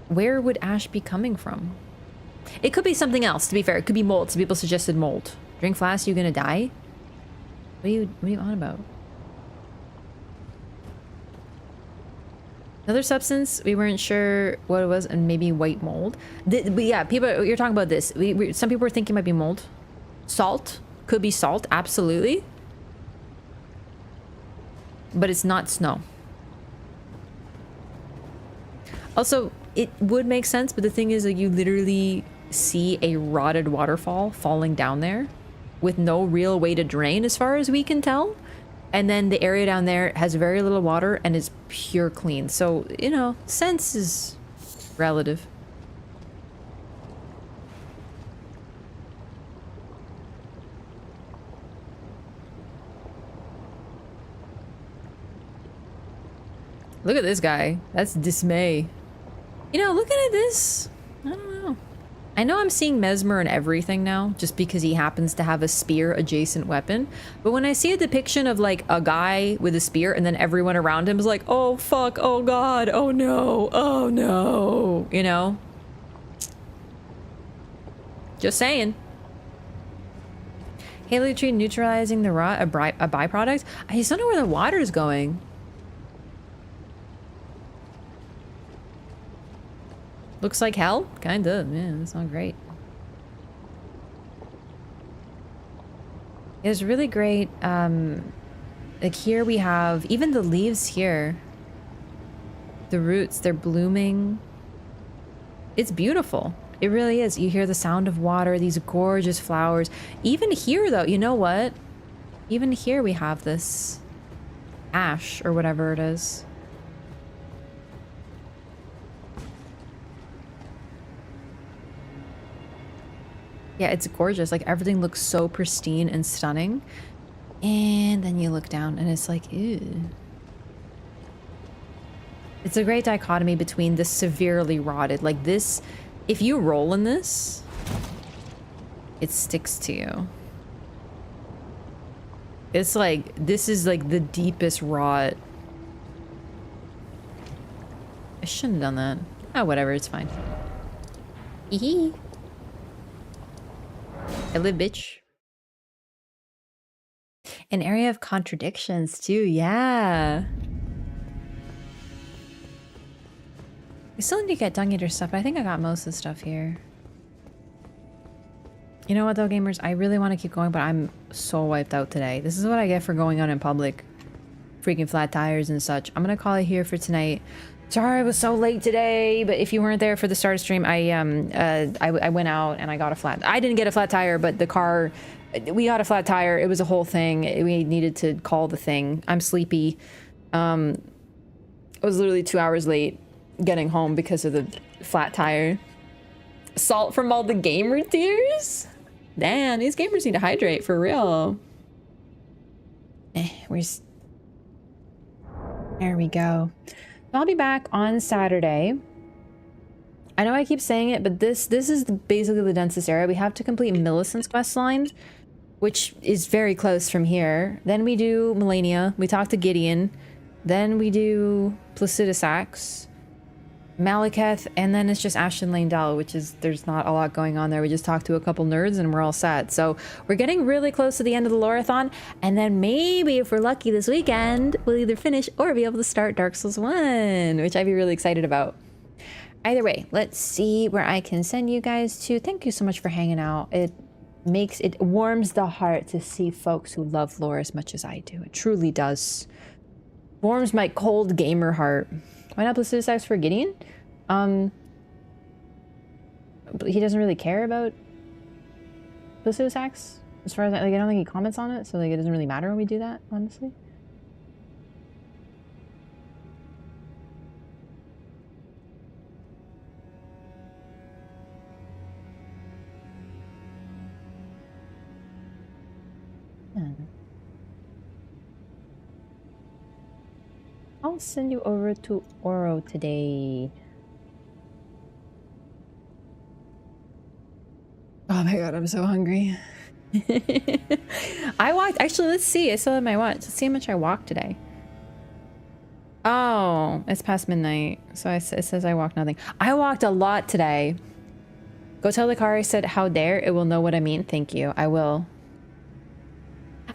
where would ash be coming from? It could be something else, to be fair. It could be mold. Some people suggested mold. Drink flask, you gonna die? What are you on about? Another substance, we weren't sure what it was, and maybe white mold. But yeah, people, you're talking about this. Some people were thinking it might be mold. Salt. Could be salt, absolutely. But it's not snow. Also, it would make sense, but the thing is, like, you literally see a rotted waterfall falling down there with no real way to drain as far as we can tell. And then the area down there has very little water and is pure clean. So, you know, sense is relative. Look at this guy. That's dismay. You know, looking at this, I don't know. I know I'm seeing Mesmer in everything now, just because he happens to have a spear adjacent weapon. But when I see a depiction of like a guy with a spear and then everyone around him is like, oh fuck, oh god, oh no, you know? Just saying. Halo tree neutralizing the rot, a byproduct? I just don't know where the water is going. Looks like hell? Kinda, yeah, that's not great. It was really great, like here we have, even the leaves here. The roots, they're blooming. It's beautiful. It really is. You hear the sound of water, these gorgeous flowers. Even here though, you know what? Even here we have this ash or whatever it is. Yeah, it's gorgeous. Like everything looks so pristine and stunning. And then you look down and it's like, ew. It's a great dichotomy between the severely rotted, like this, if you roll in this, it sticks to you. It's like, this is like the deepest rot. I shouldn't have done that. Oh, whatever, it's fine. Hee. I live, bitch. An area of contradictions, too. Yeah. We still need to get Dung Eater stuff, but I think I got most of the stuff here. You know what, though, gamers? I really want to keep going, but I'm so wiped out today. This is what I get for going out in public. Freaking flat tires and such. I'm gonna call it here for tonight. Sorry I was so late today, but if you weren't there for the start of stream, I went out and I got a flat. I didn't get a flat tire, but the car, we got a flat tire. It was a whole thing. We needed to call the thing. I'm sleepy. I was literally 2 hours late getting home because of the flat tire. Salt from all the gamer tears? Damn, these gamers need to hydrate for real. There we go. I'll be back on Saturday. I know I keep saying it, but this is basically the densest area. We have to complete Millicent's quest line, which is very close from here. Then we do Melania. We talk to Gideon. Then we do Placidusax, Malekith, and then it's just Ashton Lane Dell, which is, there's not a lot going on there. We just talk to a couple nerds and we're all set. So we're getting really close to the end of the LOREATHON, and then maybe if we're lucky this weekend, we'll either finish or be able to start Dark Souls 1, which I'd be really excited about. Either way, let's see where I can send you guys to. Thank you so much for hanging out. It warms the heart to see folks who love lore as much as I do. It truly does. Warms my cold gamer heart. Why not Placidusax for Gideon? But he doesn't really care about Placidusax. As far as, like, I don't think he comments on it, so like it doesn't really matter when we do that, honestly. I'll send you over to Oro today. Oh my god, I'm so hungry. I walked, actually, let's see. I still have my watch. Let's see how much I walked today. Oh, it's past midnight. So it says I walked nothing. I walked a lot today. Go tell the car I said how dare. It will know what I mean. Thank you. I will.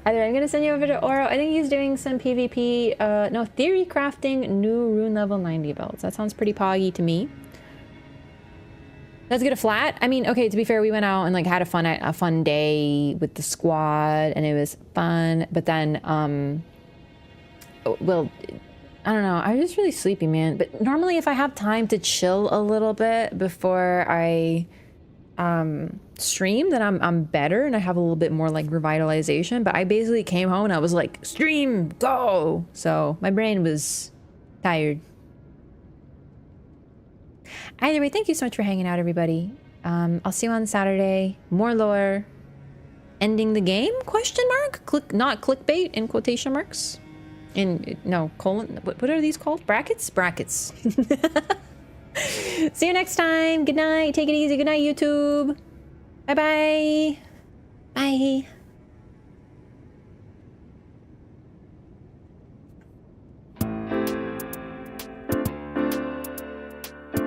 Either I'm gonna send you over to Oro. I think he's doing some PvP, no, theory crafting new rune level 90 belts. That sounds pretty poggy to me. Let's get a flat. I mean, okay, to be fair, we went out and like had a fun day with the squad and it was fun. But then, well, I don't know. I was just really sleepy, man. But normally if I have time to chill a little bit before I stream, then I'm better and I have a little bit more like revitalization. But I basically came home and I was like, stream, go. So my brain was tired. Either way, thank you so much for hanging out, everybody. I'll see you on Saturday. More lore. Ending the game? Question mark? Not clickbait in quotation marks. No, colon. What are these called? Brackets? Brackets. See you next time. Good night. Take it easy. Good night, YouTube. Bye-bye. Bye.